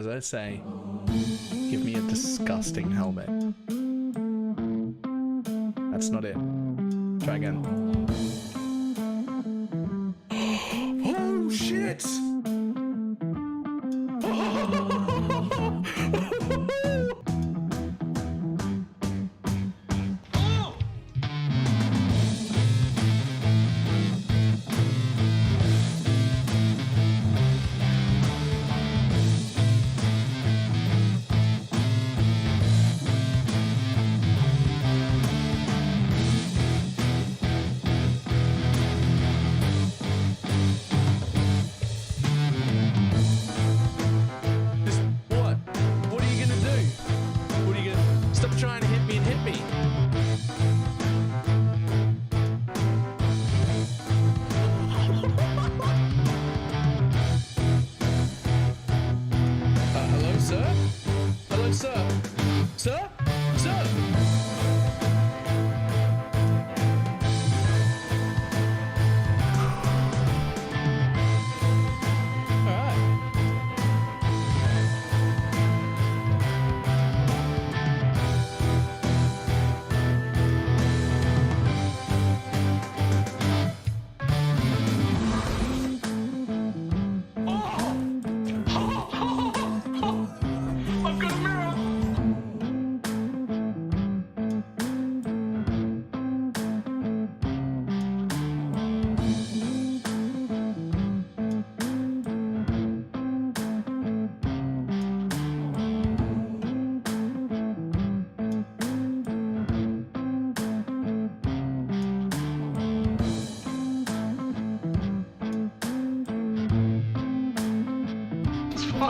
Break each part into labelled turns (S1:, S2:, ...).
S1: as I say, give me a disgusting helmet. That's not it. Try again. Oh shit! Trying to hit me and hit me. Hello, sir? Hello, sir? Sir? Sir?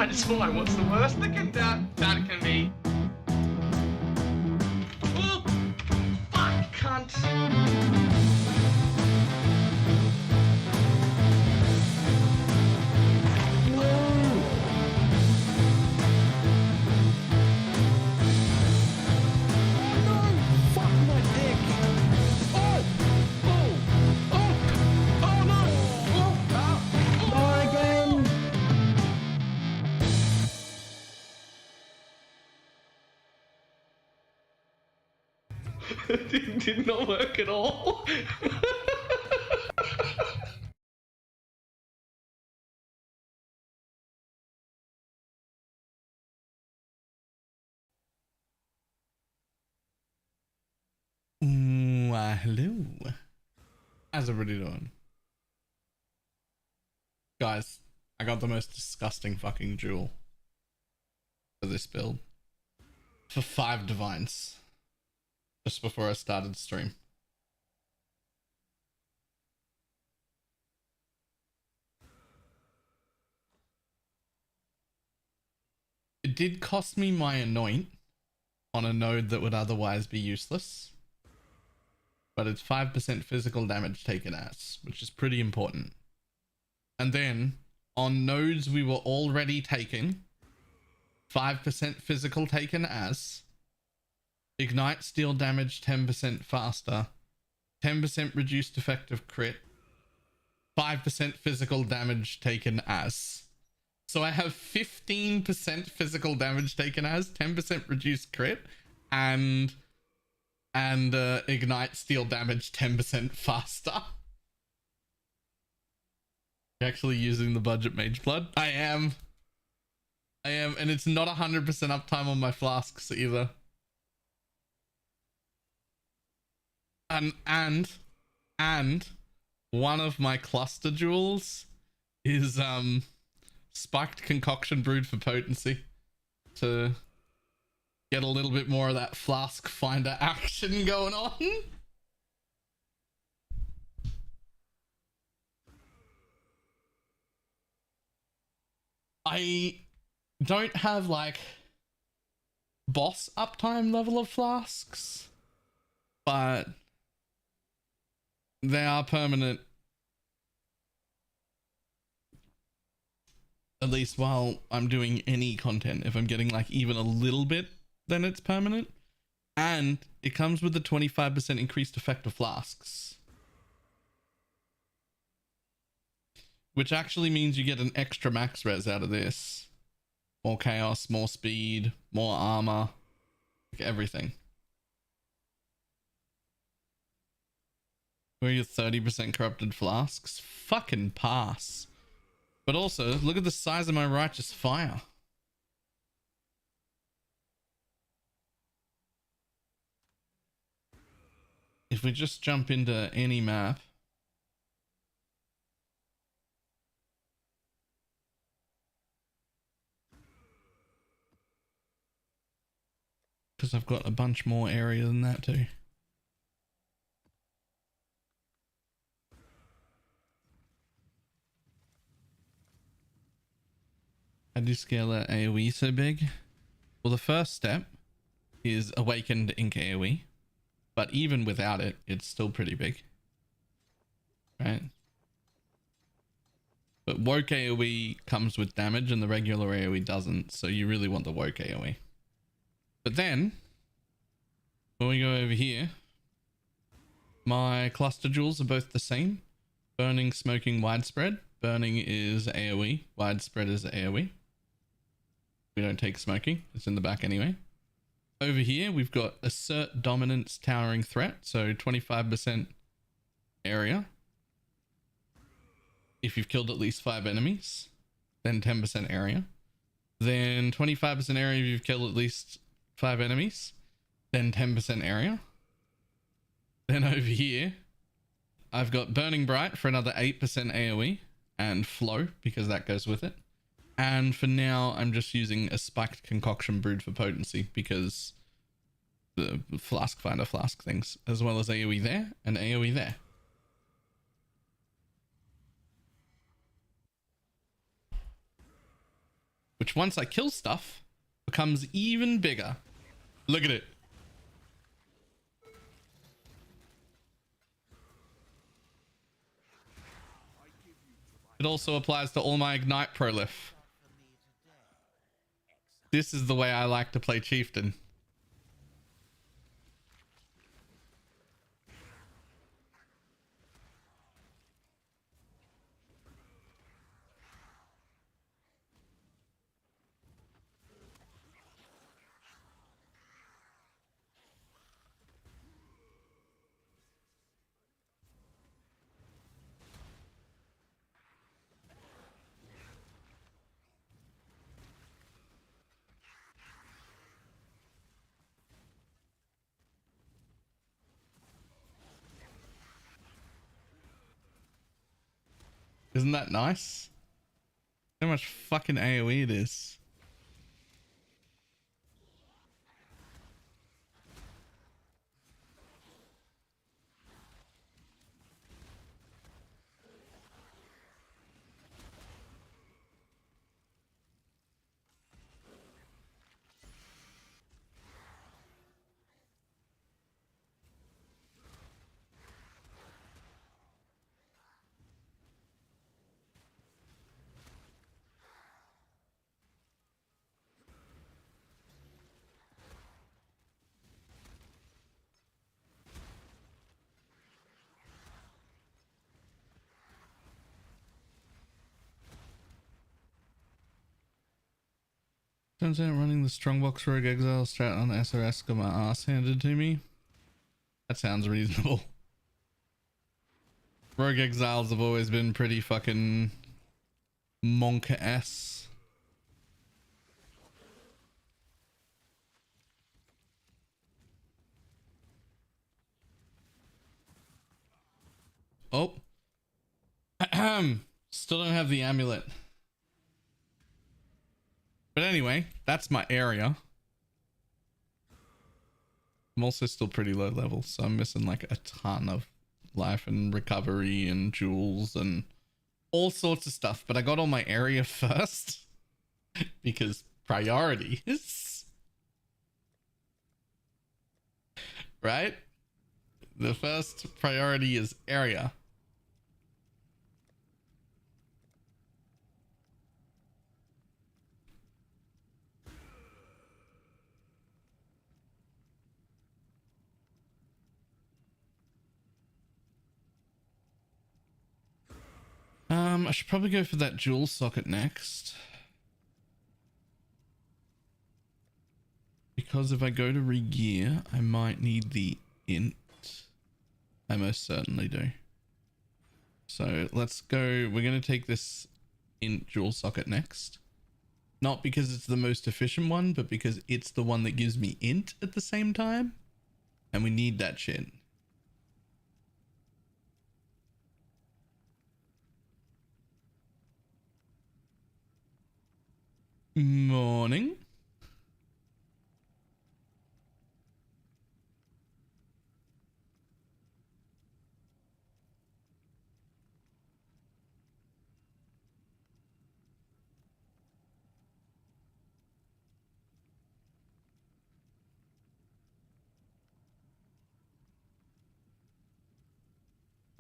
S1: It's fine. What's the worst that can be? Oh, fuck, cunt. Did not work at all. Hello. How's everybody doing? Guys, I got the most disgusting fucking jewel for this build. For 5 divines. Just before I started stream. It did cost me my anoint on a node that would otherwise be useless. But it's 5% physical damage taken as, which is pretty important. And then on nodes we were already taking 5% physical taken as, ignite steal damage 10% faster, 10% reduced effective crit, 5% physical damage taken as. So I have 15% physical damage taken as, 10% reduced crit, and ignite steal damage 10% faster. You're actually using the budget mage blood? I am, and it's not 100% uptime on my flasks either. And one of my cluster jewels is spiked concoction brewed for potency to get a little bit more of that flask finder action going on. I don't have like boss uptime level of flasks, but they are permanent, at least while I'm doing any content. If I'm getting like even a little bit, then it's permanent. And it comes with a 25% increased effect of flasks, which actually means you get an extra max res out of this. More chaos, more speed, more armor, like everything. Where are your 30% corrupted flasks? Fucking pass. But also, look at the size of my righteous fire. If we just jump into any map. Because I've got a bunch more area than that too. How do you scale that AoE so big? Well, the first step is Awakened Ink AoE. But even without it, it's still pretty big. Right? But Woke AoE comes with damage and the regular AoE doesn't. So you really want the Woke AoE. But then, when we go over here, my cluster jewels are both the same. Burning, smoking, widespread. Burning is AoE. Widespread is AoE. We don't take smoking. It's in the back anyway. Over here, we've got assert, dominance, towering threat. So 25% area. If you've killed at least 5 enemies, then 10% area. Then 25% area if you've killed at least 5 enemies, then 10% area. Then over here, I've got Burning Bright for another 8% AoE and Flow because that goes with it. And for now, I'm just using a Spiked Concoction brewed for potency because the Flask Finder flask things, as well as AoE there and AoE there. Which once I kill stuff, becomes even bigger. Look at it. It also applies to all my Ignite Prolif. This is the way I like to play Chieftain. Isn't that nice? How much fucking AoE it is. Turns out running the Strongbox Rogue Exile strat on SRS got my ass handed to me. That sounds reasonable. Rogue Exiles have always been pretty fucking monk-ass. Oh. Still don't have the amulet. But anyway, that's my area. I'm also still pretty low level, so I'm missing like a ton of life and recovery and jewels and all sorts of stuff. But I got all my area first because priorities. Right? The first priority is area. I should probably go for that jewel socket next. because if I go to re-gear, I might need the int. I most certainly do. So let's go. We're going to take this int dual socket next. Not because it's the most efficient one, but because it's the one that gives me int at the same time. And we need that shit. Morning.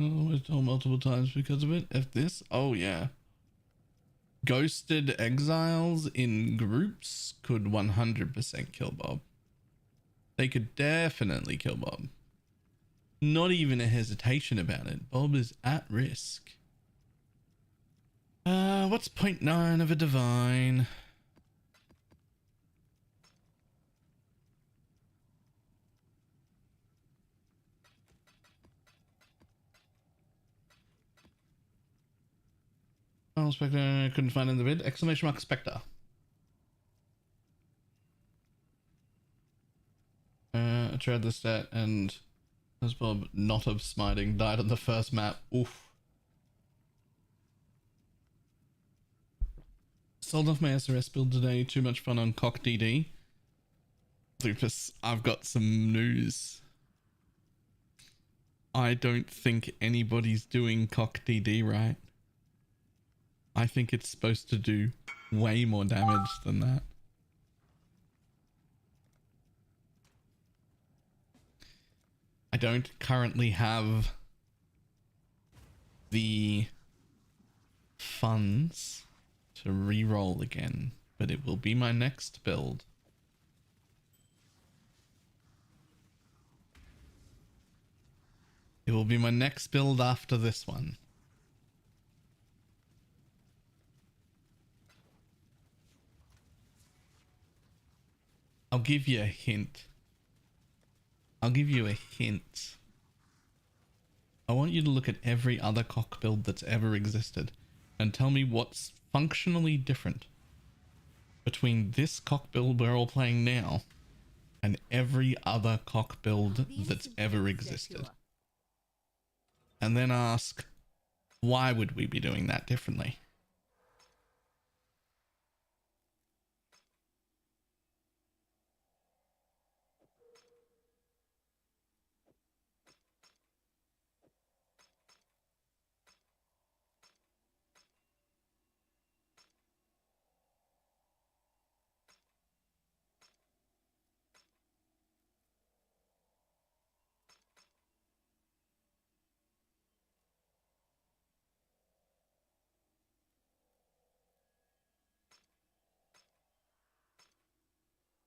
S1: Oh, I was told multiple times because of it. F this. Oh, yeah. Ghosted exiles in groups could 100% kill Bob. They could definitely kill Bob. Not even a hesitation about it. Bob is at risk. What's 0.9 of a divine? Oh, Spectre, couldn't find in the vid. Exclamation mark Spectre. I tried the stat and as Bob not of smiting died on the first map. Oof. Sold off my SRS build today. Too much fun on Cock DD. Lupus, I've got some news. I don't think anybody's doing Cock DD right. I think it's supposed to do way more damage than that. I don't currently have the funds to re-roll again, but it will be my next build. It will be my next build after this one. I'll give you a hint. I'll give you a hint. I want you to look at every other cock build that's ever existed and tell me what's functionally different between this cock build we're all playing now and every other cock build that's ever existed. And then ask, why would we be doing that differently?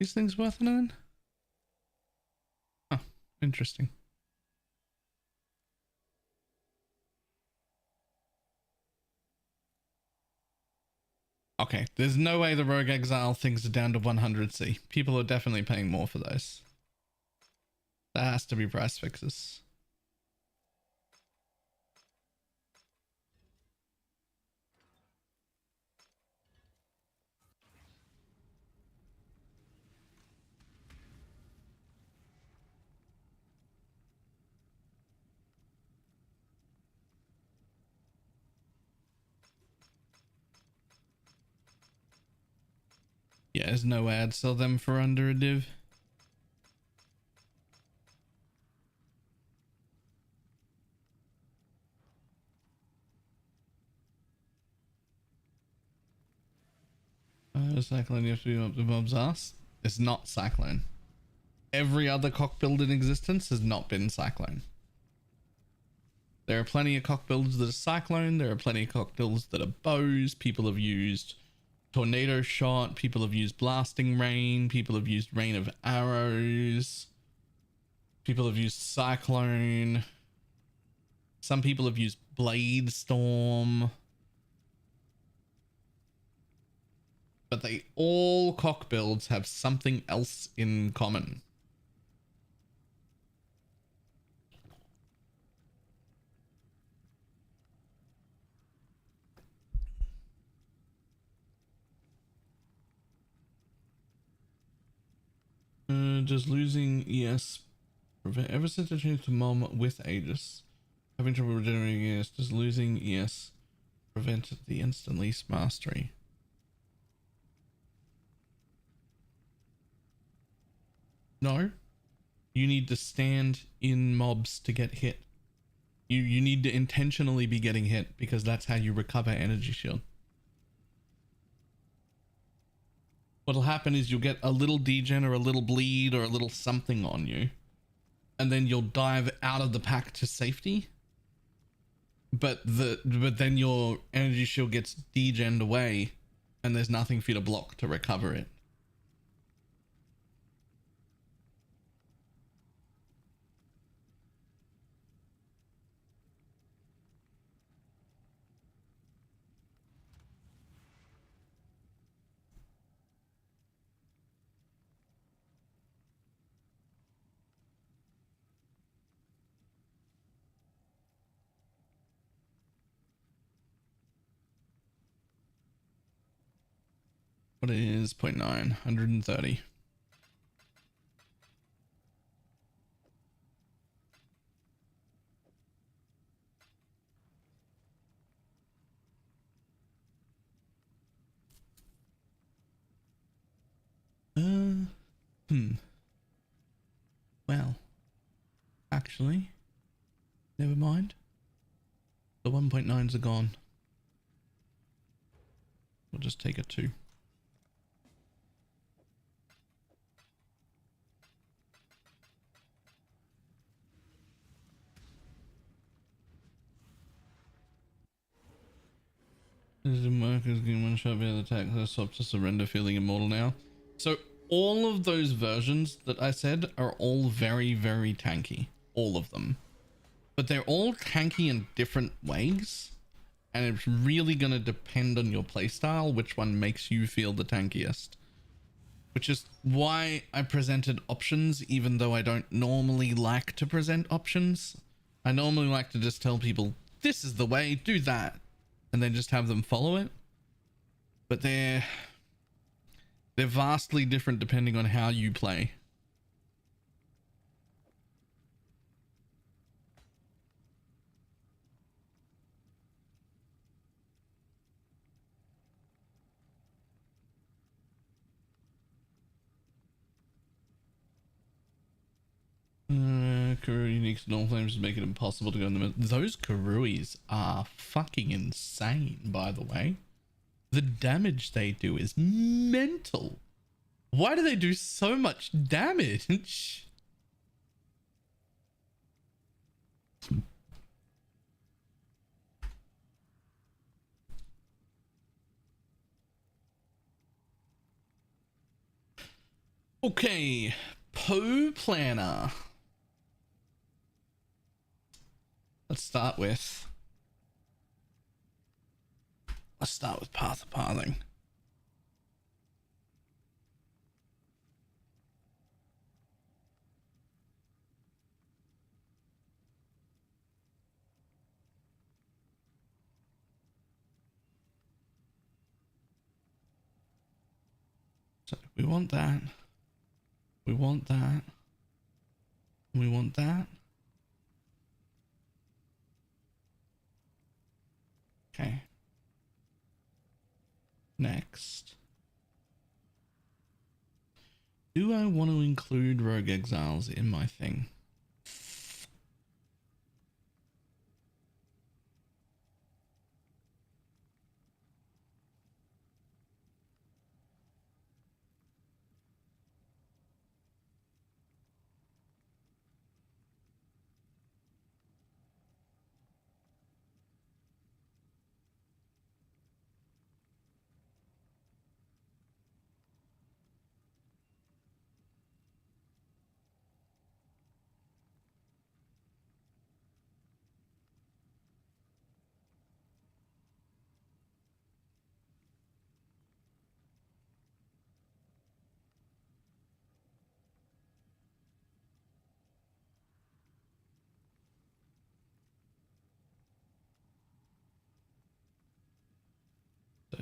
S1: These things worth knowing? Oh, interesting. Okay, there's no way the Rogue Exile things are down to 100C. People are definitely paying more for those. There has to be price fixes. Yeah, there's no way I'd sell them for under a div. Cyclone, you have to be up to Bob's ass. It's not Cyclone. Every other cock build in existence has not been Cyclone. There are plenty of cock builds that are Cyclone. There are plenty of cock builds that are bows. People have used Tornado Shot. People have used Blasting Rain. People have used Rain of Arrows. People have used Cyclone. Some people have used Blade Storm. but they all cock builds have something else in common. Does losing ES prevent, ever since I changed to Mom with Aegis, having trouble regenerating ES, does losing ES prevent the instant least mastery? No. You need to stand in mobs to get hit. You need to intentionally be getting hit because that's how you recover energy shield. What'll happen is you'll get a little degen or a little bleed or a little something on you, and then you'll dive out of the pack to safety. But then your energy shield gets degened away, and there's nothing for you to block to recover it. What is 0.9? 130. Well, actually, never mind. The 1.9s are gone. We'll just take a 2. This is markers getting one shot via the attack. So stop to surrender, feeling immortal now. So all of those versions that I said are all very, very tanky. All of them. But they're all tanky in different ways. And it's really going to depend on your playstyle, which one makes you feel the tankiest. Which is why I presented options, even though I don't normally like to present options. I normally like to just tell people, this is the way, do that. And then just have them follow it. But they're vastly different depending on how you play. Karui unique normal flames make it impossible to go in the middle. Those Karuis are fucking insane, by the way. The damage they do is mental. Why do they do so much damage? Okay, Poe Planner. Let's start with Path of Pathing. So we want that. We want that. We want that. Okay. Next. Do I want to include Rogue Exiles in my thing?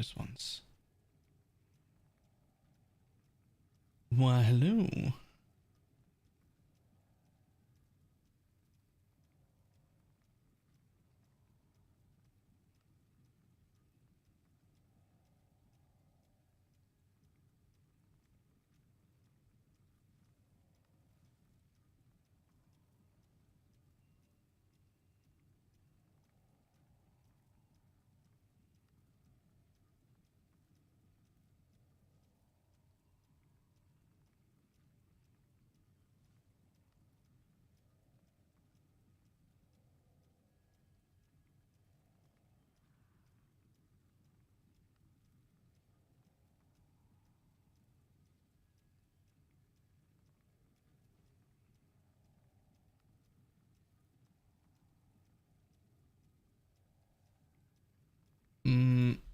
S1: those ones. Why, hello.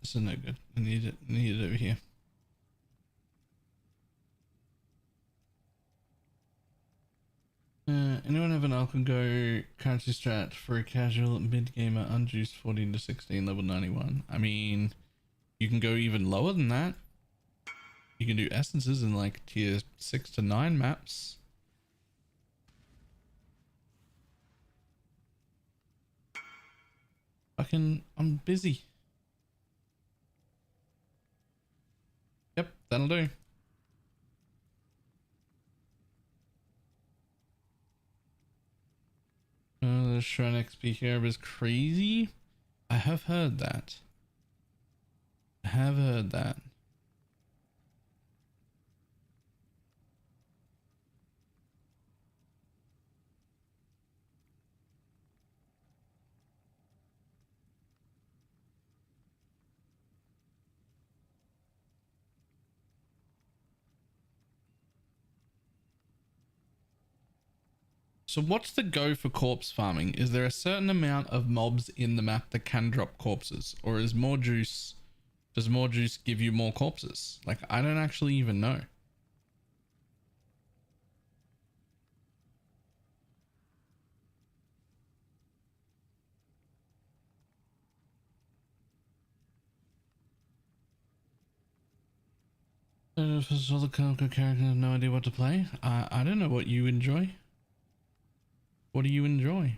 S1: This is no good. I need it over here. Anyone have an Alcon currency strat for a casual mid gamer unjuiced 14 to 16 level 91? I mean, you can go even lower than that. You can do essences in like tier 6 to 9 maps. I'm busy. Yep, that'll do. The Shrine XP here is crazy. I have heard that. I have heard that. So what's the go for corpse farming? Is there a certain amount of mobs in the map that can drop corpses? Or is more juice, does more juice give you more corpses? Like, I don't actually even know. For all the characters have no idea what to play. I don't know what you enjoy. What do you enjoy?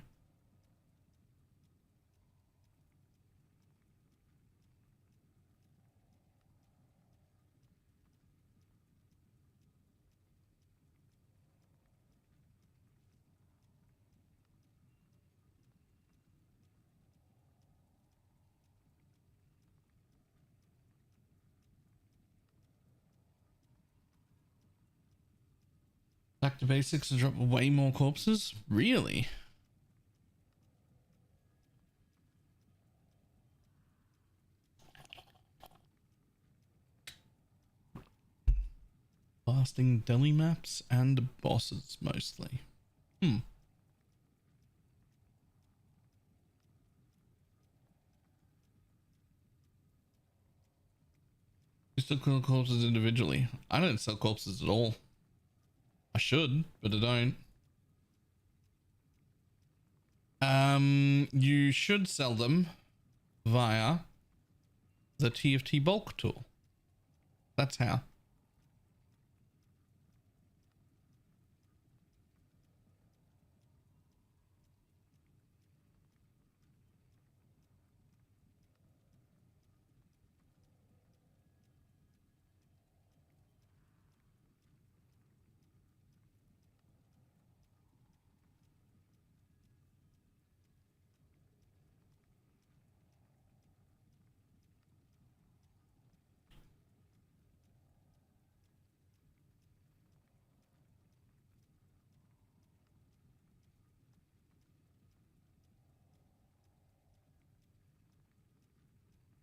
S1: Back to basics to drop way more corpses? Really? Blasting deli maps and bosses mostly. You still kill corpses individually? I don't sell corpses at all. I should, but I don't. You should sell them via the TFT bulk tool. That's how.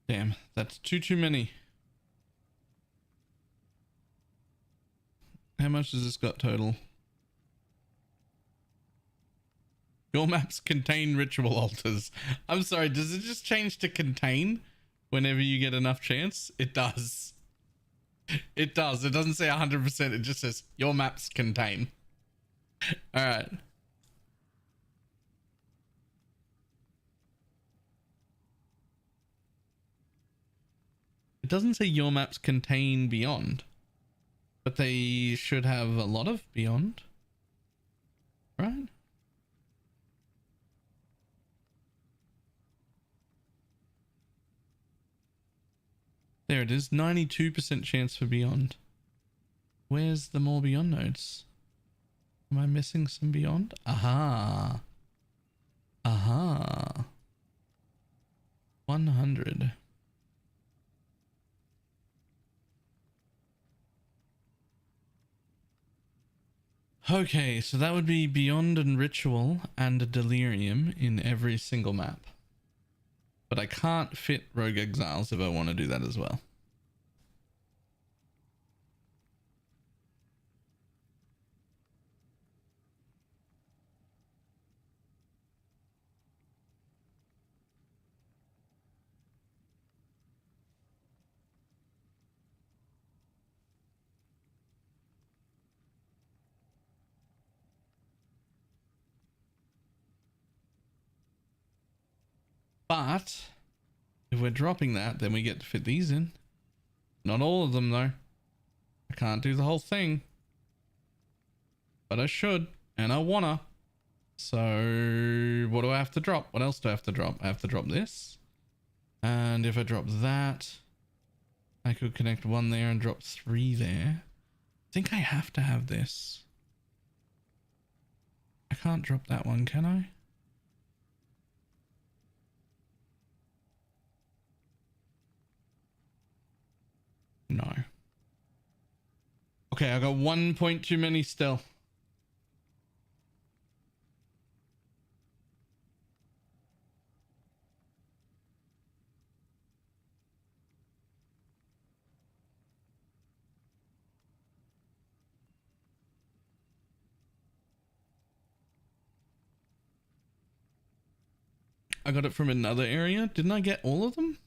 S1: Damn, that's too many. How much has this got total? Your maps contain ritual altars. I'm sorry, does it just change to contain whenever you get enough chance? It does. It does. It doesn't say 100%. It just says your maps contain. All right. It doesn't say your maps contain beyond, but they should have a lot of beyond, right? There it is, 92% chance for beyond. Where's the more beyond nodes? Am I missing some beyond? Aha. Aha. 100. Okay, so that would be beyond and ritual and delirium in every single map. But I can't fit rogue exiles if I want to do that as well. But if we're dropping that, then we get to fit these in. Not all of them though. I can't do the whole thing. But I should, and I wanna. So what do I have to drop? What else do I have to drop? I have to drop this. And if I drop that, I could connect one there and drop 3 there. I think I have to have this. I can't drop that one, can I? No. Okay, I got 1 point too many still. I got it from another area. Didn't I get all of them?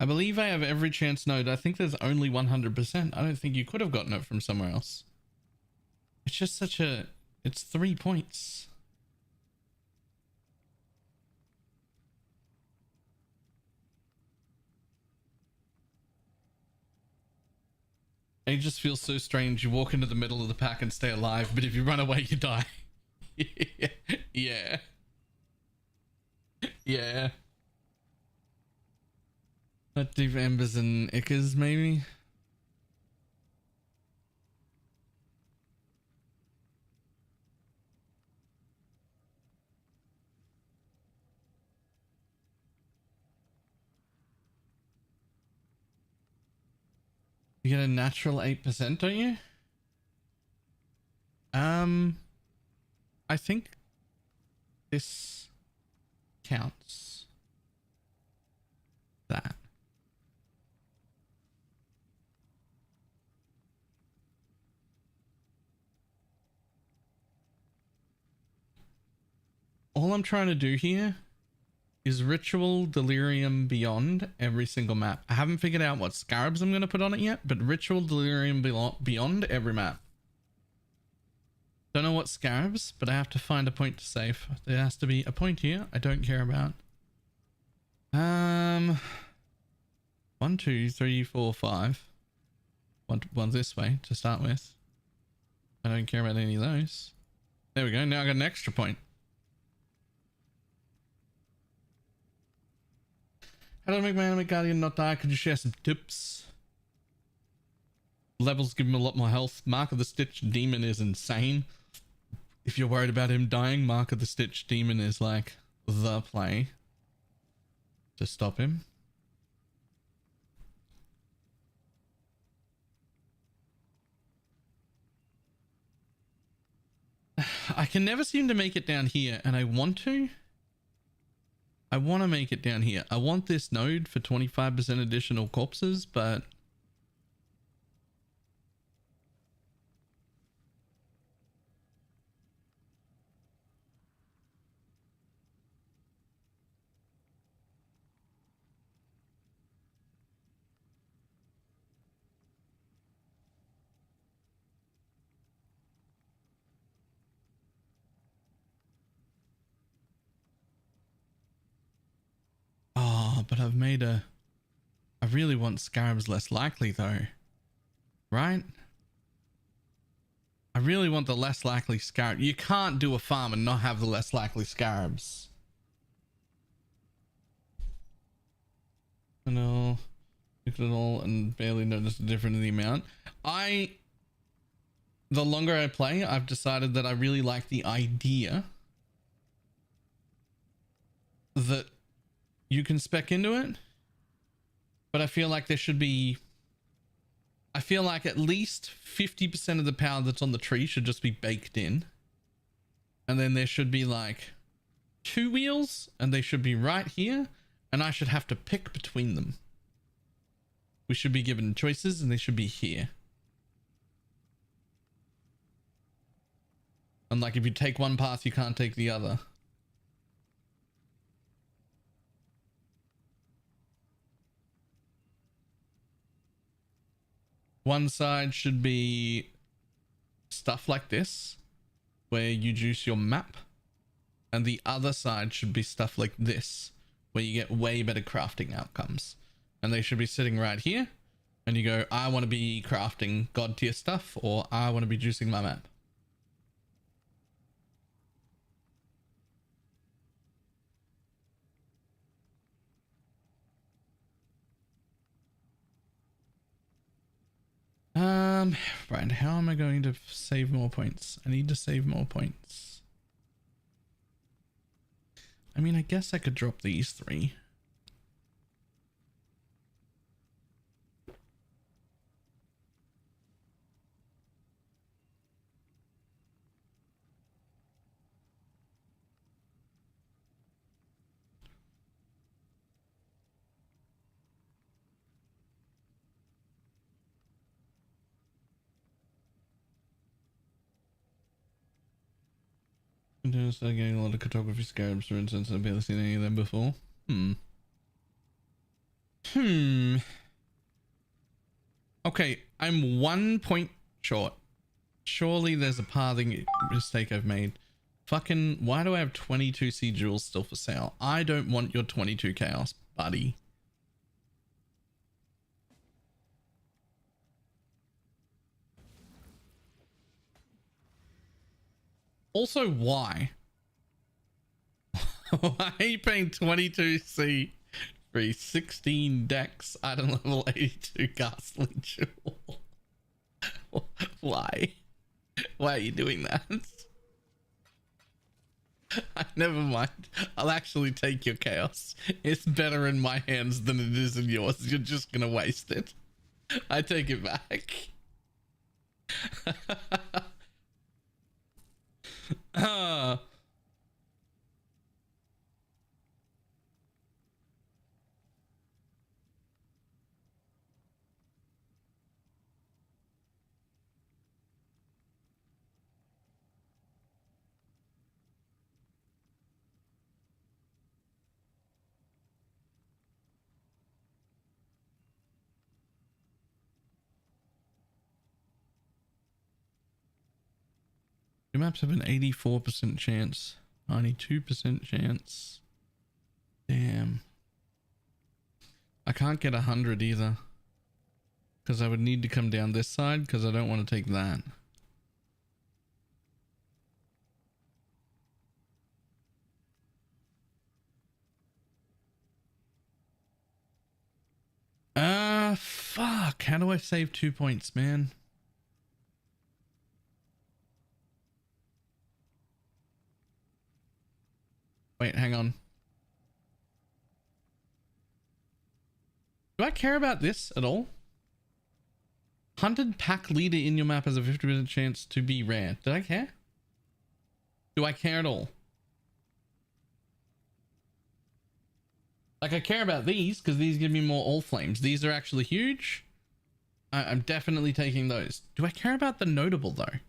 S1: I believe I have every chance node. I think there's only 100%. I don't think you could have gotten it from somewhere else. It's just such a... It's 3 points. It just feels so strange. You walk into the middle of the pack and stay alive, but if you run away, you die. Yeah. Yeah. Let's do Embers and Ickers, maybe? You get a natural 8%, don't you? I think this counts. That. All I'm trying to do here is Ritual, Delirium, Beyond every single map. I haven't figured out what scarabs I'm going to put on it yet, but Ritual, Delirium, Beyond every map. Don't know what scarabs, but I have to find a point to save. There has to be a point here I don't care about. 1, 2, 3, 4, 5. One this way to start with. I don't care about any of those. There we go. Now I got an extra point. How do I make my enemy guardian not die? Could you share some tips? Levels give him a lot more health. Mark of the Stitch Demon is insane. If you're worried about him dying, Mark of the Stitch Demon is like the play to stop him. I can never seem to make it down here, and I want to. I want to make it down here. I want this node for 25% additional corpses, but... but I've made a... I really want scarabs less likely though. Right? I really want the less likely scarab. You can't do a farm and not have the less likely scarabs. I know. Look at it all and barely notice the difference in the amount. The longer I play, I've decided that I really like the idea that you can spec into it, but I feel like there should be, I feel like at least 50% of the power that's on the tree should just be baked in. And then there should be like 2 wheels and they should be right here. And I should have to pick between them. We should be given choices and they should be here. And like if you take one path, you can't take the other. One side should be stuff like this, where you juice your map. And the other side should be stuff like this, where you get way better crafting outcomes. And they should be sitting right here. And you go, I want to be crafting god tier stuff, or I want to be juicing my map. Right, how am I going to save more points? I need to save more points. I mean, I guess I could drop these 3. I started getting a lot of cartography scarabs, for instance. I've barely seen any of them before. Okay, I'm 1 point short. Surely there's a pathing mistake I've made. Fucking, why do I have 22 sea jewels still for sale? I don't want your 22 chaos, buddy. Also, why? Why are you paying 22C for a 16 dex item level 82 ghastly jewel? Why? Why are you doing that? Never mind. I'll actually take your chaos. It's better in my hands than it is in yours. You're just gonna waste it. I take it back. Your maps have an 84% chance, 92% chance. Damn. I can't get 100 either. Because I would need to come down this side because I don't want to take that. Fuck. How do I save 2 points, man? Wait, hang on. Do I care about this at all? Hunted pack leader in your map has a 50% chance to be rare. Did I care? Do I care at all? Like, I care about these because these give me more all flames. These are actually huge. I'm definitely taking those. Do I care about the notable though?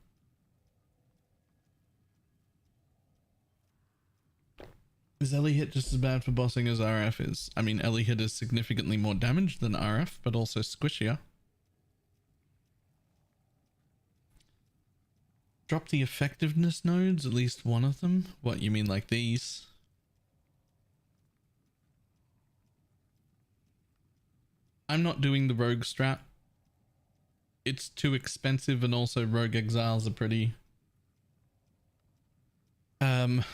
S1: Is Ellie hit just as bad for bossing as RF is? I mean, Ellie hit is significantly more damage than RF, but also squishier. Drop the effectiveness nodes, at least one of them. What, you mean like these? I'm not doing the rogue strat. It's too expensive, and also rogue exiles are pretty I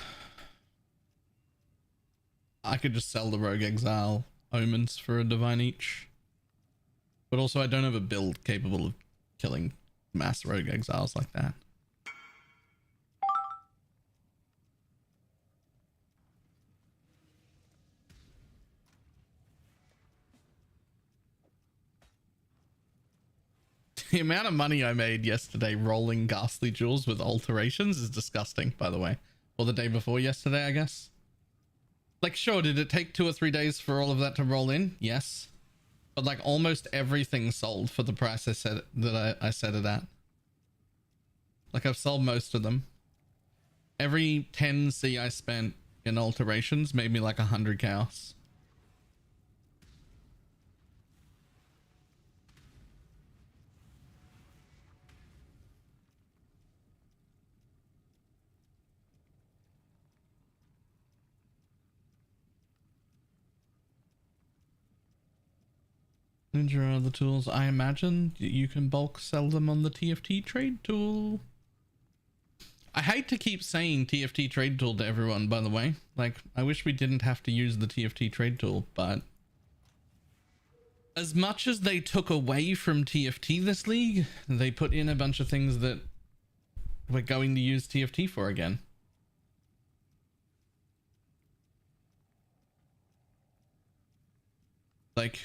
S1: could just sell the rogue exile omens for a divine each, but also I don't have a build capable of killing mass rogue exiles like that. The amount of money I made yesterday rolling ghastly jewels with alterations is disgusting, by the way. Or the day before yesterday, I guess. Like, sure, did it take 2 or 3 days for all of that to roll in? Yes. But like almost everything sold for the price I said that I set it at. Like, I've sold most of them. Every 10C I spent in alterations made me like 100 chaos. Ninja other tools. I imagine you can bulk sell them on the TFT trade tool. I hate to keep saying TFT trade tool to everyone, by the way. Like, I wish we didn't have to use the TFT trade tool, but as much as they took away from TFT this league, they put in a bunch of things that we're going to use TFT for again. Like,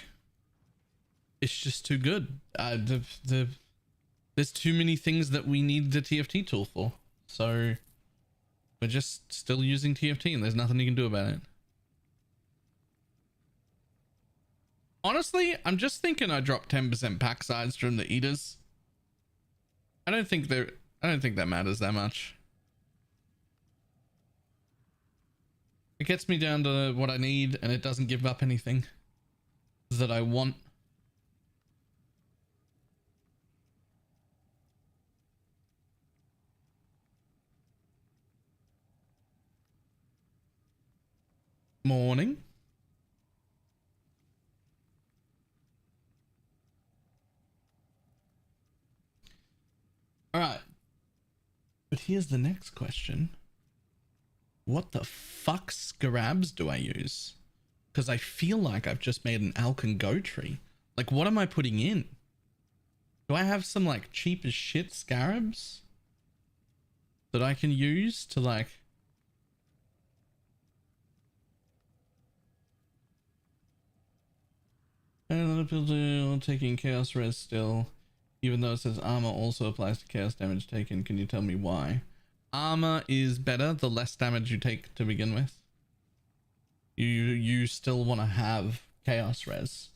S1: it's just too good. There's too many things that we need the TFT tool for. So we're just still using TFT and there's nothing you can do about it. Honestly, I'm just thinking I dropped 10% pack size from the eaters. I don't think that matters that much. It gets me down to what I need and it doesn't give up anything that I want. Morning. All right. But here's the next question. What the fuck scarabs do I use? Because I feel like I've just made an Alkan Go tree. Like, what am I putting in? Do I have some like cheap as shit scarabs that I can use to like... And a lot of people taking chaos res still, even though it says armor also applies to chaos damage taken. Can you tell me why? Armor is better the less damage you take to begin with. You still want to have chaos res.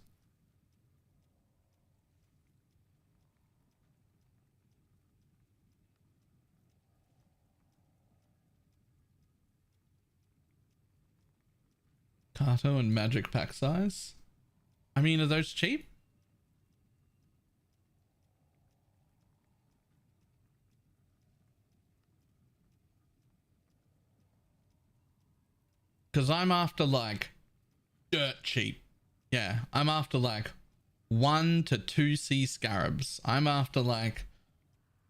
S1: Kato and magic pack size. I mean, are those cheap? Because I'm after like dirt cheap. Yeah, I'm after like 1 to 2C scarabs. I'm after like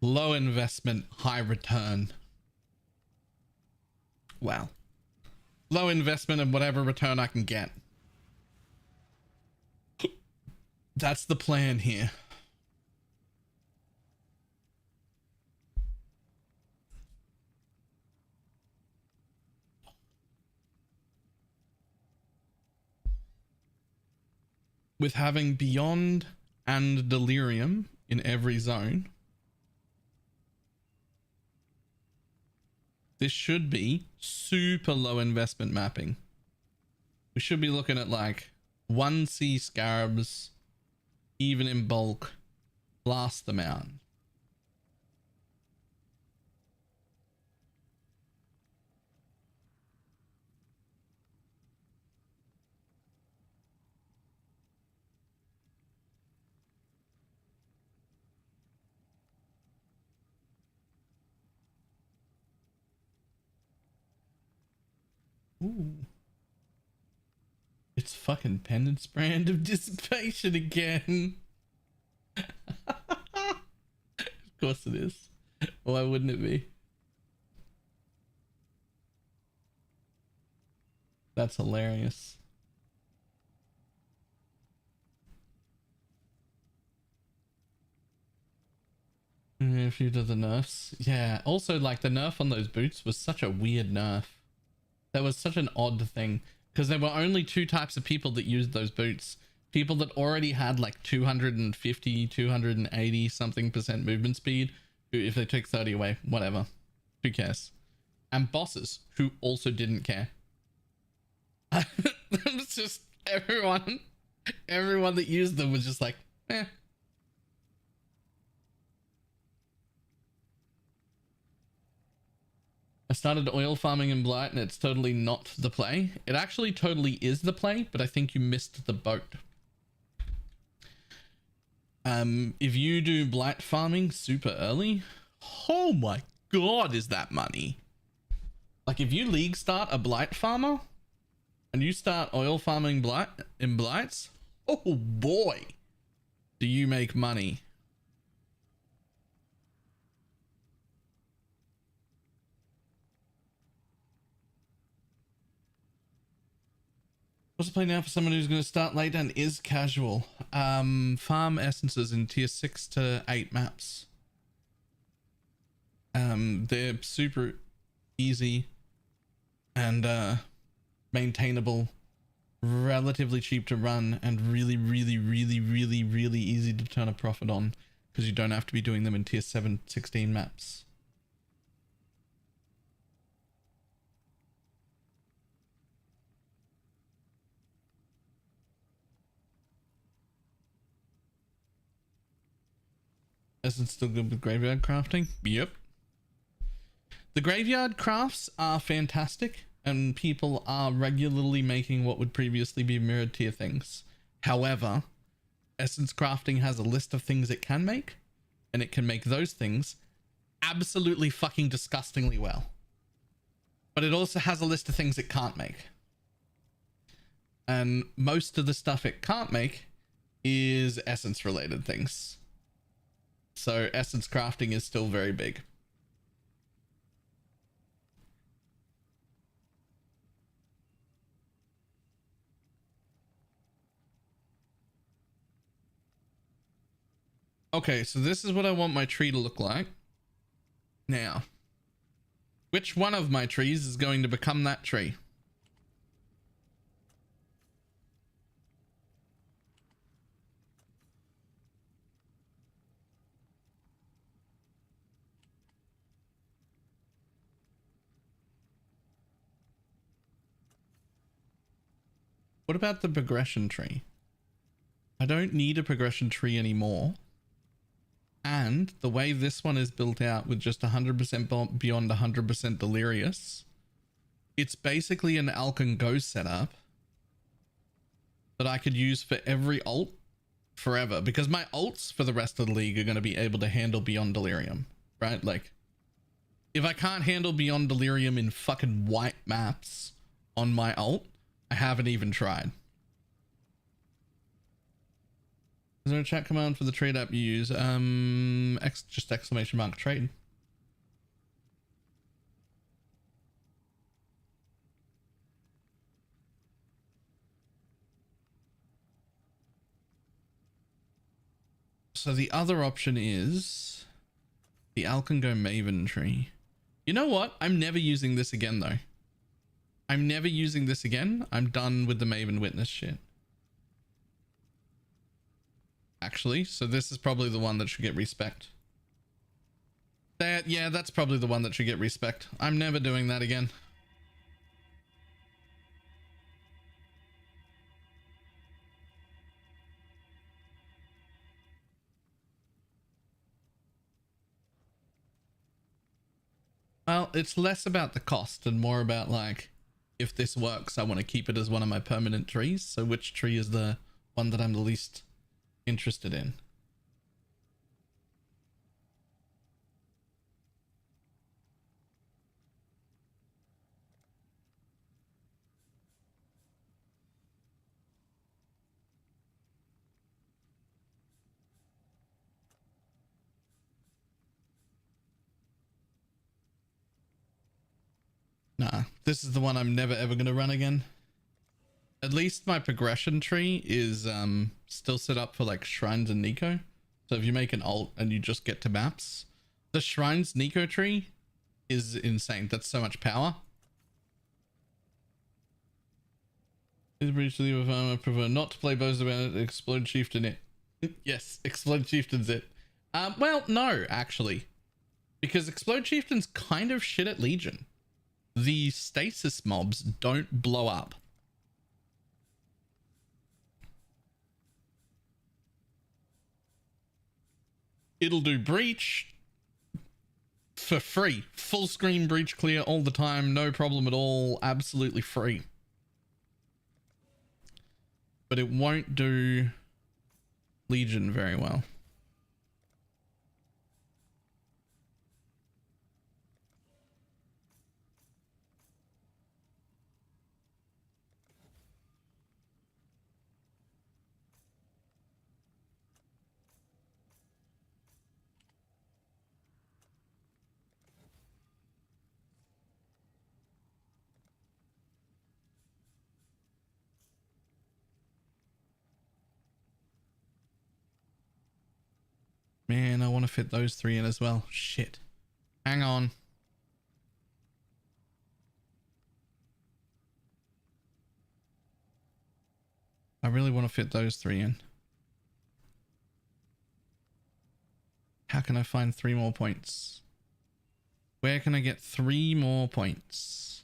S1: low investment, high return. Well, low investment and whatever return I can get. That's the plan here. With having Beyond and Delirium in every zone, this should be super low investment mapping. We should be looking at like 1C scarabs, even in bulk, blast them out. Ooh. It's fucking penance brand of dissipation again. Of course it is. Why wouldn't it be? That's hilarious. A few of the nerfs. Yeah, also like the nerf on those boots was such a weird nerf. That was such an odd thing because there were only two types of people that used those boots. People that already had like 250, 280 something percent movement speed, who if they took 30 away, whatever, who cares? And bosses who also didn't care. It's just everyone that used them was just like, eh. I started oil farming in Blight and it's totally not the play. It actually totally is the play, but I think you missed the boat. If you do Blight farming super early, oh my god, is that money? Like if you league start a Blight farmer and you start oil farming Blight in Blights, oh boy, do you make money. What's the play now for someone who's going to start late and is casual? Farm essences in tier 6 to 8 maps. They're super easy and maintainable, relatively cheap to run, and really easy to turn a profit on because you don't have to be doing them in tier 7, 16 maps. Isn't still good with graveyard crafting? Yep. The graveyard crafts are fantastic and people are regularly making what would previously be mirrored tier things. However, essence crafting has a list of things it can make, and it can make those things absolutely fucking disgustingly well. But it also has a list of things it can't make. And most of the stuff it can't make is essence related things. So essence crafting is still very big. Okay, so this is what I want my tree to look like. Now, which one of my trees is going to become that tree? What about the progression tree? I don't need a progression tree anymore. And the way this one is built out with just 100% beyond 100% delirious, it's basically an Alkan Go setup that I could use for every ult forever, because my ults for the rest of the league are going to be able to handle beyond delirium, right? Like if I can't handle beyond delirium in fucking white maps on my ult, I haven't even tried. Is there a chat command for the trade app you use? Just exclamation mark trade. So the other option is the Alkan-Go Maven tree. You know what? I'm never using this again though. I'm never using this again. I'm done with the Maven Witness shit. Actually, so this is probably the one that should get respect. Yeah, that's probably the one that should get respect. I'm never doing that again. Well, it's less about the cost and more about like, if this works, I want to keep it as one of my permanent trees. So which tree is the one that I'm the least interested in? this is the one I'm never ever gonna run again. At least my progression tree is still set up for like shrines and Nico. So if you make an alt and you just get to maps, the shrines Nico tree is insane. That's so much power. Is breach leave of armor. Prefer not to play bows about it. Explode chieftain it. Yes, explode chieftain's it. Well, no, actually, because explode chieftain's kind of shit at Legion. The stasis mobs don't blow up. It'll do breach for free. Full screen breach clear all the time. No problem at all. Absolutely free. But it won't do Legion very well. Man, I want to fit those three in as well. Shit. Hang on. I really want to fit those three in. How can I find 3 more points? Where can I get 3 more points?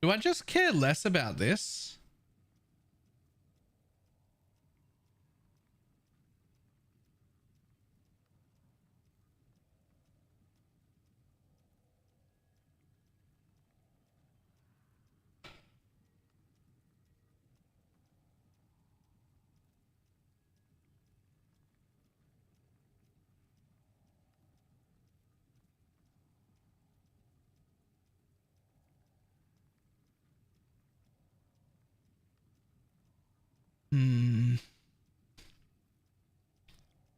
S1: Do I just care less about this?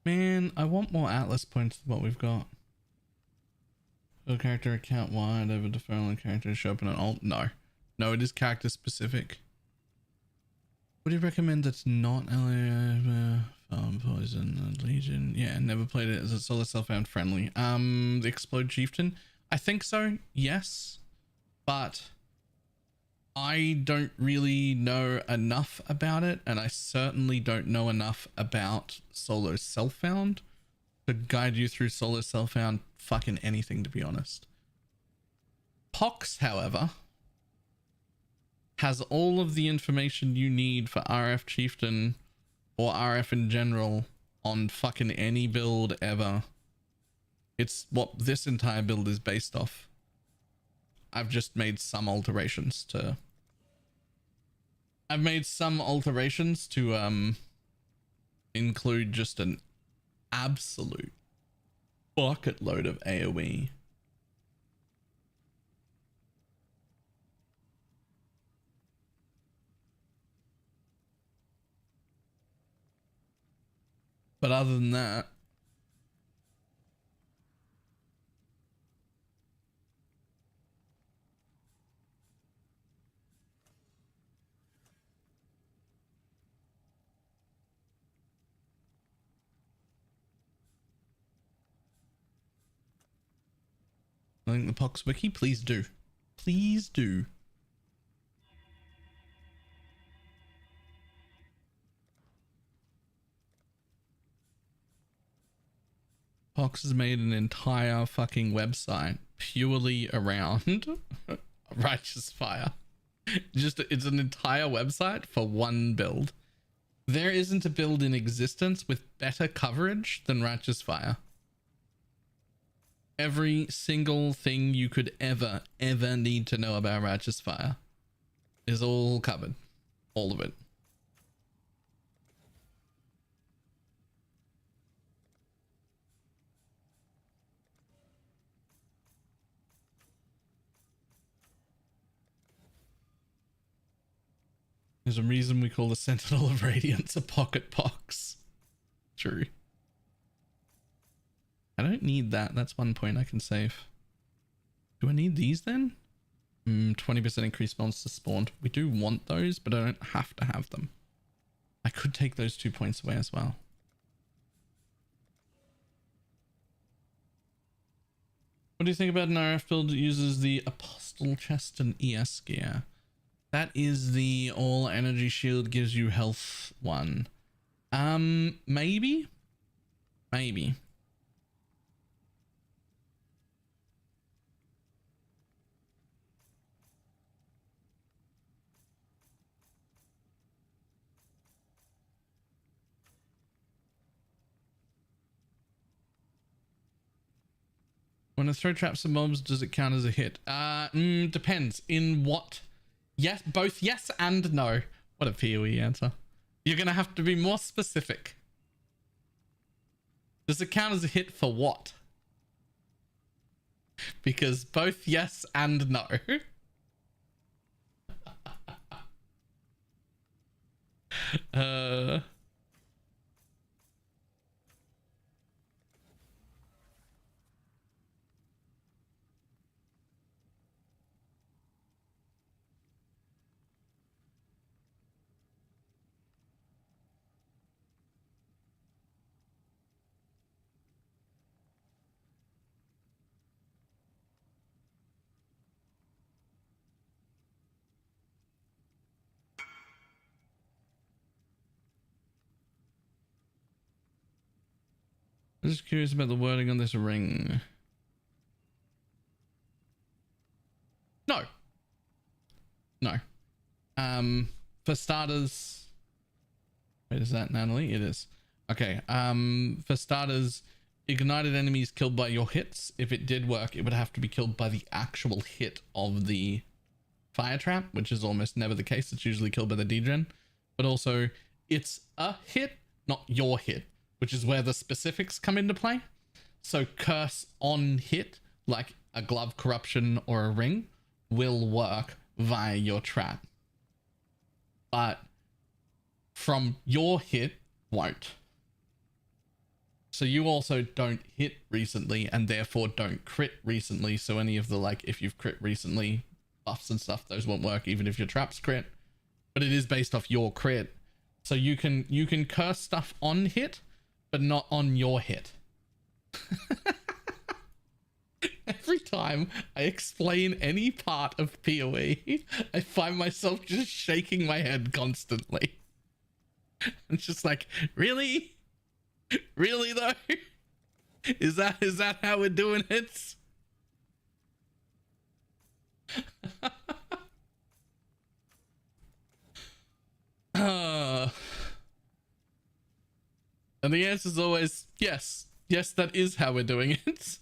S1: Man, I want more Atlas points than what we've got. Fill character account wide over deferral character show up in an alt. No. No, it is character specific. Would you recommend that's not Farm Poison Legion? Yeah, never played it as a solo self-found friendly. The Explode Chieftain? I think so, yes. But I don't really know enough about it, and I certainly don't know enough about solo self-found to guide you through solo self-found fucking anything, to be honest. Pox, however, has all of the information you need for RF Chieftain or RF in general on fucking any build ever. It's what this entire build is based off. I've just made some alterations to include just an absolute bucket load of AoE. But other than that, I think the Pox Wiki, please do. Please do. Pox has made an entire fucking website purely around Righteous Fire. It's an entire website for one build. There isn't a build in existence with better coverage than Righteous Fire. Every single thing you could ever need to know about Righteous Fire is all covered. All of it. There's a reason we call the Sentinel of Radiance a pocket pox. True. I don't need that. That's one point I can save. Do I need these then? 20% increased monster spawned. We do want those, but I don't have to have them. I could take those 2 points away as well. What do you think about an RF build that uses the Apostle chest and ES gear? That is the all energy shield gives you health one. Maybe. When a throw traps and mobs, does it count as a hit? Depends. In what? Yes, both yes and no. What a PoE answer. You're gonna have to be more specific. Does it count as a hit for what? Because both yes and no. I'm just curious about the wording on this ring. No. No. For starters... Wait, is that Natalie? It is. Okay. For starters, ignited enemies killed by your hits. If it did work, it would have to be killed by the actual hit of the fire trap, which is almost never the case. It's usually killed by the degen. But also, it's a hit, not your hit, which is where the specifics come into play. So curse on hit, like a glove corruption or a ring, will work via your trap. But from your hit, won't. So you also don't hit recently and therefore don't crit recently. So any of the, like, if you've crit recently buffs and stuff, those won't work even if your trap's crit. But it is based off your crit. So you can curse stuff on hit, but not on your hit. Every time I explain any part of PoE, I find myself just shaking my head constantly. It's just like, really? Really though? Is that how we're doing it? And the answer is always yes. Yes, that is how we're doing it.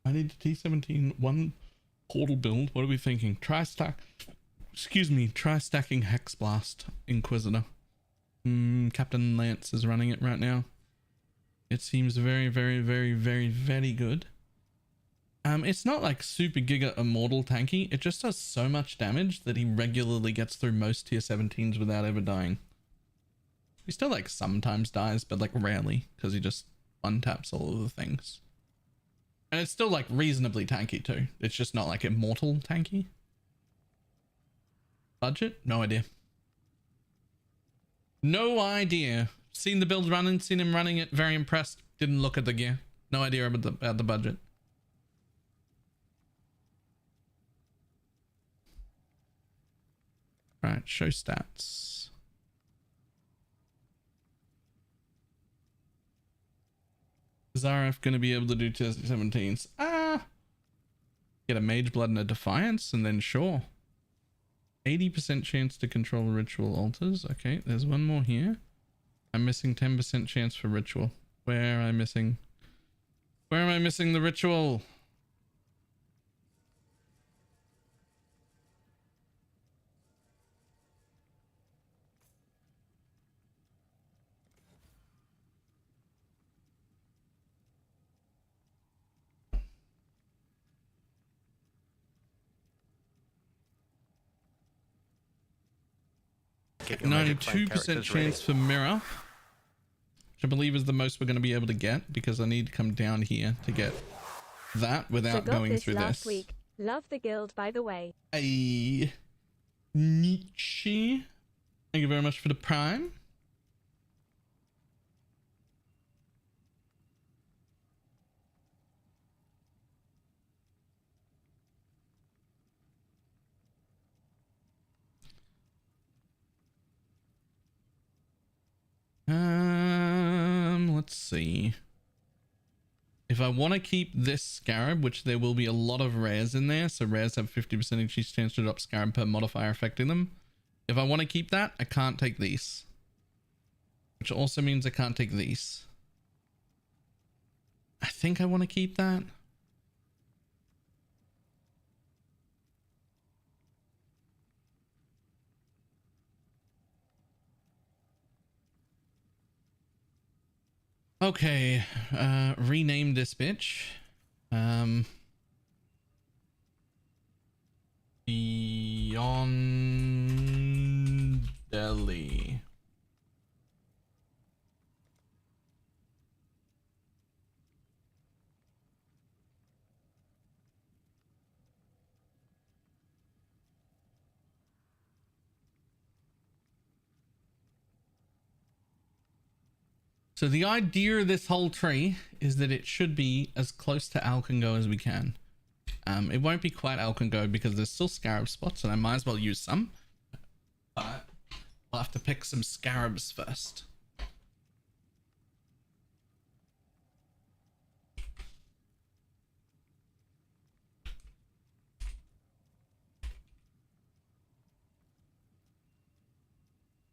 S1: I need a T17 one portal build. What are we thinking? Try stacking Hex Blast Inquisitor. Captain Lance is running it right now. It seems very, very, very, very, very good. It's not like super giga immortal tanky. It just does so much damage that he regularly gets through most tier 17s without ever dying. He still like sometimes dies, but like rarely, because he just untaps all of the things. And it's still like reasonably tanky too. It's just not like immortal tanky. Budget? No idea. No idea. Seen the build running, seen him running it, very impressed. Didn't look at the gear. No idea about the budget. Right, show stats. Is RF going to be able to do tier 17s? Get a Mage Blood and a Defiance and then sure. 80% chance to control ritual altars. Okay, there's one more here. I'm missing 10% chance for ritual. Where am I missing? Where am I missing the ritual?
S2: Keep your magic flame
S1: 92%
S2: characters
S1: chance for mirror, which I believe is the most we're going to be able to get because I need to come down here to get that without going through
S3: last
S1: this.
S3: Week. Love the guild, by the way.
S1: Hey, Nietzsche. Thank you very much for the prime. Let's see. If I want to keep this scarab, which there will be a lot of rares in there, so rares have 50% increased chance to drop scarab per modifier affecting them. If I want to keep that, I can't take these. Which also means I can't take these. I think I want to keep that. Okay, rename this bitch. Beyond Delhi. So the idea of this whole tree is that it should be as close to Alcongo as we can. It won't be quite Alcongo because there's still scarab spots and I might as well use some. But I'll have to pick some scarabs first.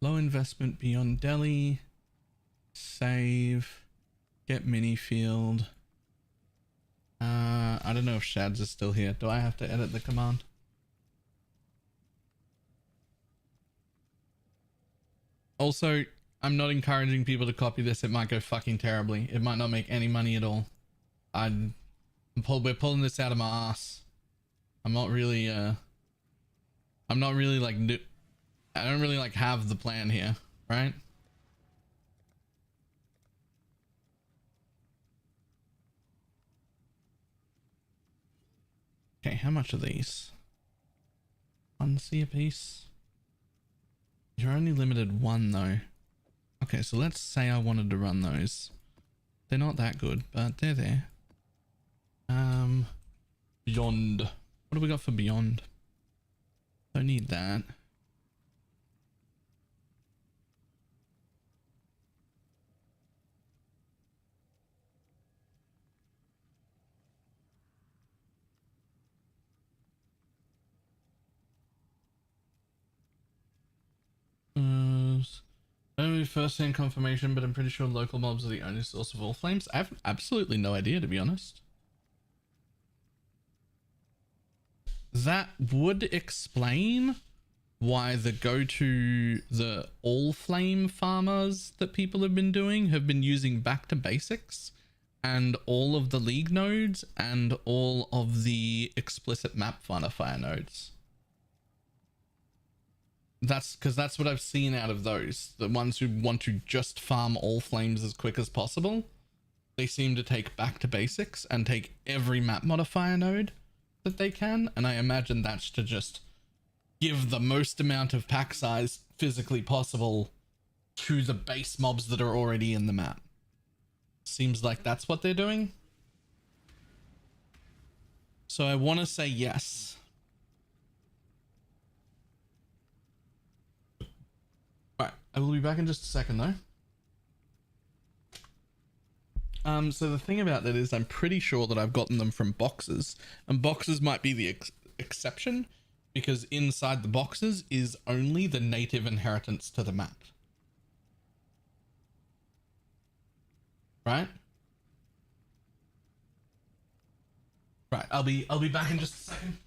S1: Low investment beyond Delhi. Save. Get mini field. I don't know if Shads is still here. Do I have to edit the command? Also, I'm not encouraging people to copy this. It might go fucking terribly. It might not make any money at all. We're pulling this out of my ass. I'm not really like, I don't really like have the plan here, right? Okay, how much are these? 1C a piece. You're only limited one though. Okay, so let's say I wanted to run those. They're not that good, but they're there. Beyond. What do we got for beyond? Don't need that. Only first-hand confirmation, but I'm pretty sure local mobs are the only source of all flames. I have absolutely no idea, to be honest. That would explain why the all flame farmers that people have been doing have been using back to basics and all of the league nodes and all of the explicit map fire nodes. That's because that's what I've seen out of those. The ones who want to just farm all flames as quick as possible, they seem to take back to basics and take every map modifier node that they can. And I imagine that's to just give the most amount of pack size physically possible to the base mobs that are already in the map. Seems like that's what they're doing. So I want to say yes. Right, I will be back in just a second though. So the thing about that is I'm pretty sure that I've gotten them from boxes, and boxes might be the exception because inside the boxes is only the native inheritance to the map. Right? Right, I'll be back in just a second.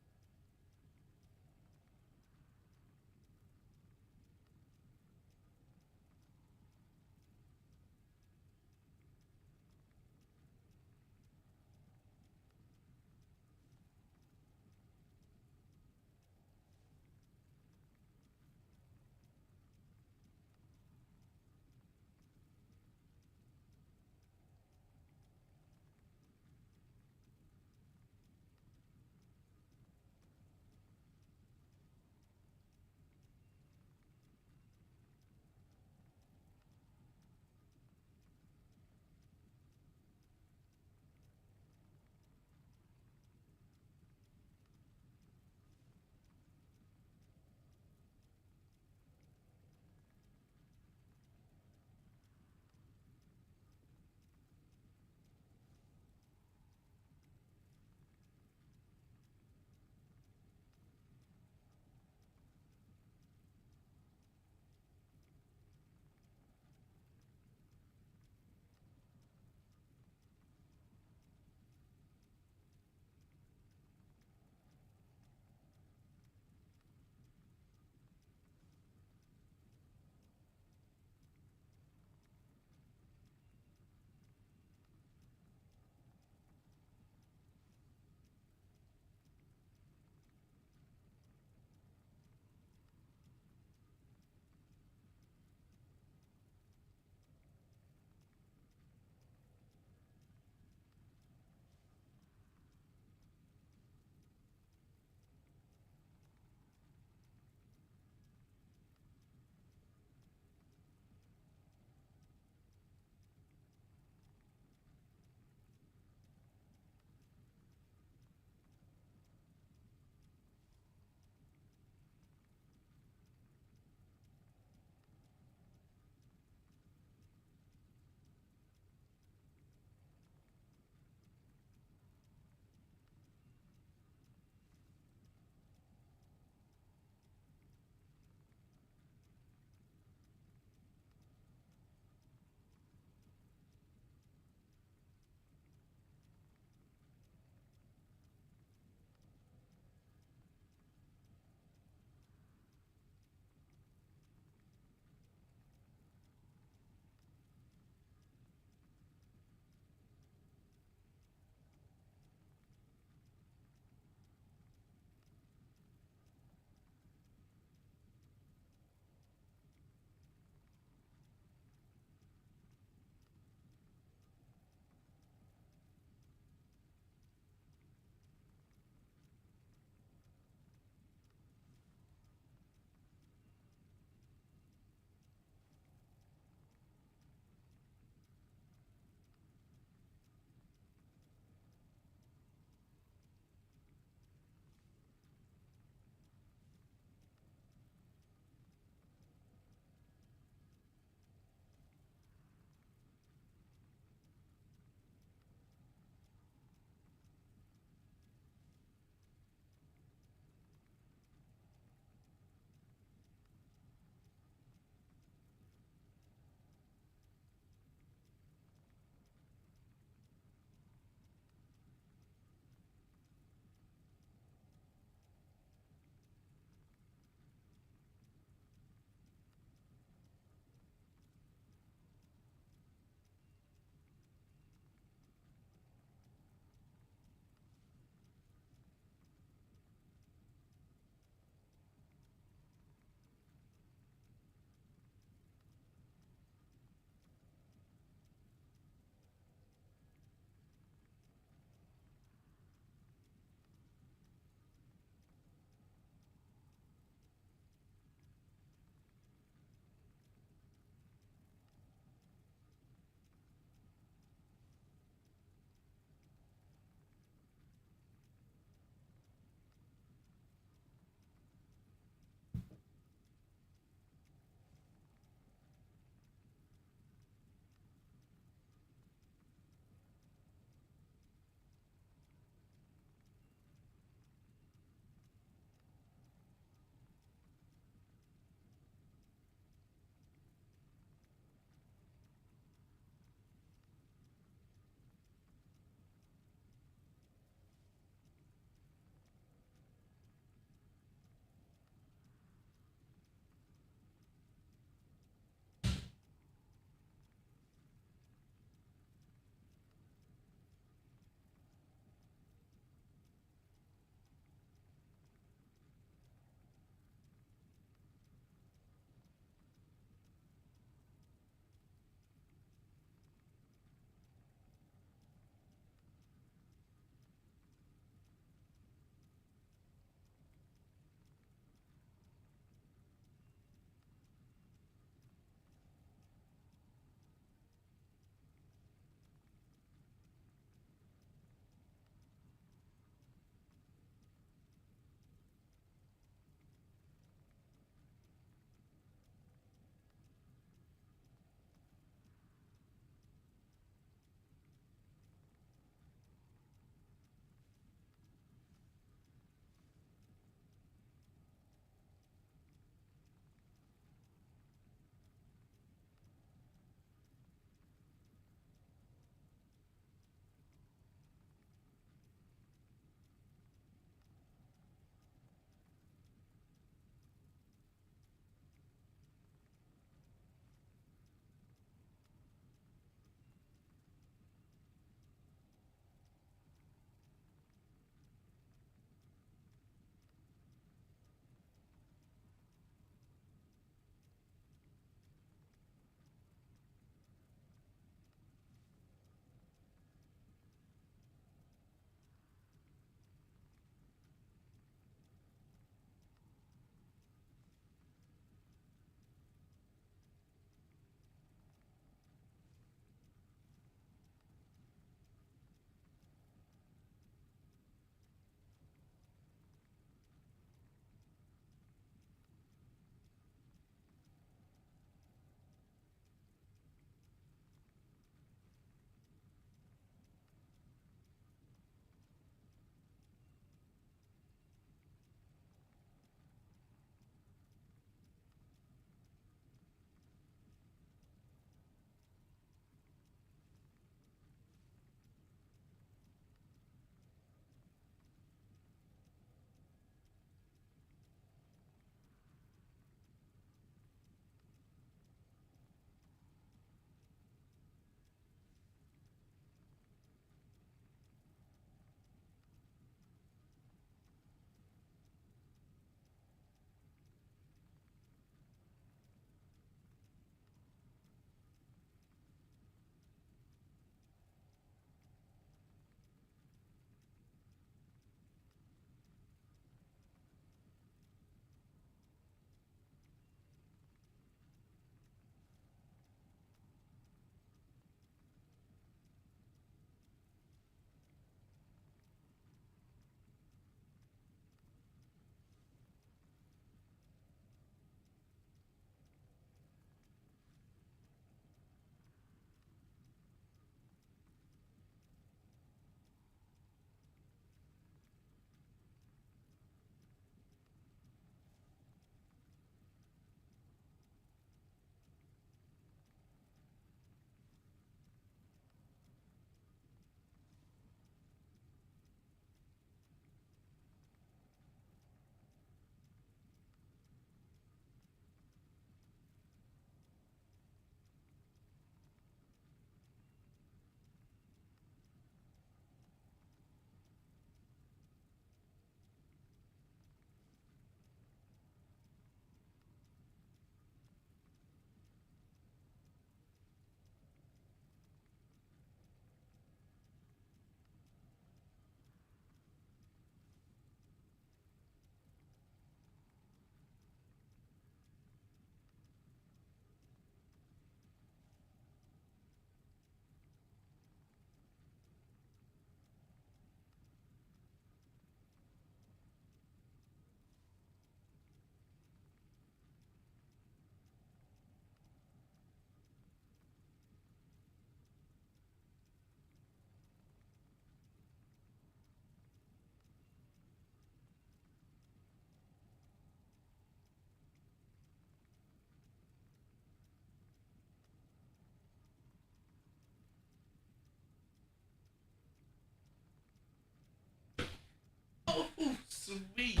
S1: Oh, sweet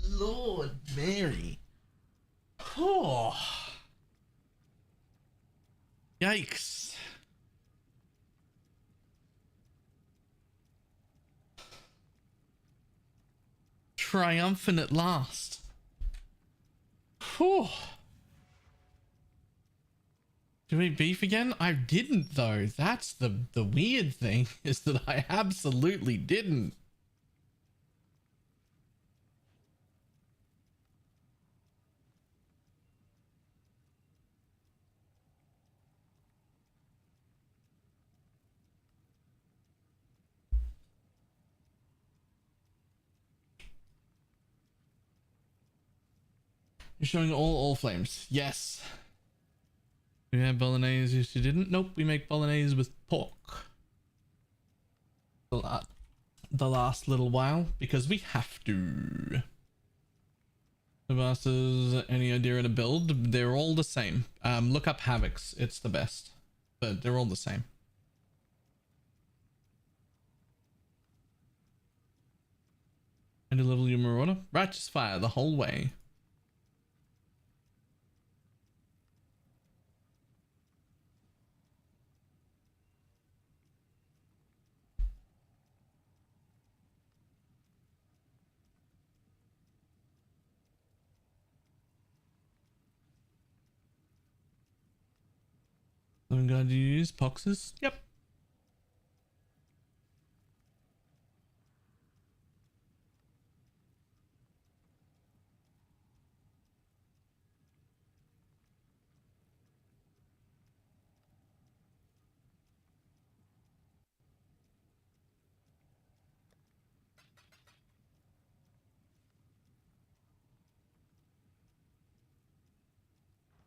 S1: Lord Mary. Oh. Yikes. Triumphant at last. Whew. Do we beef again? I didn't though. That's the weird thing, is that I absolutely didn't. You're showing all flames. Yes. We have bolognese. Yes, you didn't. Nope. We make bolognese with pork. The last little while because we have to. The masters, any idea in a build? They're all the same. Look up Havoc's. It's the best, but they're all the same. And a little your marauder. Righteous fire the whole way. I'm going to use poxes. Yep.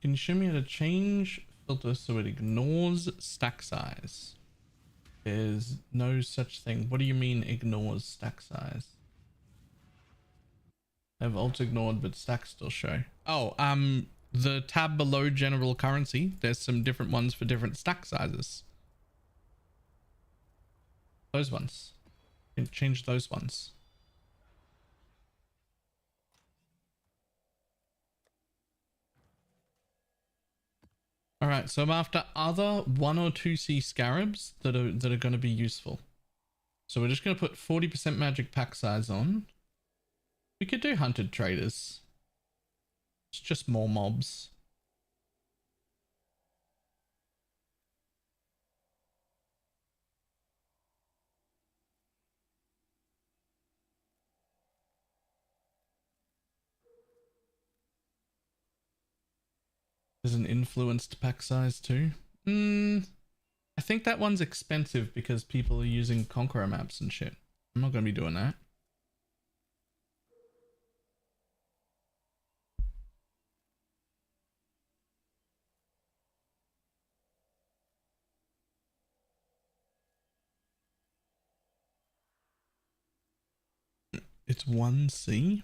S1: Can you show me how to change filter so it ignores stack size? There's no such thing. What do you mean ignores stack size? I've alt ignored, but stacks still show. Oh, the tab below general currency, there's some different ones for different stack sizes. Those ones. You can change those ones. All right, so I'm after other 1 or 2C scarabs that are going to be useful. So we're just going to put 40% magic pack size on. We could do hunted traders. It's just more mobs. There's an influenced pack size too. I think that one's expensive because people are using Conqueror maps and shit. I'm not going to be doing that. It's 1C.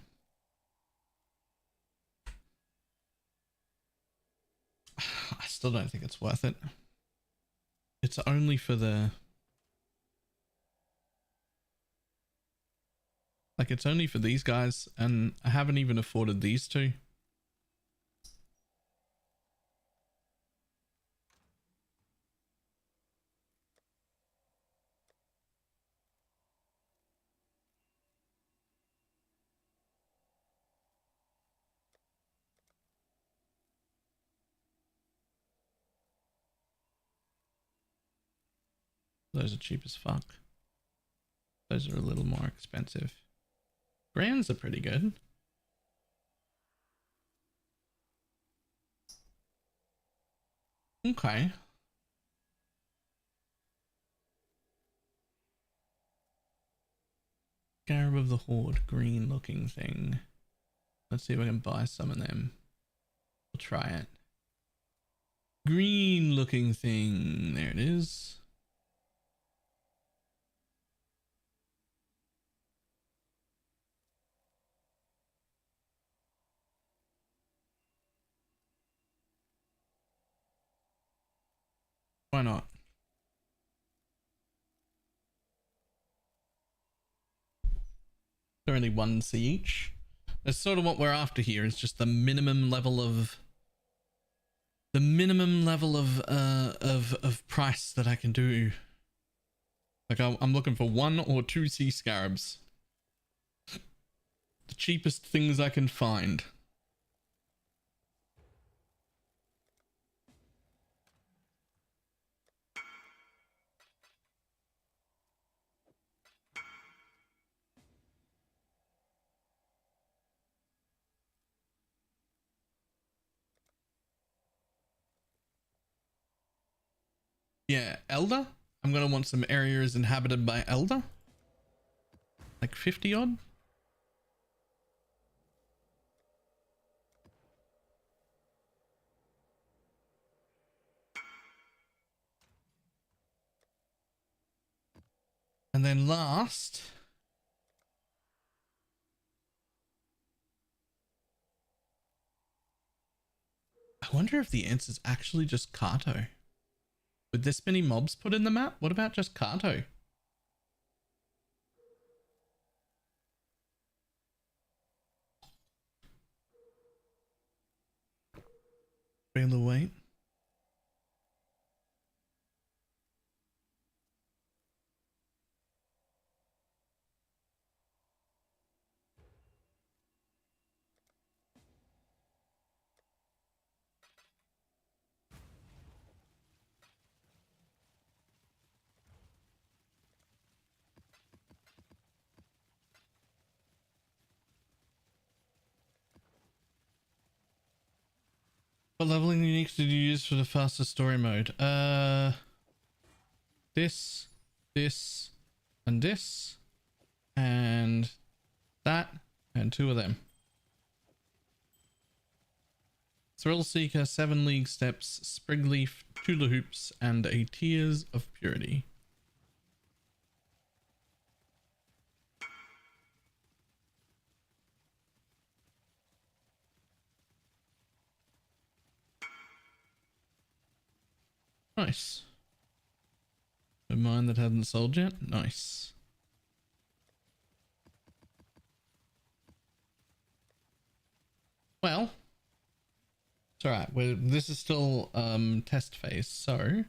S1: I still don't think it's worth it. It's only for the... Like, it's only for these guys, and I haven't even afforded these two. Those are cheap as fuck. Those are a little more expensive. Brands are pretty good. Okay. Scarab of the Horde, green looking thing. Let's see if I can buy some of them. We'll try it. Green looking thing. There it is. Why not? They're only 1C each. That's sort of what we're after here. Is just the minimum level of price that I can do. Like I'm looking for 1 or 2 sea scarabs. The cheapest things I can find. Yeah, Elder. I'm gonna want some areas inhabited by Elder. Like 50 odd. And then last, I wonder if the answer is actually just Kato. With this many mobs put in the map, what about just Kato? Baylor wait. What leveling uniques did you use for the fastest story mode? This, and this, and that, and 2 of them. Thrill Seeker, 7 League Steps, Sprig Leaf, 2 Hoops, and a Tears of Purity. Nice. A mine that hadn't sold yet? Nice. Well, it's alright. This is still test phase, so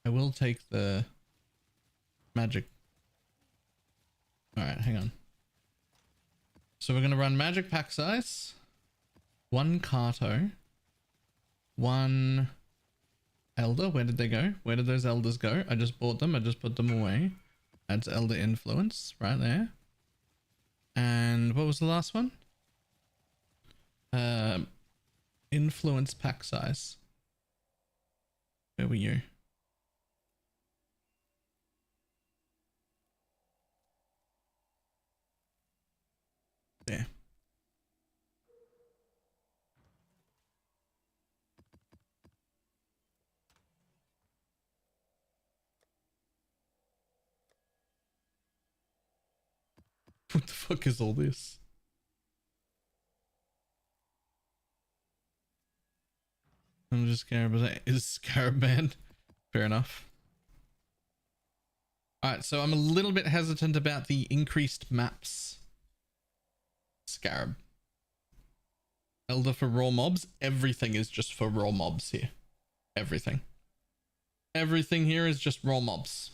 S1: I will take the magic. Alright, hang on. So we're gonna run magic pack size, 1 Kato, 1 Elder. Where did they go? Where did those elders go? I just bought them. I just put them away. Adds elder influence right there. And what was the last one? Influence pack size. Where were you? There. What the fuck is all this? I'm just scared, but is Scarab banned? Fair enough. Alright, so I'm a little bit hesitant about the increased maps. Scarab. Elder for raw mobs. Everything is just for raw mobs here. Everything. Everything here is just raw mobs.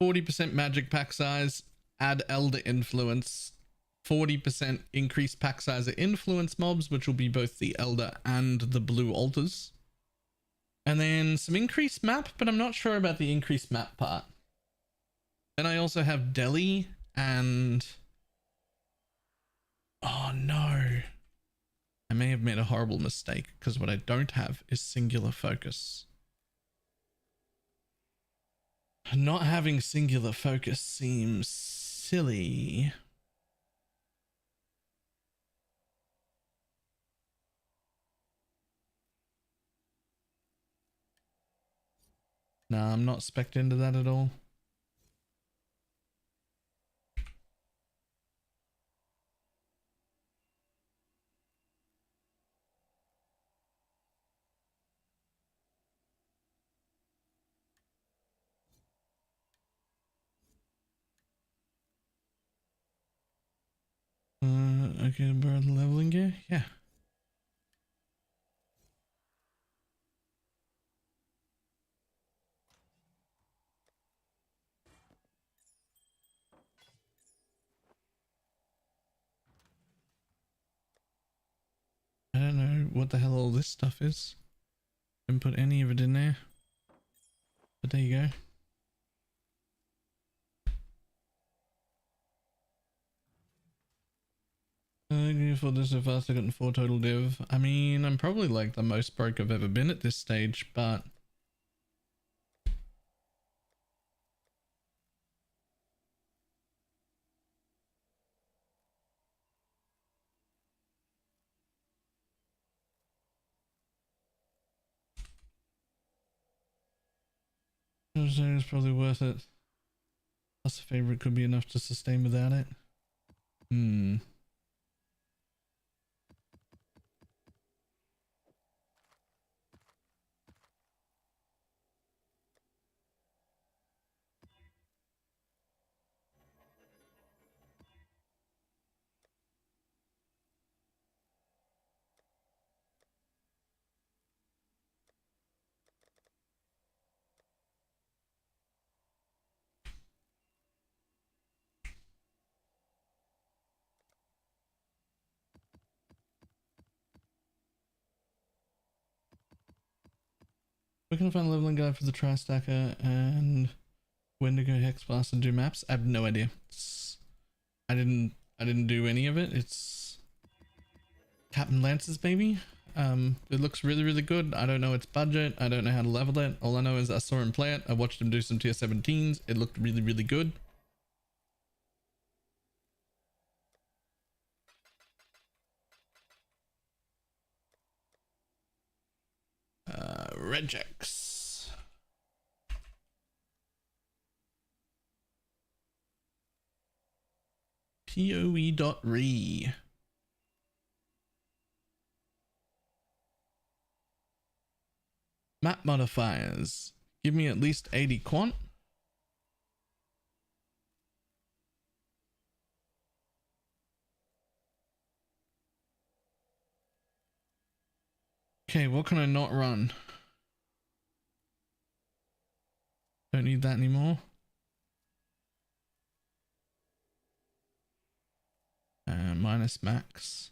S1: 40% magic pack size, add elder influence, 40% increase pack size of influence mobs, which will be both the elder and the blue altars. And then some increased map, but I'm not sure about the increased map part. Then I also have Delhi and... Oh no. I may have made a horrible mistake because what I don't have is singular focus. Not having singular focus seems silly. Nah, I'm not spec'd into that at all. Okay, borrow the leveling gear? Yeah. I don't know what the hell all this stuff is. Didn't put any of it in there. But there you go. For this so fast, I got 4 total div. I mean, I'm probably like the most broke I've ever been at this stage, but it's probably worth it. Plus, a favorite could be enough to sustain without it. Hmm. We're gonna find a leveling guide for the tri-stacker and when to go hex blast and do maps. I have no idea. I didn't do any of it. It's Captain Lance's baby. It looks really good. I don't know its budget. I don't know how to level it. All I know is I saw him play it. I watched him do some tier 17s. It looked really good. Regex. POE.re. Map modifiers. Give me at least 80 quant. Okay, what can I not run? Don't need that anymore. Minus max.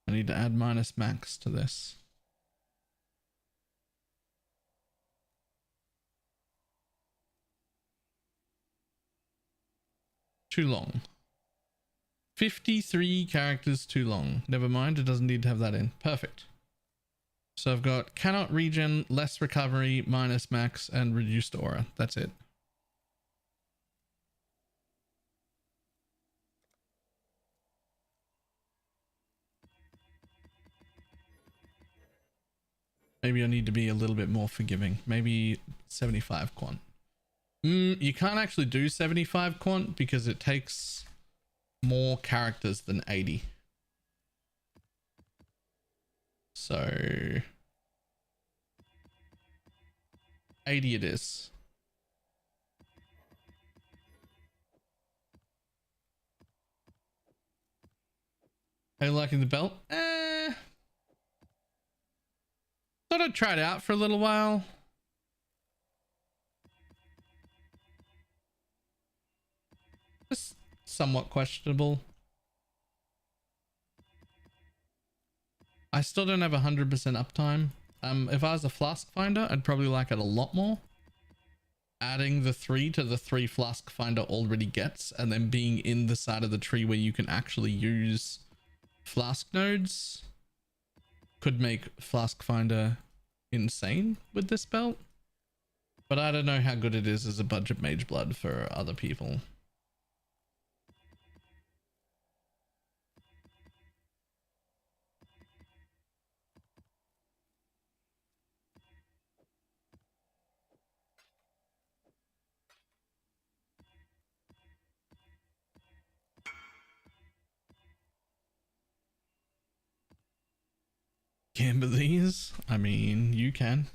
S1: I need to add minus max to this. Too long. 53 characters too long. Never mind, it doesn't need to have that in. Perfect. So I've got cannot regen, less recovery, minus max, and reduced aura. That's it. Maybe I need to be a little bit more forgiving. Maybe 75 quant. You can't actually do 75 quant because it takes more characters than 80. So 80 it is. Are you liking the belt? Thought I'd try it out for a little while. Just somewhat questionable. I still don't have 100% uptime. If I was a flask finder, I'd probably like it a lot more. Adding the 3 to the 3 flask finder already gets, and then being in the side of the tree where you can actually use flask nodes could make flask finder insane with this belt. But I don't know how good it is as a budget mage blood for other people. Gamble these? I mean, you can.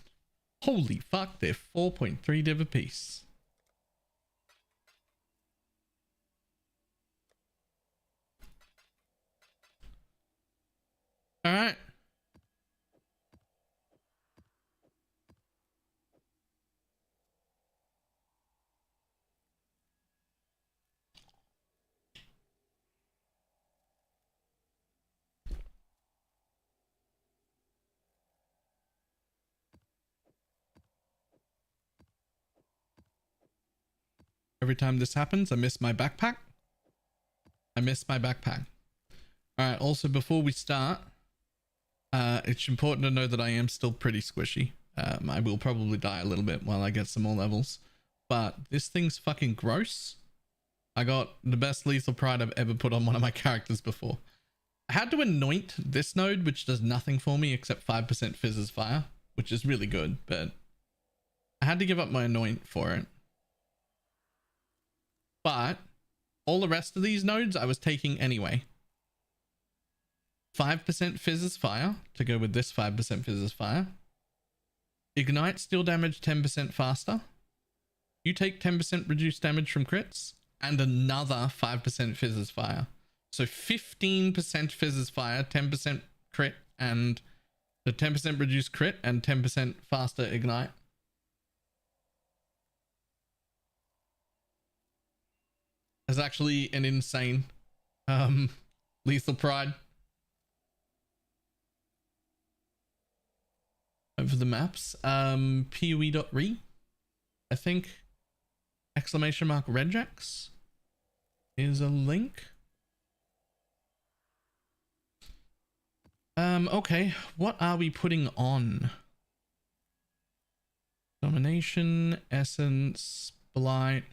S1: Holy fuck, they're 4.3 div a piece. All right. Every time this happens, I miss my backpack. I miss my backpack. All right. Also, before we start, it's important to know that I am still pretty squishy. I will probably die a little bit while I get some more levels, but this thing's fucking gross. I got the best lethal pride I've ever put on one of my characters before. I had to anoint this node, which does nothing for me except 5% fizzes fire, which is really good, but I had to give up my anoint for it. But all the rest of these nodes I was taking anyway. 5% fizzes fire to go with this 5% fizzes fire. Ignite steal damage 10% faster. You take 10% reduced damage from crits and another 5% fizzes fire. So 15% fizzes fire, 10% crit, and the 10% reduced crit and 10% faster ignite. That's actually an insane lethal pride. Over the maps. PoE.re, I think. Exclamation mark regex is a link. Okay, what are we putting on? Domination, Essence, Blight,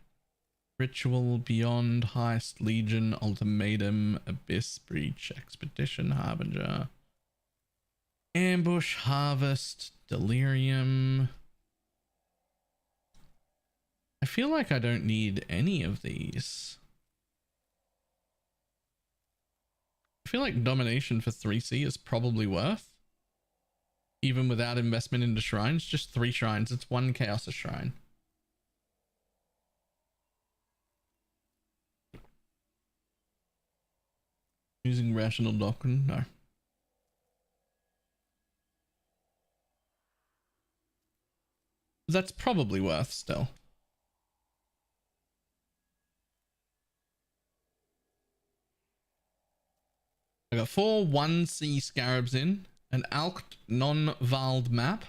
S1: Ritual, Beyond, Heist, Legion, Ultimatum, Abyss, Breach, Expedition, Harbinger, Ambush, Harvest, Delirium. I feel like I don't need any of these. I feel like Domination for 3C is probably worth. Even without investment into shrines, just 3 shrines. It's 1 chaos a shrine. Using rational doctrine? No. That's probably worth still. I got 4 1C scarabs in, an alked non-vald map,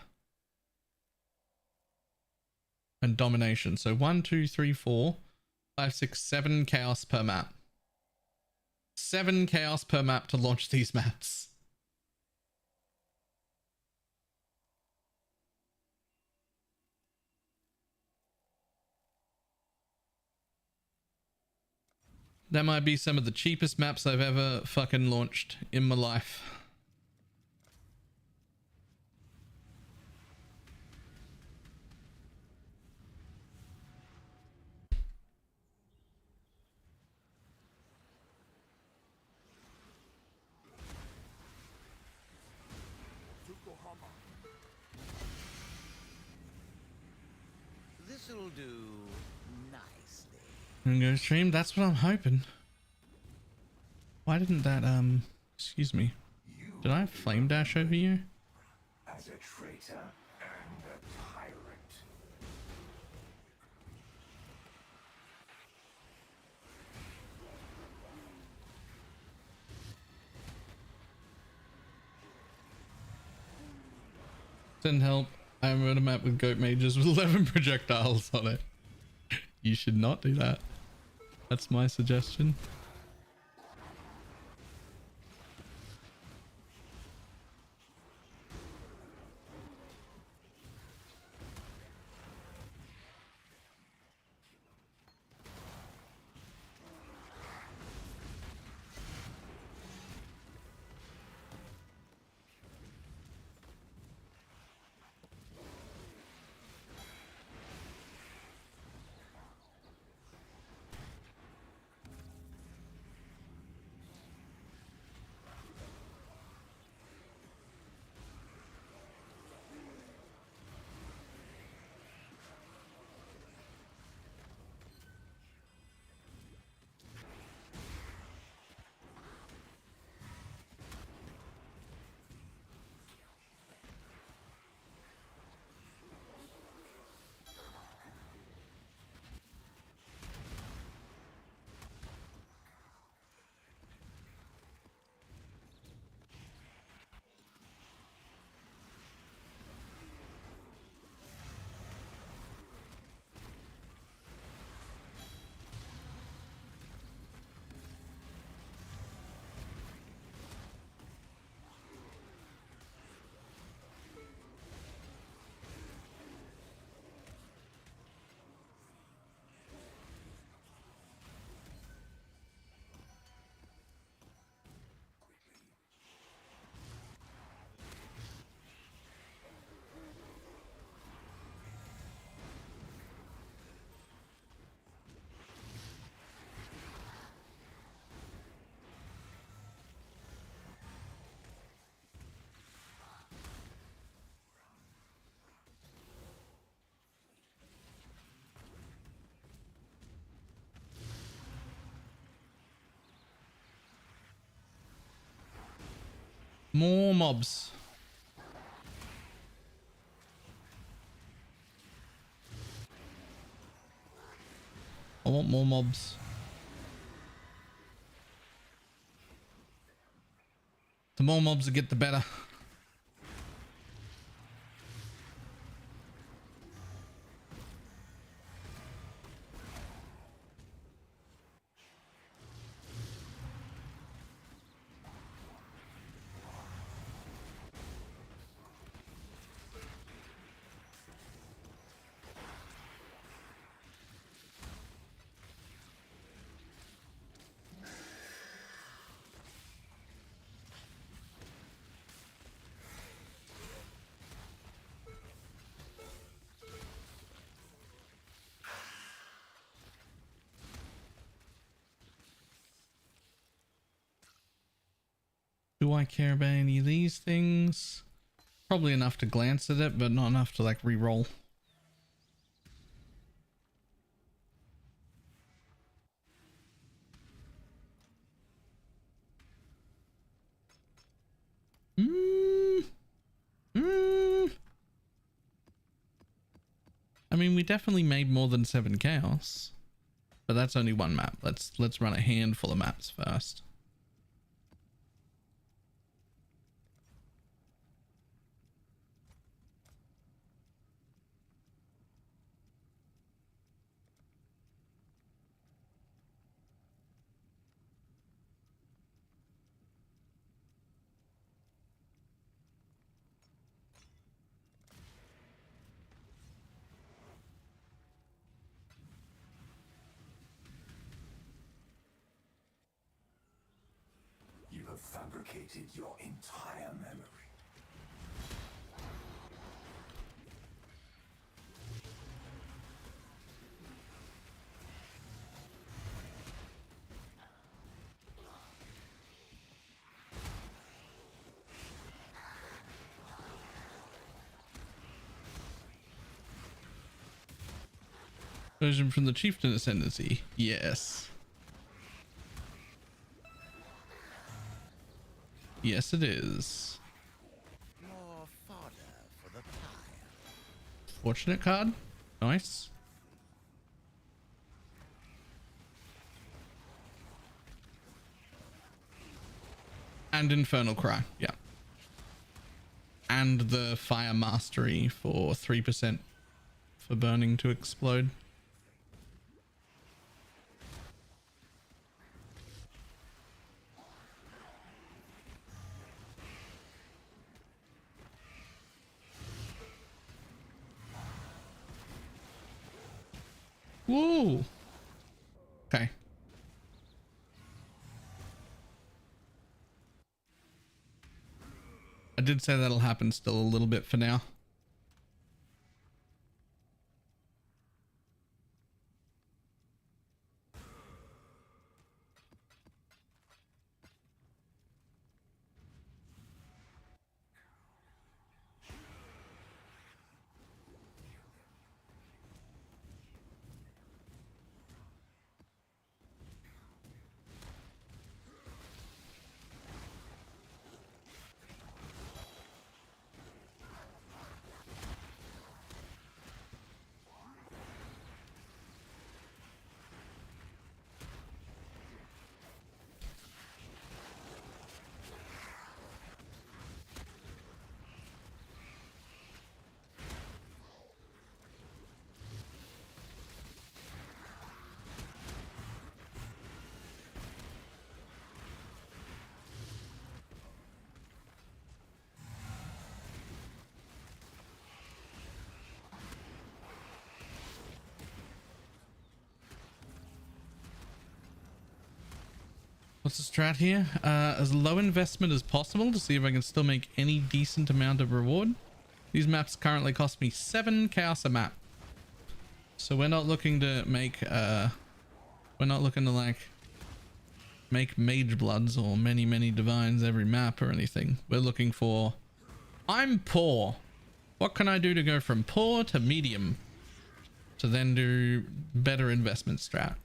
S1: and domination. So 1, 2, 3, 4, 5, 6, 7 chaos per map. 7 chaos per map to launch these maps. That might be some of the cheapest maps I've ever fucking launched in my life.
S2: This'll do nicely.
S1: I'm gonna stream. That's what I'm hoping. Why didn't that excuse me, did I flame dash over you?
S4: As a traitor and a tyrant.
S1: Send help. I'm on a map with goat mages with 11 projectiles on it. You should not do that. That's my suggestion. More mobs. I want more mobs. The more mobs I get, the better. Do I care about any of these things? Probably enough to glance at it, but not enough to like re-roll. I mean, we definitely made more than 7 chaos, but that's only one map. Let's run a handful of maps first.
S4: You have fabricated your entire memory.
S1: Version from the Chieftain Ascendancy. Yes. Yes, it is.
S2: More fodder for the pyre.
S1: Fortunate card. Nice. And Infernal Cry. Yeah. And the Fire Mastery for 3% for burning to explode. Whoa. Okay. I did say that'll happen still a little bit for now. What's the strat here? As low investment as possible to see if I can still make any decent amount of reward. These maps currently cost me 7 chaos a map. So we're not looking to make, we're not looking to like make mage bloods or many divines every map or anything. We're looking for, I'm poor. What can I do to go from poor to medium to then do better investment strat?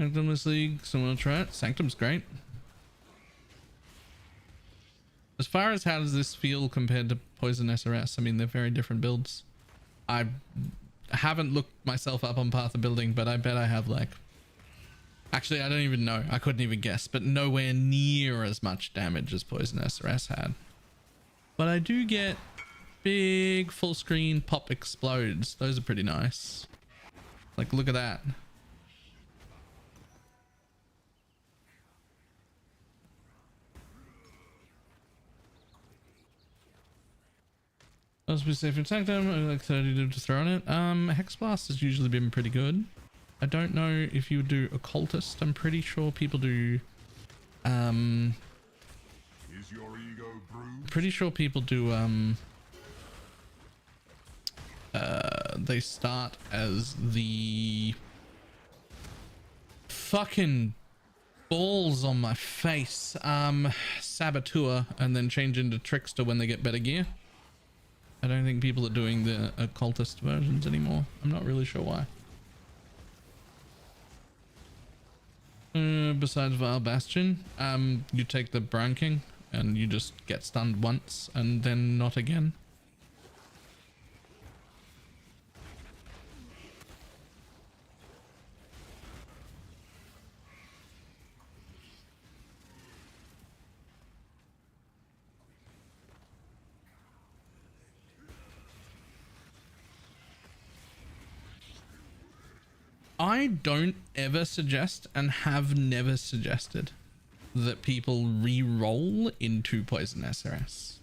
S1: Sanctumless League, someone will try it. Sanctum's great. As far as how does this feel compared to Poison SRS, I mean, they're very different builds. I haven't looked myself up on Path of Building, but I bet I have like... Actually, I don't even know. I couldn't even guess, but nowhere near as much damage as Poison SRS had. But I do get big full screen pop explodes. Those are pretty nice. Like, look at that. Must be safe and Sanctum. Like 30 to throw on it. Hex Blast has usually been pretty good. I don't know if you do Occultist. I'm pretty sure people do.
S4: Is your ego bruised?
S1: Pretty sure people do. They start as the fucking balls on my face. Saboteur, and then change into Trickster when they get better gear. I don't think people are doing the Occultist versions anymore. I'm not really sure why. Besides Vile Bastion, you take the Brown King and you just get stunned once and then not again. I don't ever suggest and have never suggested that people re-roll into Poison SRS.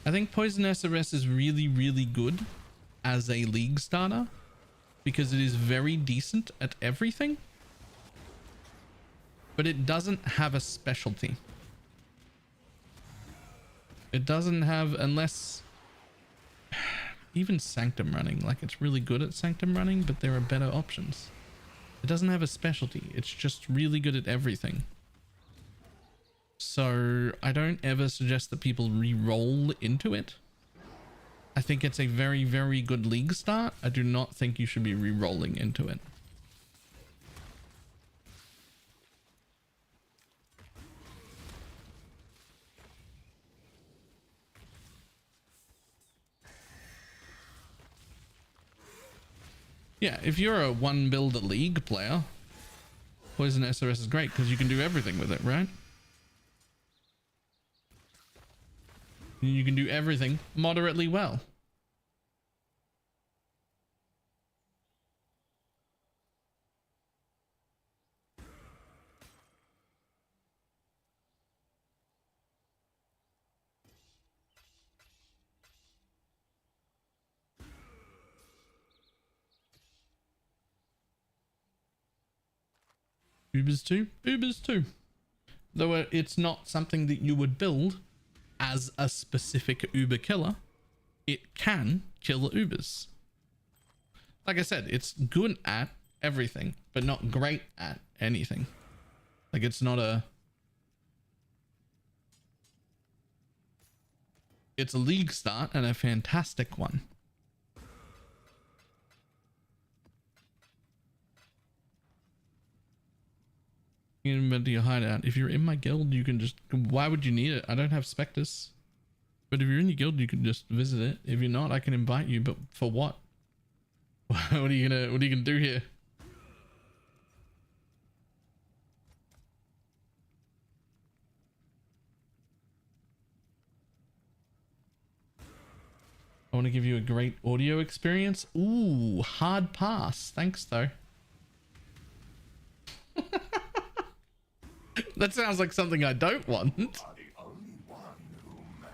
S1: I think Poison SRS is really, really good as a league starter because it is very decent at everything, but it doesn't have a specialty. It doesn't have, unless... Even Sanctum running, like it's really good at Sanctum running, but there are better options. It doesn't have a specialty. It's just really good at everything. So I don't ever suggest that people re-roll into it. I think it's a very, very good league start. I do not think you should be re-rolling into it. Yeah, if you're a one build a league player, Poison SRS is great because you can do everything with it, right? You can do everything moderately well. Ubers too? Ubers too. Though it's not something that you would build as a specific Uber killer, it can kill Ubers. Like I said, it's good at everything, but not great at anything. Like it's not a... It's a league start and a fantastic one. Into your hideout. If you're in my guild, you can just... Why would you need it? I don't have specters. But if you're in your guild, you can just visit it. If you're not, I can invite you. But for what? What are you gonna do here? I want to give you a great audio experience. Ooh, hard pass. Thanks though. That sounds like something I don't want.
S4: Are the only one who matters.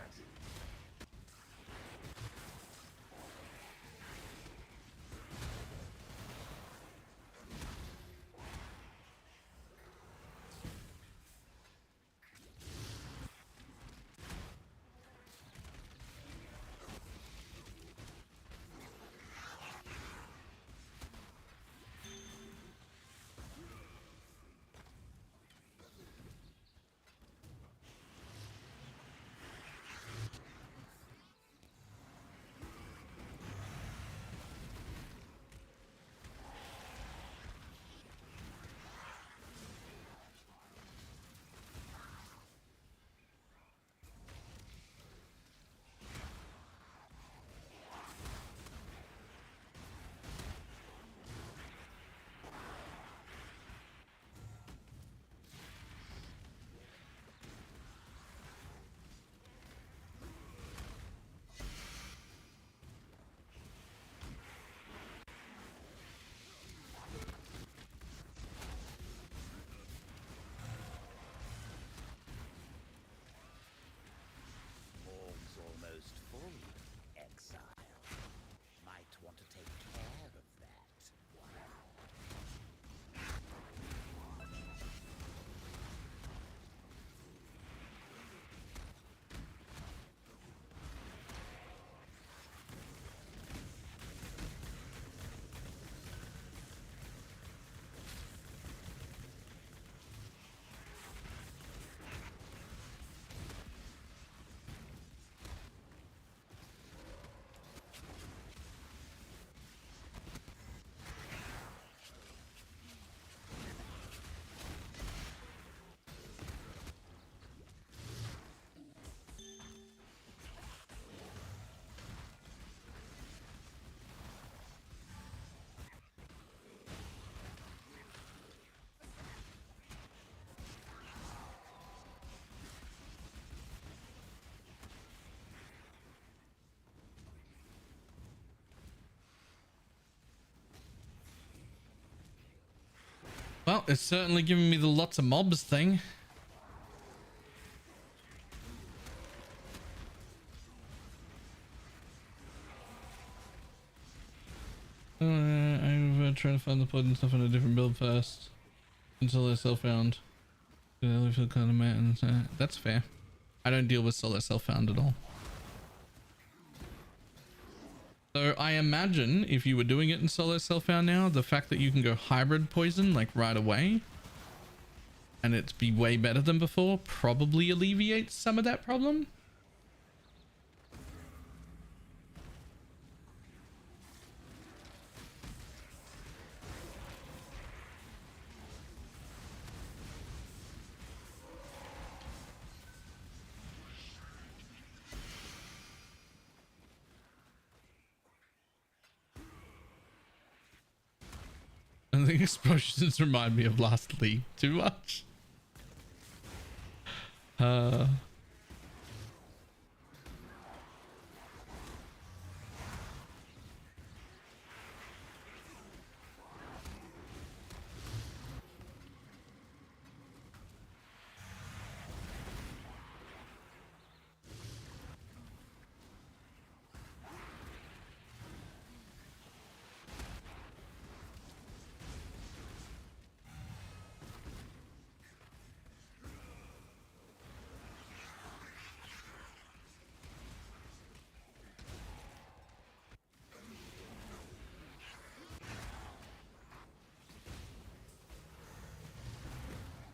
S1: It's certainly giving me the lots of mobs thing. I'm trying to find the plug and stuff in a different build first until they're self-found. That's fair. I don't deal with solar self-found at all. So I imagine if you were doing it in solo self-found now, the fact that you can go hybrid poison like right away and it's be way better than before probably alleviates some of that problem. And the explosions remind me of last league too much.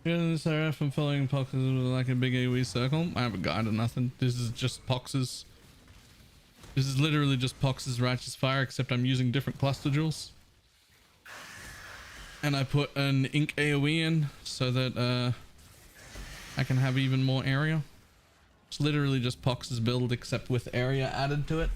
S1: Yeah, this RF I'm following poxes with like a big AoE circle. I have a guide or nothing. This is just poxes. This is literally just poxes righteous fire, except I'm using different cluster jewels. And I put an ink AoE in so that I can have even more area. It's literally just poxes build except with area added to it.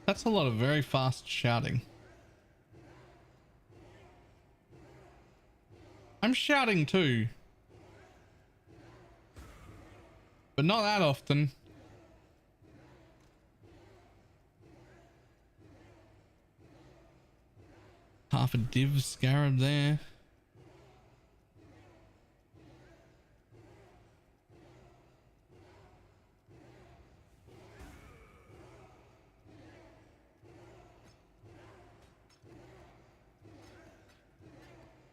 S1: That's a lot of very fast shouting. I'm shouting too. But not that often. Half a div scarab there.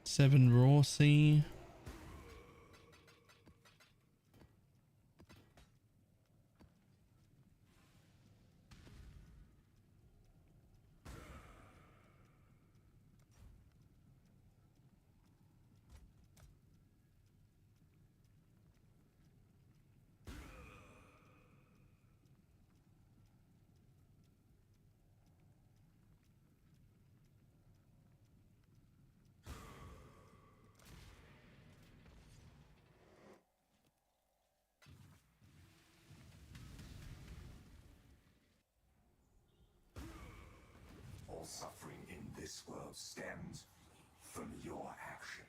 S1: Seven raw sea.
S4: All suffering in this world stems from your actions.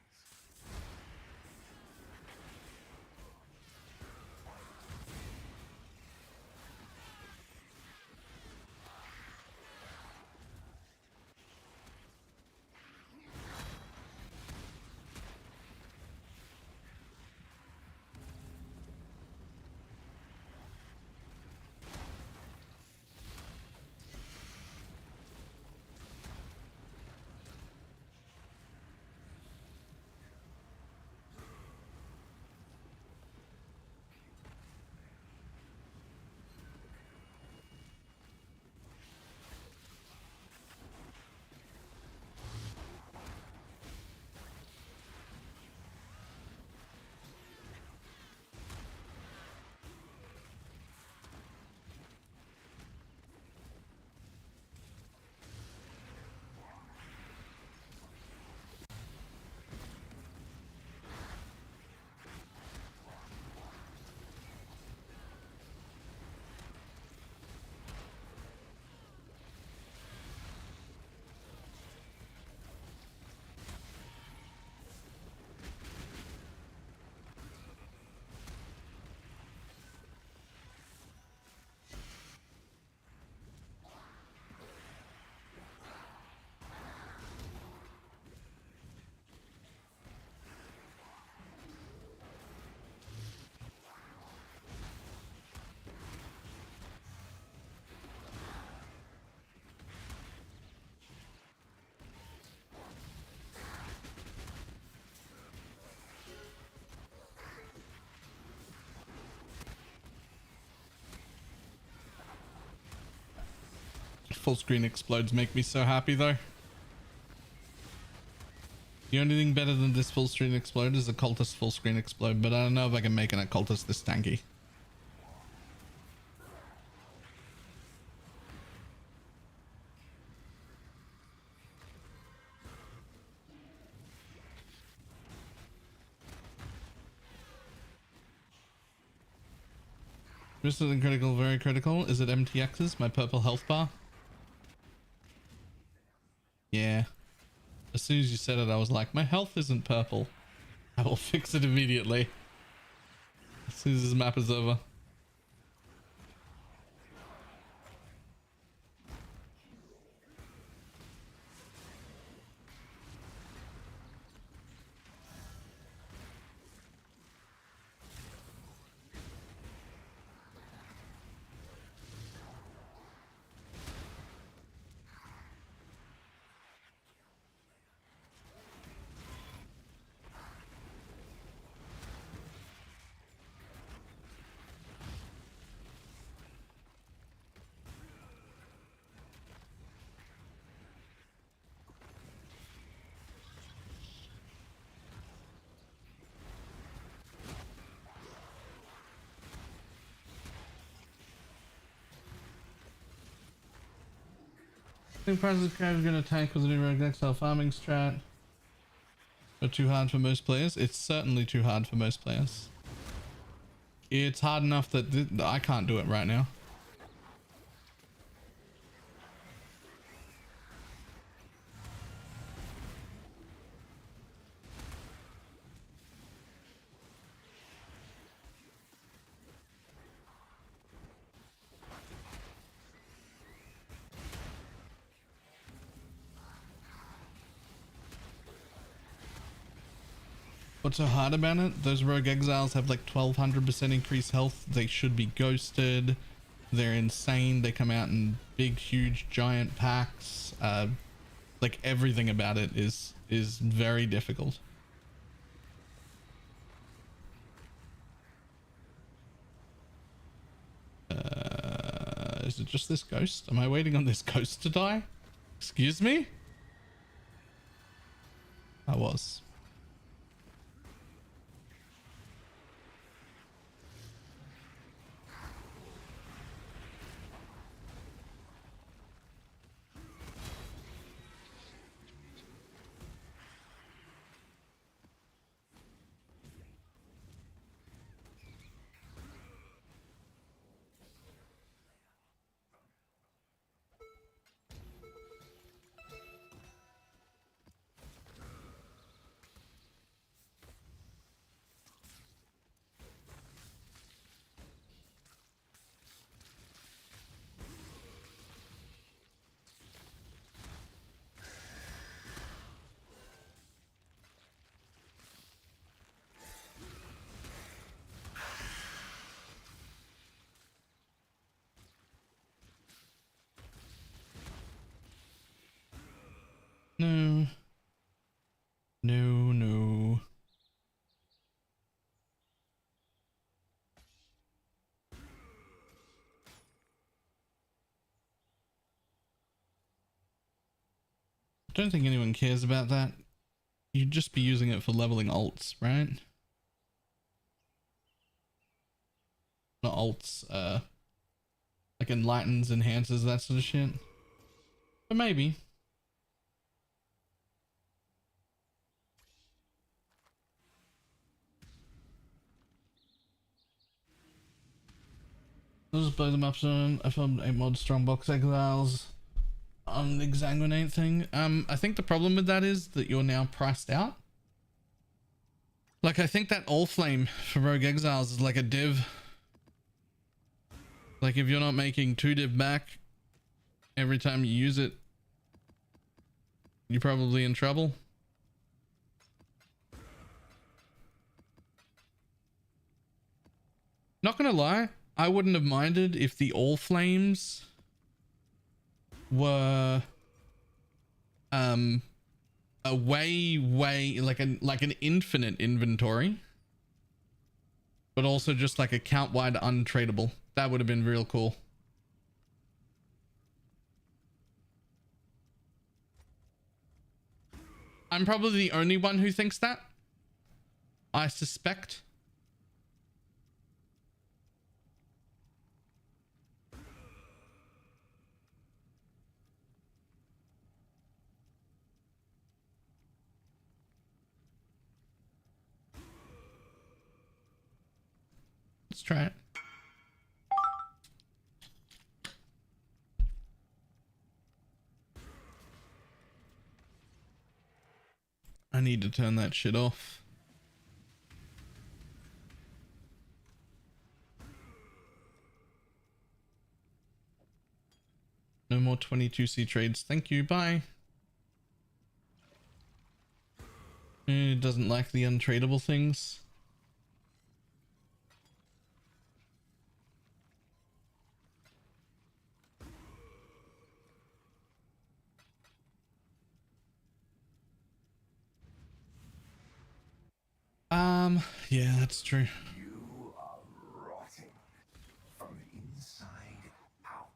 S1: Full screen explodes make me so happy though. The only thing better than this full screen explode is a cultist full screen explode, but I don't know if I can make an occultist this tanky. Resistant and critical, very critical. Is it MTX's? My purple health bar? Yeah. As soon as you said it, I was like, my health isn't purple. I will fix it immediately. As soon as this map is over. I think President Crab is going to tank with a new rogue exile farming strat. But too hard for most players. It's certainly too hard for most players. It's hard enough that I can't do it right now. What's so hard about it? Those rogue exiles have like 1200% increased health. They should be ghosted. They're insane. They come out in big, huge, giant packs. Like everything about it is very difficult. Is it just this ghost? Am I waiting on this ghost to die? Excuse me? I was. No. No, no. I don't think anyone cares about that. You'd just be using it for leveling alts, right? Not alts, like enlightens, enhances, that sort of shit. But maybe. I'll just blow them up soon. I filmed 8 mod strongbox exiles on the exsanguinate thing. I think the problem with that is that you're now priced out. Like, I think that all flame for rogue exiles is like a div. Like, if you're not making 2 div back every time you use it, you're probably in trouble. Not gonna lie, I wouldn't have minded if the all flames were a way like an infinite inventory, but also just like account wide untradable. That would have been real cool. I'm probably the only one who thinks that. I suspect. Let's try it. I need to turn that shit off. No more 22C trades. Thank you. Bye. It doesn't like the untradeable things. Yeah, that's true.
S4: You are rotting from the inside out.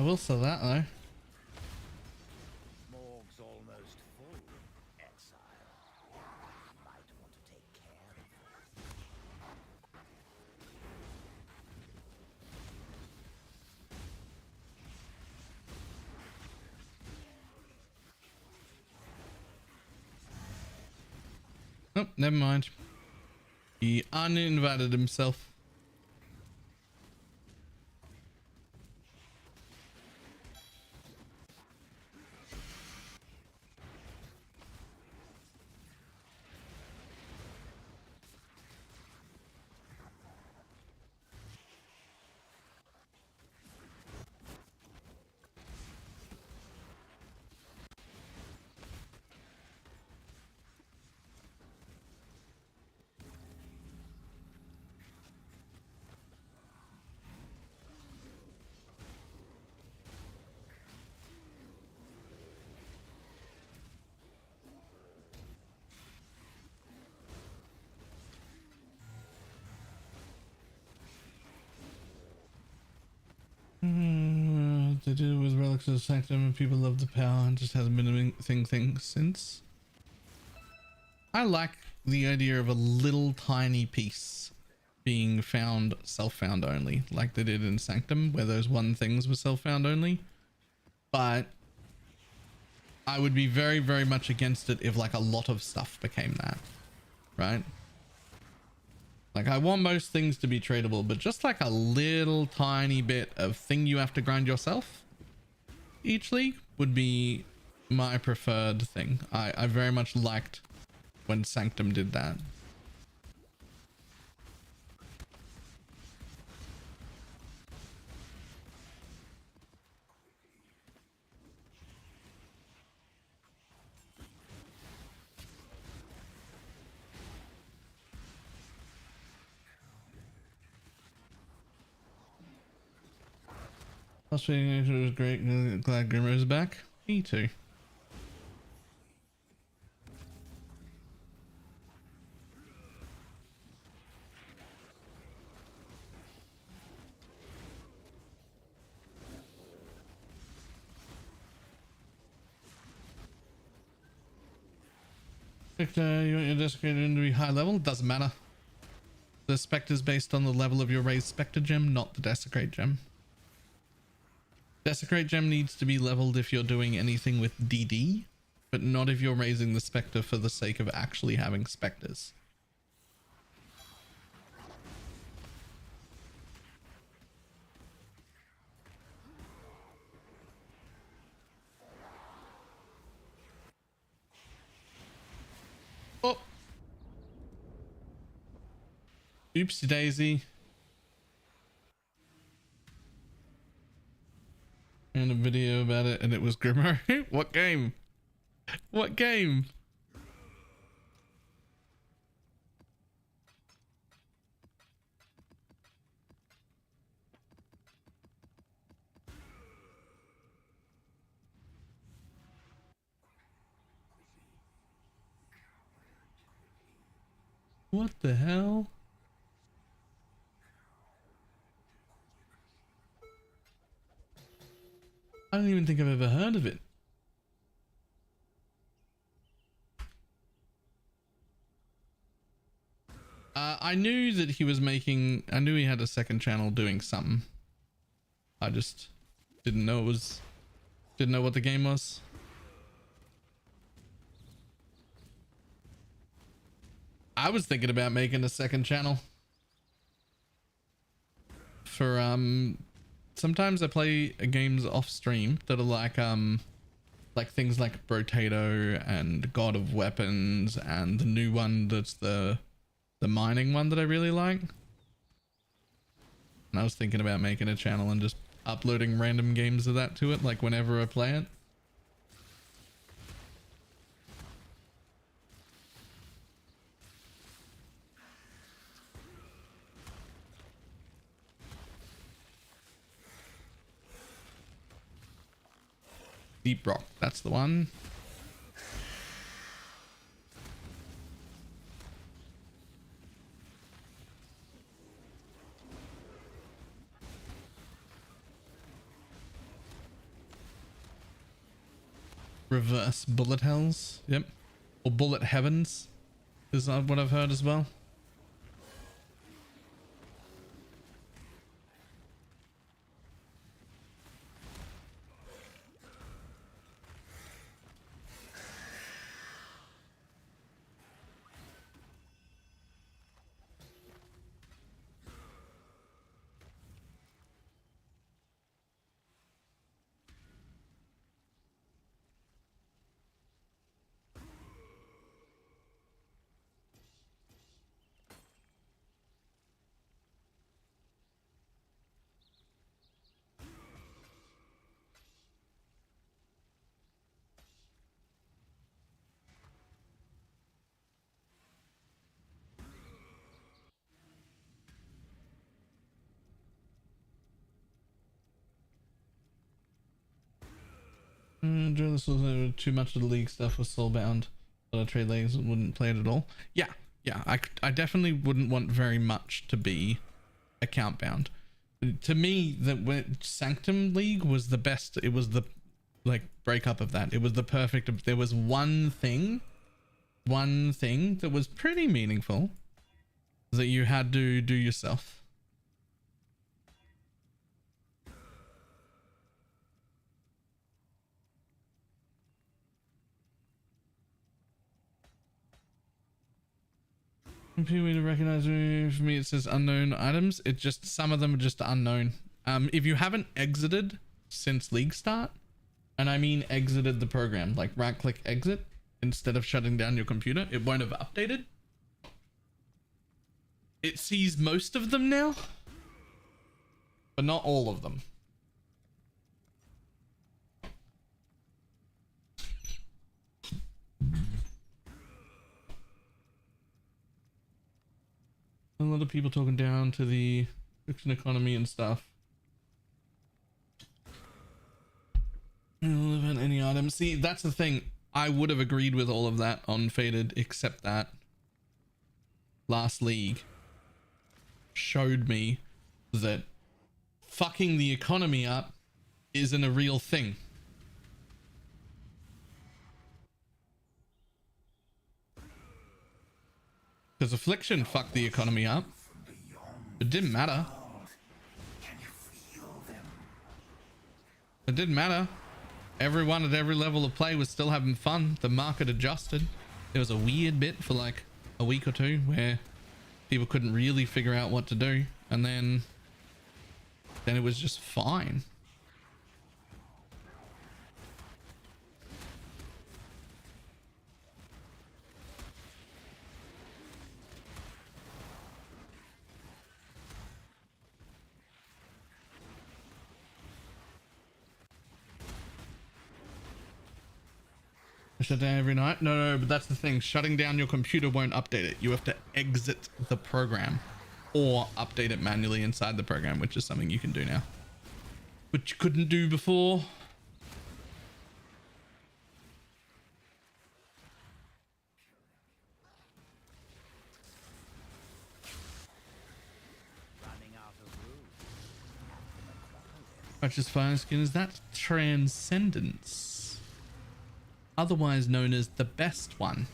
S1: I will sell that though.
S2: Morg's almost full, exile. Might want to take care of it.
S1: Oh, never mind. He uninvited himself. They did it with relics of the sanctum and people love the power and just hasn't been a thing since. I like the idea of a little tiny piece being found self-found only, like they did in Sanctum, where those one things were self-found only. But I would be very, very much against it if like a lot of stuff became that, right? Like I want most things to be tradable, but just like a little tiny bit of thing you have to grind yourself each league would be my preferred thing. I very much liked when Sanctum did that. Last week was great. Glad Grimmer's back. Me too. Victor, you want your desecrator to be high level? Doesn't matter. The spectre is based on the level of your raised spectre gem, not the desecrate gem. Desecrate gem needs to be leveled if you're doing anything with DD, but not if you're raising the spectre for the sake of actually having specters. Oh, oopsie daisy. And a video about it, and it was Grimmer. What game? What game? What the hell? I don't even think I've ever heard of it. I knew that he was making, I knew he had a second channel doing something. I just didn't know didn't know what the game was. I was thinking about making a second channel for, sometimes I play games off stream that are like things like Brotato and God of Weapons and the new one that's the mining one that I really like. And I was thinking about making a channel and just uploading random games of that to it, like whenever I play it. Deep Rock, that's the one. Reverse bullet hells, yep, or bullet heavens is what I've heard as well. This was too much of the league stuff was soulbound, but I trade legs and wouldn't play it at all. Yeah, I definitely wouldn't want very much to be account bound. To me, when Sanctum League was the best. It was the like breakup of that. It was the perfect. There was one thing that was pretty meaningful that you had to do yourself. Way to recognize me. For me, it says unknown items. It just, some of them are just unknown. If you haven't exited since league start, and I mean exited the program, like right click exit instead of shutting down your computer, it won't have updated. It sees most of them now, but not all of them. A lot of people talking down to the fiction economy and stuff. Relevant any items. See, that's the thing. I would have agreed with all of that on Faded, except that last league showed me that fucking the economy up isn't a real thing. Because Affliction fucked the economy up. It didn't matter.
S4: Can you feel them?
S1: It didn't matter. Everyone at every level of play was still having fun. The market adjusted. There was a weird bit for like a week or two where people couldn't really figure out what to do, and then it was just fine. Shut down every night? No, but that's the thing. Shutting down your computer won't update it. You have to exit the program or update it manually inside the program, which is something you can do now, which you couldn't do before.
S2: Running out of room.
S1: Purchase fire skin, is that Transcendence? Otherwise known as the best one.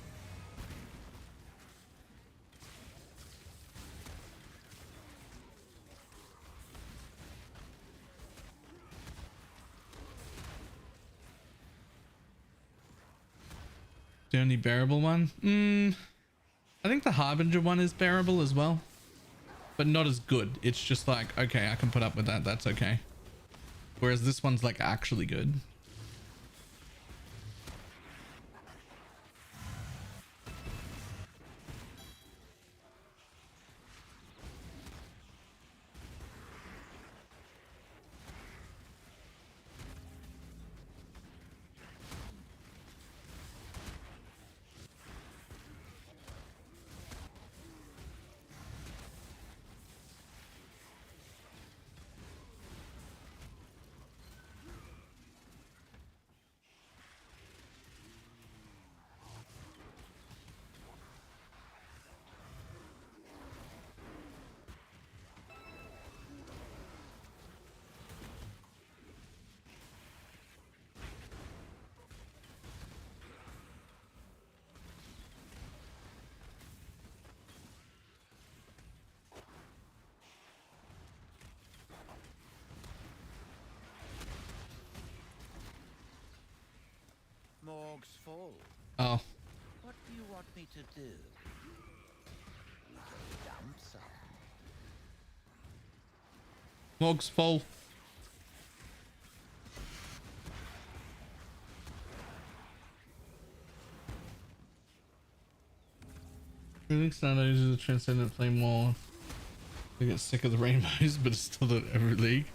S1: The only bearable one? I think the Harbinger one is bearable as well, but not as good. It's just like, okay, I can put up with that. That's okay. Whereas this one's like actually good.
S2: Morg's full.
S1: Oh,
S2: What do you want me to do? We can dump some.
S1: Mog's full. Phoenix now uses a transcendent flame wall. We get sick of the rainbows, but it's still at every league.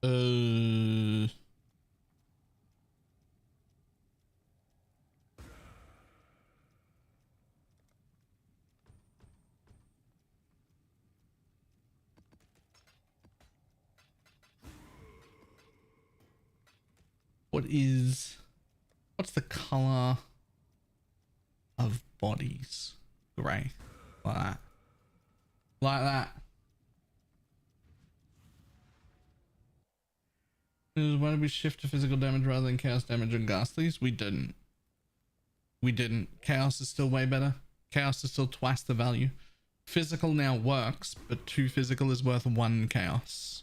S1: Uh, What's the color of bodies? Gray. Like that. Like that. Why did we shift to physical damage rather than chaos damage and ghastlies? We didn't. We didn't. Chaos is still way better. Chaos is still twice the value. Physical now works, but 2 physical is worth 1 chaos.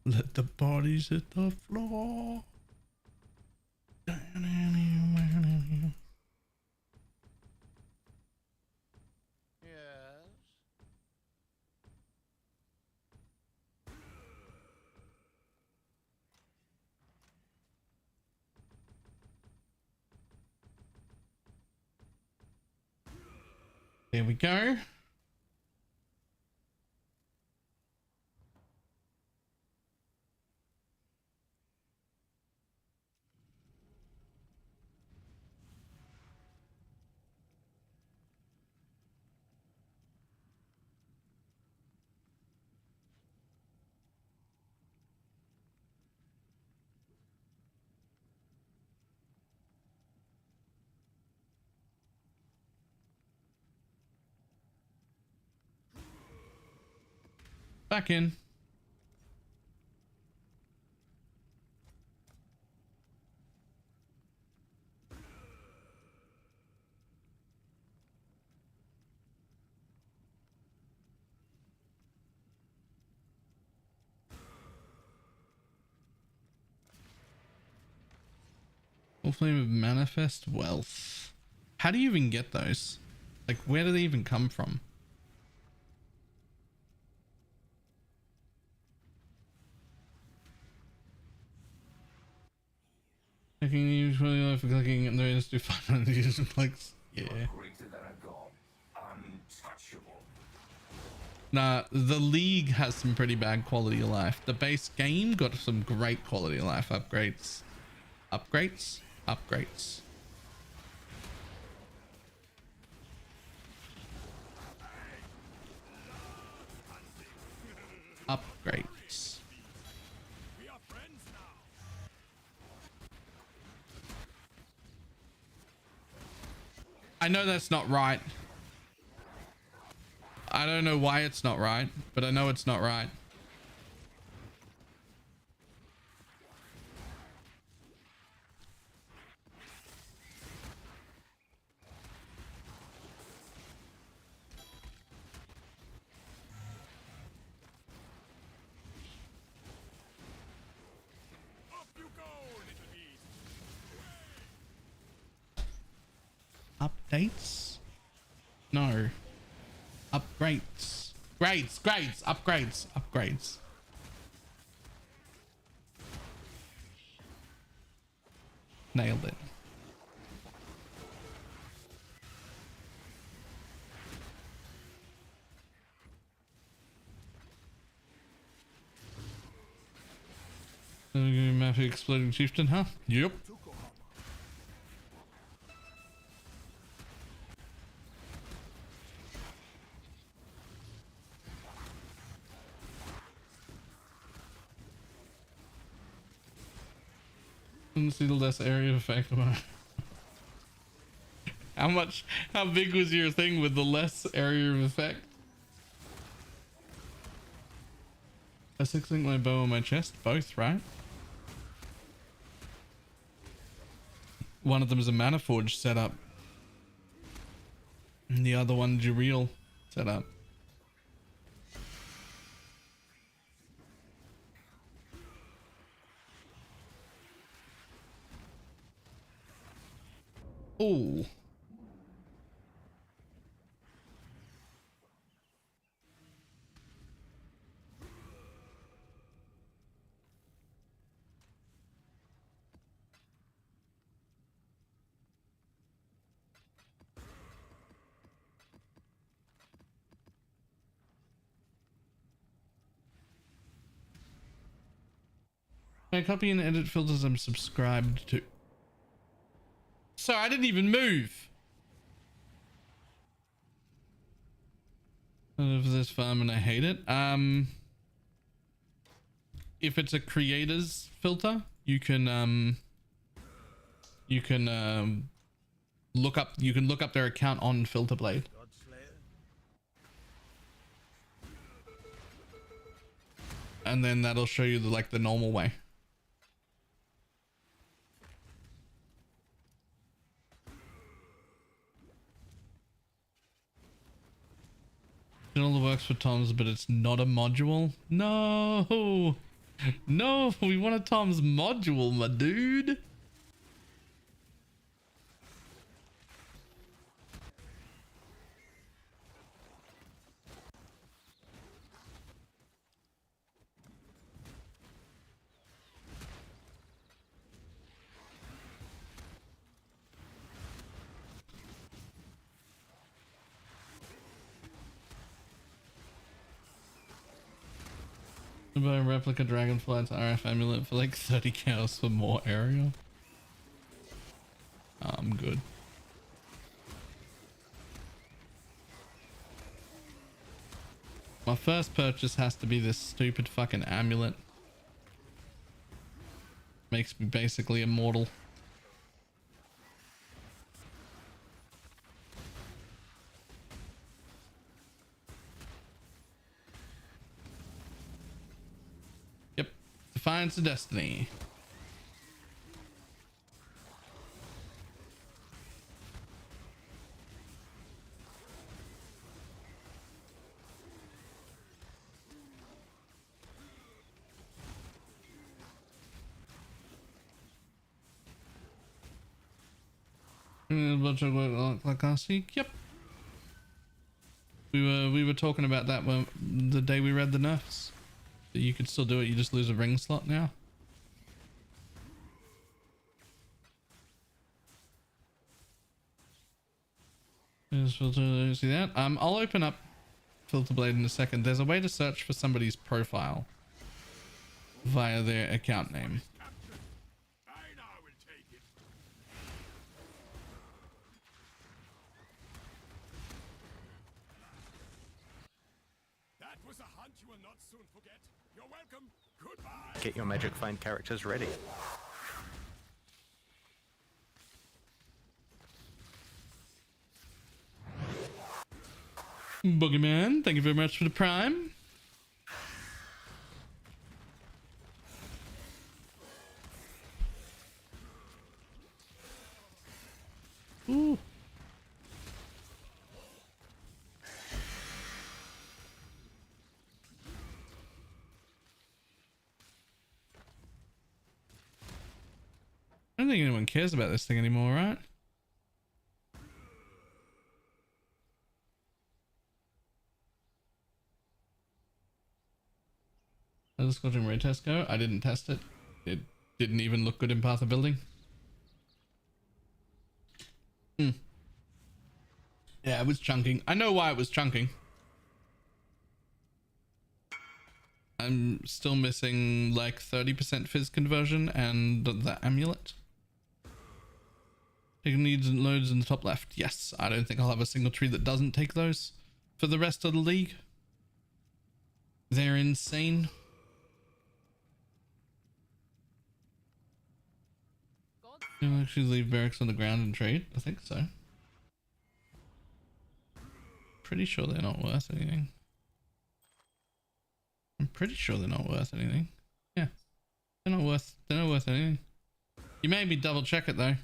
S1: Let the bodies hit the floor.
S2: Yes.
S1: There we go. Back in. Full flame of manifest wealth. How do you even get those? Like, where do they even come from? Clicking usually for clicking and there is to find the user clicks. Yeah.
S4: Greater than a god. Untouchable.
S1: Nah, the League has some pretty bad quality of life. The base game got some great quality of life upgrades. Upgrades? Upgrades. Upgrades. I know that's not right. I don't know why it's not right, but I know it's not right. Updates? No. Upgrades. Grades. Upgrades. Nailed it. Mapping exploding chieftain, huh? Yep. Let's see the less area of effect. How big was your thing with the less area of effect? I 6-link my bow on my chest, both, right? One of them is a mana forge setup. And the other one, Jureel setup. Oh. I copy and edit filters I'm subscribed to. So I didn't even move. Of this farm and I hate it. If it's a creator's filter, you can look up their account on Filterblade. And then that'll show you the normal way. It all works for Tom's, but it's not a module. No, no, we want a Tom's module, my dude. Buy a replica Dragonflight's RF amulet for like 30 cows for more area. I'm good. My first purchase has to be this stupid fucking amulet. Makes me basically immortal. Yep. Defiance of Destiny. Like last week. Yep. We were talking about that when the day we read the nerfs. That you could still do it, you just lose a ring slot now. Just filter, see that? I'll open up Filterblade in a second. There's a way to search for somebody's profile via their account name.
S2: Get your magic find characters ready.
S1: Boogeyman, thank you very much for the prime. Ooh. I don't think anyone cares about this thing anymore, right? How's the Scorching Ray test go? I didn't test it. It didn't even look good in Path of Building. Yeah, it was chunking. I know why it was chunking. I'm still missing like 30% fizz conversion and the amulet. Taking needs and loads in the top left. Yes, I don't think I'll have a single tree that doesn't take those for the rest of the league. They're insane. You'll actually leave barracks on the ground and trade? I think so. Pretty sure they're not worth anything. I'm pretty sure they're not worth anything. Yeah. They're not worth anything. You made me double check it though.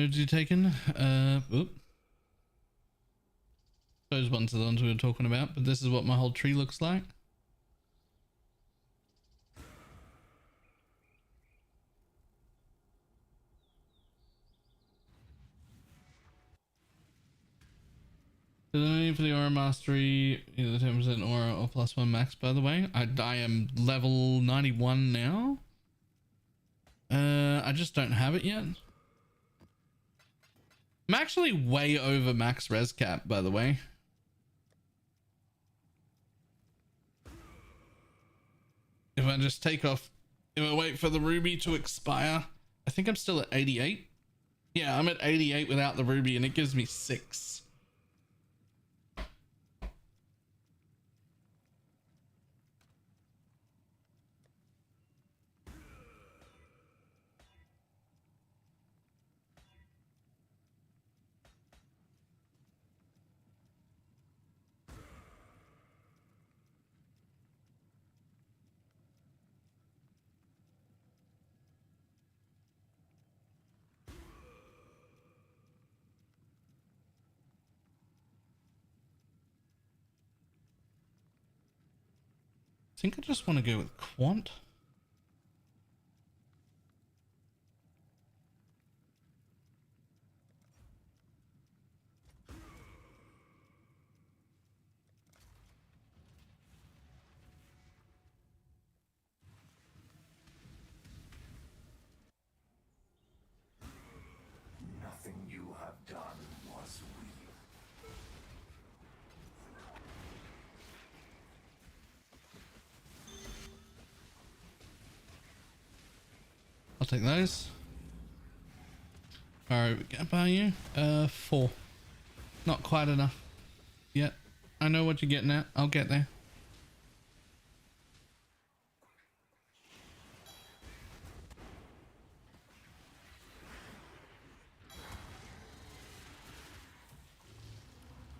S1: nodes you taken? Oop. Those ones are the ones we were talking about, but this is what my whole tree looks like. The need for the aura mastery, either 10% aura or +1 max, by the way. I am level 91 now. I just don't have it yet. I'm actually way over max res cap, by the way. If I just take off, if I wait for the ruby to expire, I think I'm still at 88. Yeah, I'm at 88 without the ruby and it gives me 6. I think I just want to go with Quant.
S4: Nothing you have done was real.
S1: I'll take those. Alright, we get by you. 4. Not quite enough yet. I know what you're getting at. I'll get there.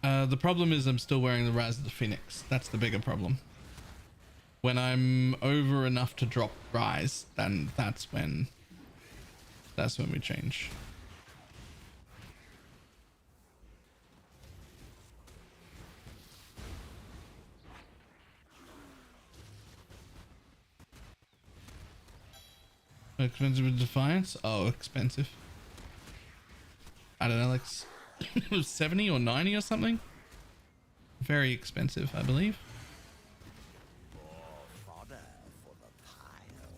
S1: The problem is I'm still wearing the Rise of the Phoenix. That's the bigger problem. When I'm over enough to drop Rise, then that's when we change. Expensive with Defiance? Oh, expensive. I don't know, like it was 70 or 90 or something. Very expensive, I believe.
S2: More fodder for the pile.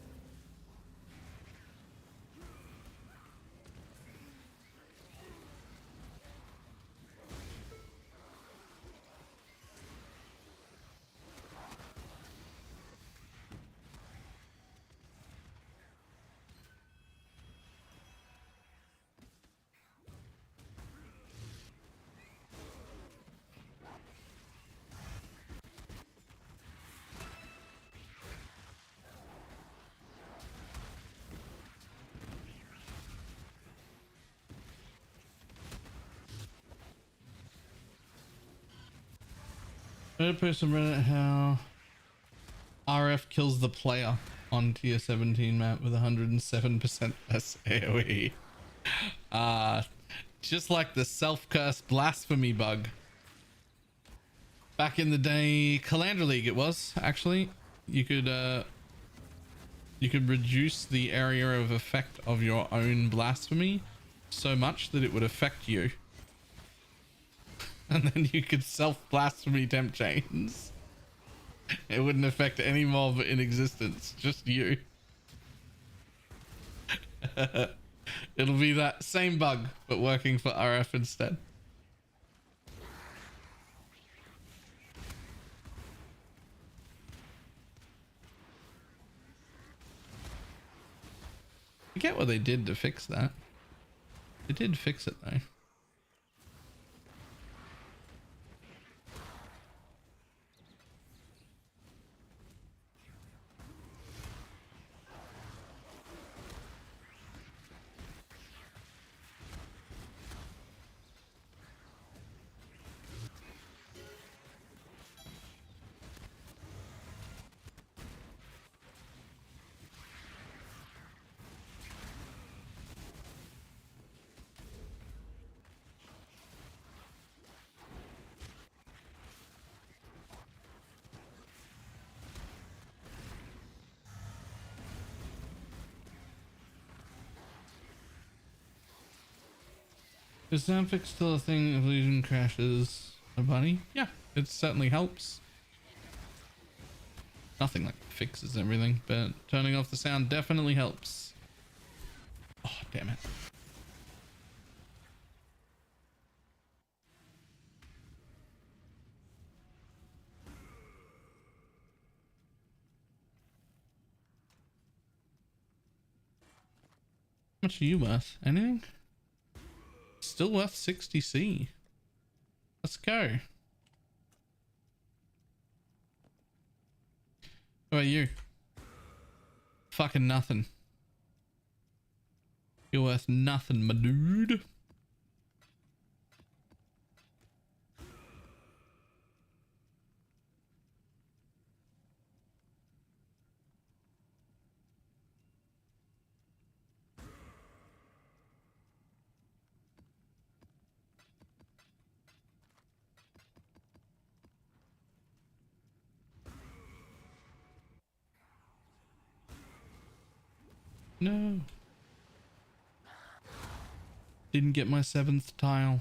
S1: Third person Reddit how RF kills the player on tier 17 map with 107% less AoE. Just like the self-cursed blasphemy bug. Back in the day, Calandra League it was, actually. You could reduce the area of effect of your own blasphemy so much that it would affect you. And then you could self-blasphemy temp chains. It wouldn't affect any mob in existence, just you. It'll be that same bug, but working for RF instead. I get what they did to fix that. They did fix it though. Is Zamfix still a thing if Legion crashes a bunny? Yeah, it certainly helps. Nothing like fixes everything, but turning off the sound definitely helps. Oh, damn it. How much are you worth? Anything? Still worth 60C. Let's go. How about you? Fucking nothing. You're worth nothing, my dude. No. Didn't get my 7th tile.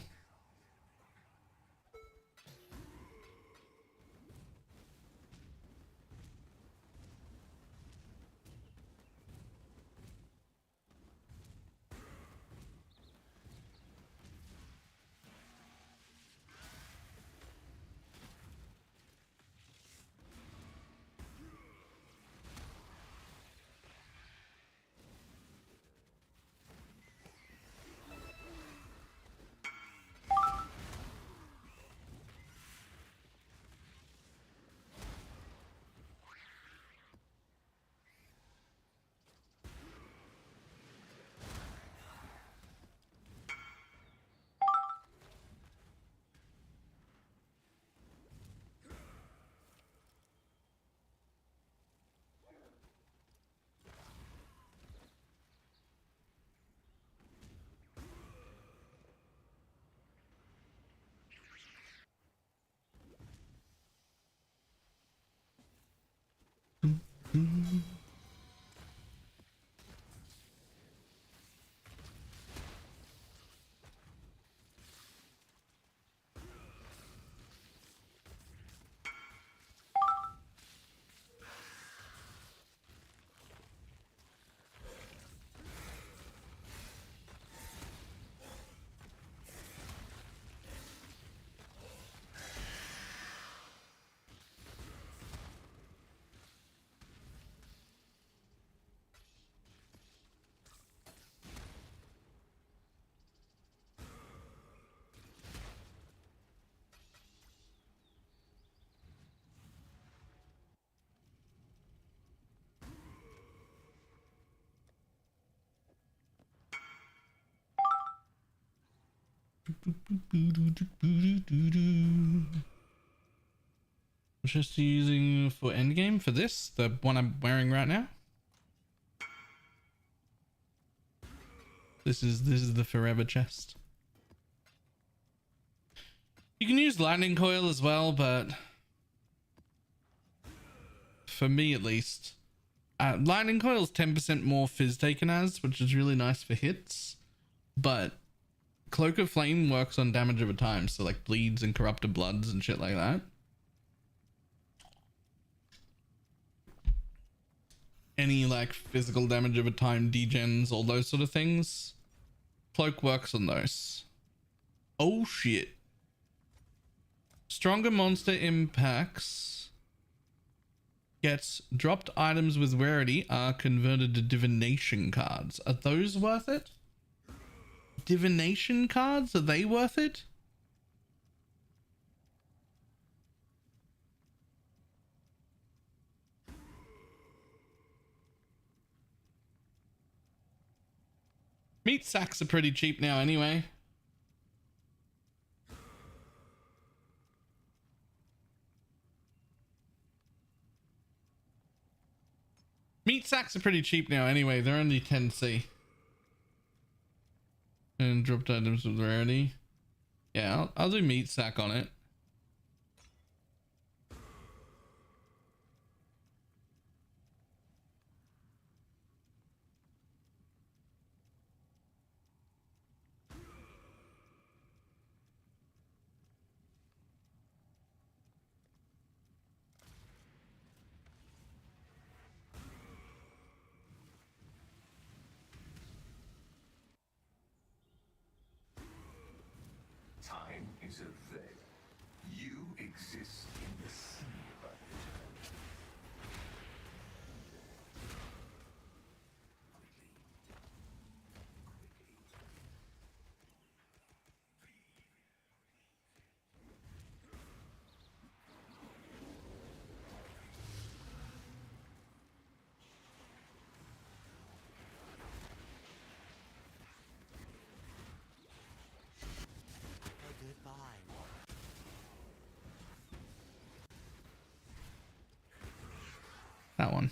S1: Just using for endgame for this, the one I'm wearing right now. This is the forever chest. You can use lightning coil as well, but for me at least, lightning coil is 10% more fizz taken as, which is really nice for hits, but Cloak of Flame works on damage over time, so like bleeds and corrupted bloods and shit like that. Any like physical damage over time, degens, all those sort of things. Cloak works on those. Oh shit. Stronger monster impacts gets dropped items with rarity are converted to divination cards. Are those worth it? Divination cards, are they worth it? Meat sacks are pretty cheap now anyway. Meat sacks are pretty cheap now anyway. They're only 10C. And dropped items with rarity. Yeah, I'll do meat sack on it.
S4: is a veil. You exist in the sea of eternity.
S2: Goodbye.
S1: That one.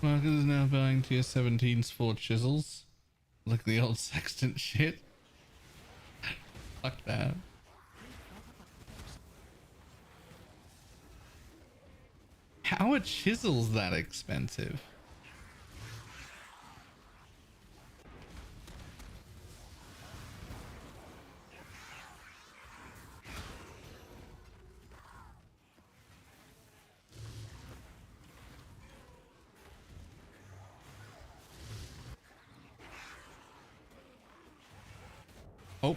S1: Marcus is now buying tier 17s for chisels. Like the old sextant shit. Fuck that. How are chisels that expensive? Oh.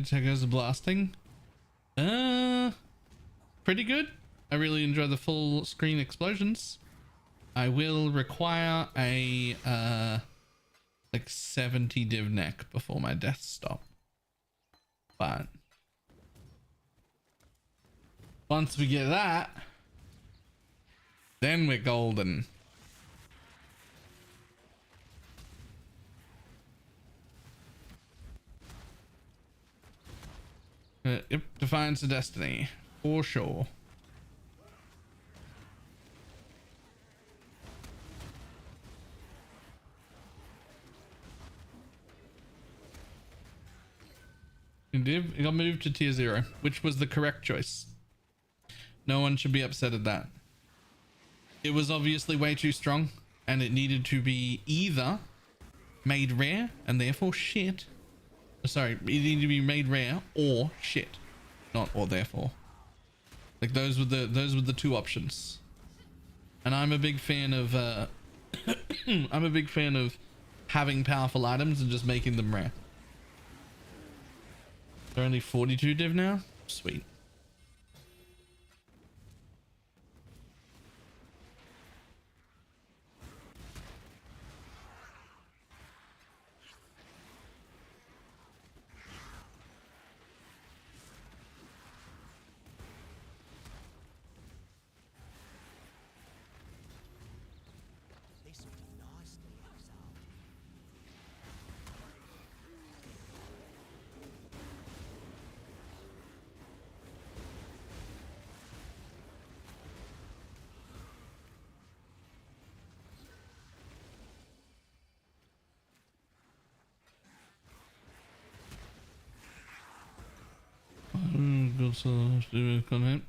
S1: Check out the blasting. Pretty good. I really enjoy the full screen explosions. I will require a like 70 div neck before my death stop. But once we get that, then we're golden. Yep, defines the destiny for sure. It got moved to tier 0, which was the correct choice. No one should be upset at that. It was obviously way too strong, and it needed to be either made rare and therefore shit. Sorry, it needed to be made rare or shit, not or therefore. Like those were the two options. And I'm a big fan of I'm a big fan of having powerful items and just making them rare. They're only 42 div now. Sweet.
S2: They sort of nicely exiled.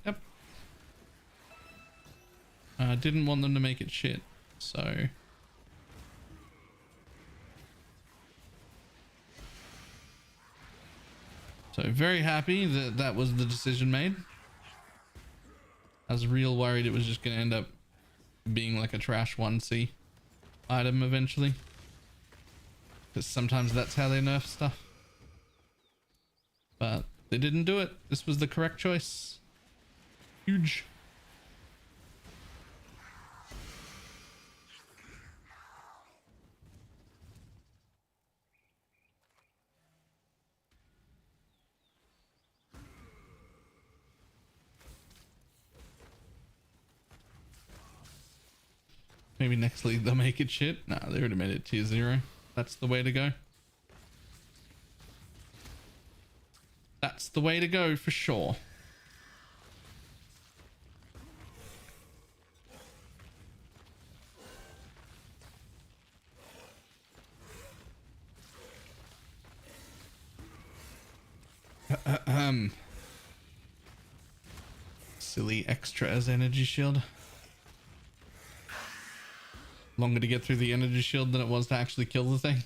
S1: Yep. I didn't want them to make it shit, so very happy that that was the decision made. I was real worried it was just going to end up being like a trash 1C item eventually, because sometimes that's how they nerf stuff. But they didn't do it. This was the correct choice. Huge. Maybe next league they'll make it shit. Nah, they already made it tier 0. That's the way to go. That's the way to go for sure. Silly extra as energy shield. Longer to get through the energy shield than it was to actually kill the thing.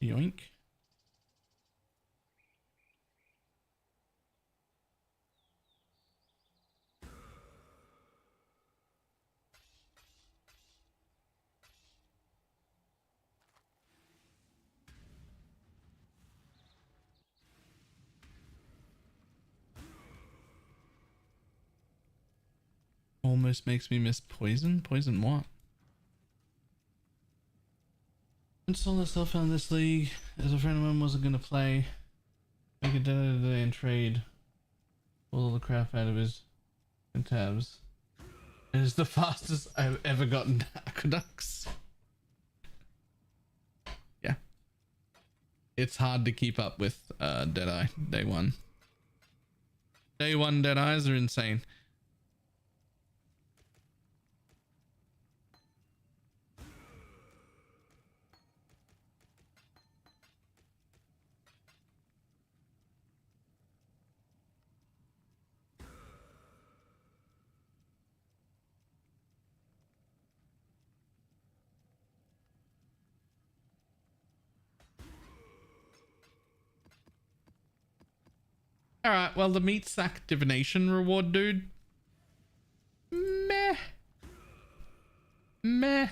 S1: Yoink. Almost makes me miss poison. Poison what? Install stuff on this league as a friend of mine wasn't gonna play. Make a day and trade all the crap out of his tabs. It is the fastest I've ever gotten aqueducts. Yeah. It's hard to keep up with Deadeye day one. Day one Deadeyes are insane. Alright, well, the meat sack divination reward, dude. Meh. Meh.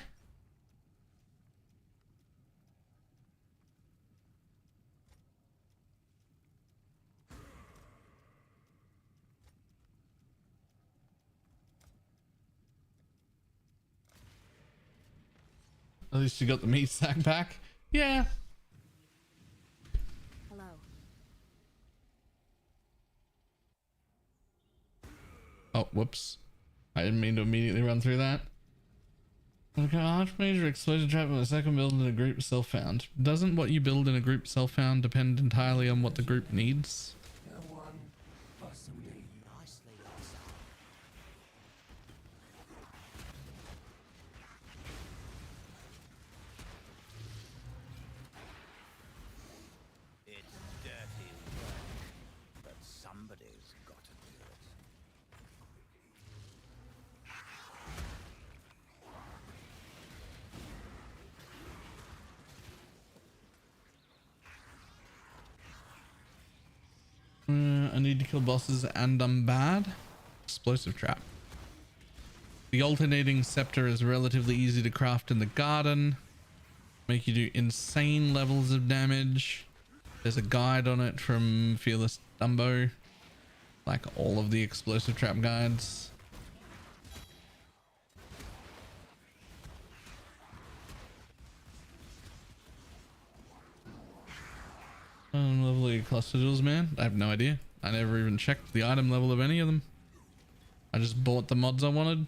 S1: At least you got the meat sack back. Yeah.
S3: Hello.
S1: Oh, whoops. I didn't mean to immediately run through that. Okay, Archmage or explosive trap with a second build in a group self-found. Doesn't what you build in a group self-found depend entirely on what the group needs?
S4: One, possibly.
S2: Nicely done. It's dirty work, but somebody's got to do it.
S1: I need to kill bosses and I'm bad. Explosive trap. The alternating scepter is relatively easy to craft in the garden. Make you do insane levels of damage. There's a guide on it from Fearless Dumbo. Like all of the explosive trap guides. Level of cluster jewels, man. I have no idea. I never even checked the item level of any of them. I just bought the mods I wanted.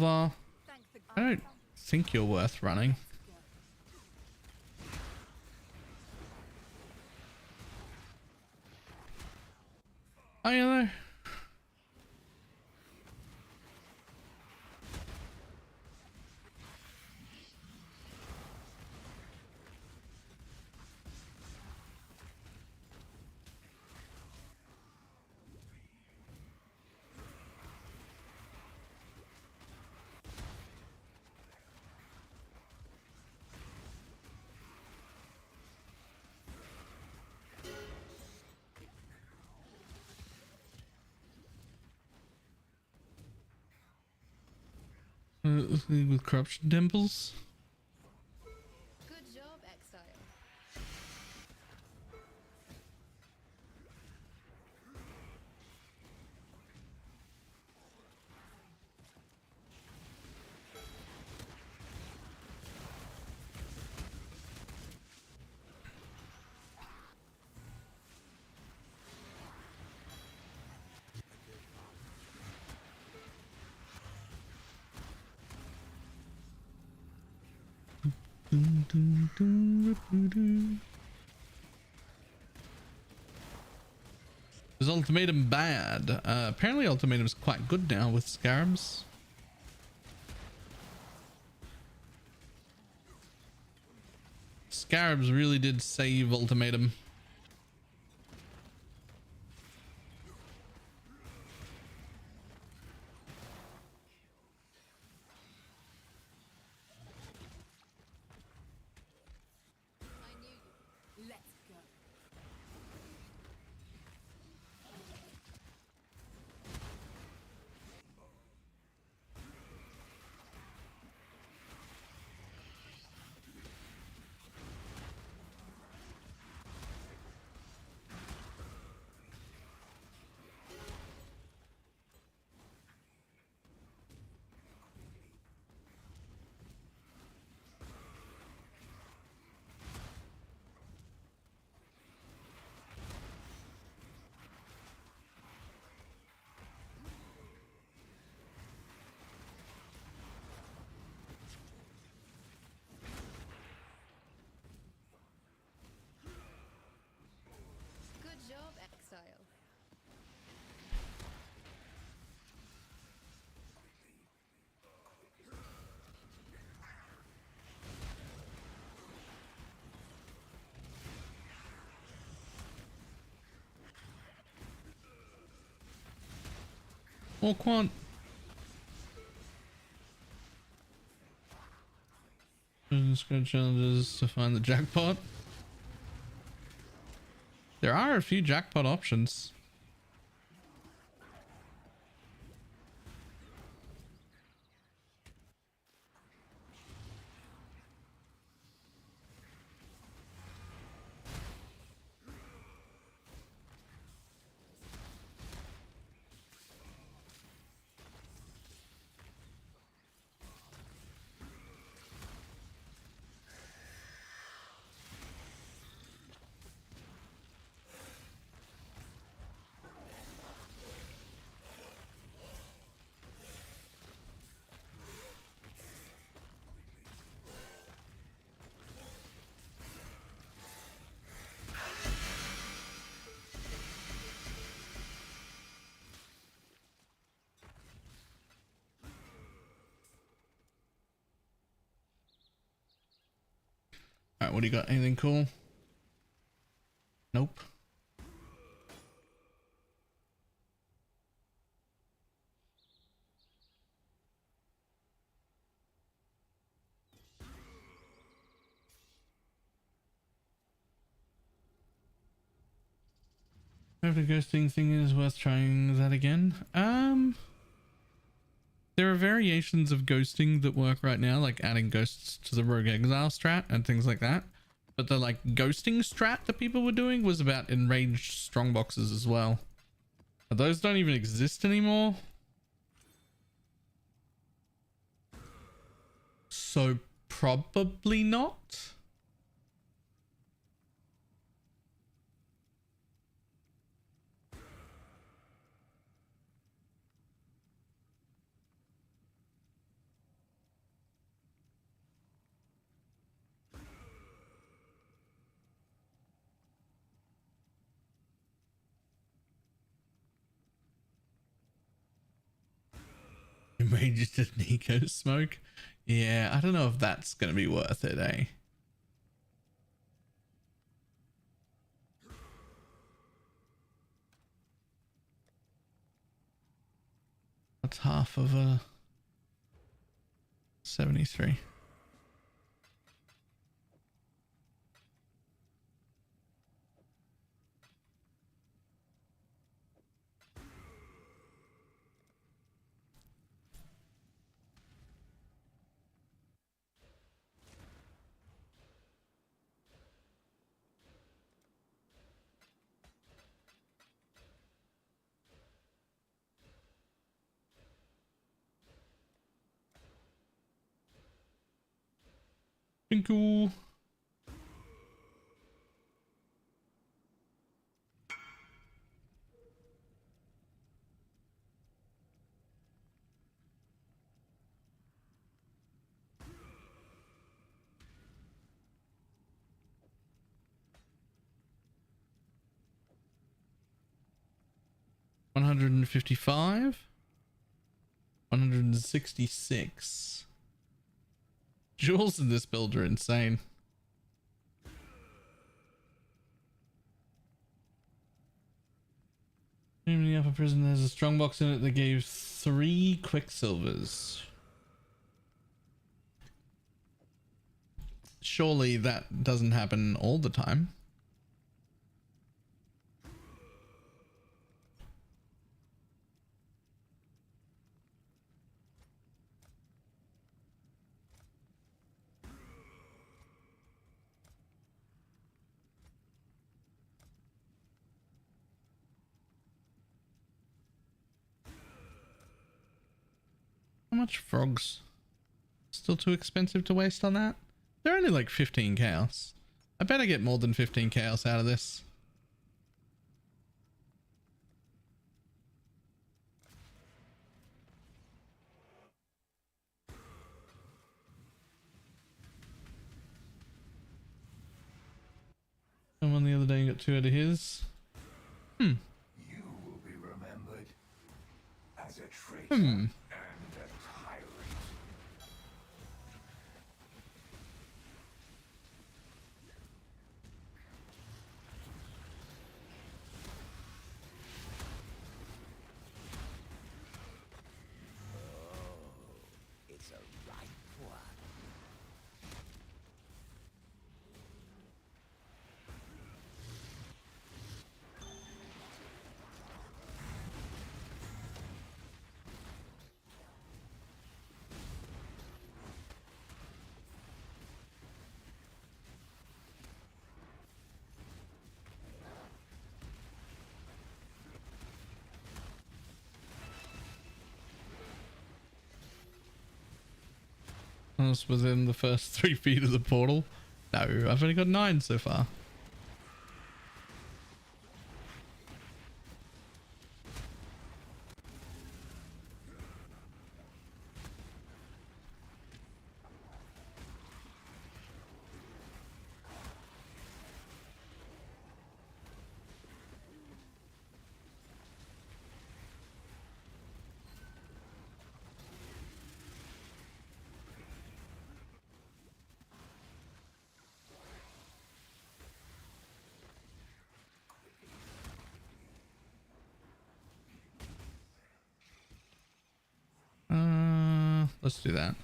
S1: silver. I don't think you're worth running. Oh yeah, with corruption temples.
S5: Good job, Exile.
S1: Is ultimatum bad? Apparently ultimatum's quite good now with scarabs. Scarabs really did save ultimatum.
S5: I knew you. Let's go. Good job, Exile.
S1: Or quant. Just go challenges to find the jackpot. There are a few jackpot options. Alright, what do you got? Anything cool? Nope. If the ghosting thing is worth trying that again. There are variations of ghosting that work right now, like adding ghosts to the rogue exile strat and things like that. But the like ghosting strat that people were doing was about enraged strongboxes as well. But those don't even exist anymore. So probably not. Wages to Nico smoke. Yeah, I don't know if that's gonna be worth it, eh? That's half of a 73. Thank you. $155, $166. Jewels in this build are insane. In the upper prison, there's a strong box in it that gave 3 quicksilvers. Surely that doesn't happen all the time. How much frogs? Still too expensive to waste on that? They're only like 15 chaos. I better get more than 15 chaos out of this. Someone the other day got 2 out of his.
S4: You will be remembered as a traitor and a tyrant.
S2: It's a ripe one.
S1: I was within the first 3 feet of the portal. No, I've only got 9 so far. Let's do that.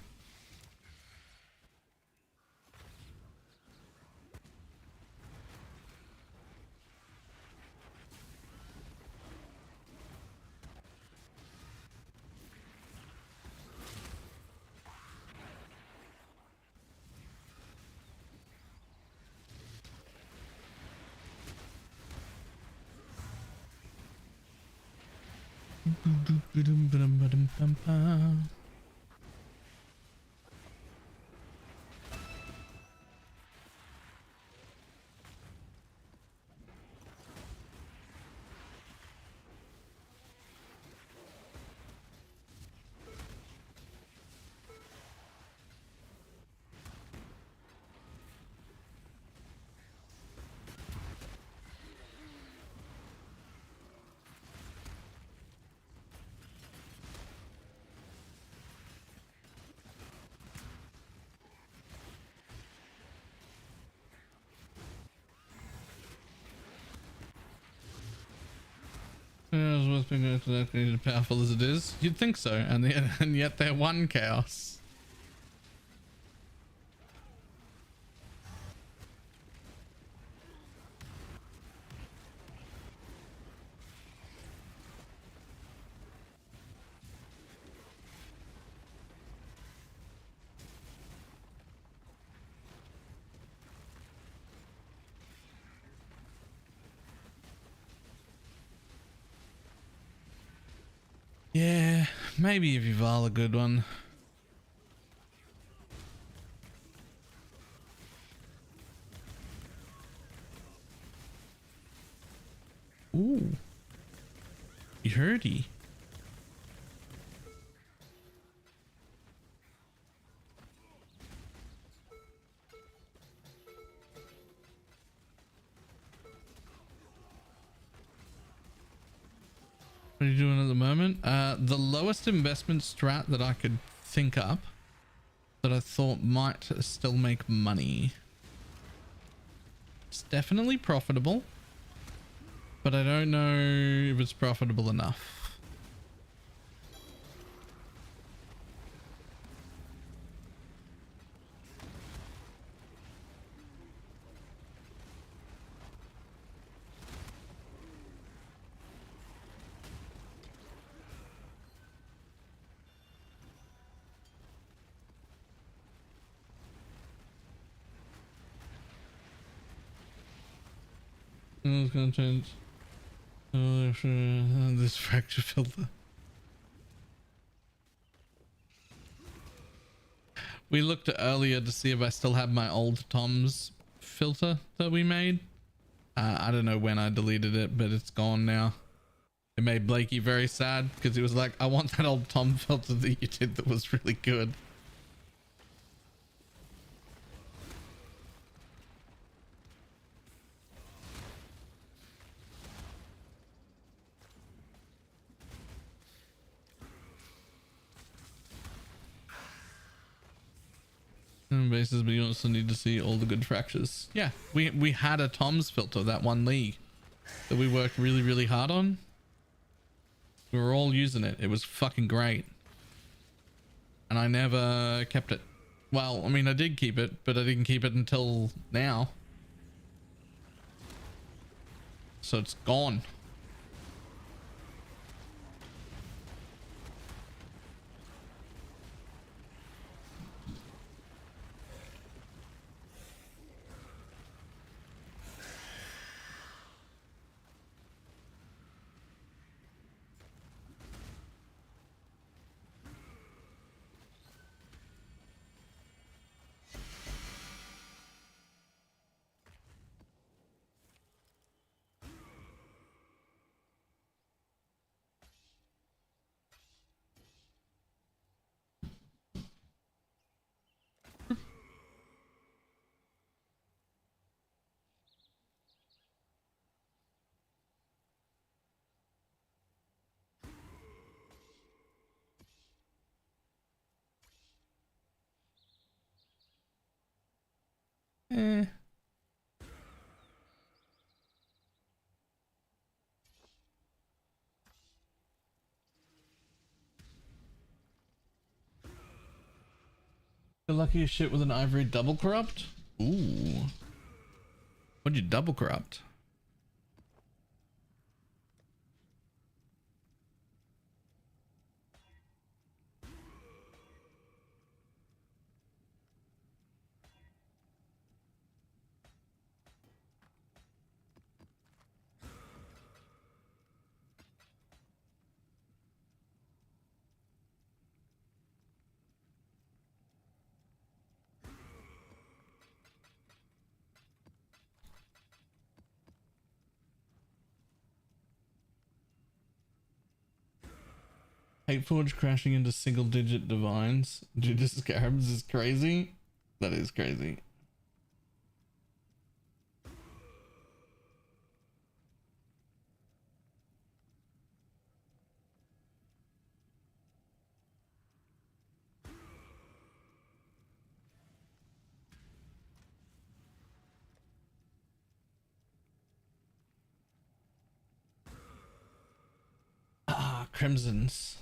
S1: It's worth being exactly as powerful as it is. You'd think so, and yet they're one chaos. Yeah, maybe if you Val a good one. Ooh. You heardy. What are you doing at the moment? The lowest investment strat that I could think up that I thought might still make money. It's definitely profitable, but I don't know if it's profitable enough. Content. This fracture filter. We looked earlier to see if I still have my old Tom's filter that we made. I don't know when I deleted it, but it's gone now. It made Blakey very sad because he was like, I want that old Tom filter that you did that was really good. Bases, but you also need to see all the good fractures. Yeah, we had a Tom's filter, that one league that we worked really, really hard on. We were all using it. It was fucking great. And I never kept it. Well, I mean, I did keep it, but I didn't keep it until now. So it's gone. Eh. You're lucky as shit with an ivory double corrupt? Ooh. What'd you double corrupt? Hateforge crashing into single digit divines due to scarabs is crazy. That is crazy. crimsons.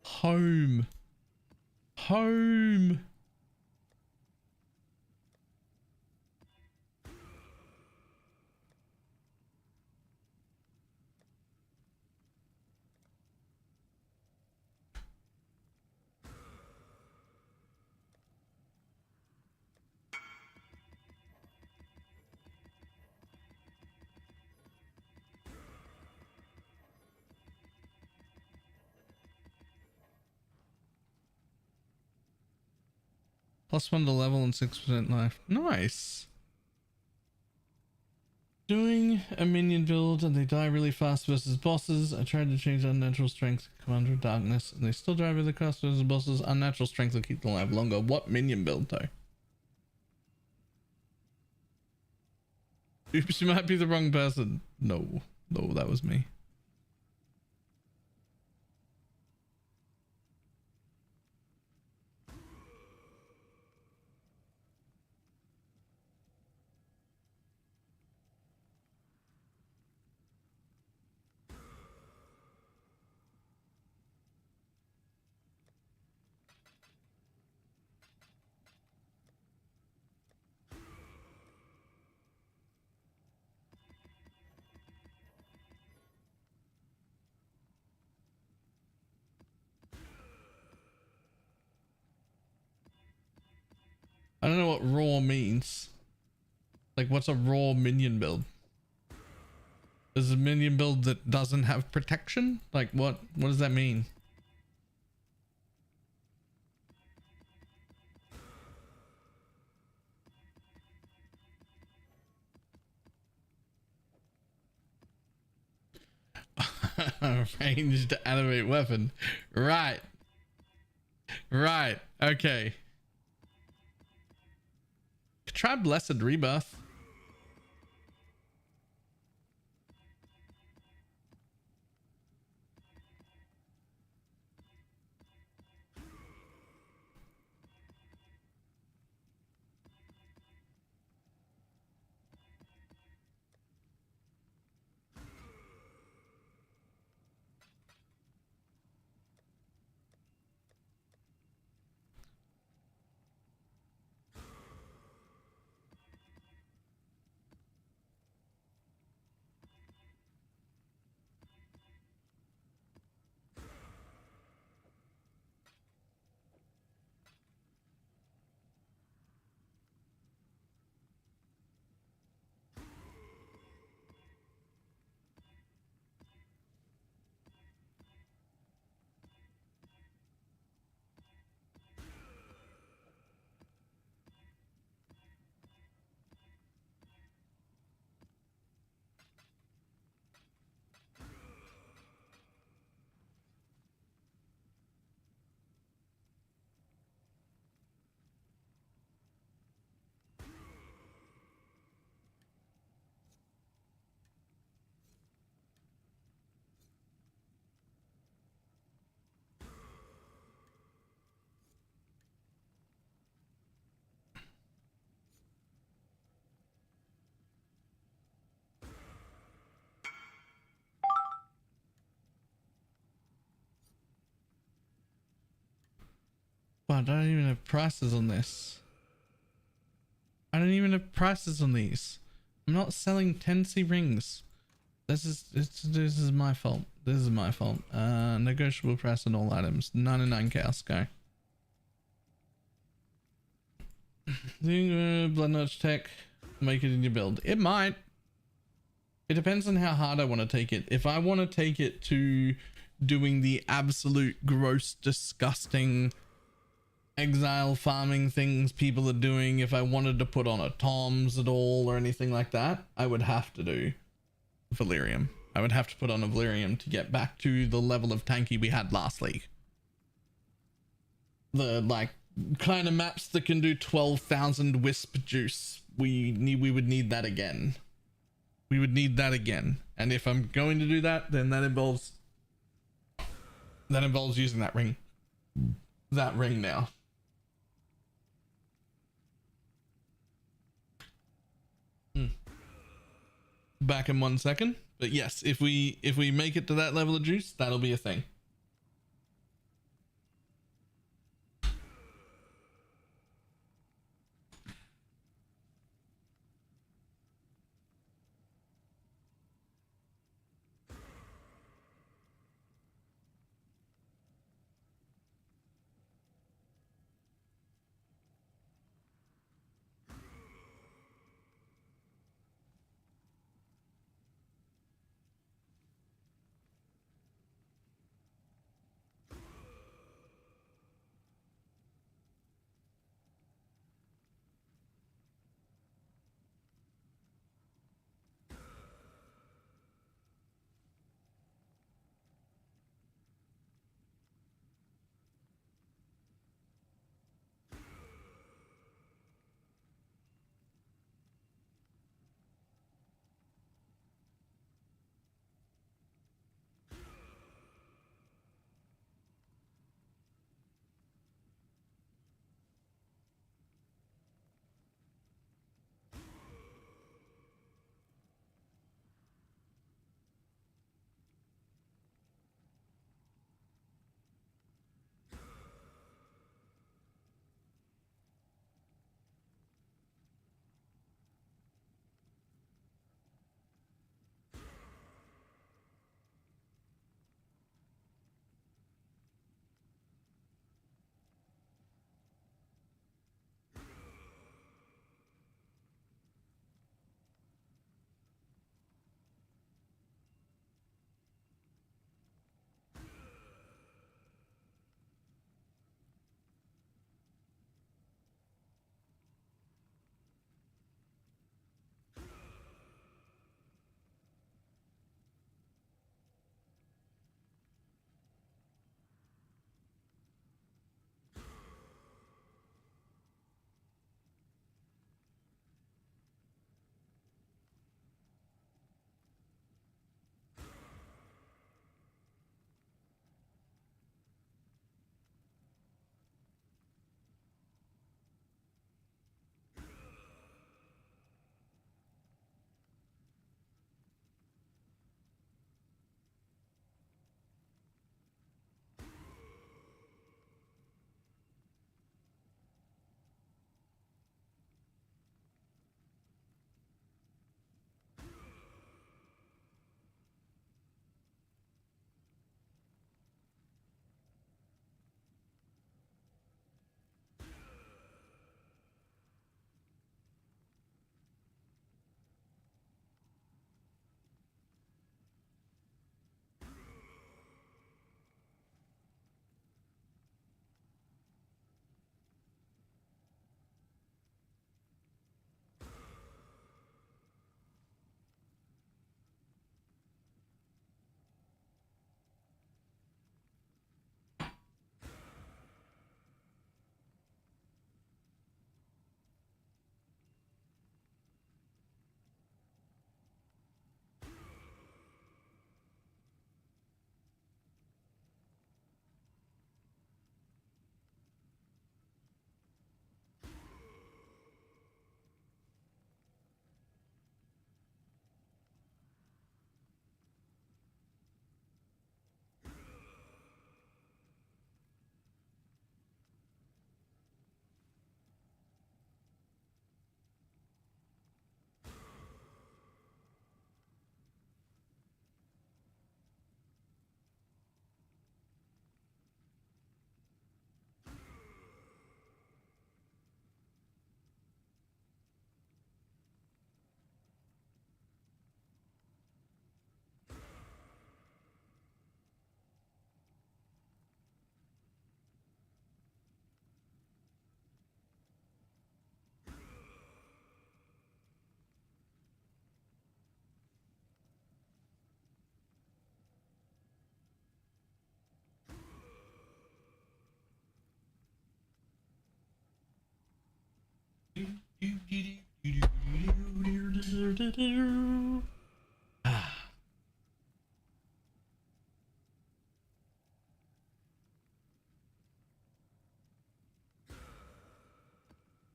S1: Home. Home. +1 to level and 6% life. Nice. Doing a minion build and they die really fast versus bosses. I tried to change unnatural strength to Commander of Darkness and they still die really fast versus bosses. Unnatural strength will keep them alive longer. What minion build though? Oops, you might be the wrong person. No, that was me. I don't know what raw means. Like, what's a raw minion build? Is a minion build that doesn't have protection? Like, what does that mean? Ranged animate weapon. Right. Right. Okay. Try Blessed Rebirth. But I don't even have prices on this. I don't even have prices on these. I'm not selling 10C rings. This is my fault. This is my fault. Negotiable price on all items. 99 chaos go. Blood Notch tech. Make it in your build. It might. It depends on how hard I want to take it. If I want to take it to doing the absolute gross, disgusting exile farming things people are doing, if I wanted to put on a Toms at all or anything like that, I would have to do Valerium. I would have to put on a Valerium to get back to the level of tanky we had last league. The like kind of maps that can do 12,000 wisp juice. We would need that again. we would need that again. And if I'm going to do that, then that involves using that ring. That ring now. Back in 1 second. But yes, if we make it to that level of juice, that'll be a thing.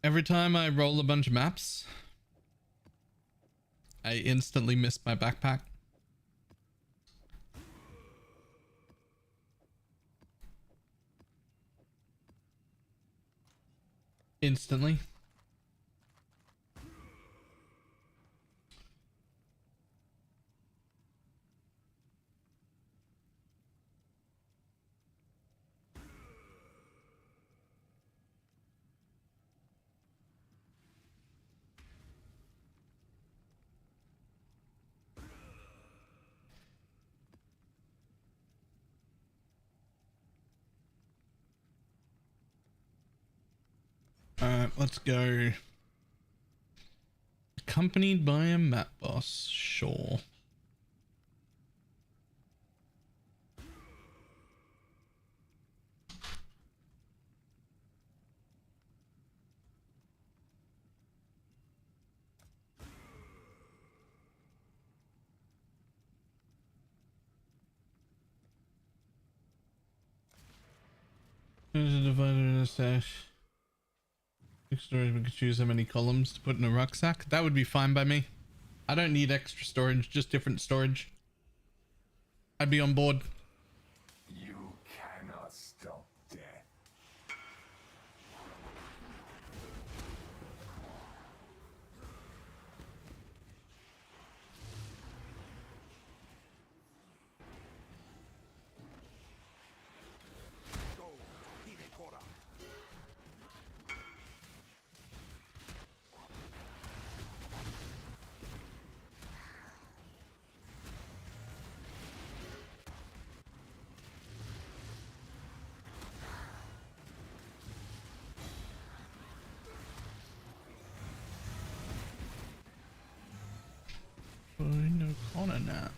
S1: Every time I roll a bunch of maps, I instantly miss my backpack. Instantly. Let's go. Accompanied by a map boss, sure. There's a divider in a stash. Storage, we could choose how many columns to put in a rucksack. That would be fine by me. I don't need extra storage, just different storage. I'd be on board.
S4: You cannot stop death.
S1: No corner now.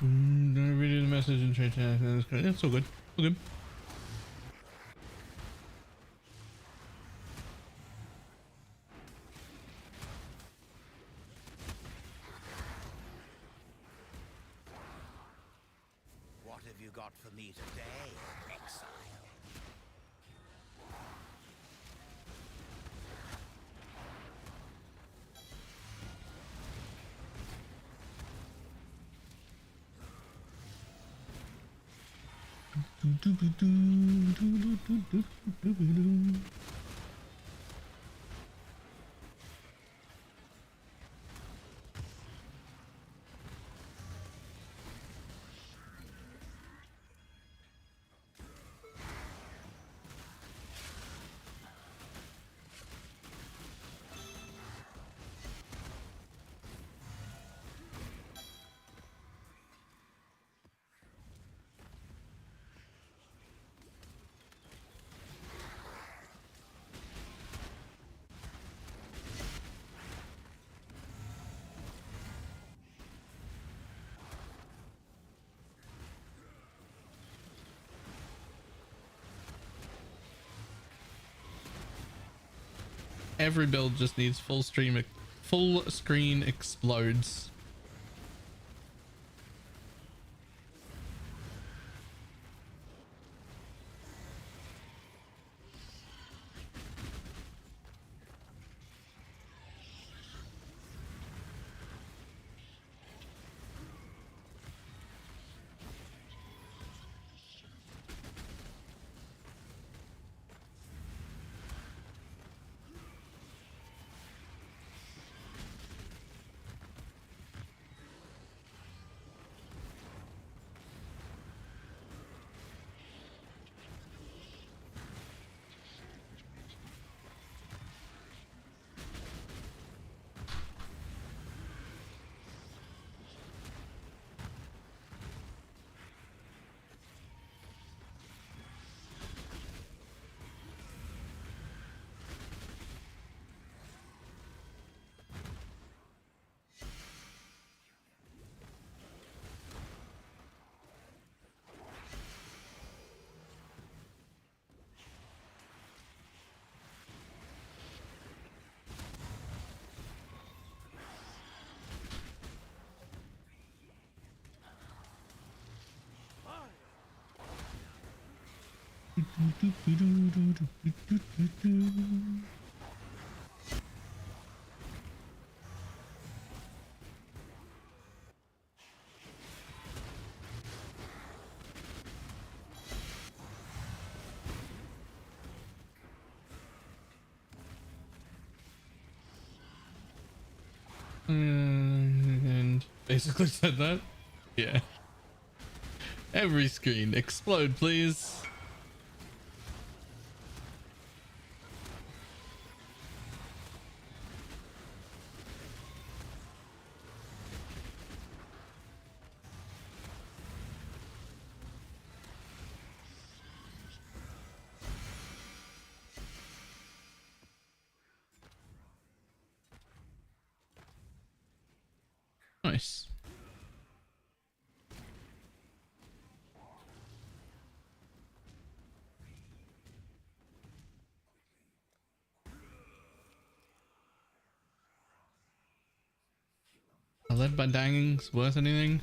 S1: Don't read the message and trade chat. It's all good. All good.
S2: What have you got for me today, exile? Every build just needs full screen explodes.
S1: And basically said that. Yeah. Every screen explode, please. Nice. Are led by dangings worth anything?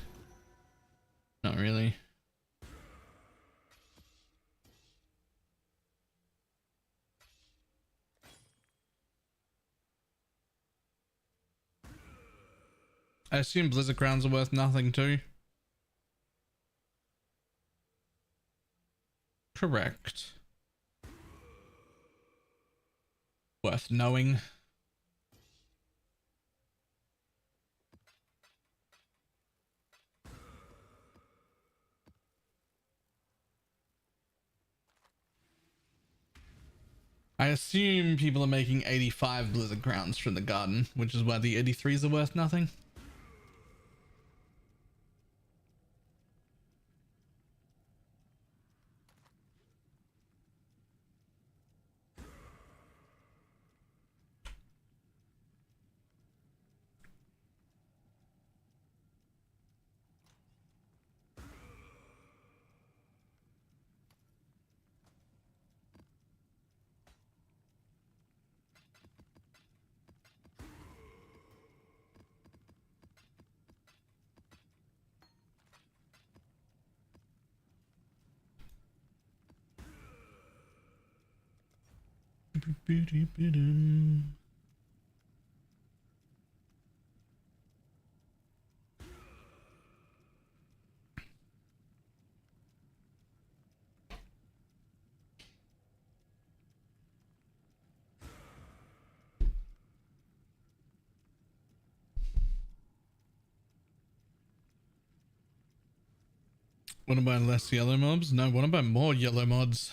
S1: Not really. I assume Blizzard crowns are worth nothing too. Correct. Worth knowing. I assume people are making 85 Blizzard crowns from the garden, which is why the 83s are worth nothing. Want to buy less yellow mobs? No, want to buy more yellow mods.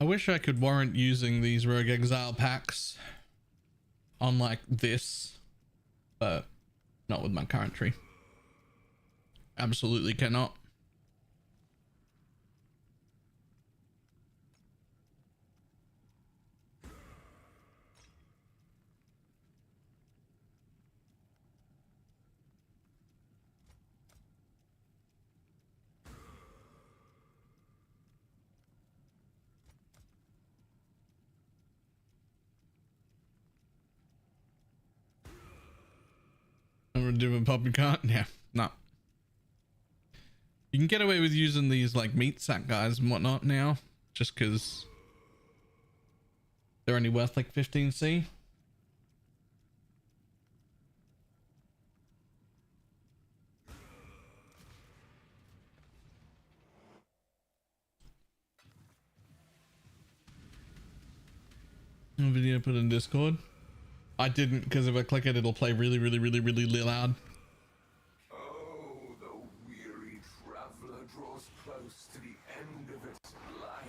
S1: I wish I could warrant using these Rogue Exile packs on like this, but not with my current tree. Absolutely cannot. I'm gonna do a poppy cart. Yeah, no. You can get away with using these like meat sack guys and whatnot now, just because they're only worth like 15C. Video put in Discord. I didn't, because if I click it, it'll play really loud.
S4: Oh, the weary traveler draws close to the end of its life.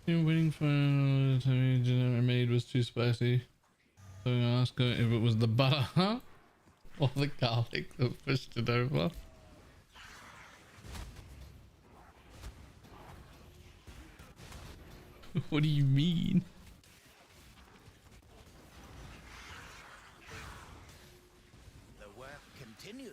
S1: You're waiting for the time dinner I made was too spicy. So I asked her if it was the butter, huh? Or the garlic that pushed it over. What do you mean?
S2: The work continues.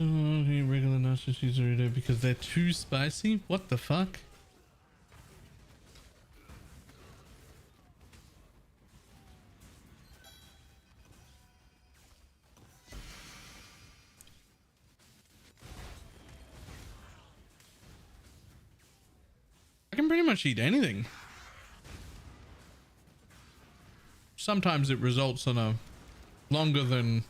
S1: Oh, okay, regular nacho cheese Dorito because they're too spicy? What the fuck? I can pretty much eat anything. Sometimes it results in a longer than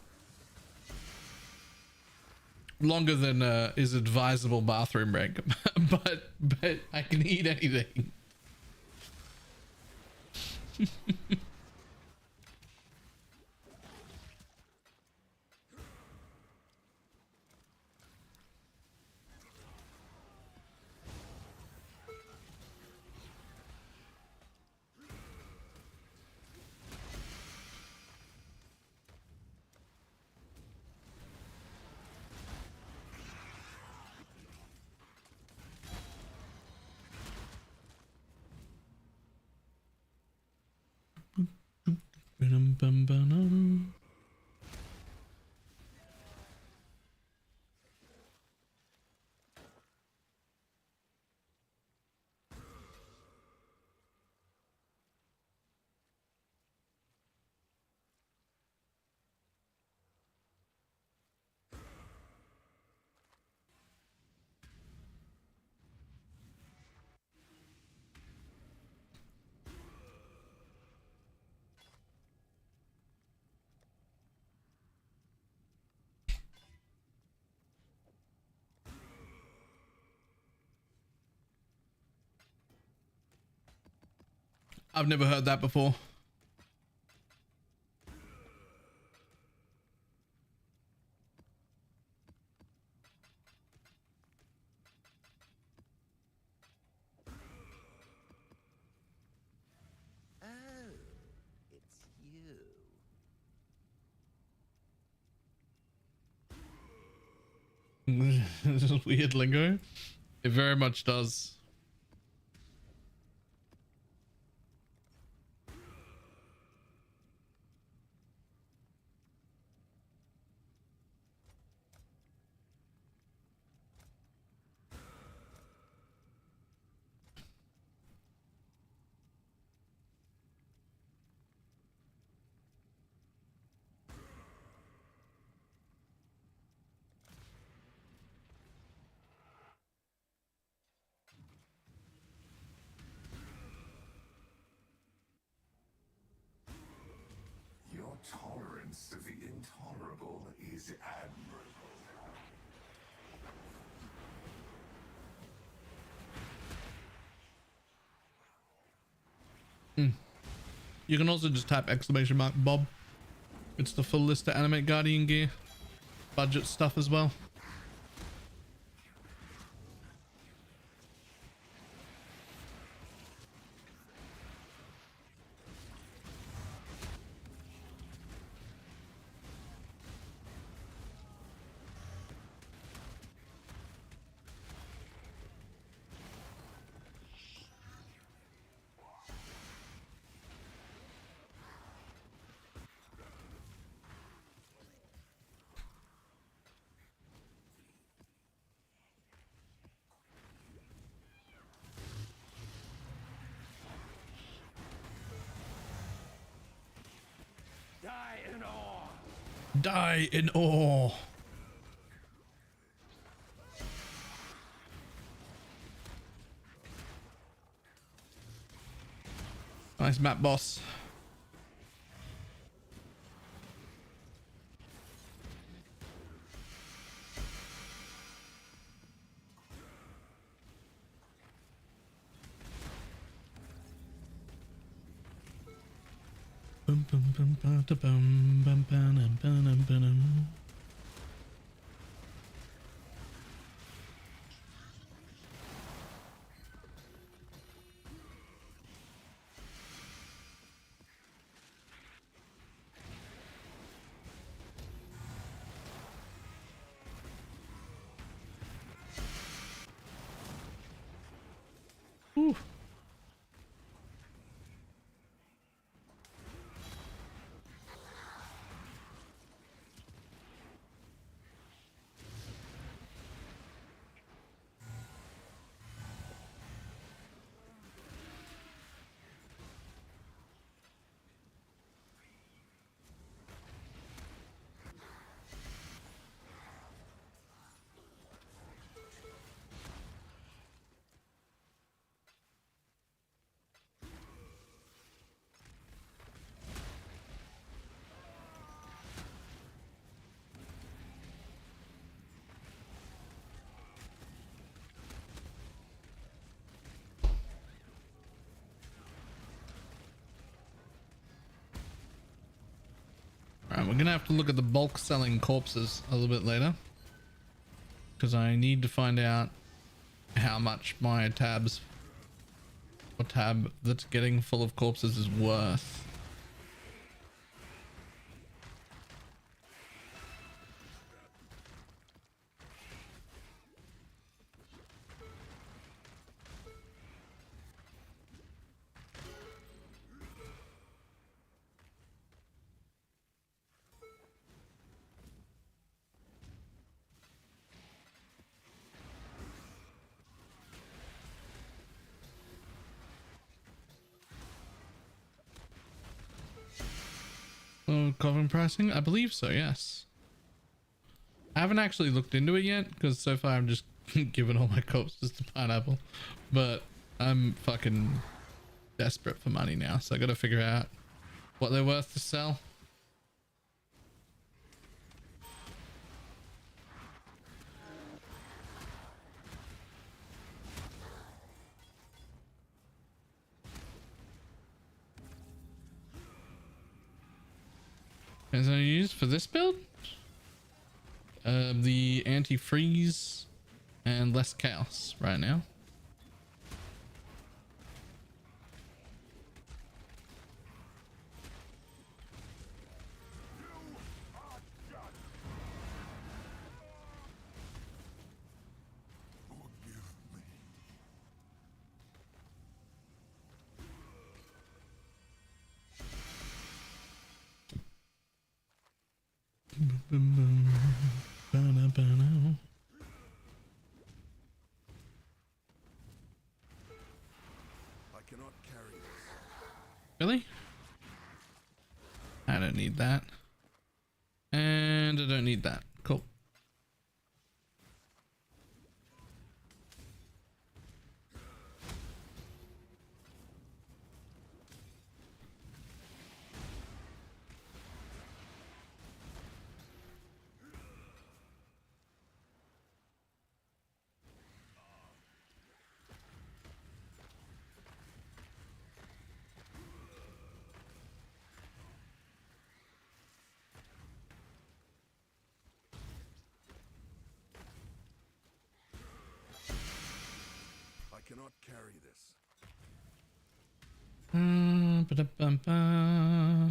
S1: is advisable bathroom break. but I can eat anything. Bum-bum-bum-bum. I've never heard that before.
S2: Oh, it's you.
S1: This is weird lingo. It very much does.
S4: Your tolerance of the intolerable is admirable.
S1: You can also just type exclamation mark Bob. It's the full list of animate guardian gear. Budget stuff as well.
S2: Die in awe.
S1: Die in awe. Nice map, boss. Bum, bum, bum, ba, da, bum, bum, ba, dum, ba, dum, ba, dum. Ooh. Alright, we're gonna have to look at the bulk selling corpses a little bit later, because I need to find out how much my tabs or tab that's getting full of corpses is worth. Oh, coven pricing? I believe so, yes. I haven't actually looked into it yet because so far I'm just giving all my corpses to Pineapple. But I'm fucking desperate for money now, so I gotta figure out what they're worth to sell. As I use for this build, the anti-freeze and less chaos right now.
S6: I cannot carry this.
S1: Really? I don't need that. And I don't need that. Cool.
S6: I cannot carry this.
S1: Ba-da-bum-ba.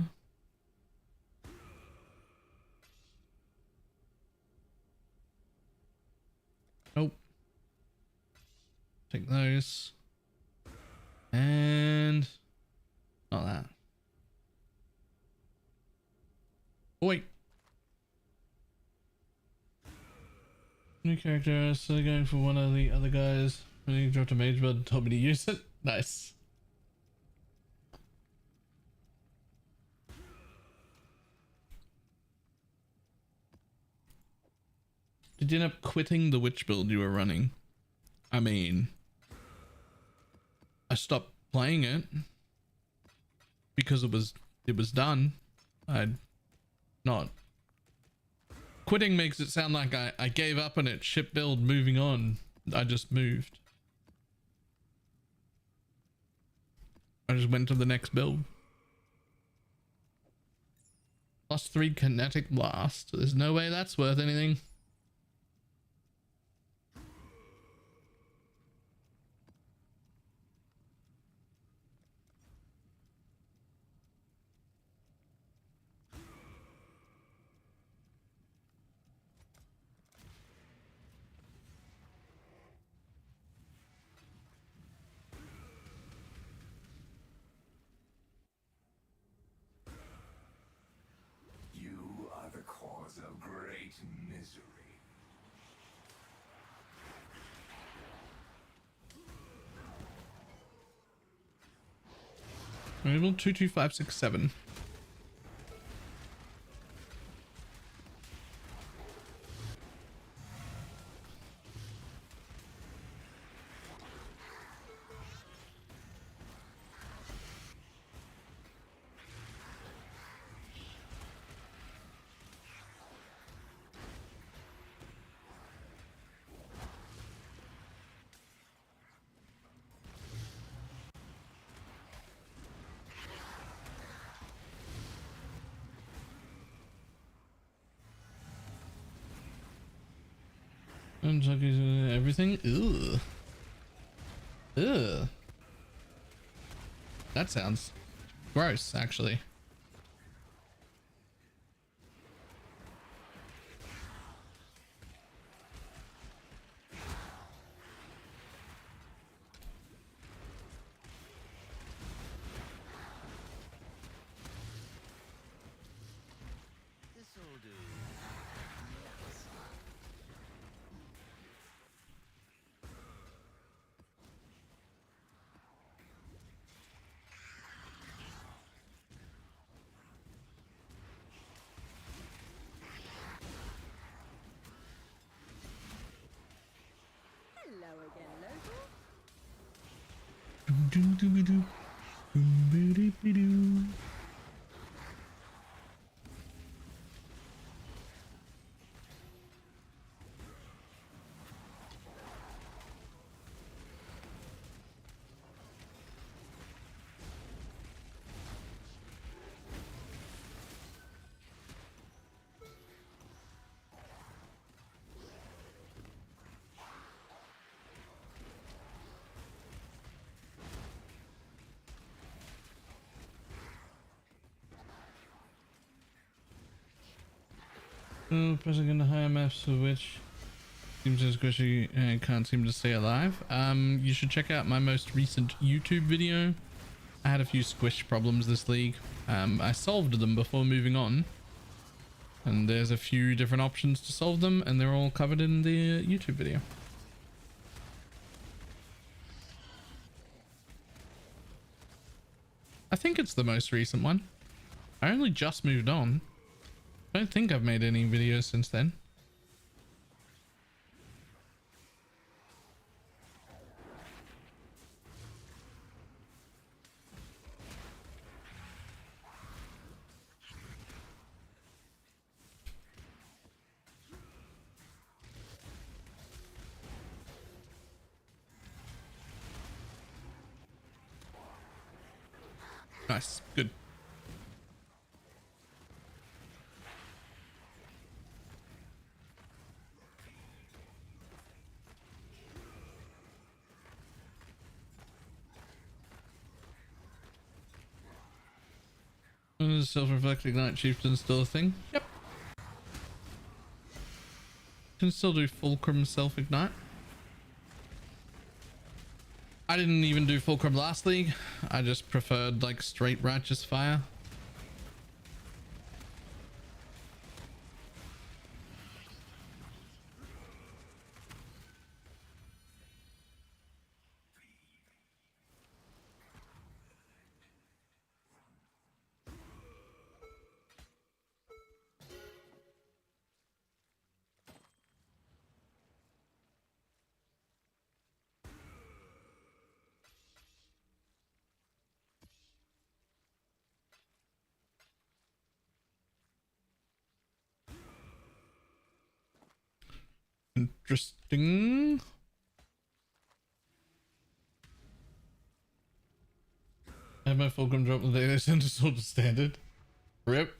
S1: Nope. Take those. And not that. Oh, wait. New character, so going for one of the other guys. When he dropped a mage build and told me to use it. Nice. Did you end up quitting the witch build you were running? I mean, I stopped playing it because it was done. I'd not. Quitting makes it sound like I gave up on it, ship build, moving on. I just moved. I just went to the next build. +3 kinetic blast. There's no way that's worth anything.
S4: You are the cause of great misery.
S1: Variable 22567. Everything. Ugh. Ugh. That sounds gross, actually.
S2: This'll do.
S3: Hello again, local.
S1: Doo-doo-doo-doo. Boom-ba-dee-ba-doo. Oh, pressing into higher maps for which seems as squishy and can't seem to stay alive. You should check out my most recent YouTube video. I had a few squish problems this league. I solved them before moving on. And there's a few different options to solve them, and they're all covered in the YouTube video. I think it's the most recent one. I only just moved on. I don't think I've made any videos since then. Nice, good. Is self-reflecting Night Chieftain still a thing? Yep. Can still do Fulcrum self-ignite. I didn't even do Fulcrum last league. I just preferred like straight Righteous Fire. Interesting. I have my Fulcrum drop the day they sent us all to standard. RIP.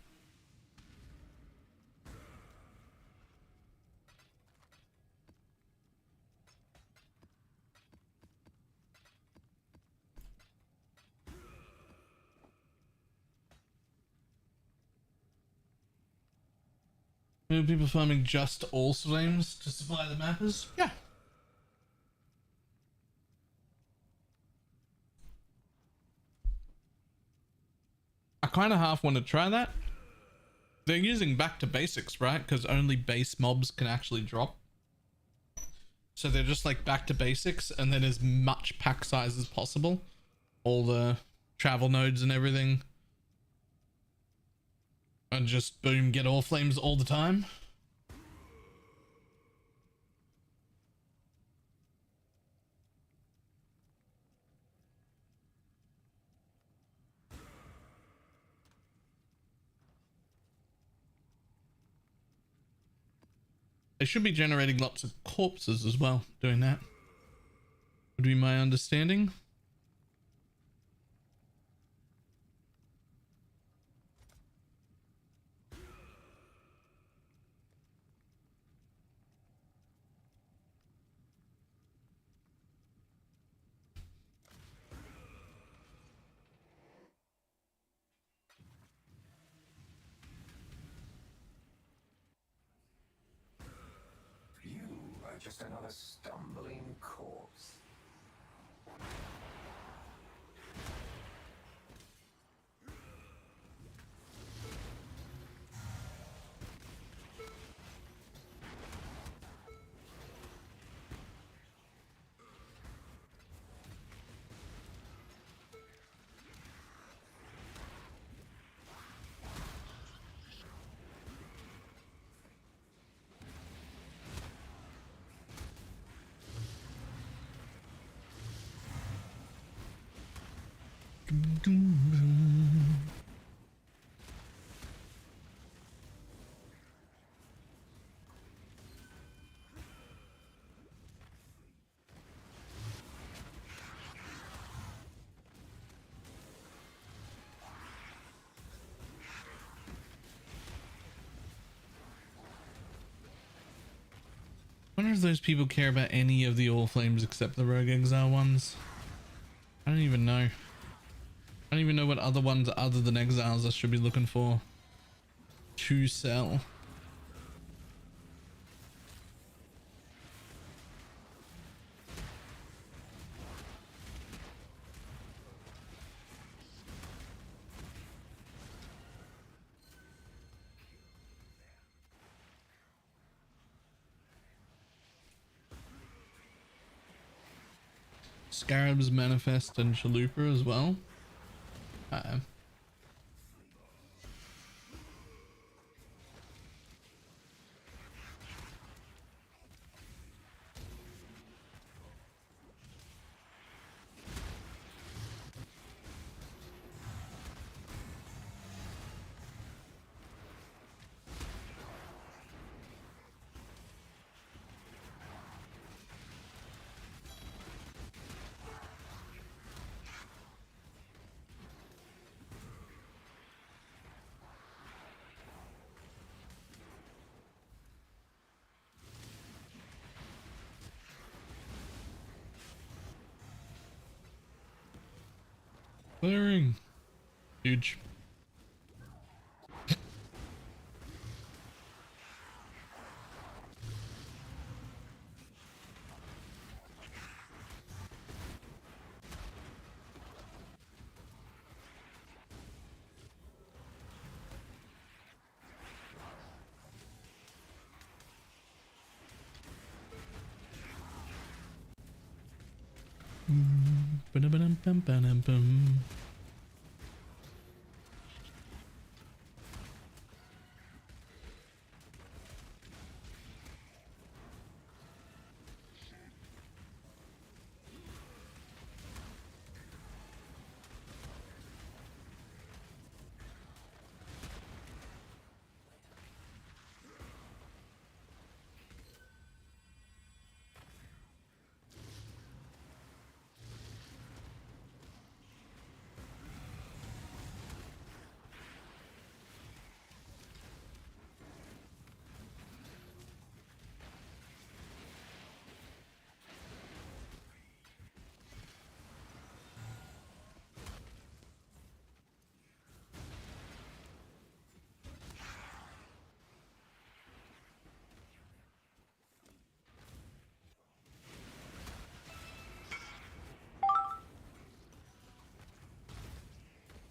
S1: Are people farming just all flames to supply the mappers? Yeah. I kind of half want to try that. They're using back to basics, right? Because only base mobs can actually drop. So they're just like back to basics and then as much pack size as possible. All the travel nodes and everything. And just boom, get all flames all the time. They should be generating lots of corpses as well, doing that. Would be my understanding.
S4: You are just another stumbling corpse.
S1: I wonder if those people care about any of the All Flames except the Rogue Exile ones. I don't even know. I don't even know what other ones other than Exiles I should be looking for to sell. Scarabs, Manifest, and Chalupa as well. Clearing. Huge. Ba-da-ba-dum-bum-ba-dum-bum.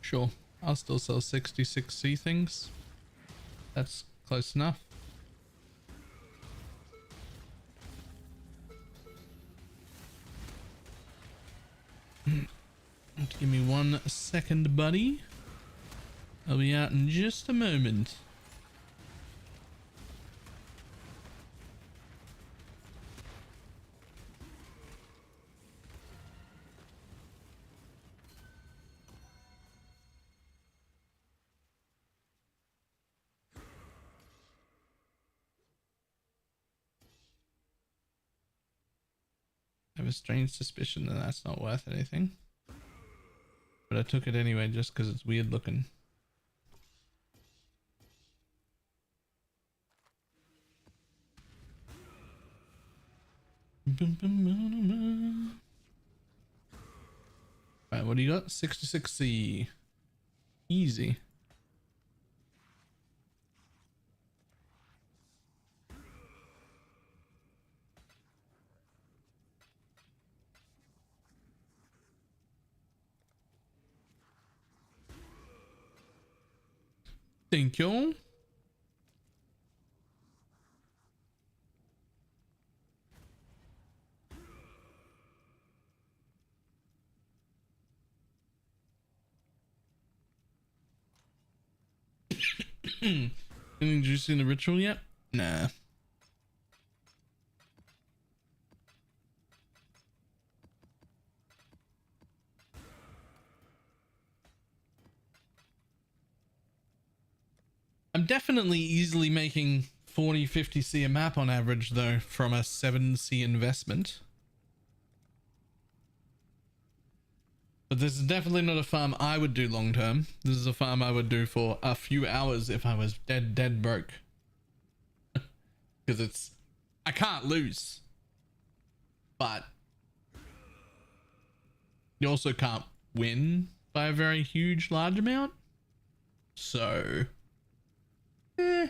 S1: Sure, I'll still sell 66C things. That's close enough. Give me 1 second, buddy. I'll be out in just a moment. I have a strange suspicion that that's not worth anything. But I took it anyway just because it's weird looking. Alright, what do you got? 66C. Easy. Thank you. Anything juicy in the ritual yet? Nah. I'm definitely easily making 40-50C a map on average though from a 7C investment. But this is definitely not a farm I would do long term. This is a farm I would do for a few hours if I was dead broke. Because it's... I can't lose. But... you also can't win by a very huge, large amount. So... eh.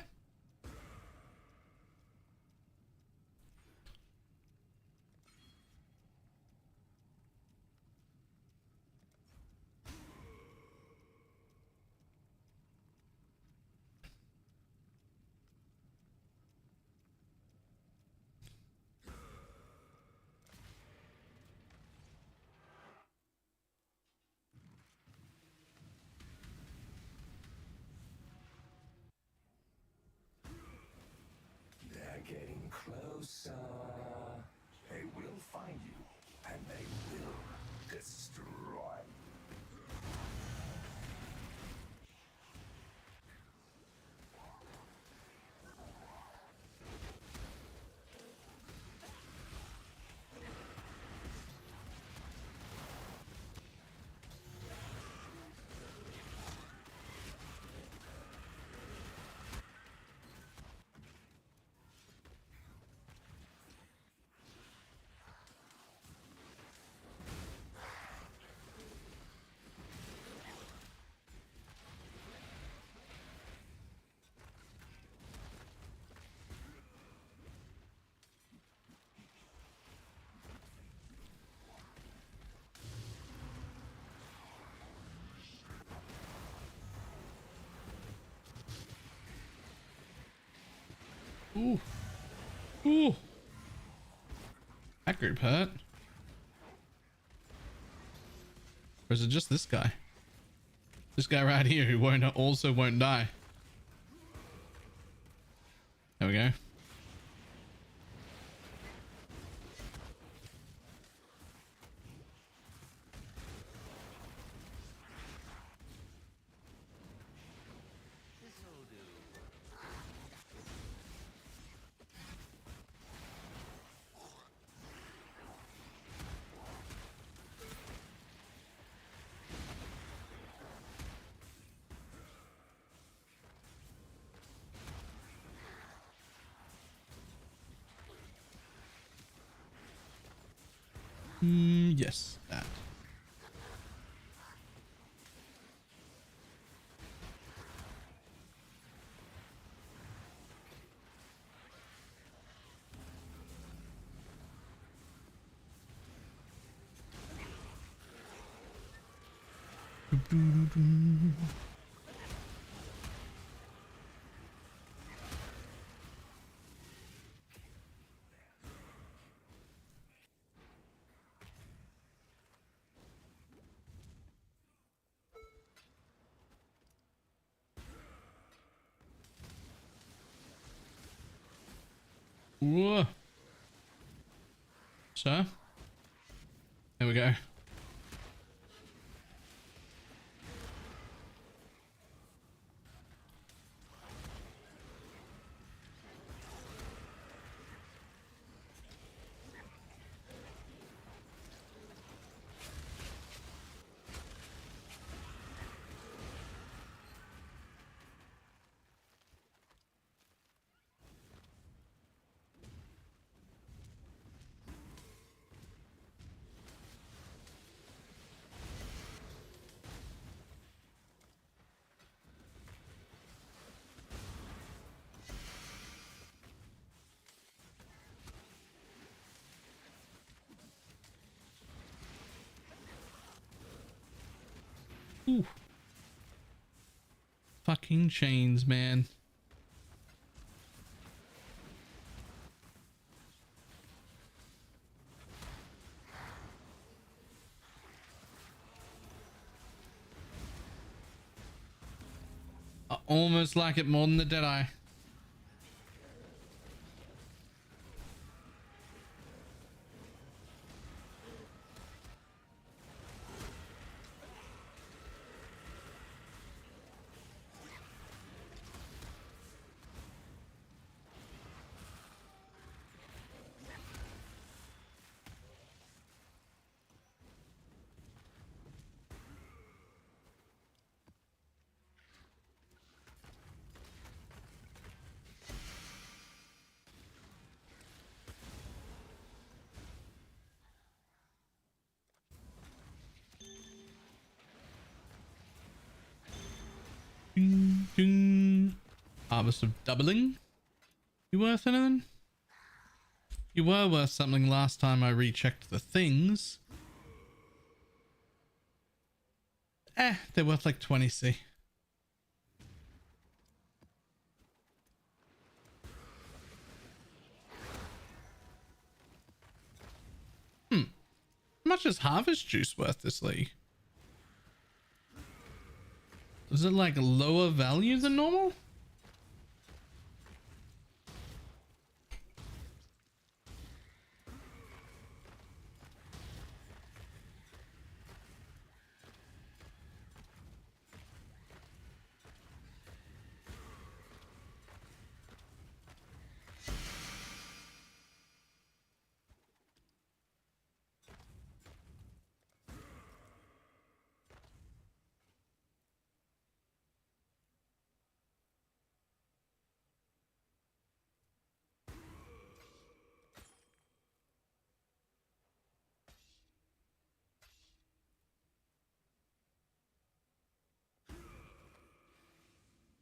S1: Ooh. Ooh. That group hurt. Or is it just this guy? This guy right here who won't die. There we go. Yes, that. Whoa. So, there we go. Ooh. Fucking chains, man. I almost like it more than the Deadeye. Ding, ding. Harvest of doubling. You worth anything? You were worth something last time I rechecked the things. They're worth like 20C. How much is harvest juice worth this league? Is it like lower value than normal?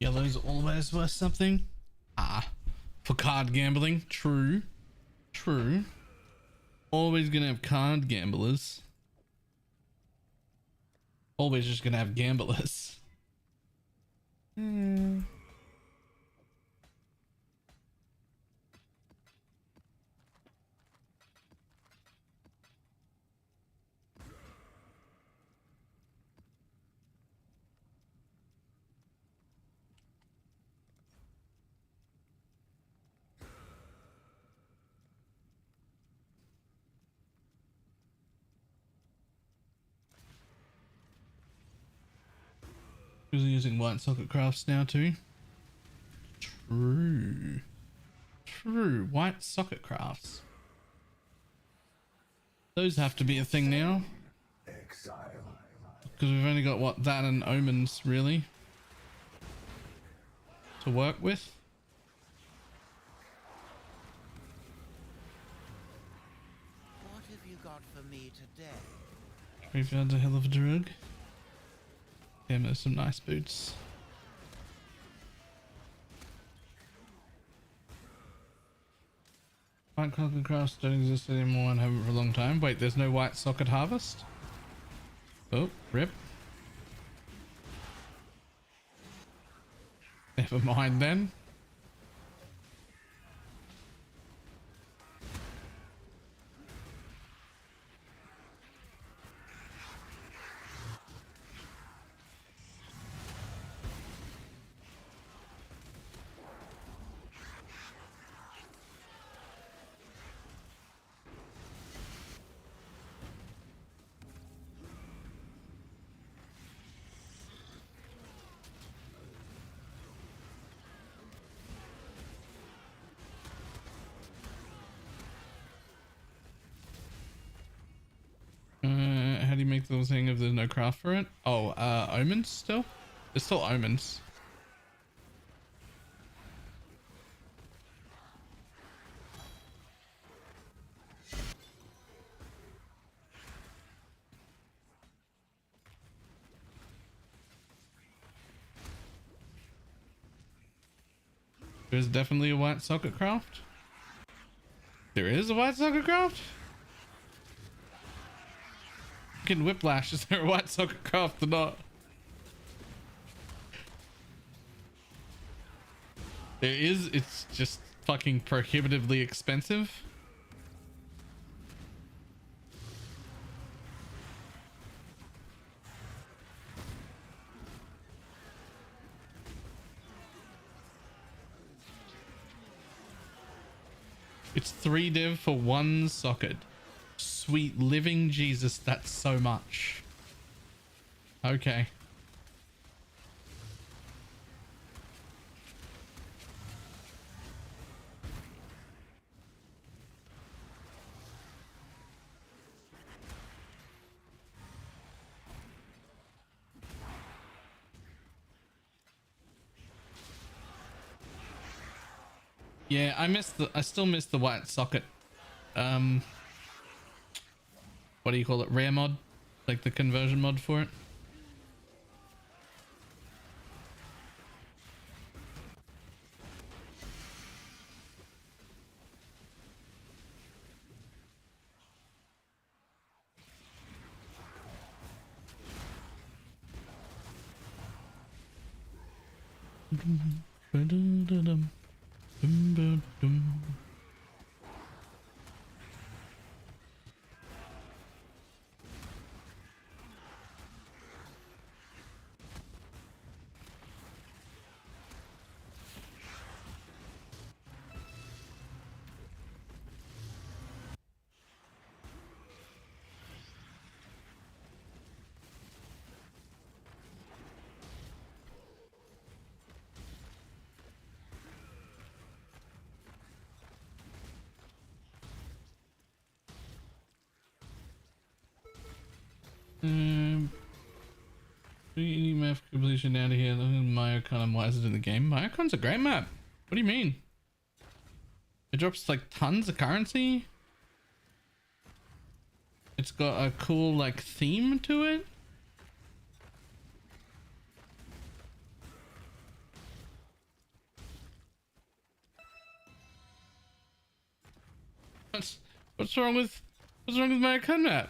S1: Yellow's always worth something. For card gambling. True. True. Always gonna have card gamblers. Always just gonna have gamblers. Who's using white socket crafts now too? True. True. White socket crafts. Those have to be a thing now.
S4: Exile.
S1: Because we've only got what, that and omens really to work with.
S2: What have you got for me today?
S1: Graveyard's a hell of a drug. Damn, there's some nice boots. White socket crafts don't exist anymore and haven't for a long time. Wait, there's no white socket harvest? Oh, rip. Never mind then. How do you make the thing if there's no craft for it? Oh, omens still? There's still omens. There's definitely a white socket craft. There is a white socket craft? Fucking whiplash, is there a white socket craft or not? There is, it's just fucking prohibitively expensive. It's 3 div for 1 socket. Sweet living Jesus, that's so much. Okay. Yeah, I still miss the white socket. What do you call it? Rare mod? Like the conversion mod for it? Any map completion out of here. Myocon, I'm wiser in the game. Myocon's a great map. What do you mean? It drops like tons of currency. It's got a cool like theme to it. What's wrong with Myocon map?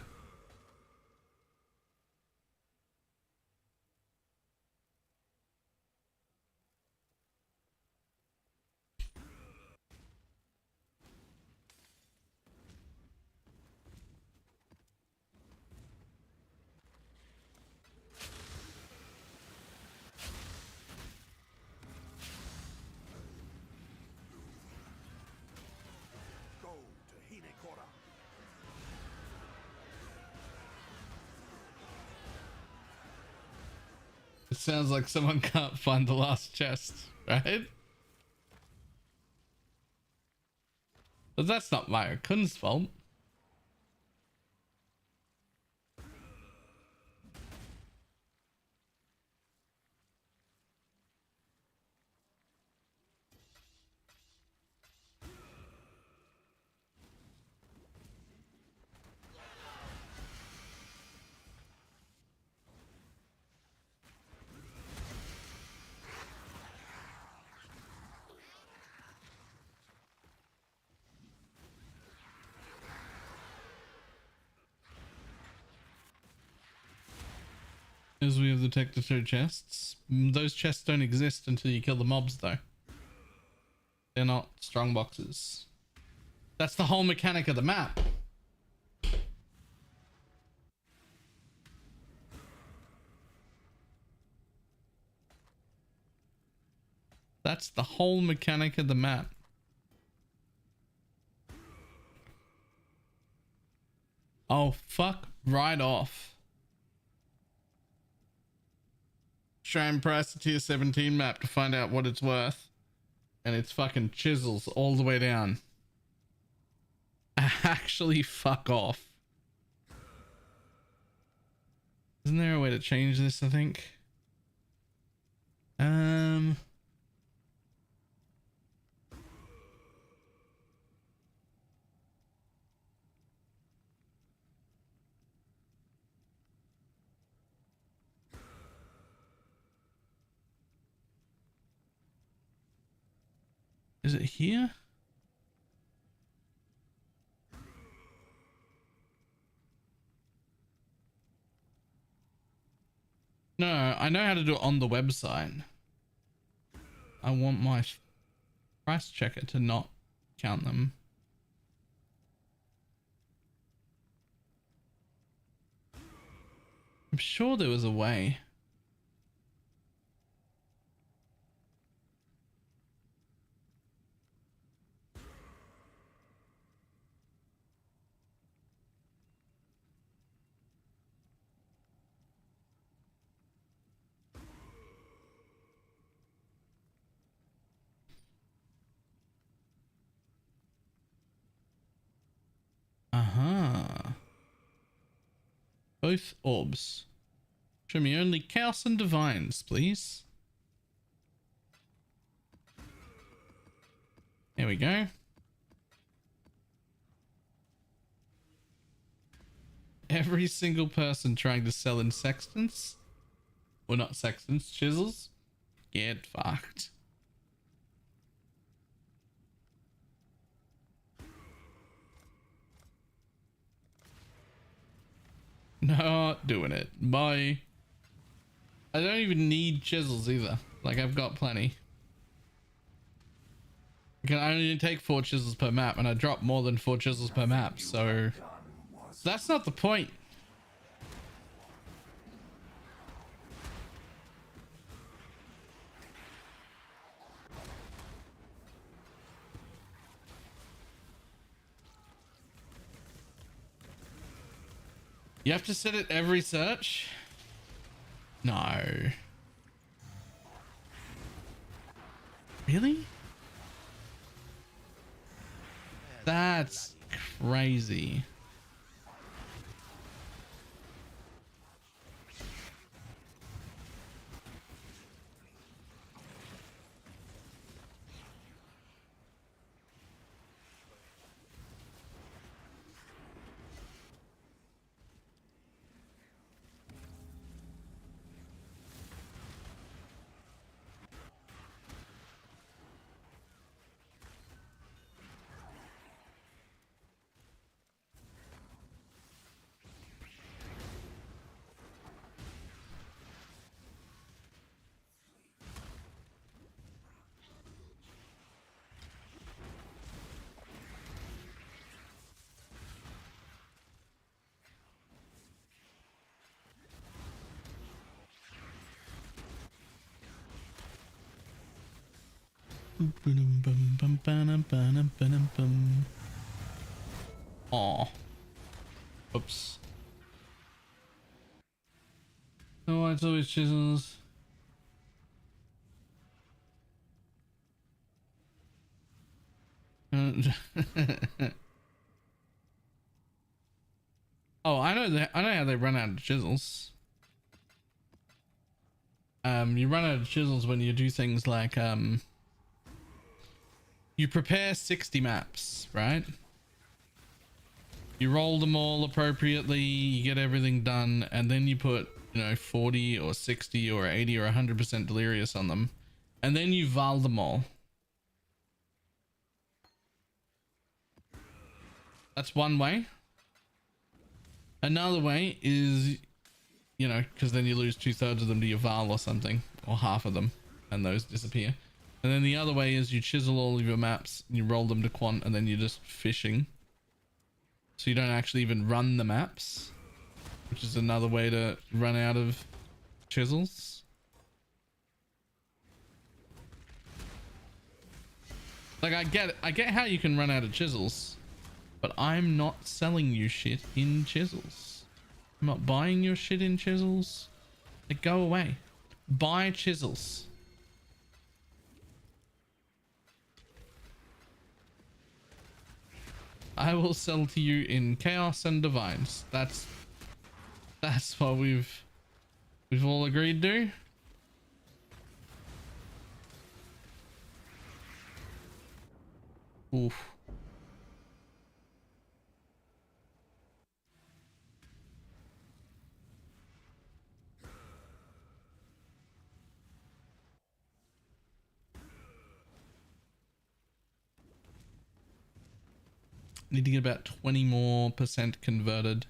S6: Go to Hinekora.
S1: Sounds like someone can't find the last chest, right? But that's not my Kun's fault. As we have detected 2 chests. Those chests don't exist until you kill the mobs though. They're not strong boxes. That's the whole mechanic of the map. That's the whole mechanic of the map. Oh, fuck right off. Try and price the tier 17 map to find out what it's worth. And it's fucking chisels all the way down. Actually, fuck off. Isn't there a way to change this, I think? Is it here? No, I know how to do it on the website. I want my price checker to not count them. I'm sure there was a way. Uh-huh. Both orbs. Show me only chaos and divines, please. There we go. Every single person trying to sell in sextants, well, not sextants, chisels, get fucked. Not doing it. Bye. I don't even need chisels either. Like, I've got plenty. I can only take 4 chisels per map, and I drop more than 4 chisels per map, so that's not the point. You have to set it every search? No. Really? That's crazy. Aw. Oops. Oh, it's always chisels. Oh, I know that. I know how they run out of chisels. You run out of chisels when you do things like you prepare 60 maps, right? You roll them all appropriately, you get everything done, and then you put, you know, 40 or 60 or 80 or 100% delirious on them, and then you val them all. That's one way. Another way is, you know, because then you lose 2/3 of them to your val or something, or half of them, and those disappear. And then the other way is you chisel all of your maps, you roll them to quant, and then you're just fishing. So you don't actually even run the maps, which is another way to run out of chisels. Like, I get how you can run out of chisels, but I'm not selling you shit in chisels. I'm not buying your shit in chisels. Like, go away. Buy chisels. I will sell to you in chaos and divines. That's what we've all agreed to. Oof. Need to get about 20 more % converted.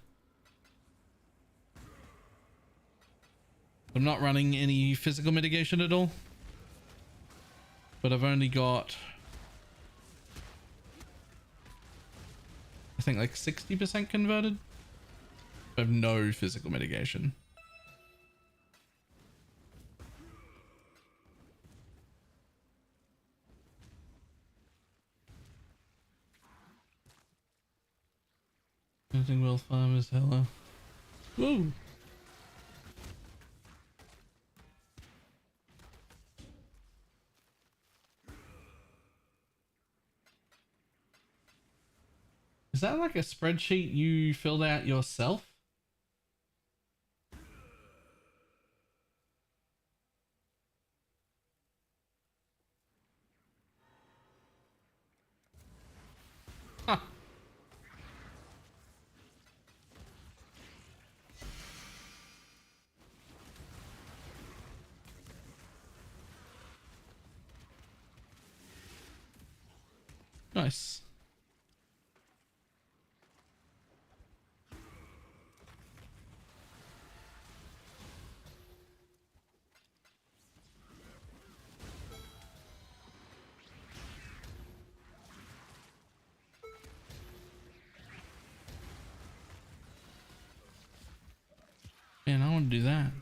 S1: I'm not running any physical mitigation at all, but I've only got, I think, like 60% converted. I have no physical mitigation. Nothing well farmers, hello. Woo! Is that like a spreadsheet you filled out yourself? Huh. Nice. Man, I want to do that.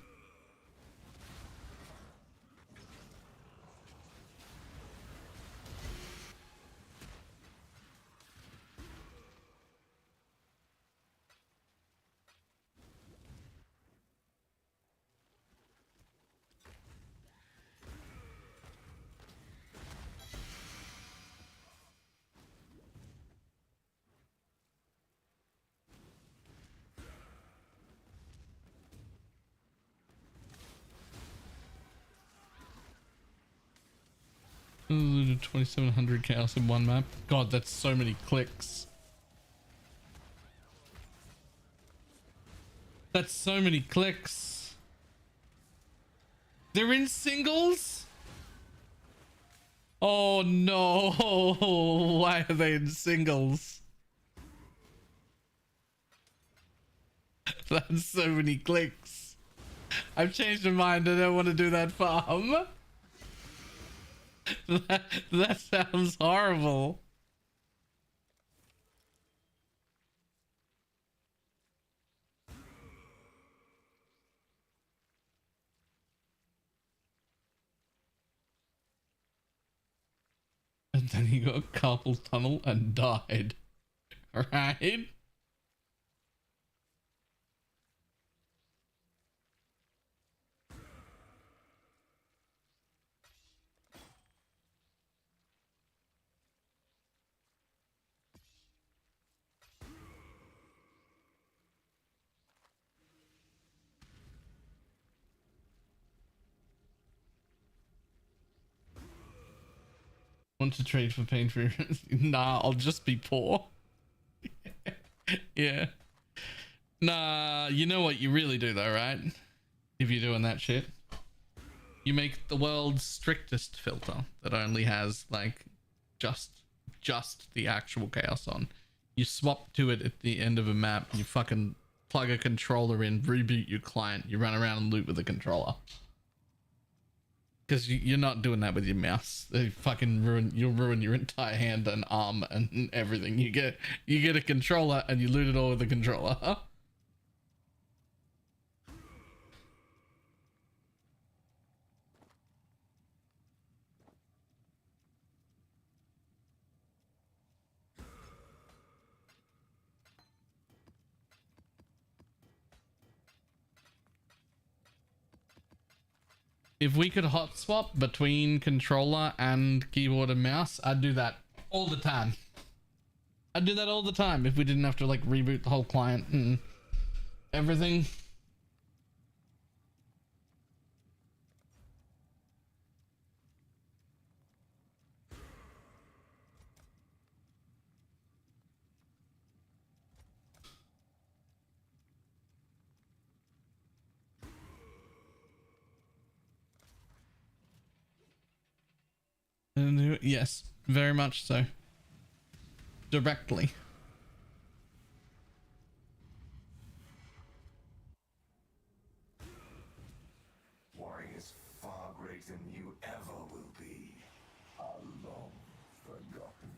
S1: Ooh, 2700 chaos in one map. God, that's so many clicks. That's so many clicks. They're in singles? Oh no. Why are they in singles? That's so many clicks. I've changed my mind. I don't want to do that farm. That sounds horrible. And then he got carpal tunnel and died. Right? Want to trade for pain free? Nah, I'll just be poor. Yeah. Nah, you know what you really do though, right? If you're doing that shit, you make the world's strictest filter that only has like just the actual chaos on. You swap to it at the end of a map, you fucking plug a controller in, reboot your client, you run around and loot with a controller. Because you're not doing that with your mouse. They fucking you'll ruin your entire hand and arm and everything. You get a controller and you loot it all with a controller. If we could hot swap between controller and keyboard and mouse, I'd do that all the time. I'd do that all the time if we didn't have to like reboot the whole client and everything. Yes, very much so. Directly.
S4: Warring is far greater than you ever will be. How long forgotten.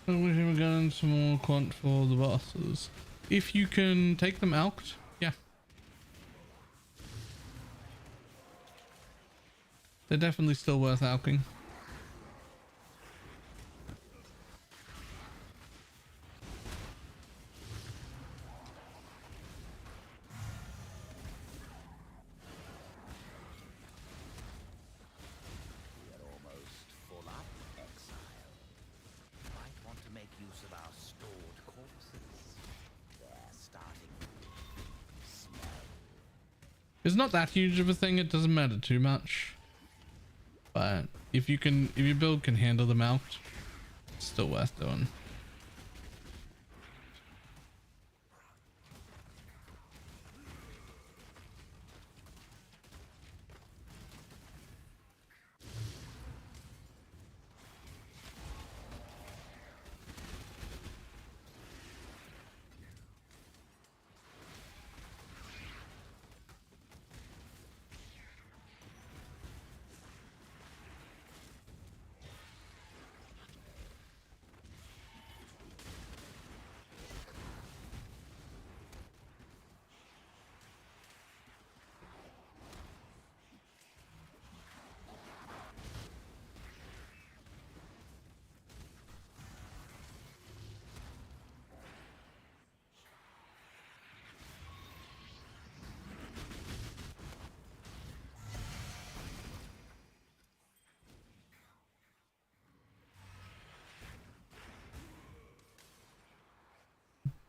S1: I wish we were going some more quant for the bosses. If you can take them out, yeah. They're definitely still worth alching.
S2: We're almost full up, exile. Might want to make use of our stored corpses. They're starting to smell.
S1: It's not that huge of a thing, it doesn't matter too much. But if your build can handle them out, it's still worth doing.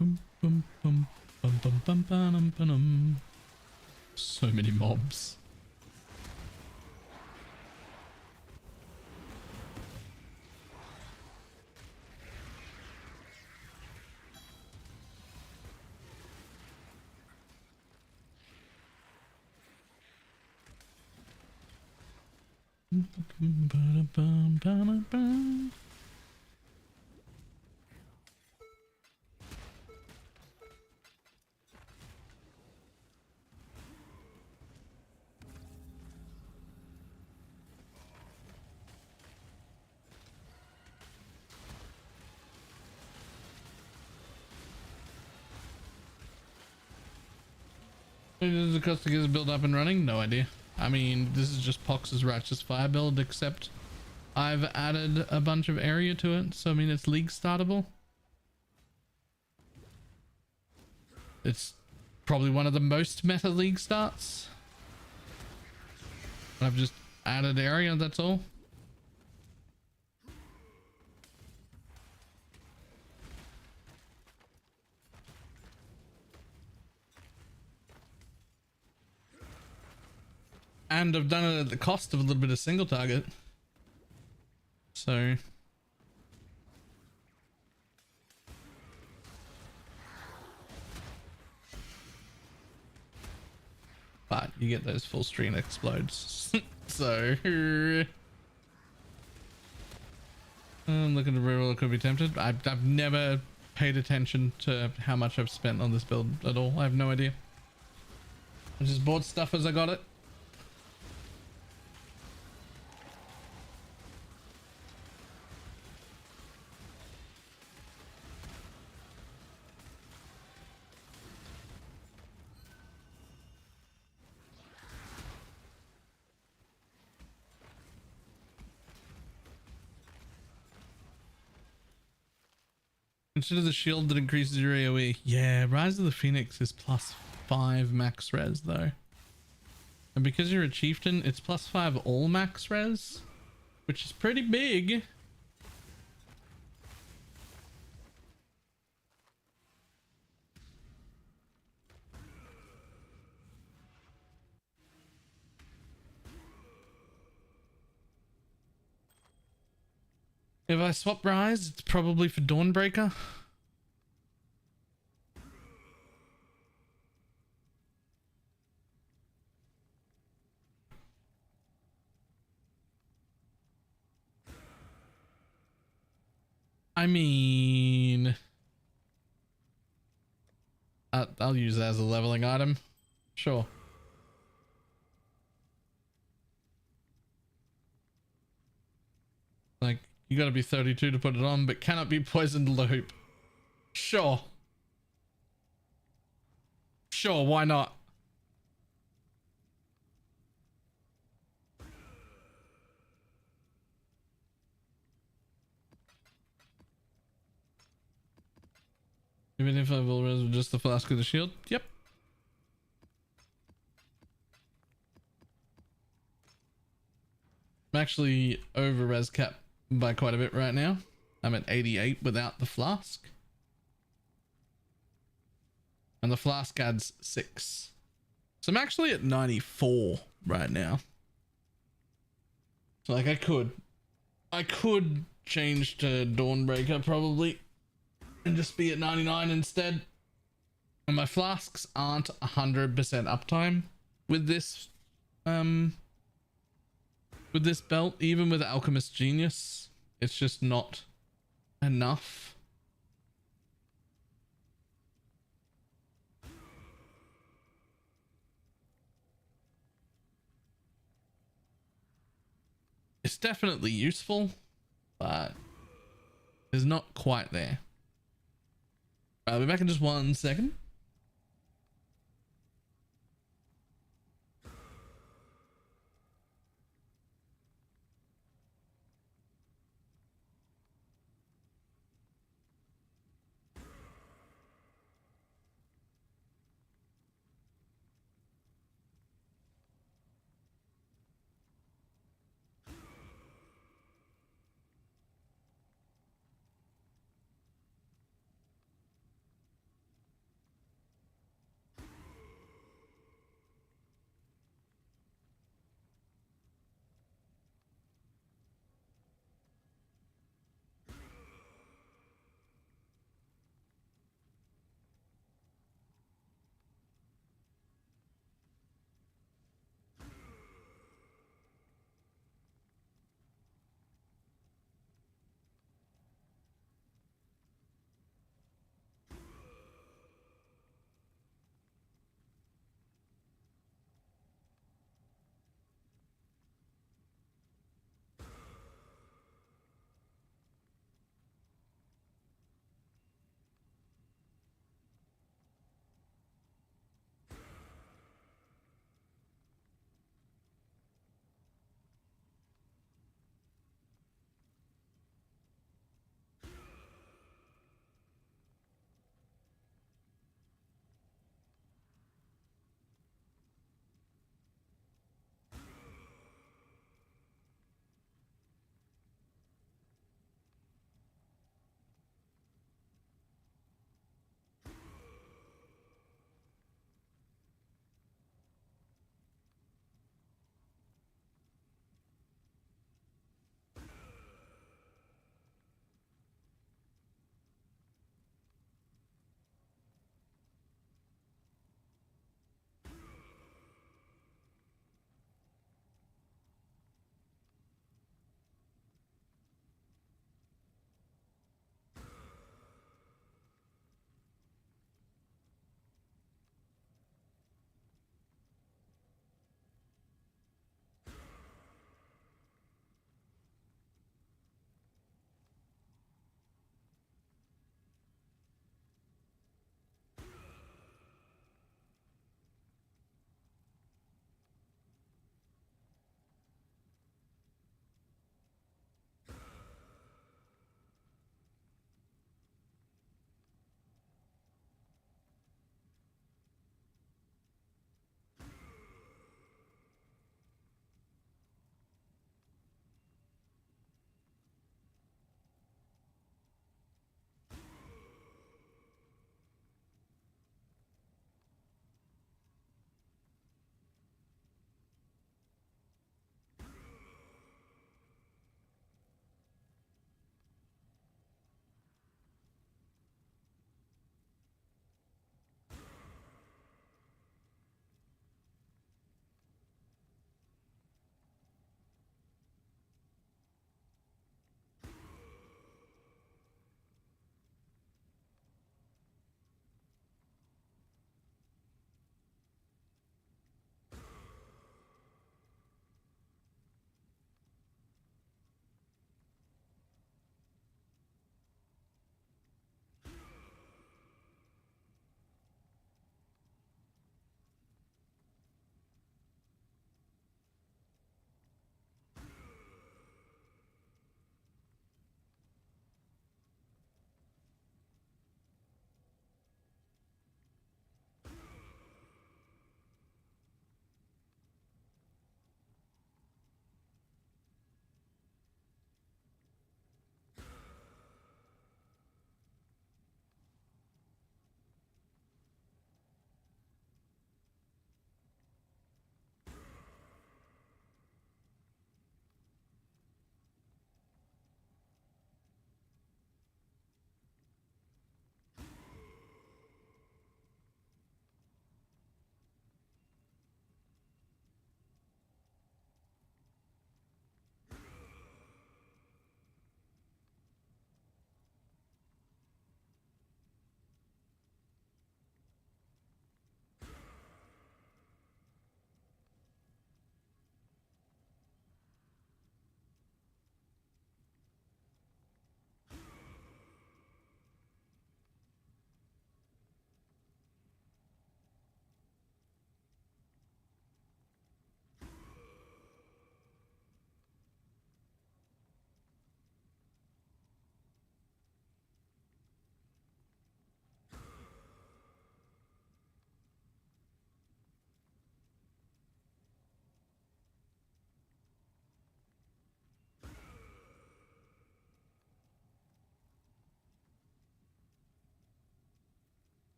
S1: Bum, bum, bum, bum, bum, bum, bum, bum, bum. So many mobs. Does it cost to get this build up and running? No idea. I mean, this is just Pox's Righteous Fire build, except I've added a bunch of area to it. So, I mean, it's league startable. It's probably one of the most meta league starts. I've just added area, that's all. And I've done it at the cost of a little bit of single target. So but you get those full screen explodes. So I'm looking to reroll. It could be tempted. I've never paid attention to how much I've spent on this build at all. I have no idea. I just bought stuff as I got it. Consider the shield that increases your AoE. Yeah, Rise of the Phoenix is +5 max res though. And because you're a chieftain, it's +5 all max res, which is pretty big. If I swap Rise, it's probably for Dawnbreaker. I mean, I'll use it as a leveling item. Sure. Like, you gotta be 32 to put it on, but cannot be poisoned loop. Sure. Sure, why not? Even if I will res with just the flask of the shield? Yep. I'm actually over res cap by quite a bit right now. I'm at 88 without the flask. And the flask adds 6. So I'm actually at 94 right now. So like I could change to Dawnbreaker probably and just be at 99 instead. And my flasks aren't 100% uptime with this belt. Even with Alchemist Genius, it's just not enough. It's definitely useful, but it's not quite there. I'll be back in just 1 second.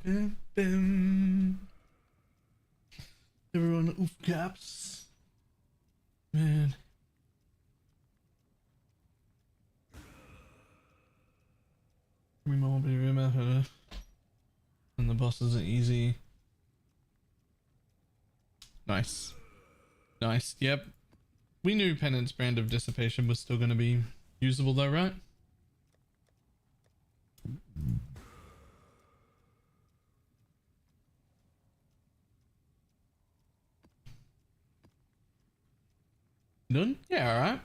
S1: Bim. Everyone oof caps. Man. And the bosses are easy. Nice. Nice. Yep. We knew Penance Brand of Dissipation was still going to be usable though, right? Done? Yeah, alright.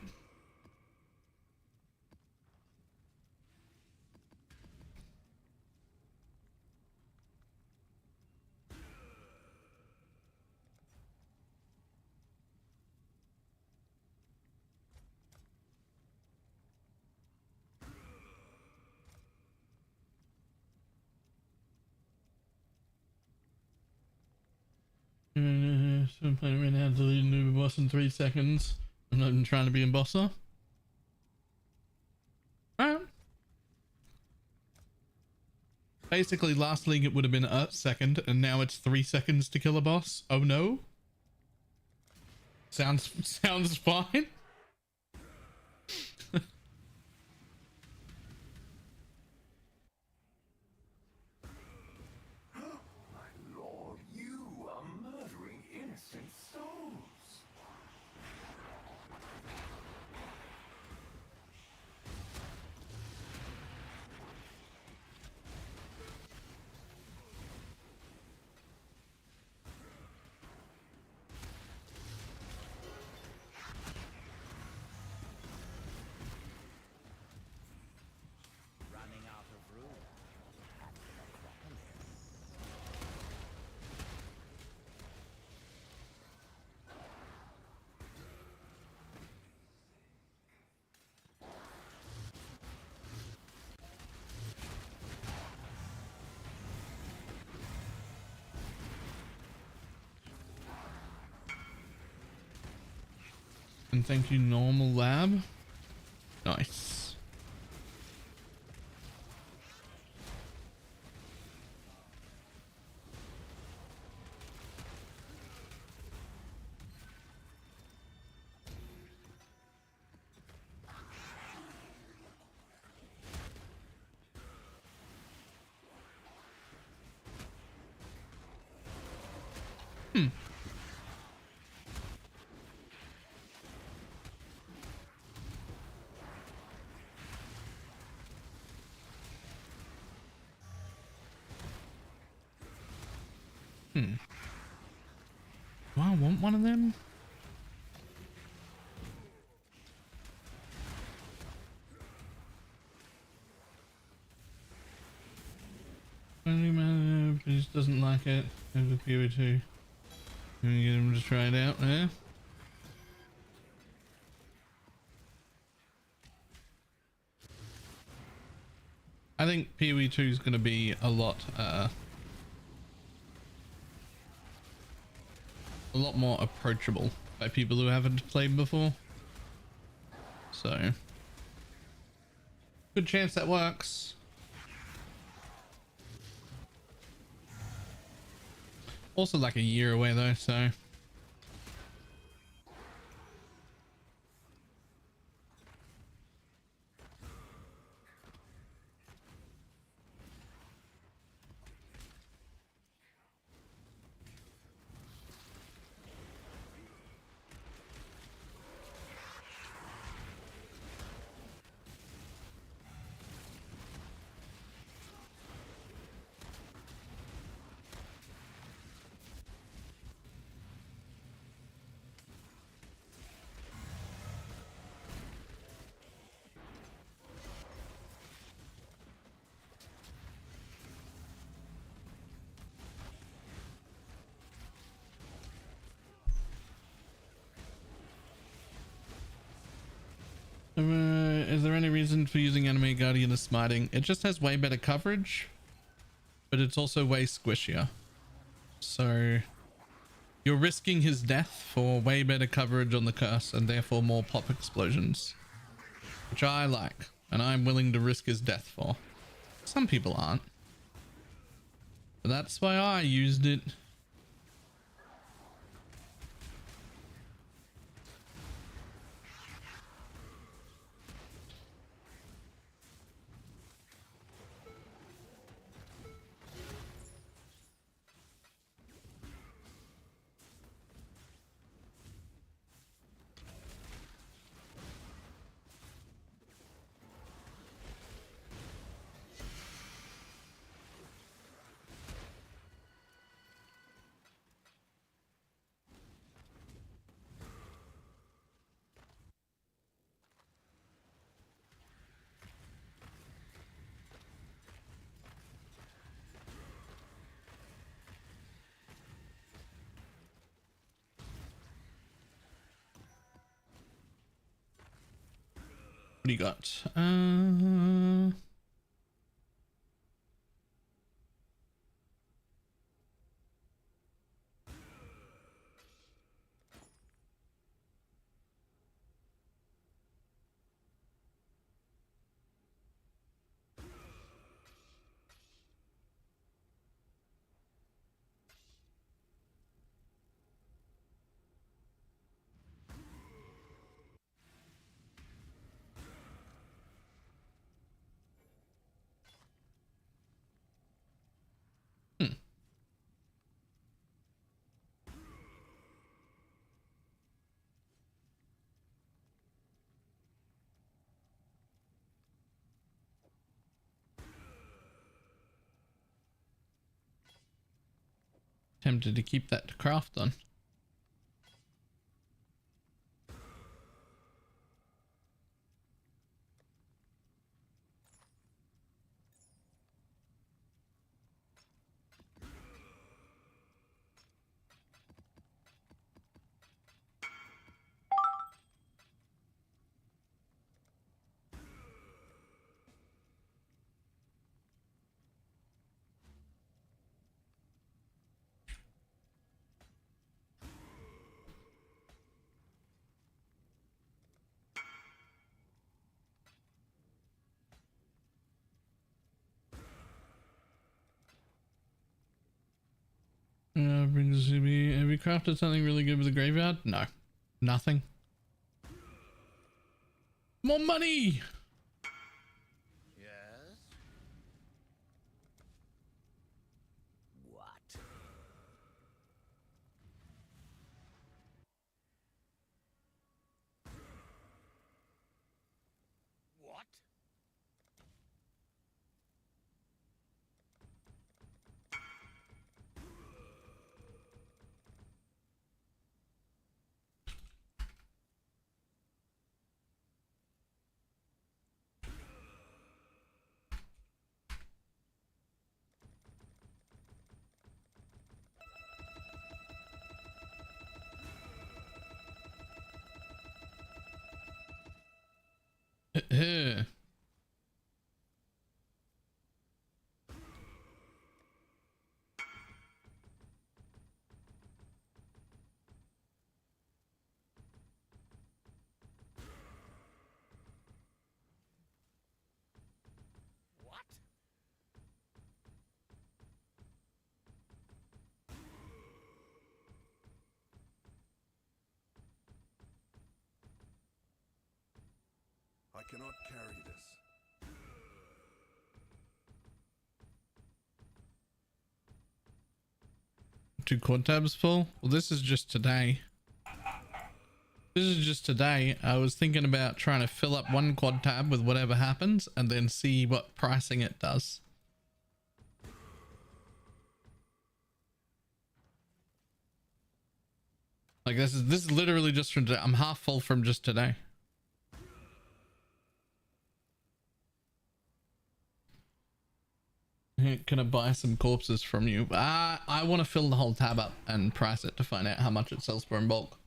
S1: So I'm playing right now, deleting new boss in 3 seconds. I'm not even trying to be a bosser. Alright. Basically, last league it would have been a second, and now it's 3 seconds to kill a boss. Oh no. Sounds fine.
S4: My lord, you are murdering innocent souls.
S2: Running out of room at the necropolis.
S1: And thank you, normal lab. Nice. Hmm. Hmm. Do I want one of them? Only man who just doesn't like it. Over PO2. Can we get him to try it out there? I think PoE2 is going to be a lot more approachable by people who haven't played before. So, good chance that works. Also like a year away though, so. Is there any reason for using Anime Guardian as smiting? It just has way better coverage, but it's also way squishier. So you're risking his death for way better coverage on the curse and therefore more pop explosions, which I like, and I'm willing to risk his death for. Some people aren't. But that's why I used it. What do you got? Tempted to keep that to craft on. Brings us to be. Have we crafted something really good with the graveyard? No, nothing. More money.
S2: Yes? What? What? What?
S6: I cannot carry this.
S1: Two quad tabs full. Well, this is just today. This is just today. I was thinking about trying to fill up one quad tab with whatever happens and then see what pricing it does. Like this is literally just from today. I'm half full from just today. Can I buy some corpses from you? I want to fill the whole tab up and price it to find out how much it sells for in bulk.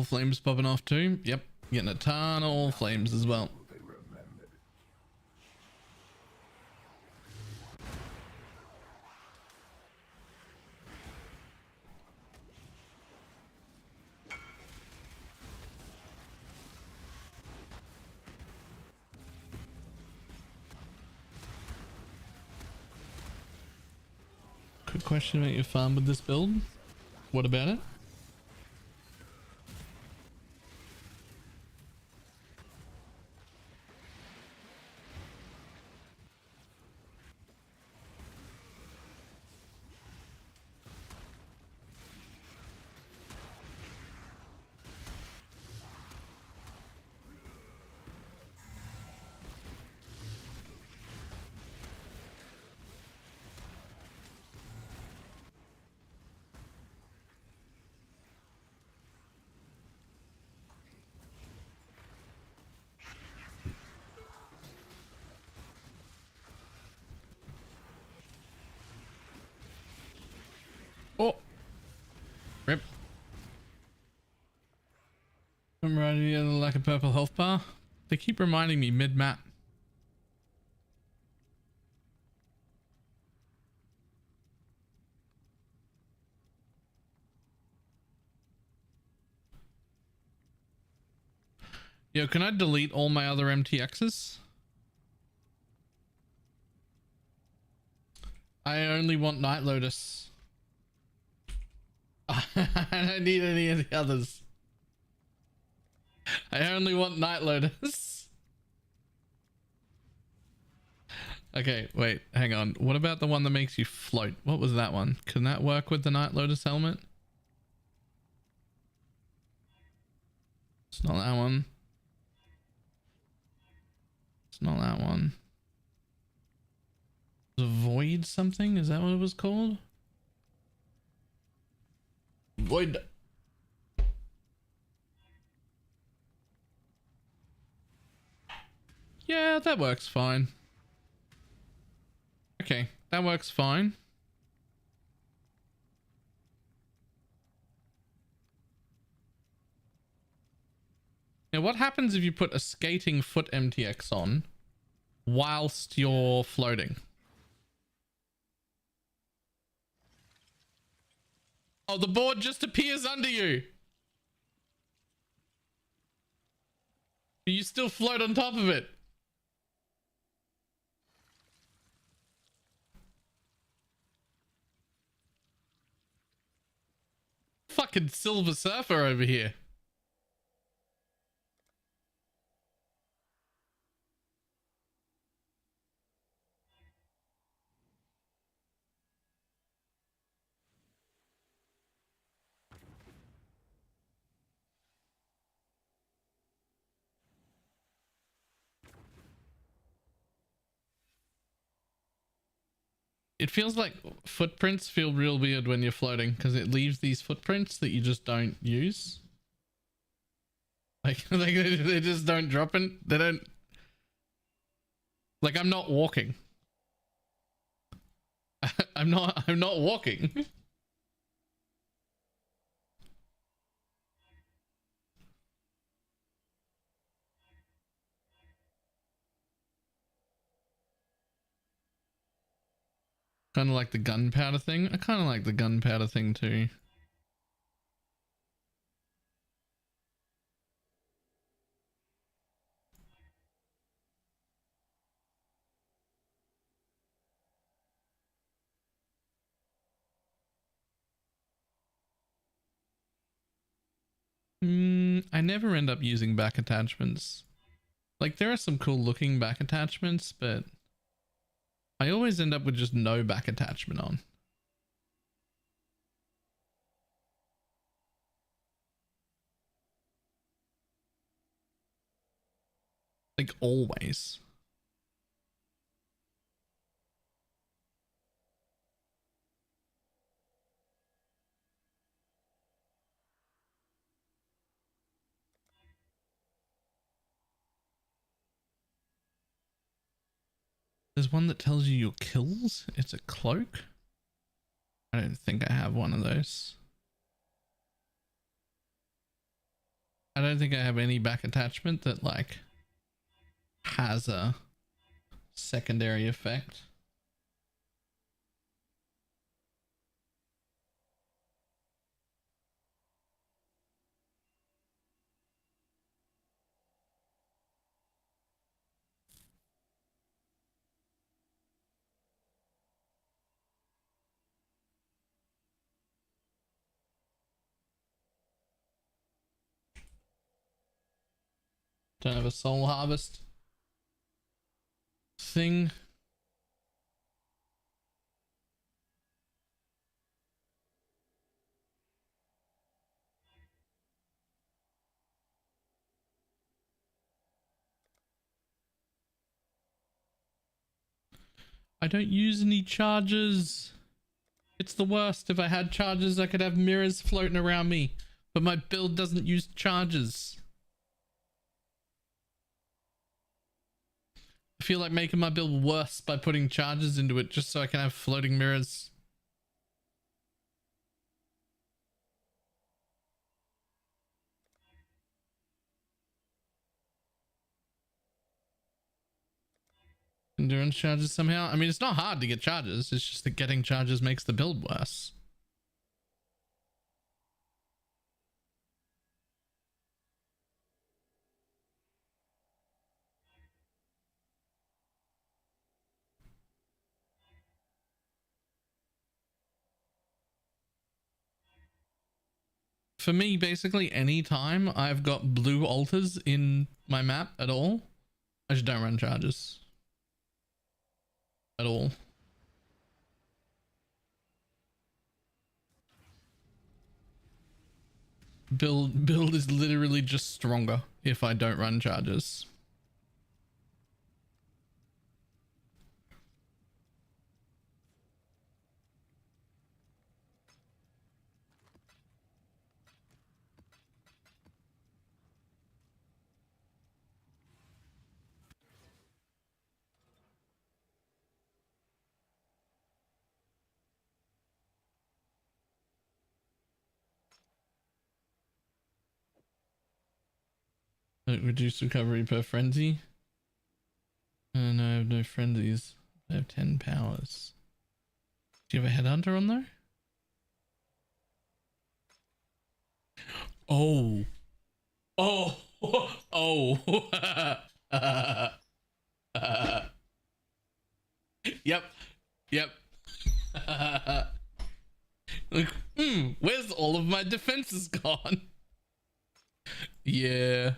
S1: flames popping off too. Yep, getting a ton of all flames as well.
S4: They remembered.
S1: Quick question about your farm with this build. What about it? Oh, rip. I'm right here like a purple health bar. They keep reminding me mid-map. Yo, can I delete all my other MTXs? I only want Night Lotus. I don't need any of the others. I only want Night Lotus. Okay, wait, hang on. What about the one that makes you float? What was that one? Can that work with the Night Lotus helmet? It's not that one. It's not that one. Void something? Is that what it was called? Void. Yeah, that works fine. Okay, that works fine. Now, what happens if you put a skating foot MTX on whilst you're floating? Oh, the board just appears under you. You still float on top of it. Fucking Silver Surfer over here. It feels like footprints feel real weird when you're floating because it leaves these footprints that you just don't use. Like they just don't drop in. They don't. Like I'm not walking. I'm not walking. Kind of like the gunpowder thing. I kind of like the gunpowder thing too. I never end up using back attachments. Like there are some cool looking back attachments, but I always end up with just no back attachment on. Like always. There's one that tells you your kills. It's a cloak. I don't think I have one of those. I don't think I have any back attachment that like has a secondary effect. Don't have a soul harvest thing. I don't use any charges. It's the worst. If I had charges, I could have mirrors floating around me, but my build doesn't use charges. I feel like making my build worse by putting charges into it just so I can have floating mirrors. Endurance charges somehow. I mean, it's not hard to get charges. It's just that getting charges makes the build worse. For me, basically, anytime I've got blue altars in my map at all, I just don't run charges. At all. Build is literally just stronger if I don't run charges. Reduce recovery per frenzy. No, I have no frenzies. I have 10 powers. Do you have a headhunter on there? Oh. Oh. Oh. Yep. Yep. Like, where's all of my defenses gone? Yeah.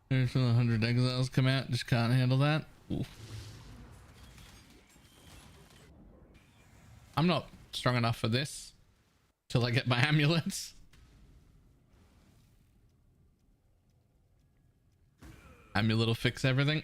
S1: There's 100 exiles come out, just can't handle that. Oof. I'm not strong enough for this till I get my amulets. Amulet will fix everything.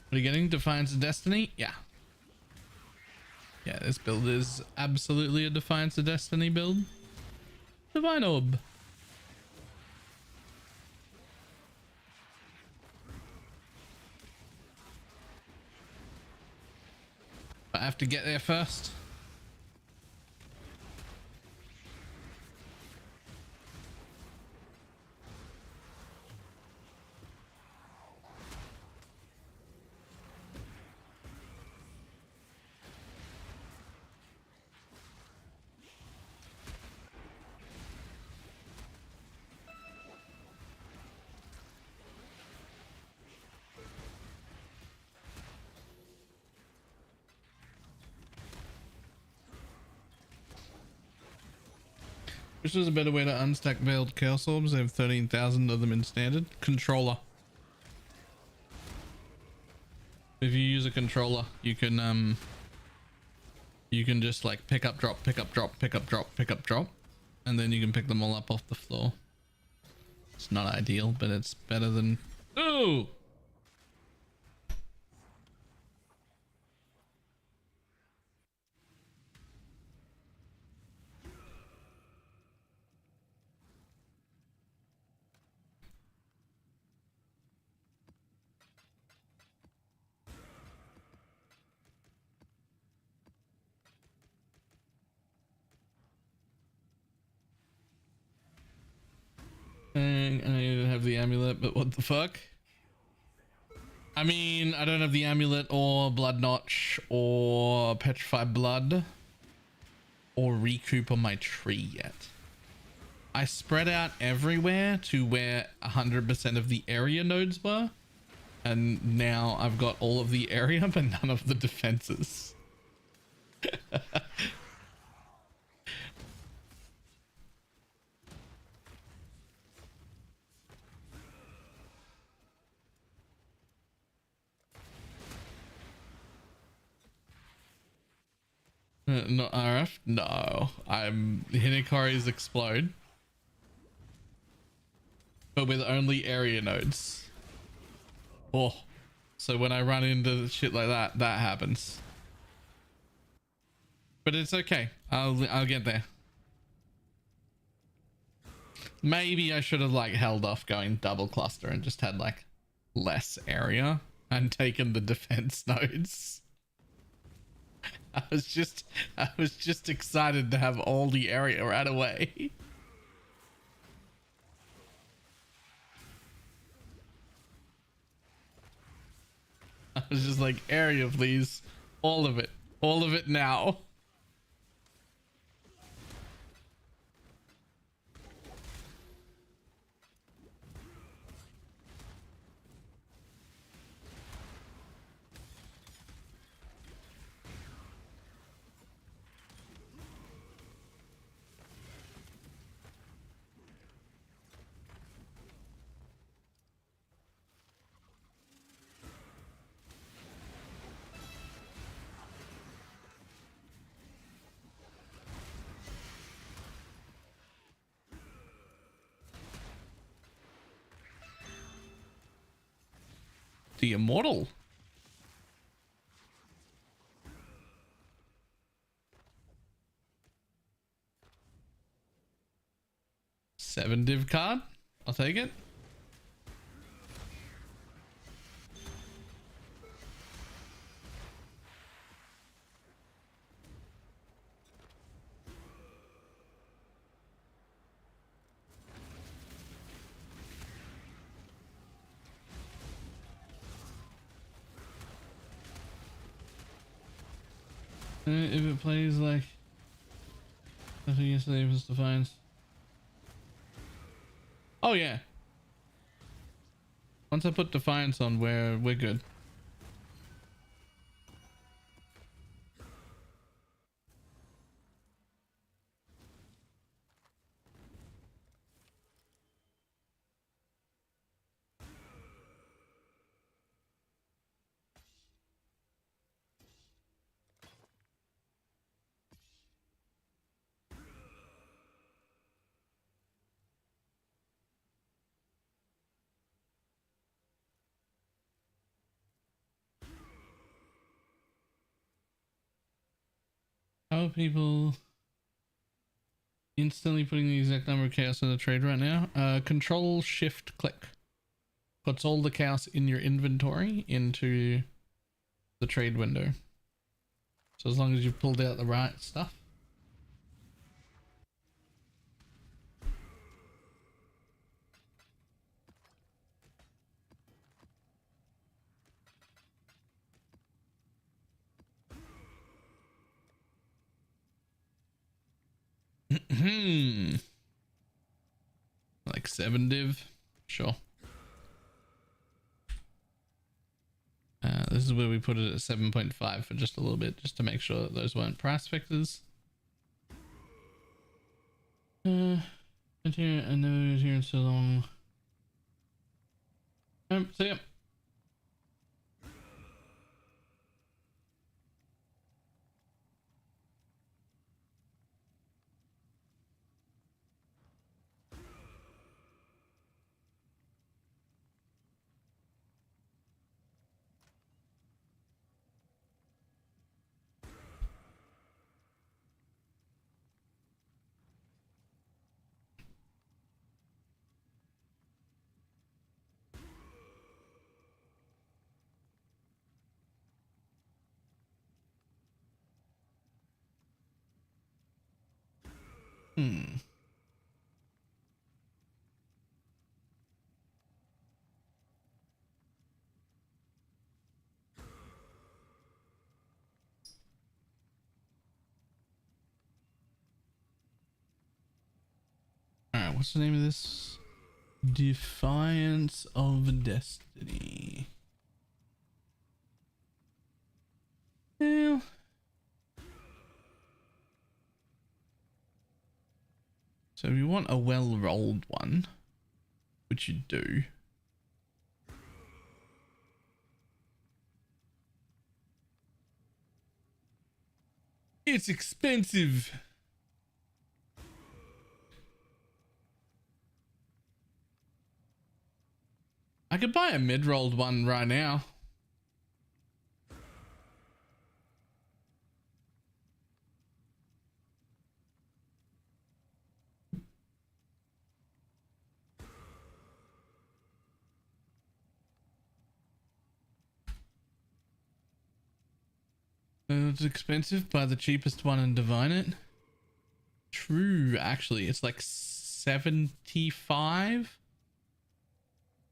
S1: What are you getting? Defiance of Destiny? Yeah. Yeah, this build is absolutely a Defiance of Destiny build. Divine Orb. I have to get there first. Which is a better way to unstack Veiled Chaos Orbs? I have 13,000 of them in standard. Controller. If you use a controller, you can just like pick up, drop, pick up, drop, pick up, drop, pick up, drop, and then you can pick them all up off the floor. It's not ideal, but it's better than... Ooh! And I have the amulet, but what the fuck? I mean, I don't have the amulet or Blood Notch or Petrified Blood or Recoup on my tree yet. I spread out everywhere to where 100% of the area nodes were. And now I've got all of the area, but none of the defenses. Not RF? No. I'm Hinekari's explode. But with only area nodes. Oh. So when I run into shit like that, that happens. But it's okay. I'll get there. Maybe I should have like held off going double cluster and just had like less area and taken the defense nodes. I was just excited to have all the area right away. I was just like, area please, all of it now. The Immortal. Seven div card. I'll take it. If it plays like I think yesterday was Defiance. Oh yeah. Once I put Defiance on, we're good. How are people instantly putting the exact number of chaos in the trade right now? Control Shift click puts all the chaos in your inventory into the trade window. So as long as you've pulled out the right stuff. Like 7 div, sure. This is where we put it at 7.5 for just a little bit, just to make sure that those weren't price fixes. I know it was here in so long. So yeah. Alright, what's the name of this? Defiance of Destiny. Well, so if you want a well-rolled one, which you do, it's expensive. I could buy a mid-rolled one right now. It's expensive. Buy the cheapest one and divine it. True, actually, it's like 75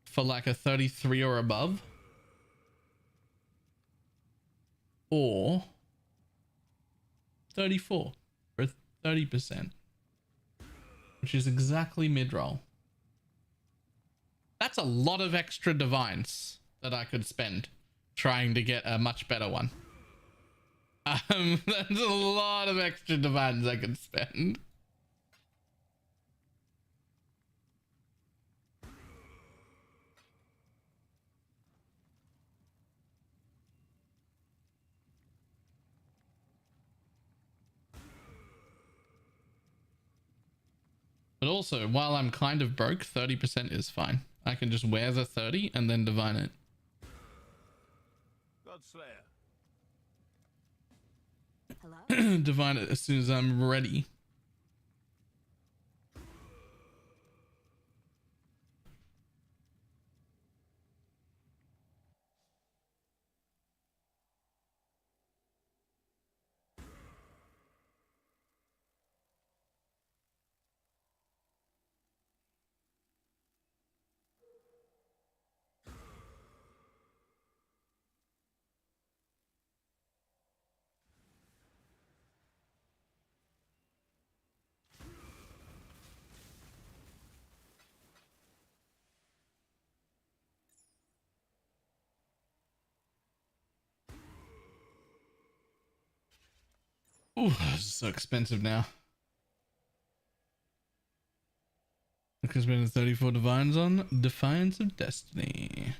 S1: for like a 33 or above, or 34 for 30%, which is exactly mid-roll. That's a lot of extra divines that I could spend trying to get a much better one. That's a lot of extra divines I could spend. But also, while I'm kind of broke, 30% is fine. I can just wear the 30 and then divine it.
S6: Godslayer.
S3: Hello?
S1: Divine it as soon as I'm ready. Ooh, this is so expensive now. Because we're in 34 divines on Defiance of Destiny.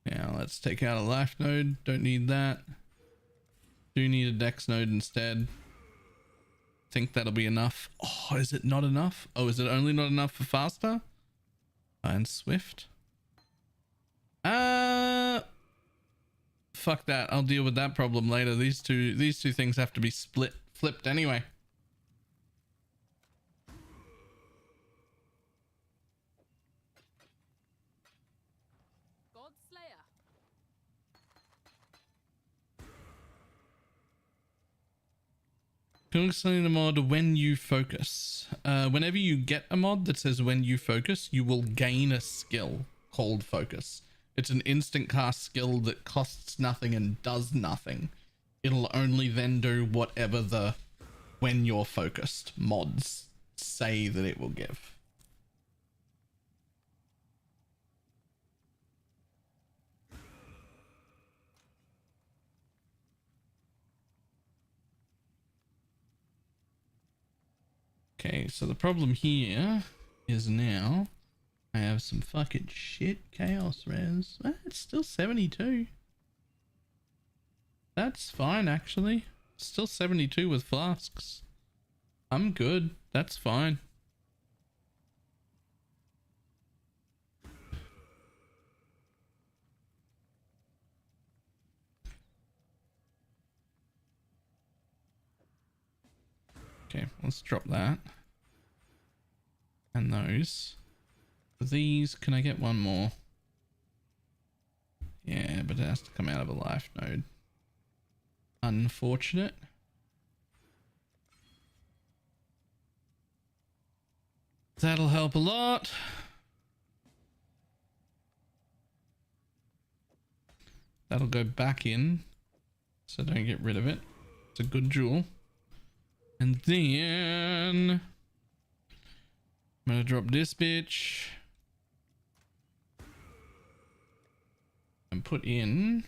S1: Now let's take out a life node. Don't need that. Do need a dex node instead. Think that'll be enough. Oh, is it not enough? Oh, is it only not enough for faster? And swift. fuck that. I'll deal with that problem later. These two things have to be flipped anyway. Can explain the mod when you focus. Whenever you get a mod that says when you focus, you will gain a skill called focus. It's an instant cast skill that costs nothing and does nothing. It'll only then do whatever the when you're focused mods say that it will give. Okay, so the problem here is now I have some fucking shit chaos res. It's still 72. That's fine, actually. Still 72 with flasks. I'm good. That's fine. Okay, let's drop that. And those. For these, can I get one more? Yeah, but it has to come out of a life node. Unfortunate. That'll help a lot. That'll go back in, so don't get rid of it. It's a good jewel. And then I'm gonna drop this bitch and put in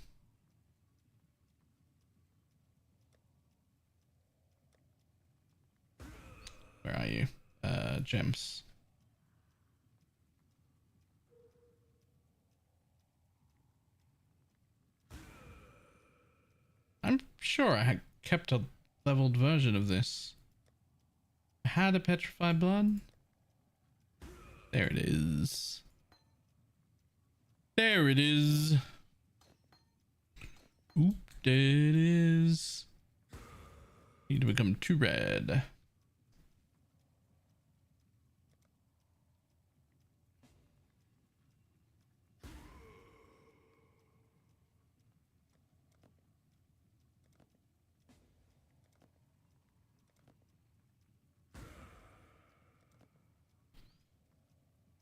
S1: where are you? Gems. I'm sure I had kept a leveled version of this. I had a petrified blood. There it is. There it is. Oop, there it is. Need to become 2 red.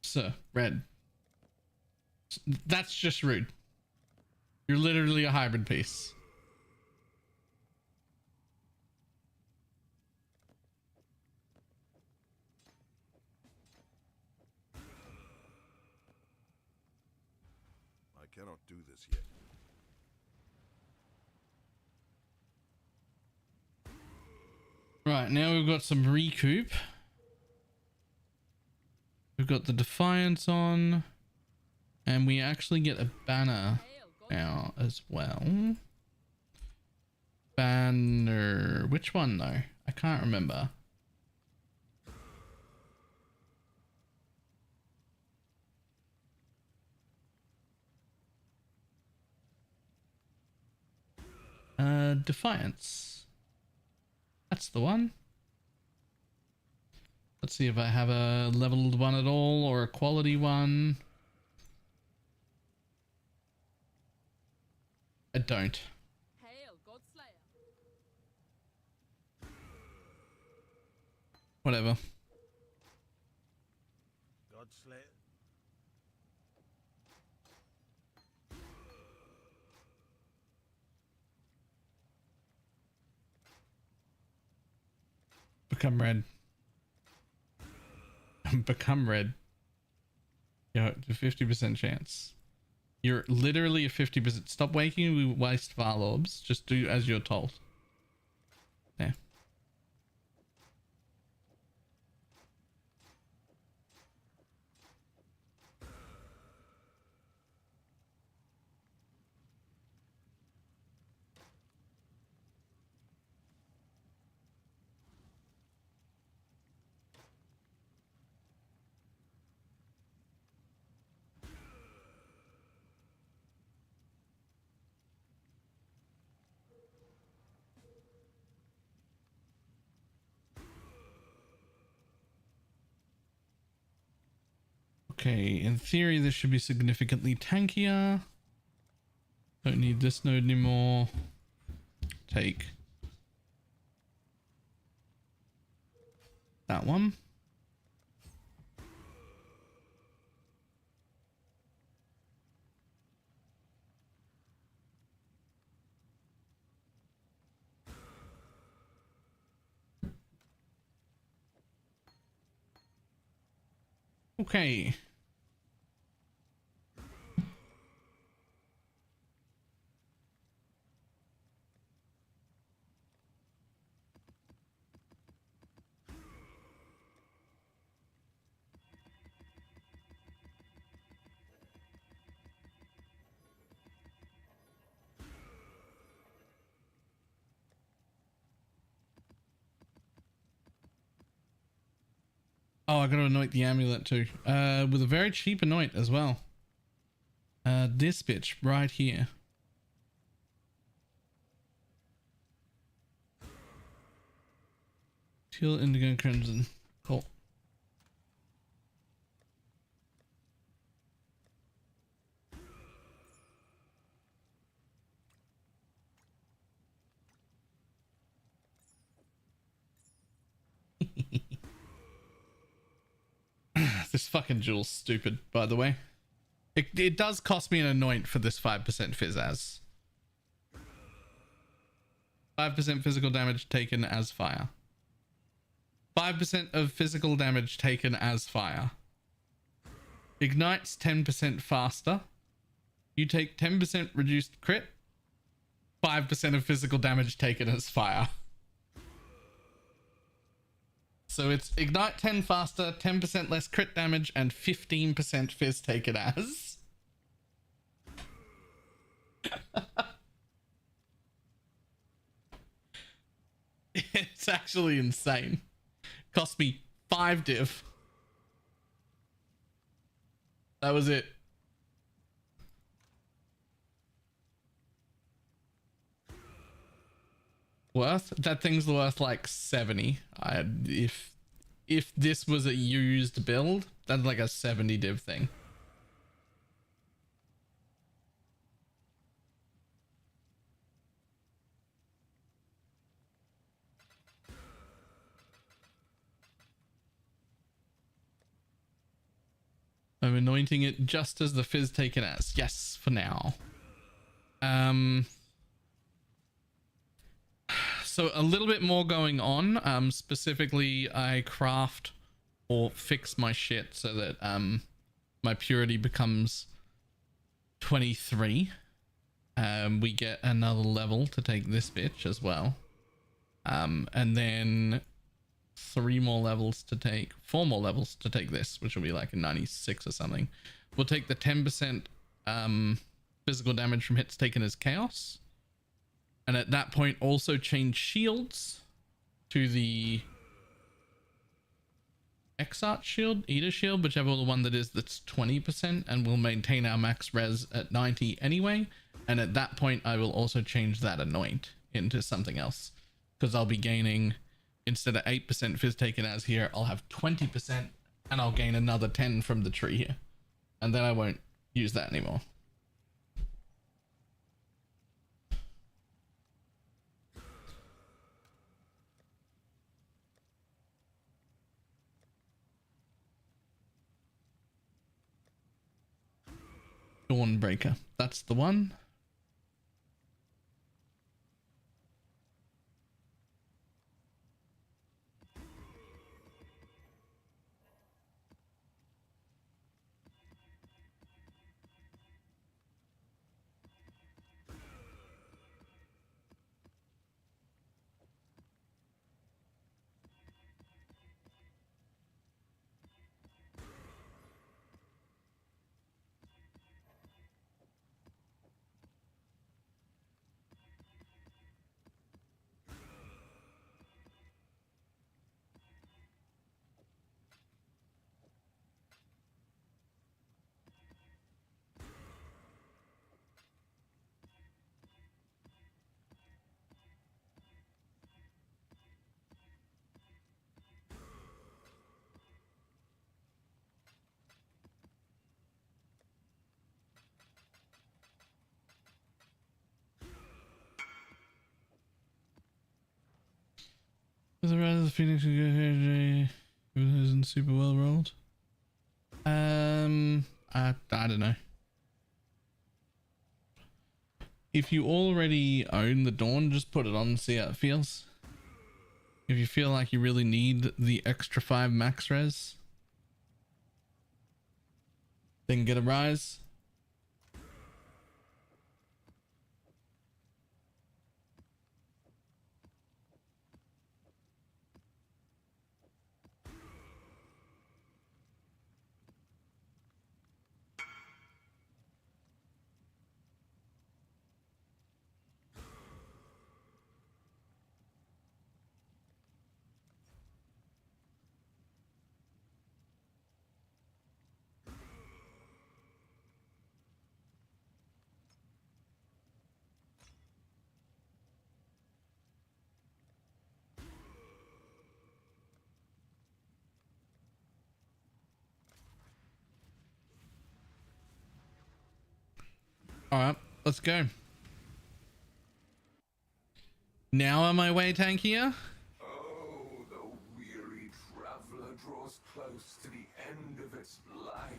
S1: Sir, red. That's just rude. You're literally a hybrid piece.
S6: I cannot do this yet.
S1: Right, now we've got some recoup. We've got the Defiance on. And we actually get a banner now as well. Banner. Which one though? I can't remember. Defiance. That's the one. Let's see if I have a leveled one at all or a quality one. I don't. Whatever.
S6: Godslayer.
S1: Become red. Become red. Yo, 50% chance. You're literally a 50%. Stop waking. We waste Varlorbs. Just do as you're told. Yeah. Okay, in theory, this should be significantly tankier. Don't need this node anymore. Take that one. Okay. Oh, I gotta anoint the amulet too. With a very cheap anoint as well. This bitch right here. Teal, indigo, crimson. Cool. This fucking jewel's stupid, by the way. It does cost me an anoint for this 5% Fizzaz. 5% physical damage taken as fire. 5% of physical damage taken as fire. Ignites 10% faster. You take 10% reduced crit. 5% of physical damage taken as fire. So it's ignite 10 faster, 10% less crit damage, and 15% fizz taken as. It's actually insane. Cost me 5 div. That was it. Worth? That thing's worth like 70. If this was a used build, that's like a 70 div thing. I'm anointing it just as the fizz taken as. Yes, for now. So a little bit more going on. Specifically, I craft or fix my shit so that my purity becomes 23. We get another level to take this bitch as well. And then 4 more levels to take this, which will be like a 96 or something. We'll take the 10% physical damage from hits taken as chaos. And at that point, also change shields to the Exarch shield, Eater shield, whichever the one that is that's 20%, and we'll maintain our max res at 90 anyway. And at that point, I will also change that anoint into something else, because I'll be gaining, instead of 8% fizz taken as here, I'll have 20%, and I'll gain another 10 from the tree here. And then I won't use that anymore. Dawnbreaker, that's the one. With the rise of the Phoenix, it isn't super well rolled. I don't know. If you already own the Dawn, just put it on and see how it feels. If you feel like you really need the extra 5 max res, then get a rise. All right, let's go. Now am I way tankier?
S4: Oh, the weary traveler draws close to the end of its life.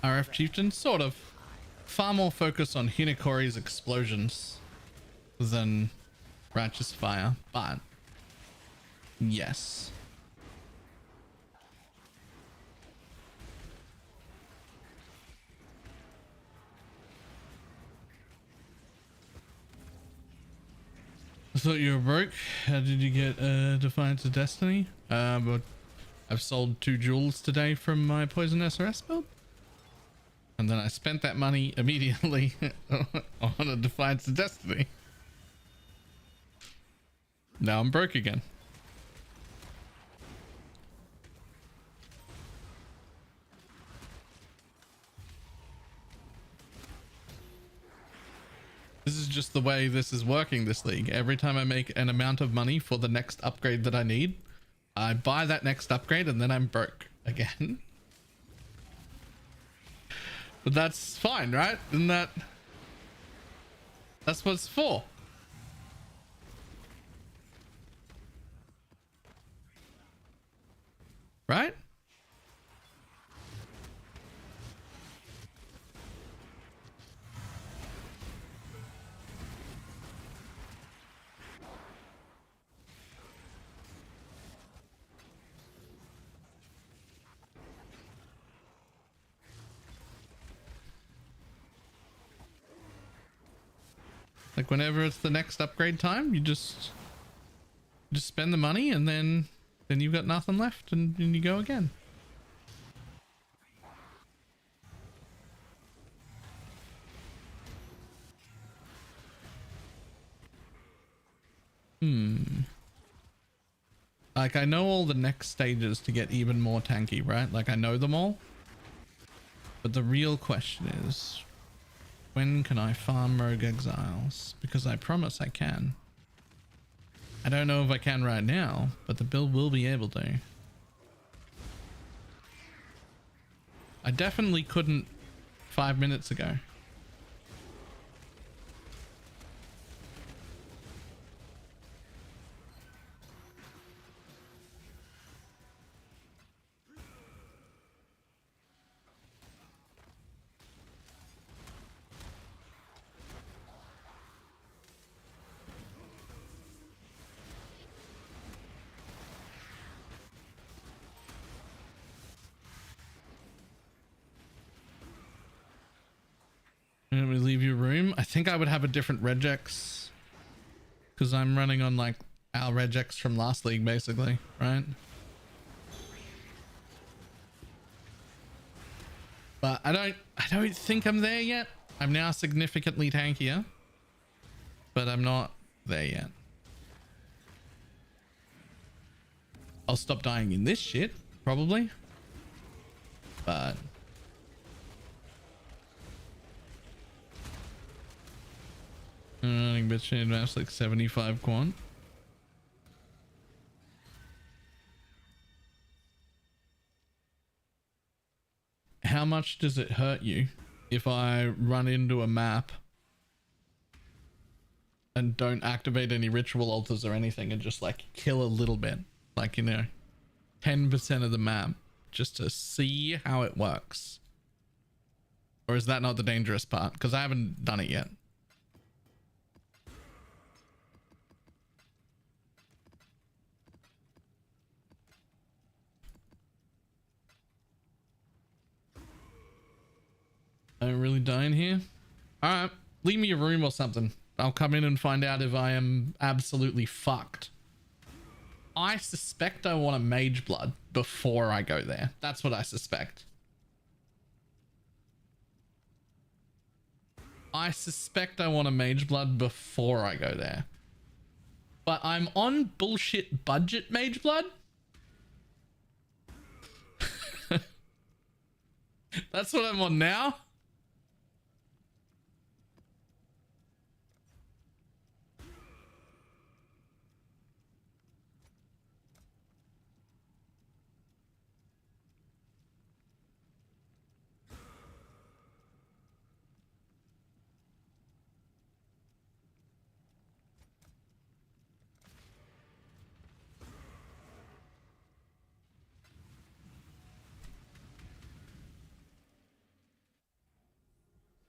S1: RF Chieftain, sort of. Far more focus on Hinekori's explosions than Ratchet's fire, but yes. I thought you were broke. How did you get Defiance of Destiny? But I've sold 2 jewels today from my Poison SRS build. And then I spent that money immediately on a Defiance of Destiny. Now I'm broke again. This is just the way this is working, this league. Every time I make an amount of money for the next upgrade that I need, I buy that next upgrade and then I'm broke again. But that's fine, right? Isn't that's what it's for? Right? Like whenever it's the next upgrade time, you just spend the money and then you've got nothing left and you go again. Like I know all the next stages to get even more tanky, right? Like I know them all. But the real question is, when can I farm Rogue Exiles? Because I promise I can. I don't know if I can right now, but the build will be able to. I definitely couldn't 5 minutes ago. When we leave your room, I think I would have a different regex because I'm running on like our regex from last league basically, right? But I don't think I'm there yet. I'm now significantly tankier, but I'm not there yet. I'll stop dying in this shit, probably. But running bit chain maps like 75 quant. How much does it hurt you if I run into a map and don't activate any ritual altars or anything and just like kill a little bit, like, you know, 10% of the map, just to see how it works? Or is that not the dangerous part? Because I haven't done it yet. I'm really dying here. All right, leave me a room or something. I'll come in and find out if I am absolutely fucked. I suspect I want a mage blood before I go there. That's what I suspect. I suspect I want a mage blood before I go there. But I'm on bullshit budget mage blood. That's what I'm on now.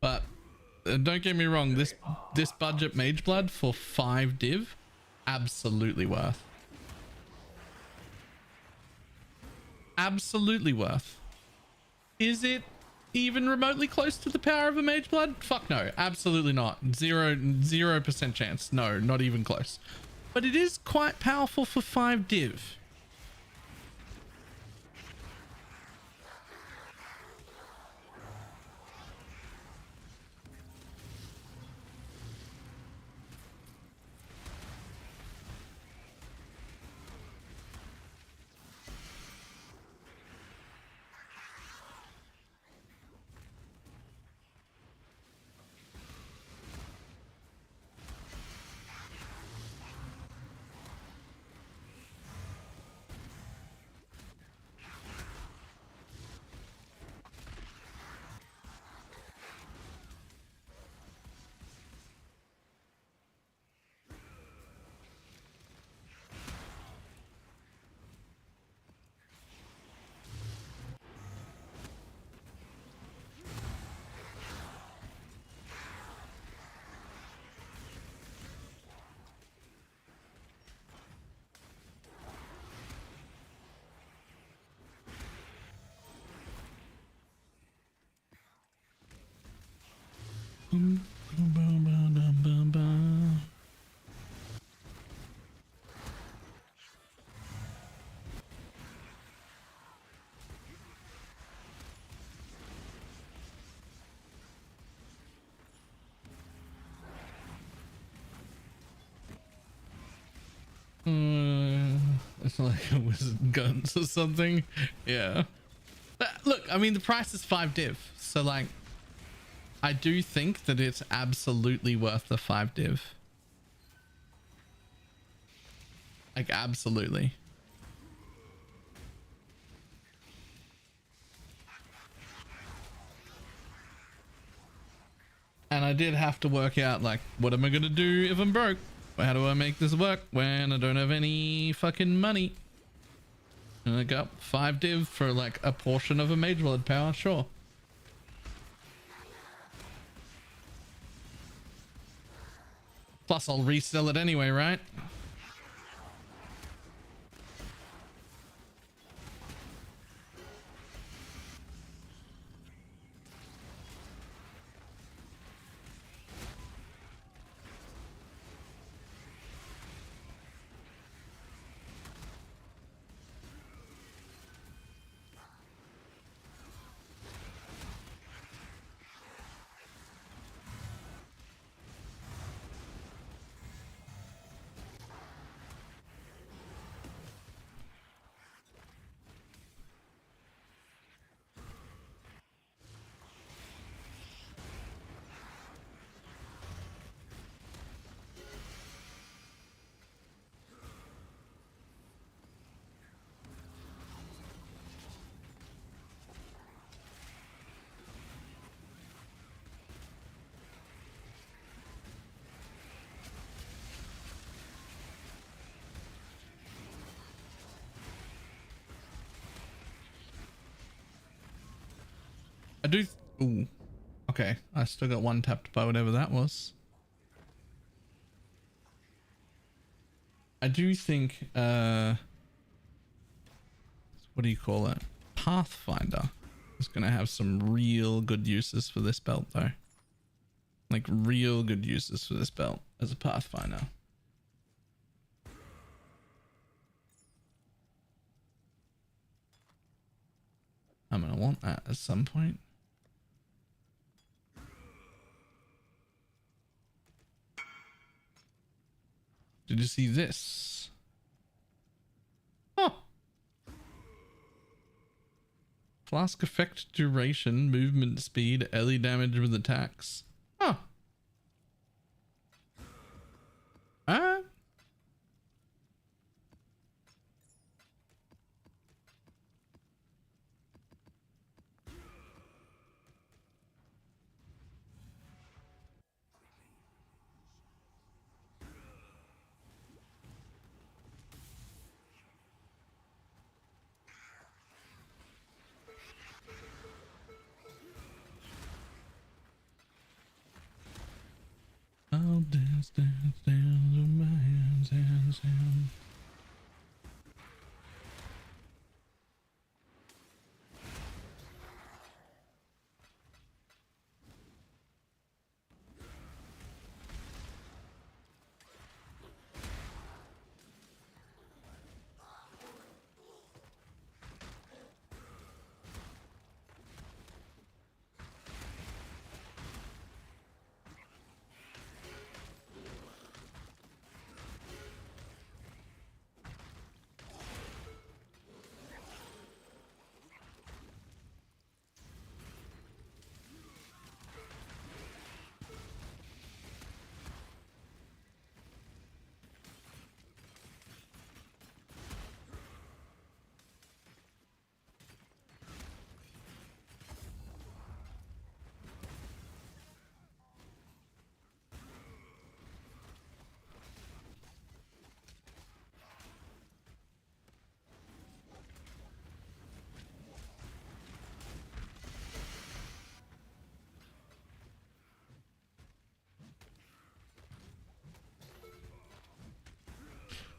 S1: But don't get me wrong, this budget mage blood for 5 div, absolutely worth. Absolutely worth. Is it even remotely close to the power of a mage blood? Fuck no, absolutely not. 0% chance. No, not even close. But it is quite powerful for 5 div. It's like a wizard guns or something. Yeah. But look, I mean, the price is 5 div, so like, I do think that it's absolutely worth the 5 div. Like, absolutely. And I did have to work out, like, what am I gonna do if I'm broke? How do I make this work when I don't have any fucking money? And I got 5 div for like a portion of a mage blood power, sure. Plus I'll resell it anyway, right? I do. Ooh. Okay. I still got one tapped by whatever that was. I do think, what do you call it? Pathfinder is going to have some real good uses for this belt though. Like real good uses for this belt as a Pathfinder. I'm going to want that at some point. Did you see this? Oh. Flask effect duration, movement speed, early damage with attacks. Huh. Alright. I'll dance, dance, dance with my hands, hands, hands.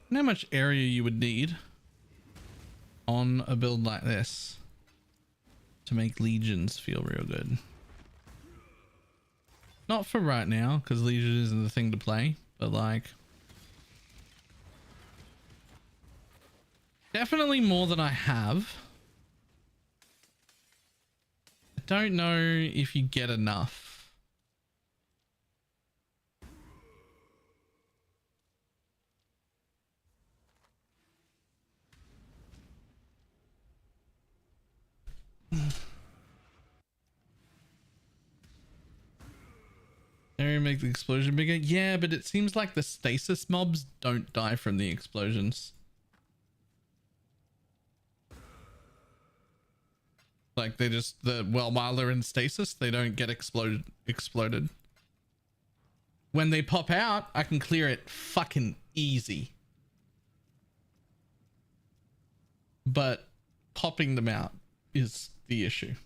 S1: And how much area you would need on a build like this to make legions feel real good. Not for right now, because legion isn't the thing to play, but like definitely more than I have. I don't know if you get enough. Area make the explosion bigger? Yeah, but it seems like the stasis mobs don't die from the explosions. Like they just while they're in stasis, they don't get exploded. When they pop out, I can clear it fucking easy. But popping them out is the issue.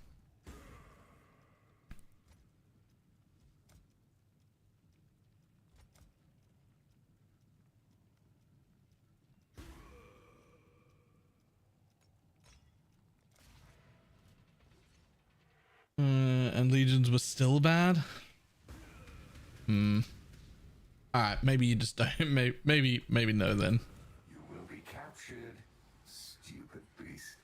S1: And legions were still bad. All right, maybe you just don't. Maybe no then.
S4: You will be captured, stupid beast.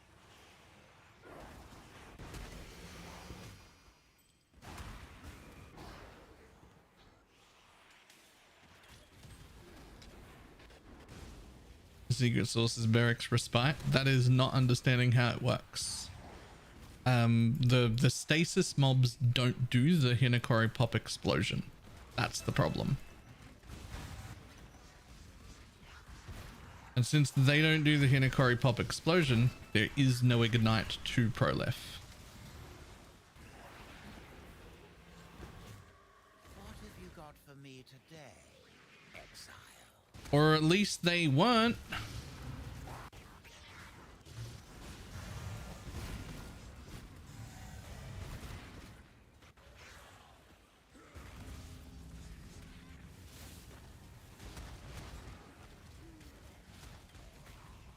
S1: Secret sources barracks respite. That is not understanding how it works. The stasis mobs don't do the Hinokori pop explosion. That's the problem. And since they don't do the Hinokori pop explosion, there is no ignite to Prolef.
S2: What have you got for me today, exile?
S1: Or at least they weren't.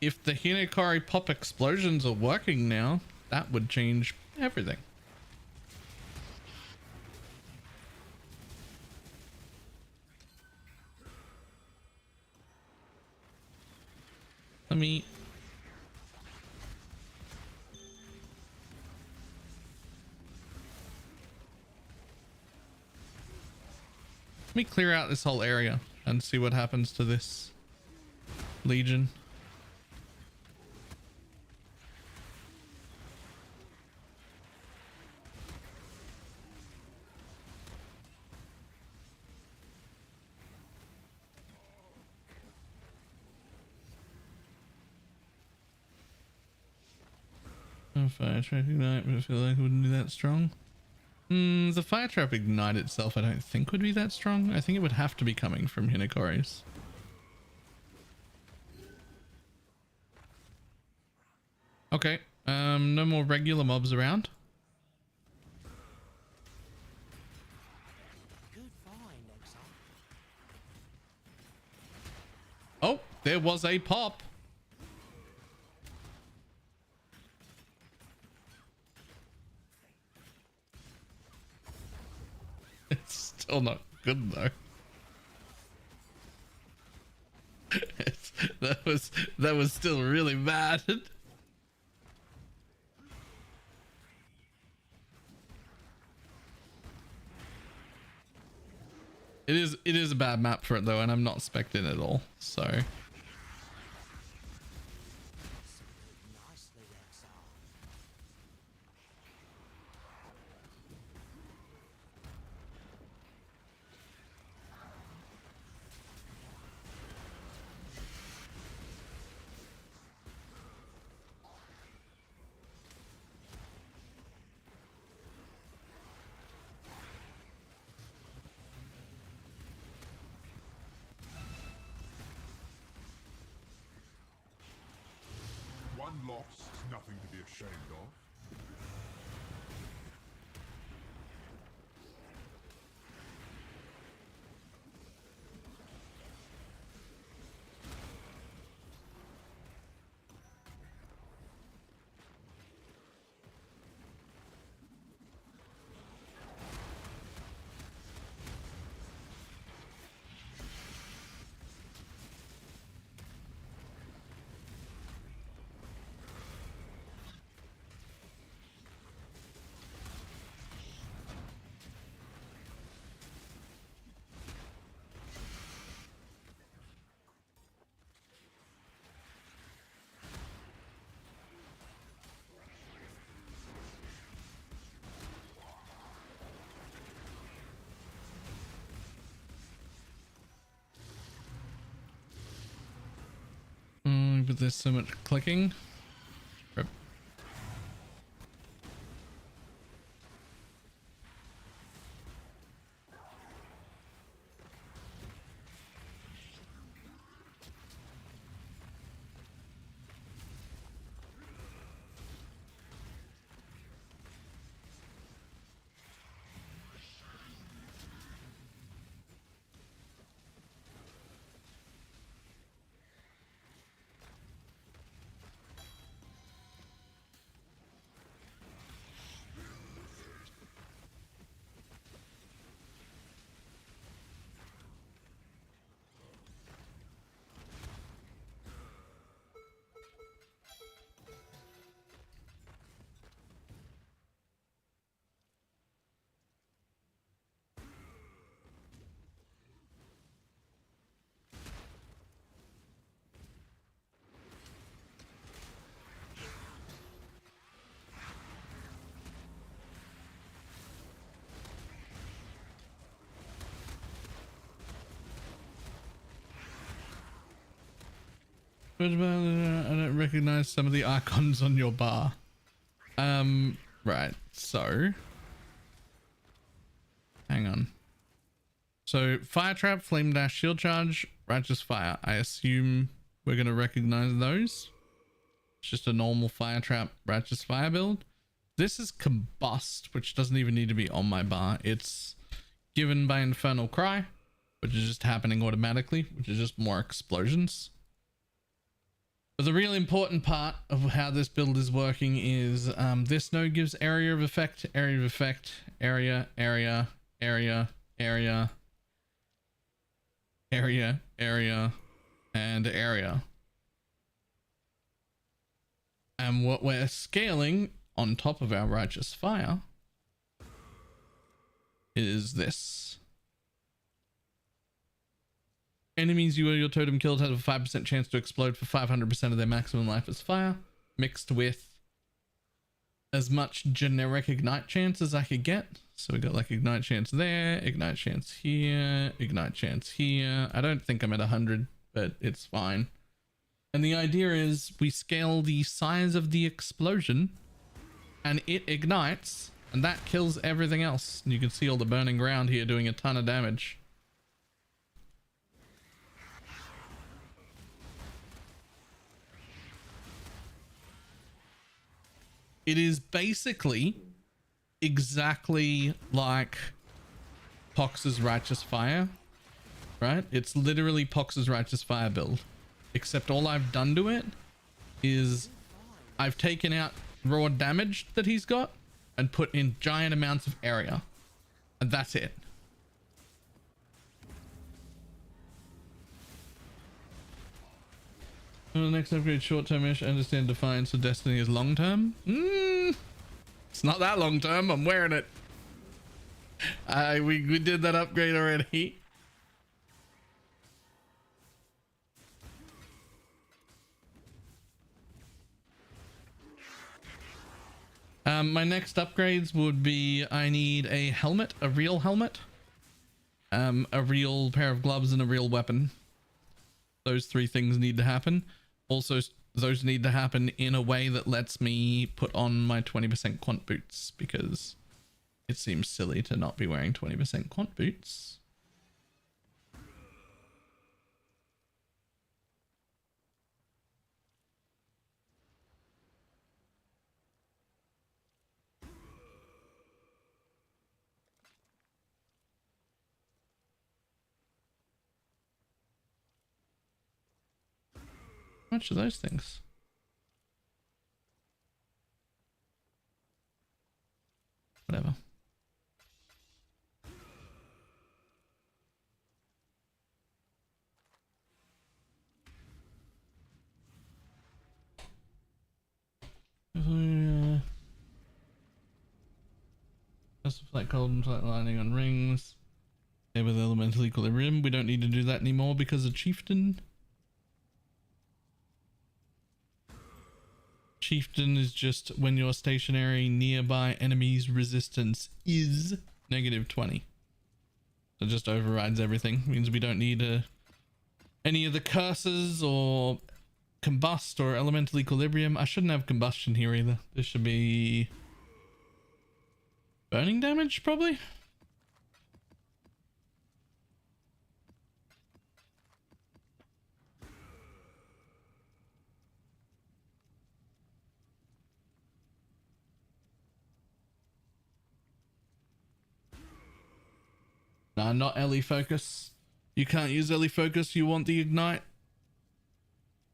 S1: if the Hinekari pop explosions are working now, that would change everything. Let me clear out this whole area and see what happens to this Legion. Fire trap ignite, but I feel like it wouldn't be that strong. The fire trap ignite itself I don't think would be that strong. I think it would have to be coming from Hinekari's. Okay, no more regular mobs around.
S2: Good find, Exile.
S1: Oh, there was a pop. It's still not good though. that was still really bad. It is a bad map for it though, and I'm not spec'ing it at all. So
S2: Nicely, Exile.
S6: One loss is nothing to be ashamed of.
S1: but there's so much clicking. Rip. What about, I don't recognize some of the icons on your bar. Right, so hang on. So fire trap, flame dash, shield charge, righteous fire. I assume we're gonna recognize those. It's just a normal fire trap, righteous fire build. This is combust, which doesn't even need to be on my bar. It's given by infernal cry, which is just happening automatically, which is just more explosions. But the real important part of how this build is working is this node gives area of effect, area of effect, area, area, area, area, area, area, and area. And what we're scaling on top of our righteous fire is this. Enemies you or your totem killed have a 5% chance to explode for 500% of their maximum life as fire, mixed with as much generic ignite chance as I could get. So we got like ignite chance there, ignite chance here, ignite chance here. I don't think I'm at 100, but it's fine. And the idea is we scale the size of the explosion and it ignites and that kills everything else. And you can see all the burning ground here doing a ton of damage. It is basically exactly like Pox's Righteous Fire, right? It's literally Pox's Righteous Fire build, except all I've done to it is I've taken out raw damage that he's got and put in giant amounts of area, and that's it. The next upgrade short-term-ish. Understand define so destiny is long-term. It's not that long-term. I'm wearing it. We did that upgrade already. My next upgrades would be I need a helmet, a real helmet, a real pair of gloves, and a real weapon. Those three things need to happen. Also, those need to happen in a way that lets me put on my 20% quant boots, because it seems silly to not be wearing 20% quant boots. How much are those things? Whatever. Just flat cold and flat lining on rings. Yeah, with elemental equilibrium. We don't need to do that anymore because of Chieftain. Chieftain is just when you're stationary nearby enemies resistance is -20. So it just overrides everything. Means we don't need any of the curses or combust or elemental equilibrium. I shouldn't have combustion here either. This should be burning damage probably. Nah, not LE focus. You can't use LE focus. You want the ignite.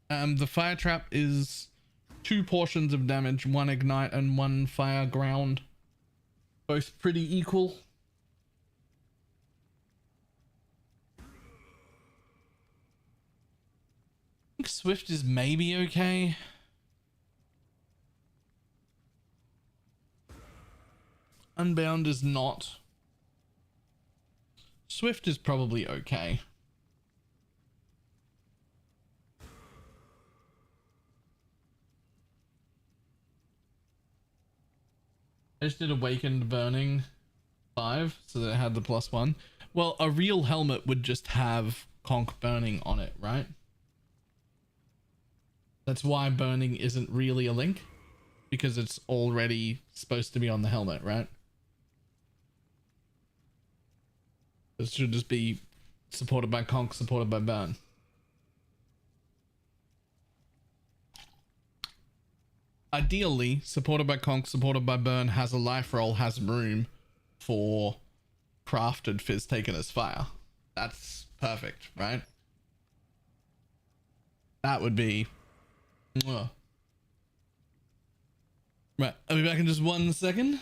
S1: The fire trap is 2 portions of damage, 1 ignite and 1 fire ground. Both pretty equal. I think Swift is maybe okay. Unbound is not. Swift is probably okay. I just did Awakened Burning 5, so that it had the +1. Well, a real helmet would just have Conk Burning on it, right? That's why Burning isn't really a link, because it's already supposed to be on the helmet, right? It should just be supported by Conk, supported by Burn. Ideally, supported by Conk, supported by Burn, has a life roll, has room for crafted Fizz taken as fire. That's perfect, right? That would be Mwah. Right, I'll be back in just 1 second.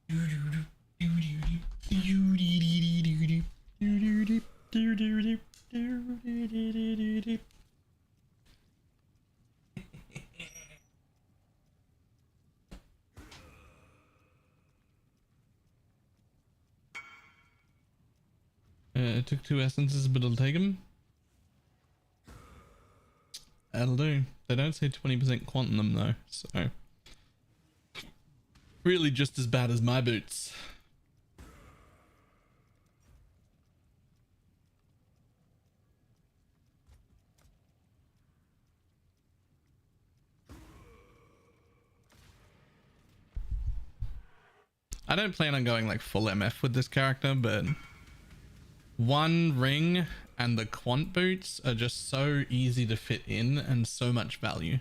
S1: It took 2 essences, but it'll take them. That'll do. They don't say 20% quantum them though, so really just as bad as my boots. I don't plan on going like full MF with this character, but one ring and the quant boots are just so easy to fit in and so much value.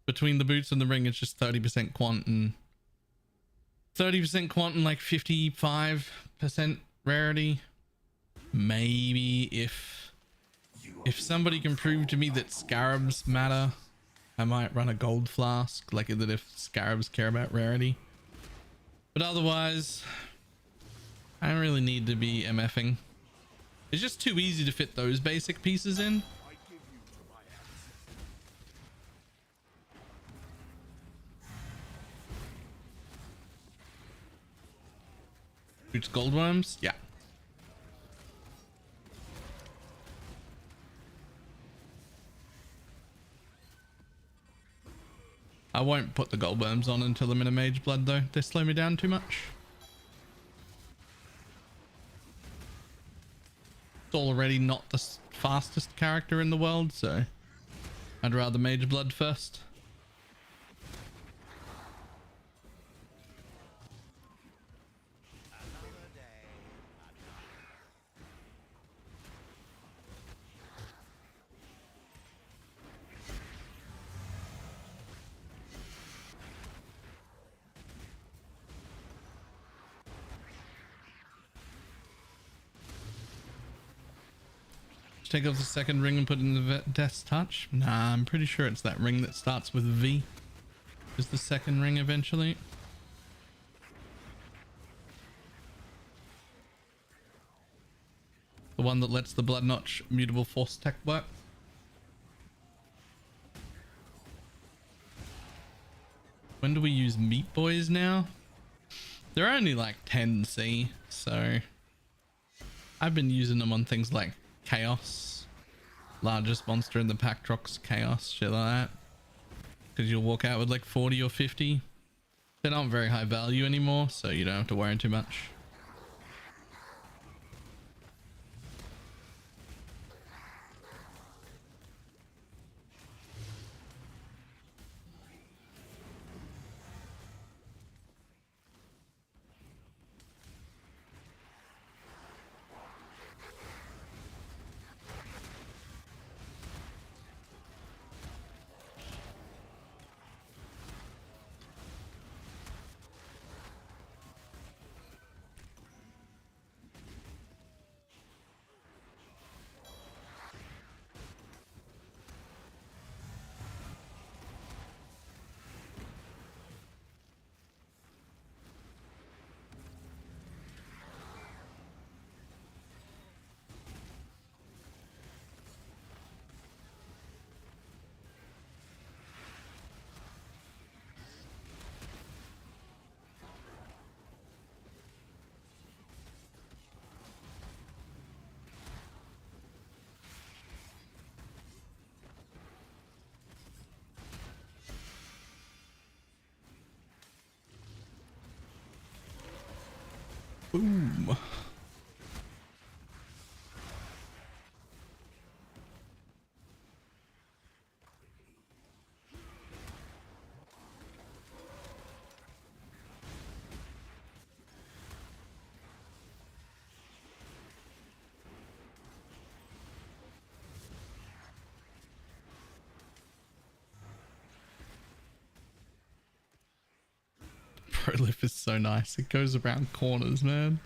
S1: Between the boots and the ring, it's just 30% quant and 30% quant and like 55% rarity. Maybe if somebody can prove to me that scarabs matter, I might run a gold flask, like that if scarabs care about rarity. But otherwise, I don't really need to be MFing. It's just too easy to fit those basic pieces in. Boots goldworms? Yeah. I won't put the goldworms on until I'm in a mage blood though. They slow me down too much. It's already not the fastest character in the world, so I'd rather mage blood first. Take off the second ring and put in the Death's Touch? Nah, I'm pretty sure it's that ring that starts with V. Is the second ring eventually. The one that lets the Blood Notch mutable force tech work. When do we use Meat Boys now? They're only like 10C, so I've been using them on things like Chaos, largest monster in the pack drops Chaos, shit like that, because you'll walk out with like 40 or 50. They're not very high value anymore, so you don't have to worry too much. Boom. Prolif is so nice. It goes around corners, man.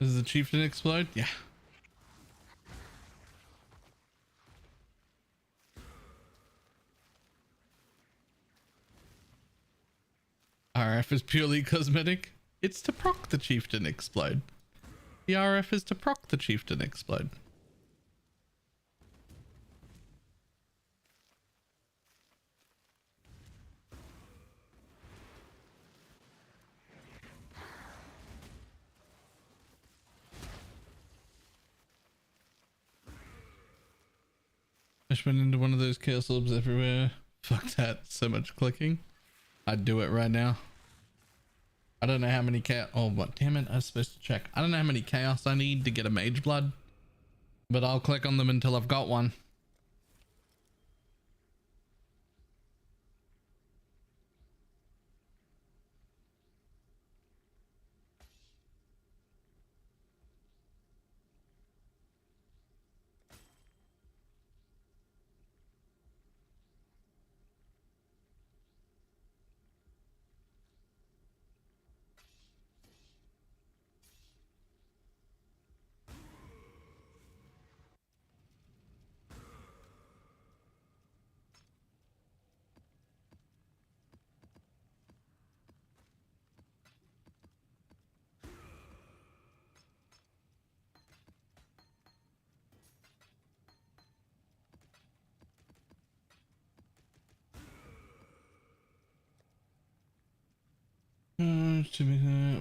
S1: Does the chieftain explode? Yeah. RF is purely cosmetic. It's to proc the chieftain explode. The RF is to proc the chieftain explode. Just went into one of those chaos orbs everywhere. Fuck that. So much clicking. I'd do it right now. I don't know how many chaos. Oh, what? Damn it. I was supposed to check. I don't know how many chaos I need to get a mage blood, but I'll click on them until I've got one.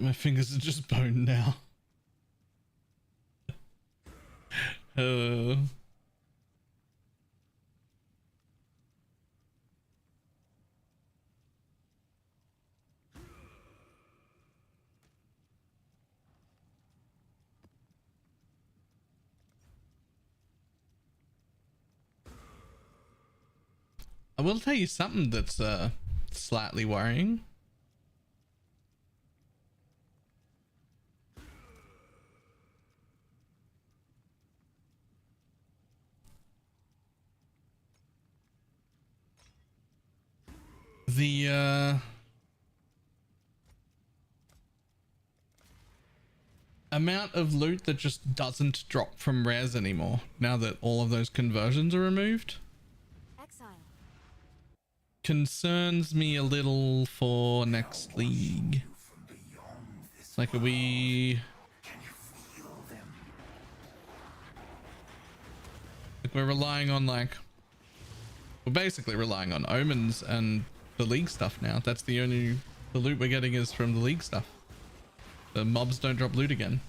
S1: My fingers are just bone now. Oh. I will tell you something that's slightly worrying. The amount of loot that just doesn't drop from rares anymore now that all of those conversions are removed concerns me a little for next league. Like, are we like, we're relying on we're basically relying on omens and the league stuff now. That's the only loot we're getting is from the league stuff. The mobs don't drop loot again.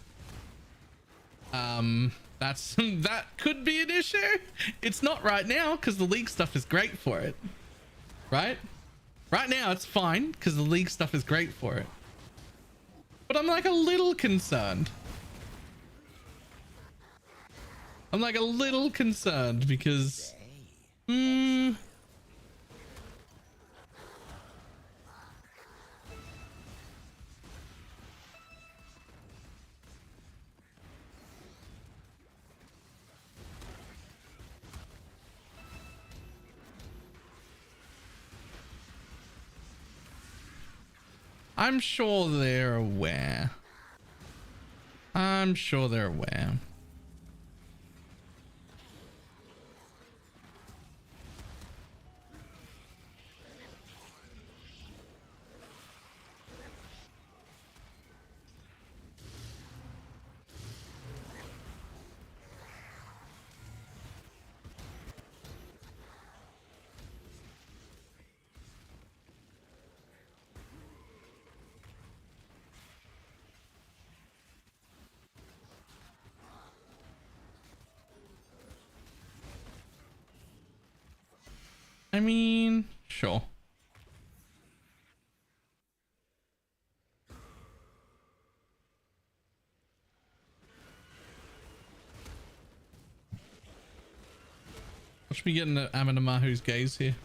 S1: That could be an issue. It's not right now because the league stuff is great for it. Right now it's fine because the league stuff is great for it, but I'm like a little concerned. Because I'm sure they're aware. I mean, sure. Watch me getting Aminamahu's gaze here.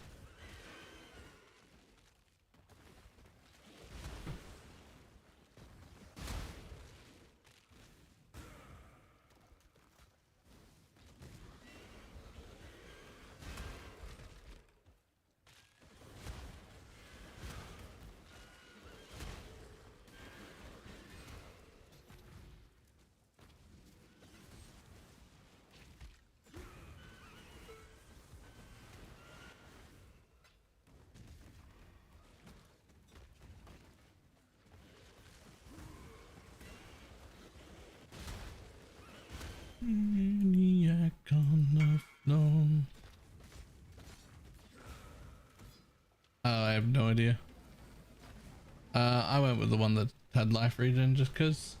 S1: have no idea. I went with the one that had life regen just because.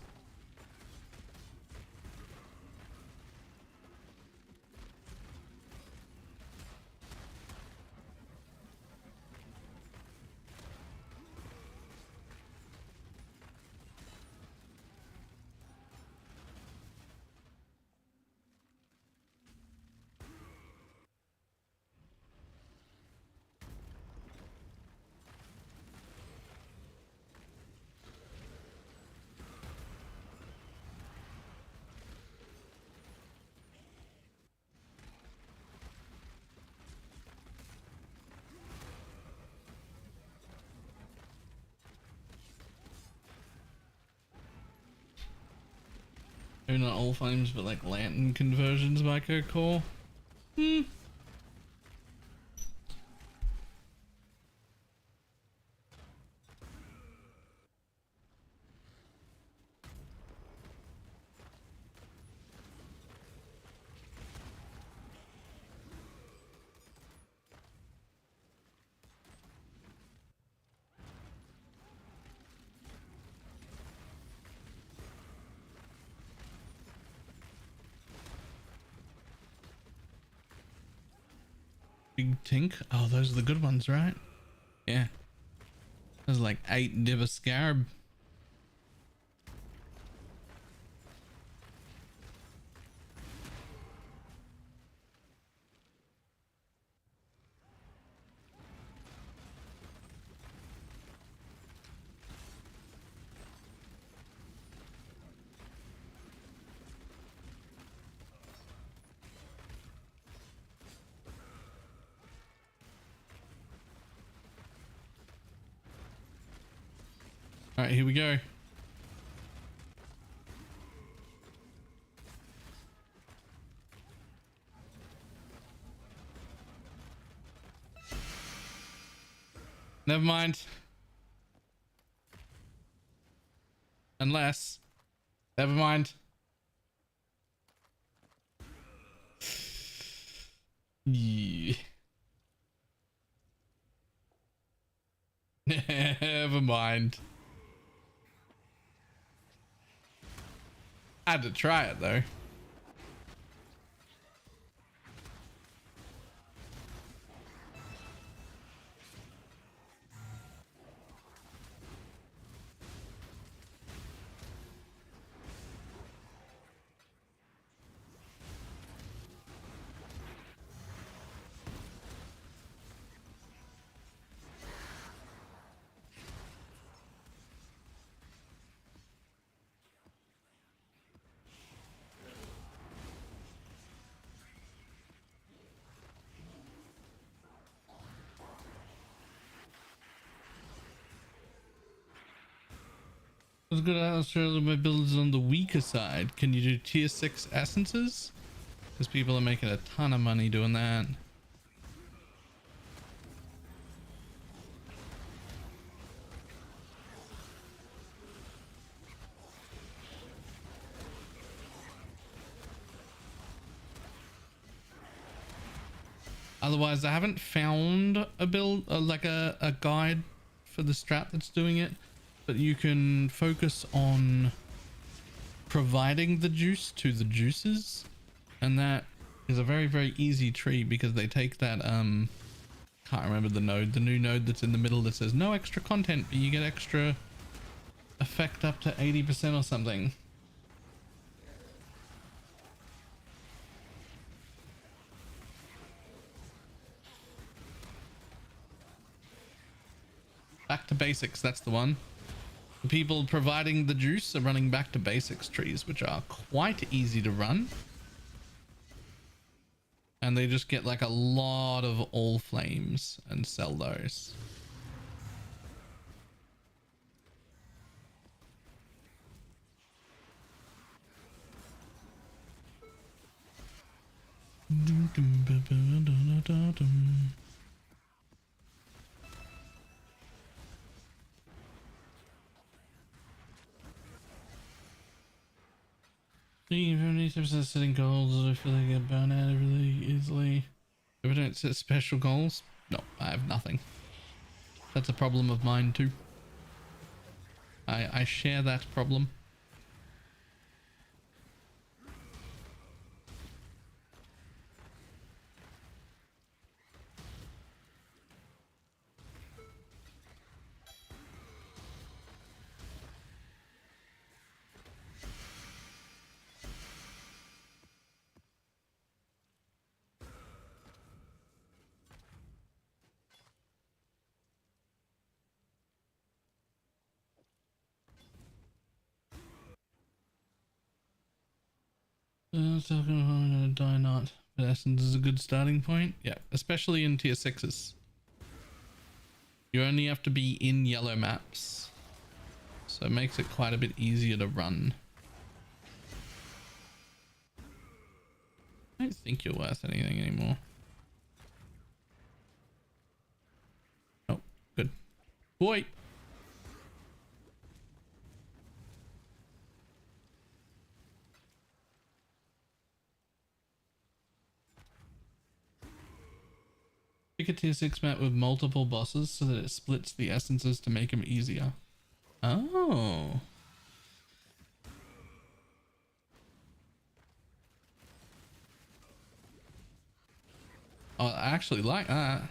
S1: Maybe not all flames, but like lantern conversions might go cool. Big Tink. Oh, those are the good ones, right? Yeah. There's like 8 Div a Scarab. All right, here we go. Never mind. Unless. Never mind. Yeah. Never mind. I had to try it though. I was gonna ask that my build is on the weaker side. Can you do tier 6 essences? Because people are making a ton of money doing that. Otherwise, I haven't found a build, like a guide for the strat that's doing it. But you can focus on providing the juice to the juices, and that is a very, very easy tree because they take that can't remember the node, the new node that's in the middle that says no extra content, but you get extra effect up to 80% or something. Back to basics, that's the one. The people providing the juice are running back to basics trees, which are quite easy to run. And they just get like a lot of all flames and sell those. Even 80% setting goals, I feel like I get burned out really easily. If I don't set special goals, no, I have nothing. That's a problem of mine too. I share that problem. Die not. But Essence is a good starting point. Yeah, especially in tier 6s. You only have to be in yellow maps. So it makes it quite a bit easier to run. I don't think you're worth anything anymore. Oh, good. Boy! Pick a tier 6 map with multiple bosses so that it splits the essences to make them easier. Oh. Oh, I actually like that.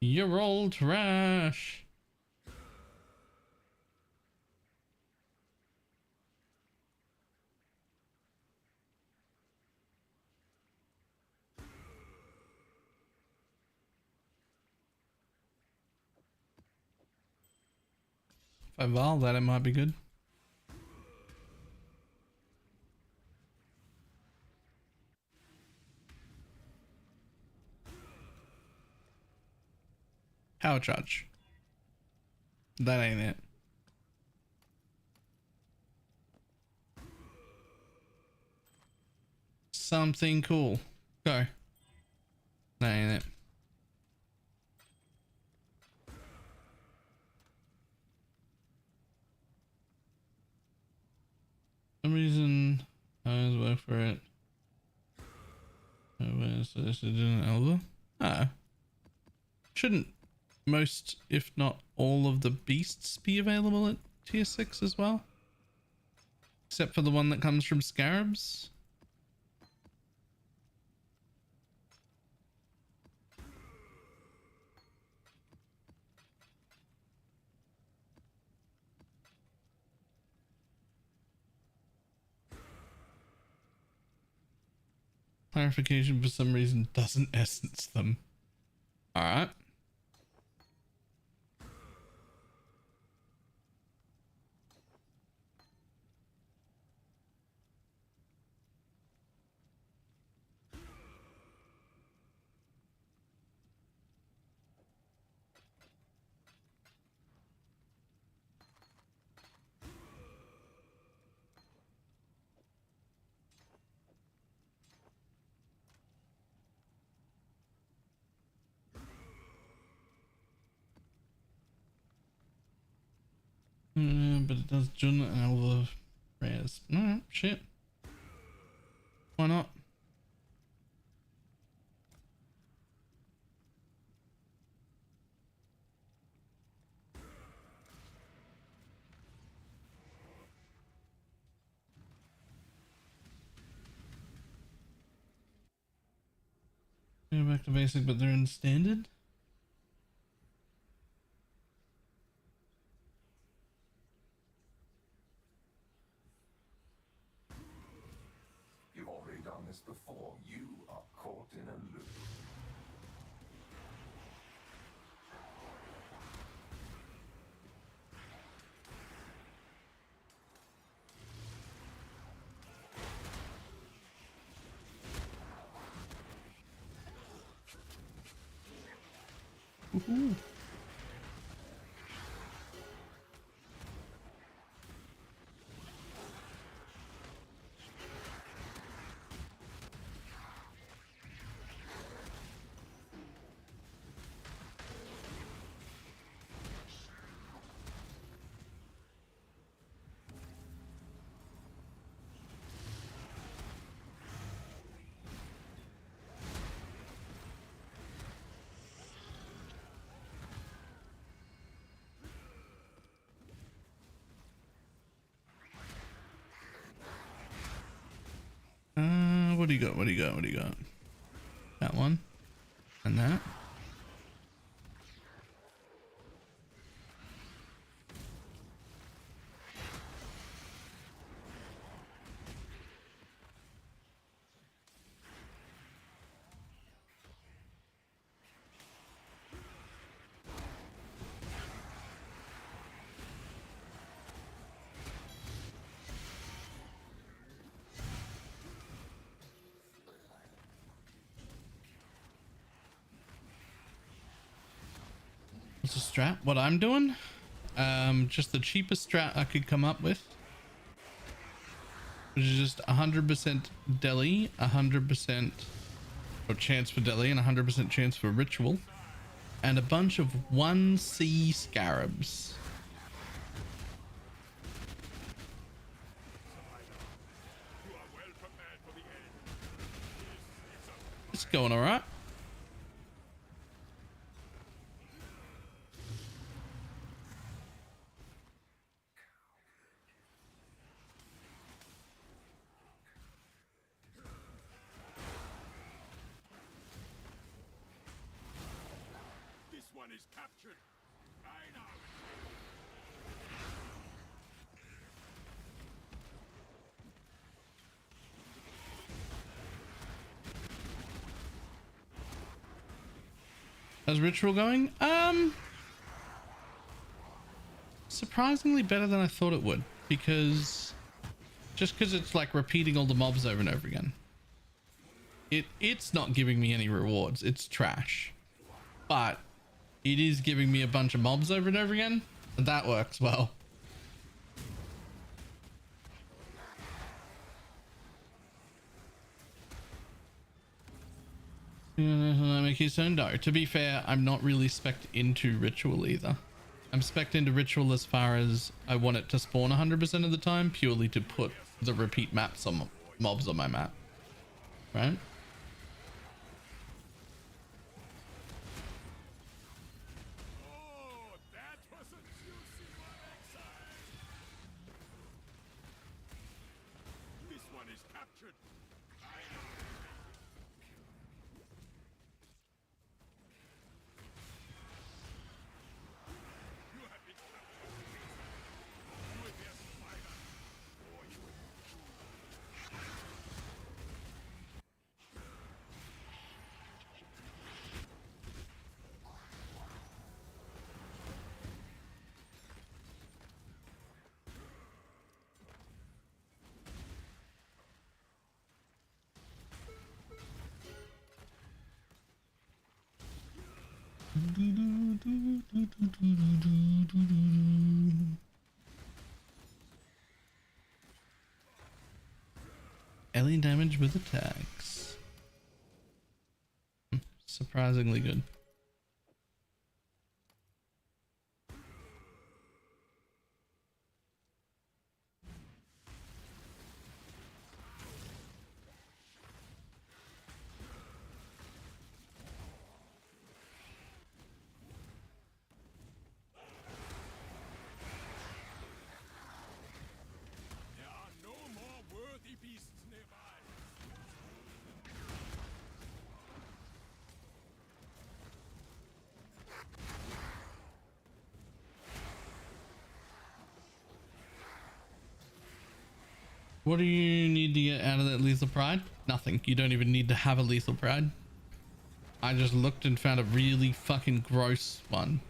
S1: You're all trash. If I Val that, it might be good. Power charge. That ain't it. Something cool. Go. That ain't it. For some reason, I always work for it. So this is an elbow. Ah. Shouldn't most, if not all, of the beasts be available at tier 6 as well? Except for the one that comes from scarabs? Clarification for some reason doesn't essence them. Alright. But it does Jun and Elva rares. No, shit. Why not? Go back to basic, but they're in standard?
S4: You've already done this before. You are caught in a loop.
S1: Woohoo. What do you got? What do you got? What do you got? That one and that. What's a strat? What I'm doing? Just the cheapest strat I could come up with, which is just 100% deli, 100% or chance for deli, and 100% chance for ritual, and a bunch of 1C scarabs. It's going all right.
S6: Is captured. I know.
S1: How's ritual going? Surprisingly better than I thought it would, because it's like repeating all the mobs over and over again. It's not giving me any rewards. It's trash, but it is giving me a bunch of mobs over and over again, and that works well. No, to be fair, I'm not really spec'd into ritual either. I'm spec'd into ritual as far as I want it to spawn 100% of the time, purely to put the repeat maps on mobs on my map, right? Alien damage with attacks. Surprisingly good. What do you need to get out of that lethal pride? Nothing. You don't even need to have a lethal pride. I just looked and found a really fucking gross one.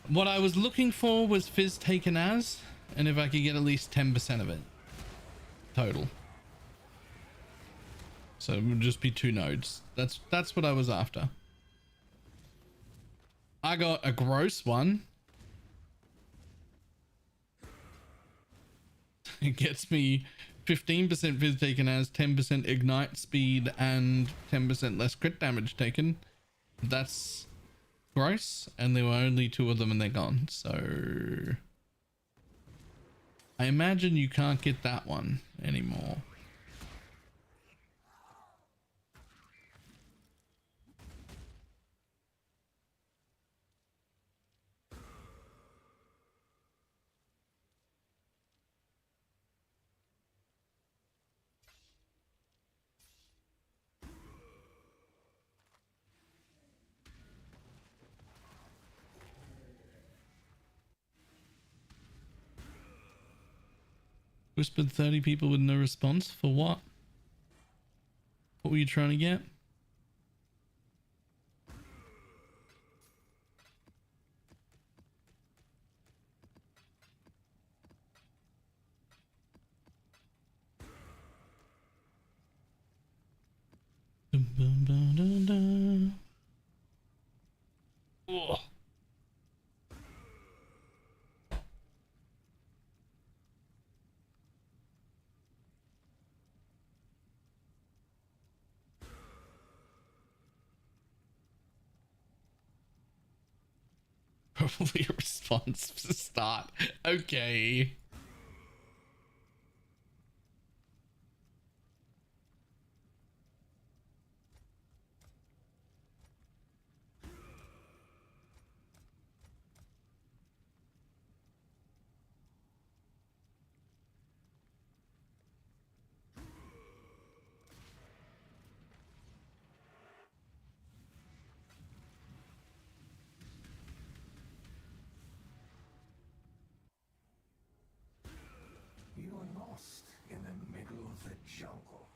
S1: What I was looking for was Fizz taken as, and if I could get at least 10% of it total. So it would just be 2 nodes. That's what I was after. I got a gross one. It gets me 15% fizz taken as, 10% ignite speed, and 10% less crit damage taken. That's gross, and there were only 2 of them and they're gone. So I imagine you can't get that one anymore. Whispered 30 people with no response. For what? What were you trying to get? Ugh. Probably a response to start. Okay.
S4: You are lost in the middle of the jungle.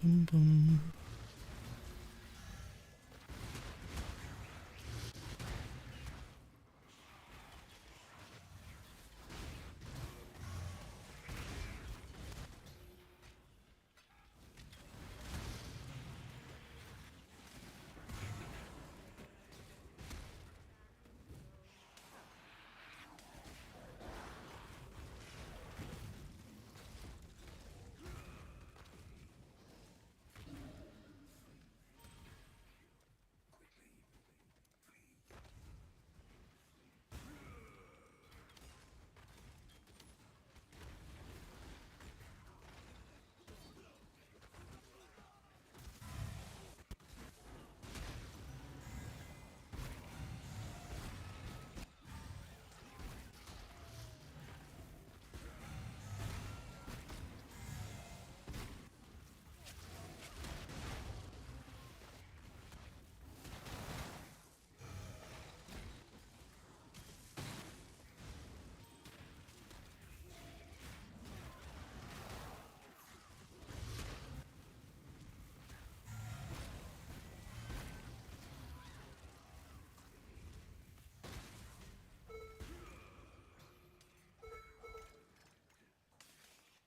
S1: Boom, boom.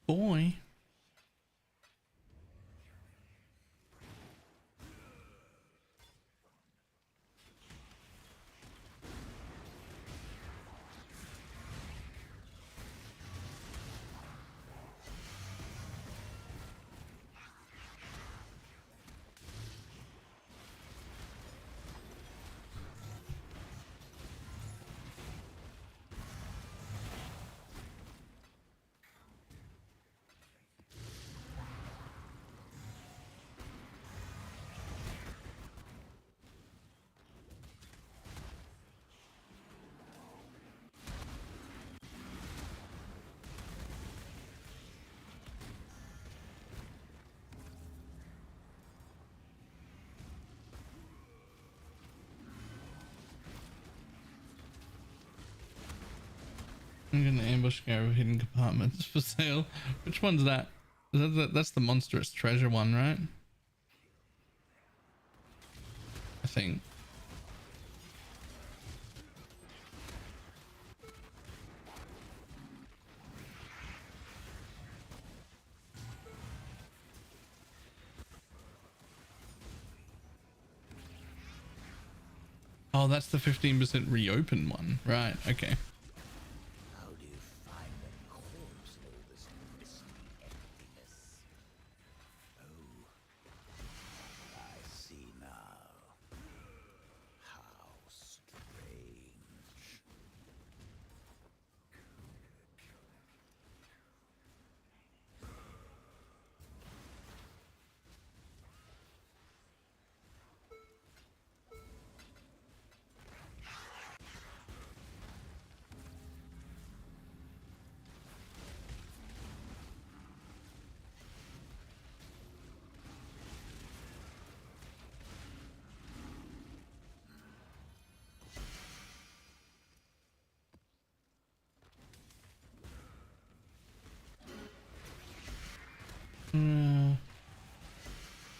S1: Boy. I'm gonna ambush guy with hidden compartments for sale. Which one's that? That's the monstrous treasure one, right? I think. Oh, that's the 15% reopen one. Right, okay.
S2: How do you find a corpse in all this misty emptiness? Oh, I see now. How strange.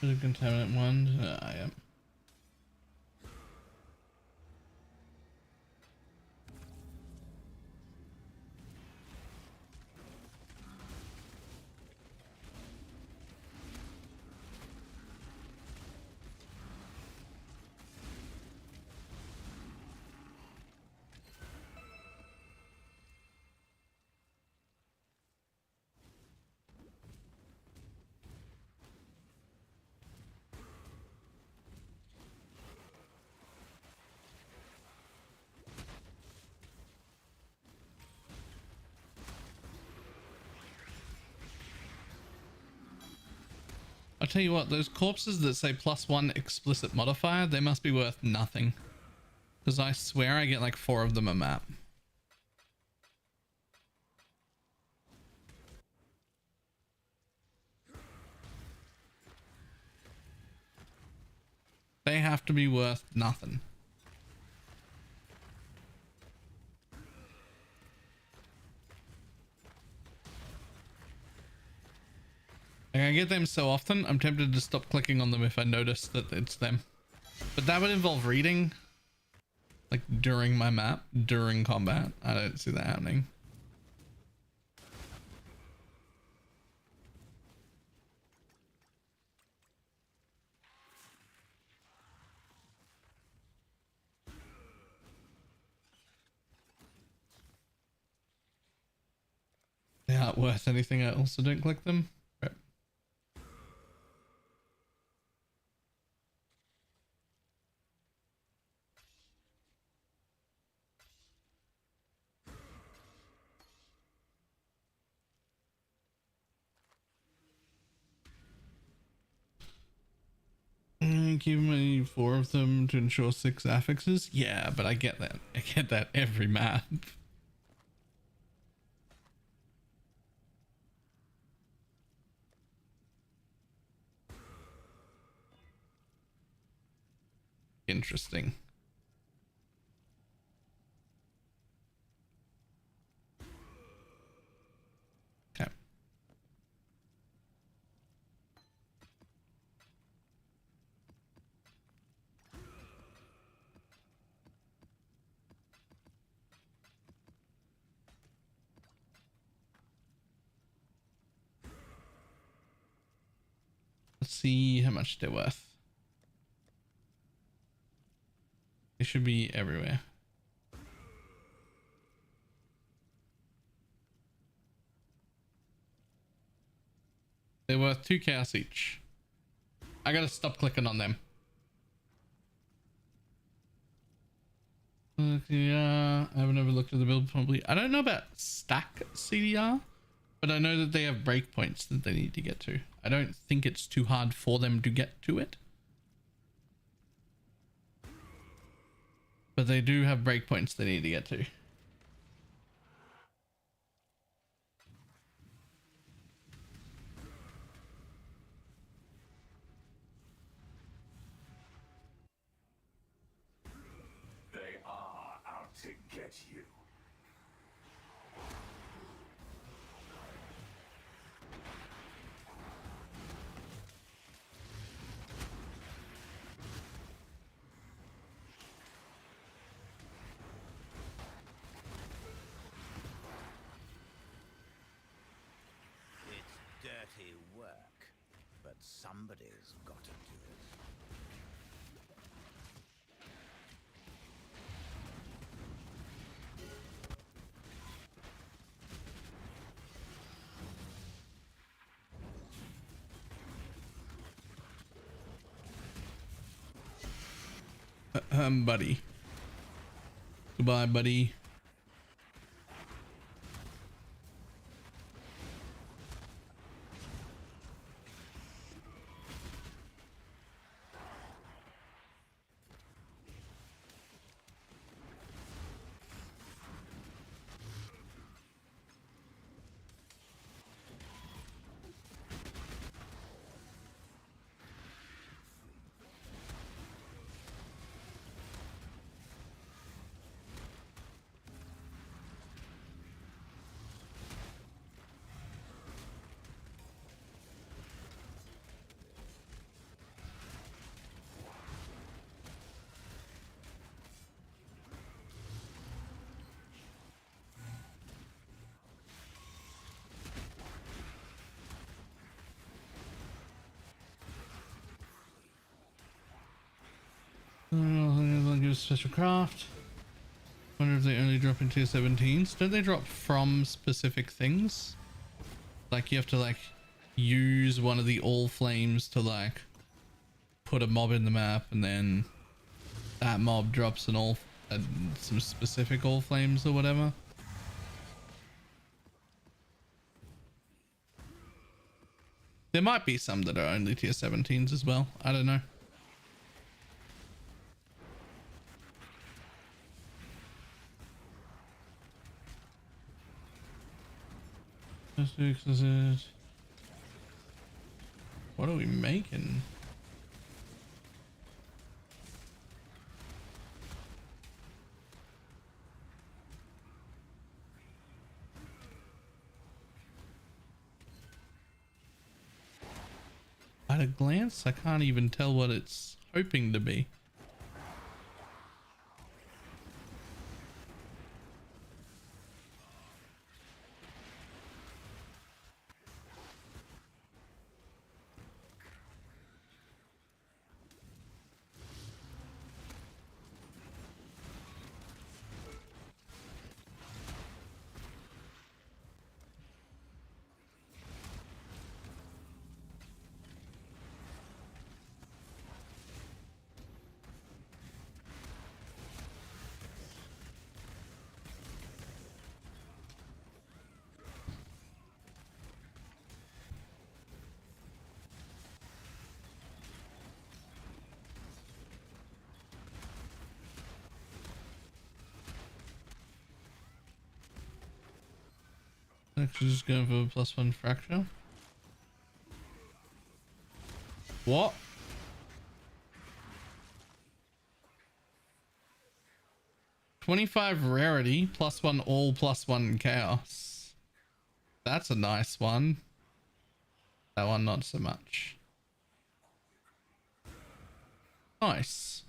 S1: The contaminant one. I am. I'll tell you what, those corpses that say +1 explicit modifier, they must be worth nothing. Because I swear I get like 4 of them a map. They have to be worth nothing. Like, I get them so often, I'm tempted to stop clicking on them if I notice that it's them. But that would involve reading. Like during my map, during combat. I don't see that happening. They aren't worth anything else, so don't click them. Right. Give me 4 of them to ensure 6 affixes. Yeah, but I get that. I get that every map. Interesting. Okay. Let's see how much they're worth. They should be everywhere. They're worth 2 chaos each. I gotta stop clicking on them. Yeah, I haven't ever looked at the build probably. I don't know about stack CDR, but I know that they have breakpoints that they need to get to. I don't think it's too hard for them to get to it. But they do have breakpoints they need to get to.
S4: They are out to get you.
S2: Somebody's got to do it.
S1: Buddy. Goodbye, buddy. Special craft. Wonder if they only drop in tier 17s. Don't they drop from specific things? Like you have to like use one of the all flames to like put a mob in the map, and then that mob drops an all some specific all flames or whatever. There might be some that are only tier 17s as well. I don't know. What are we making? At a glance, I can't even tell what it's hoping to be. Actually, just going for a +1 fracture. What? +25 rarity, +1 all, +1 chaos. That's a nice one. That one, not so much. Nice.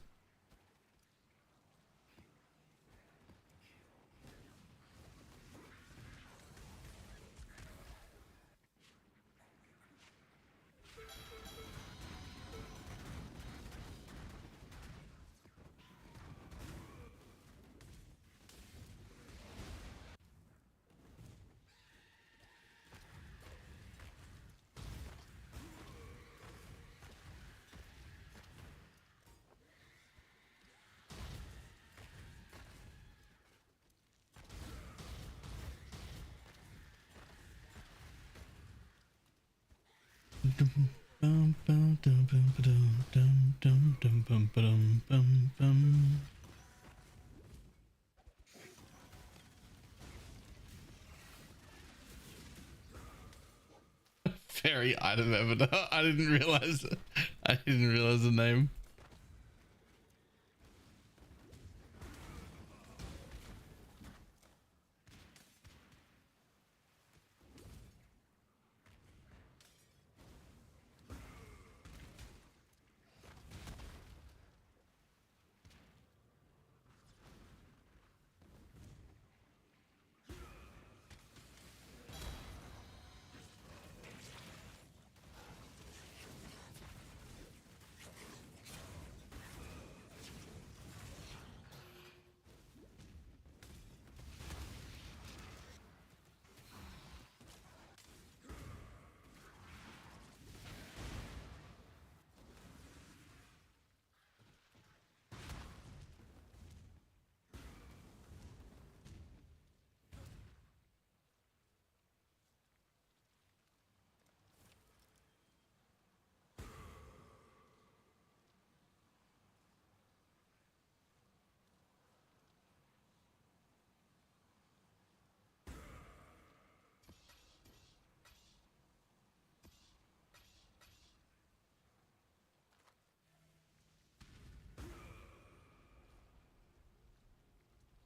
S1: Fairy item evidence. I didn't realize. I didn't realize the name.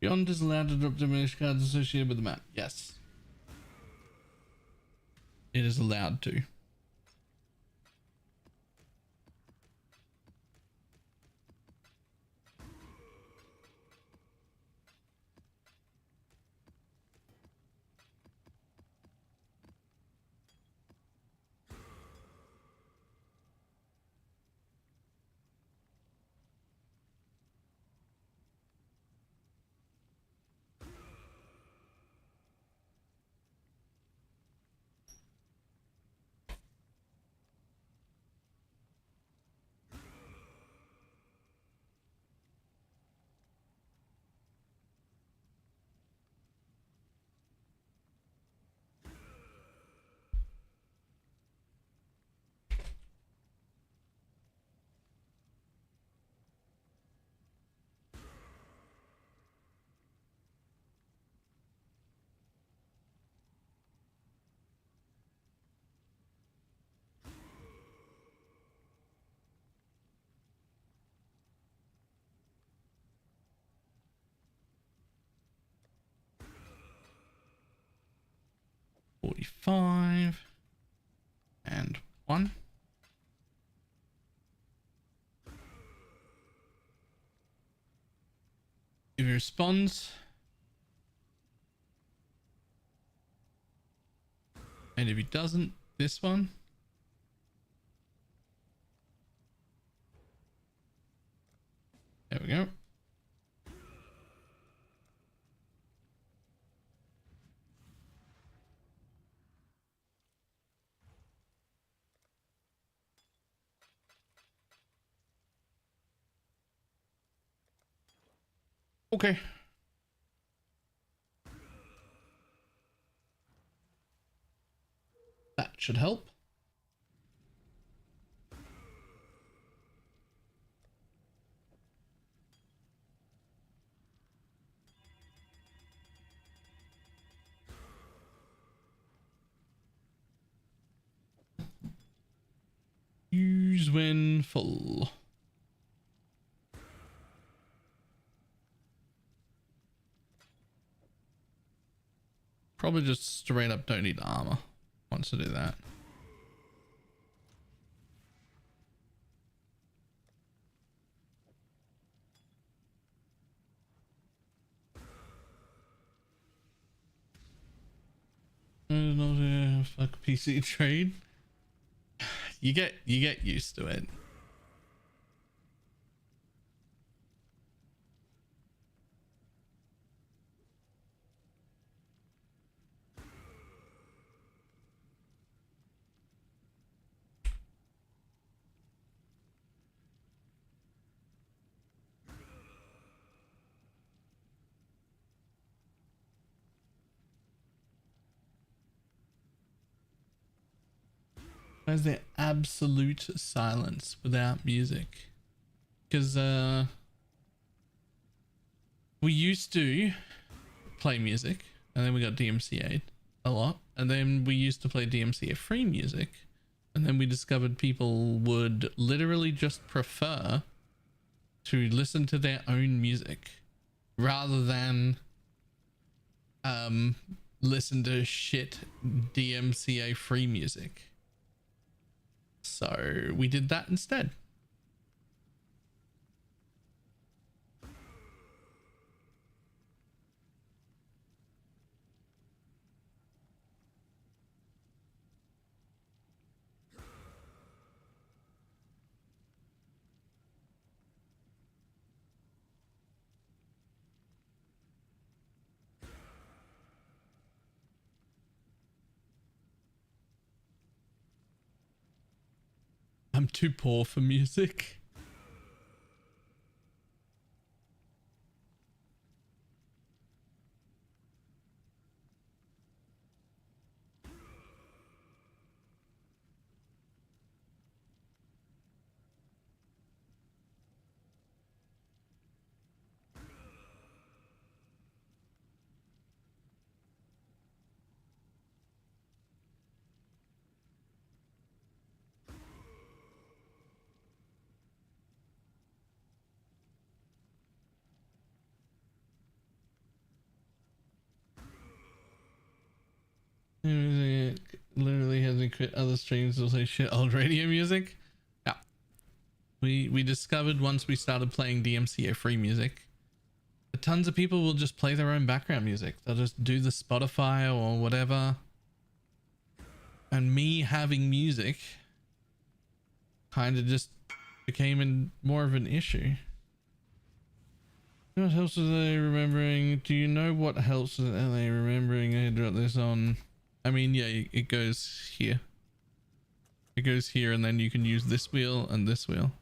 S1: Beyond is allowed to drop diminished cards associated with the map. Yes. It is allowed to. $45 and 1. If he responds, and if he doesn't, this one. There we go. Okay. That should help. Use when full. Probably just straight up don't need armor once to do that. Fuck PC trade. You get used to it. Why is there absolute silence without music? Because we used to play music and then we got DMCA'd a lot, and then we used to play DMCA free music, and then we discovered people would literally just prefer to listen to their own music rather than listen to shit DMCA free music. So we did that instead. I'm too poor for music. quit other streams will say shit old radio music. Yeah. We discovered once we started playing DMCA free music, that tons of people will just play their own background music. They'll just do the Spotify or whatever. And me having music kind of just became more of an issue. What helps with LA remembering? Do you know what helps with LA remembering? I dropped this on. I mean, yeah, it goes here. It goes here, and then you can use this wheel and this wheel.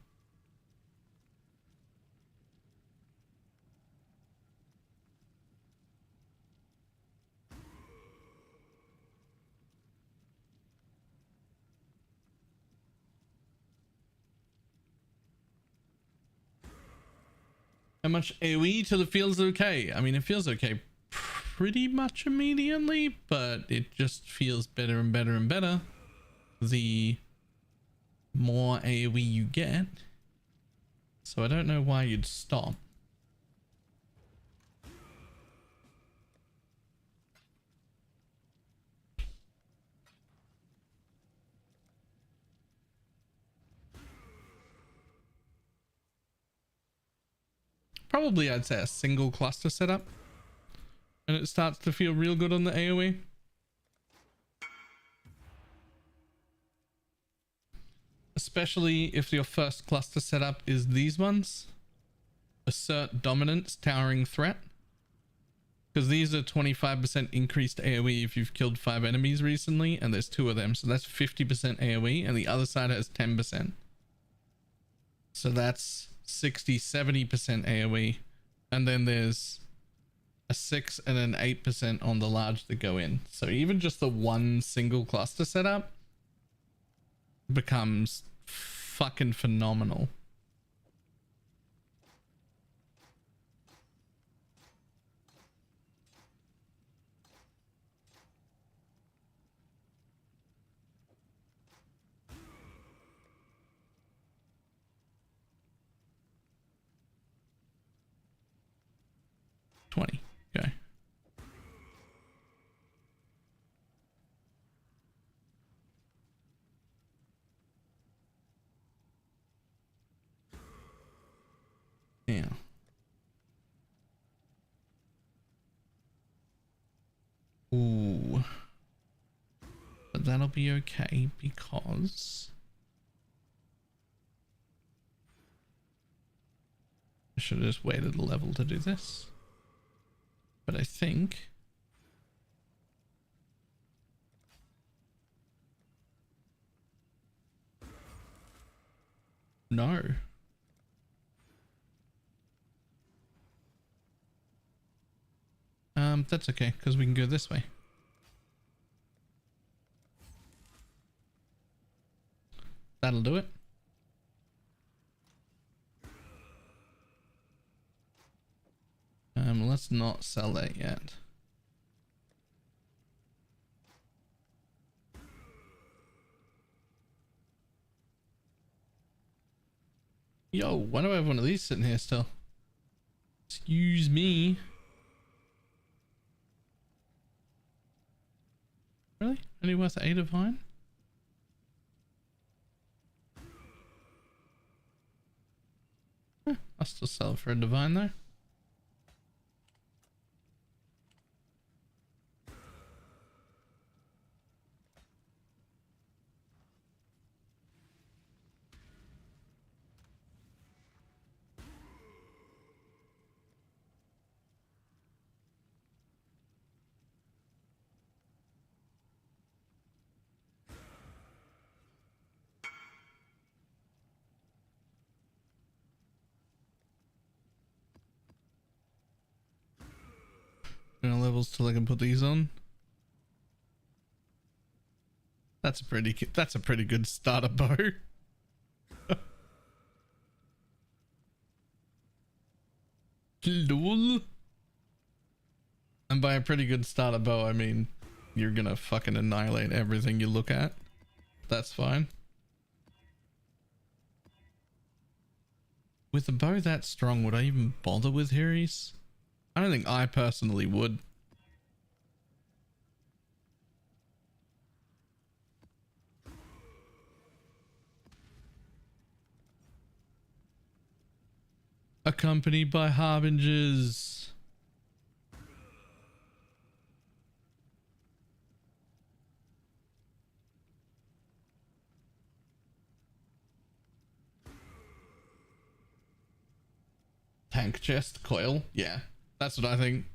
S1: How much AoE till it feels okay? I mean, it feels okay pretty much immediately, but it just feels better and better and better the more AoE you get. So I don't know why you'd stop. Probably I'd say a single cluster setup, and it starts to feel real good on the AoE. Especially if your first cluster setup is these ones. Assert dominance, towering threat. Because these are 25% increased AoE if you've killed 5 enemies recently, and there's 2 of them. So that's 50% AoE, and the other side has 10%. So that's 60-70% AoE, and then there's a 6 and an 8% on the large that go in. So even just the one single cluster setup becomes fucking phenomenal. Okay. Yeah. Ooh. But that'll be okay because I should have just waited a level to do this. But I think no. That's okay because we can go this way. That'll do it. Let's not sell that yet. Yo, why do I have one of these sitting here still? Excuse me. Really? Only worth 8 of mine? I'll still sell it for a divine though. Levels till I can put these on. That's a pretty good starter bow. Lol. And by a pretty good starter bow, I mean you're gonna fucking annihilate everything you look at. That's fine. With a bow that strong, would I even bother with Harry's? I don't think I personally would. Accompanied by harbingers. Tank chest coil. Yeah, that's what I think.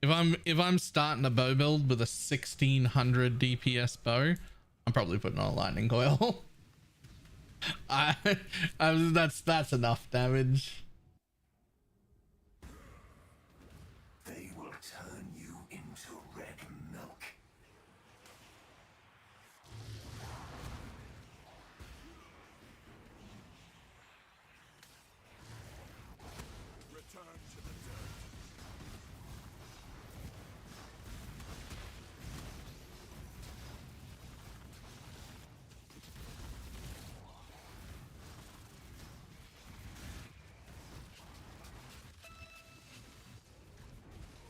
S1: If I'm starting a bow build with a 1600 DPS bow, I'm probably putting on a lightning coil. That's enough damage.
S4: They will turn you into red milk.
S6: Return to the dirt.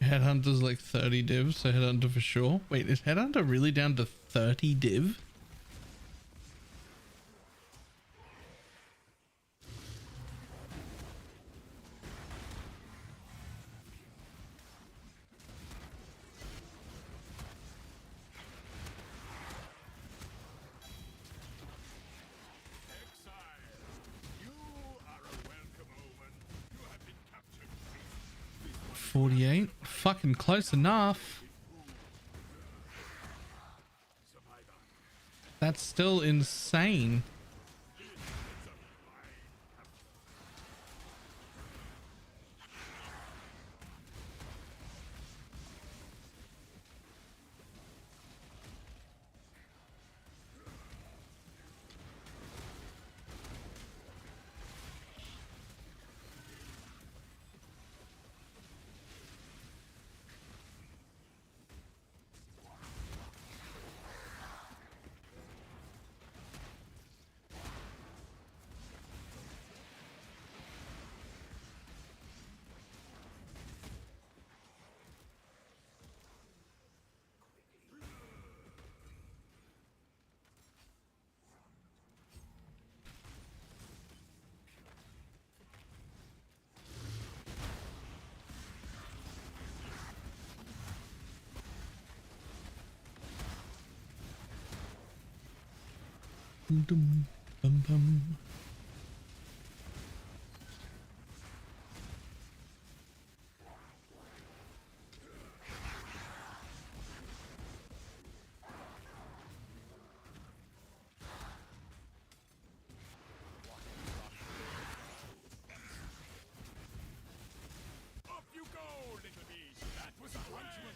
S1: Headhunter's like 30 div, so Headhunter for sure. Wait, is Headhunter really down to 30 div?
S6: Exile. You are a welcome omen. You have been captured.
S1: 48? Fucking close enough.
S6: Survivor.
S1: That's still insane. Dum, dum, bum, bum.
S6: Up you go, little beast. That was a huntsman.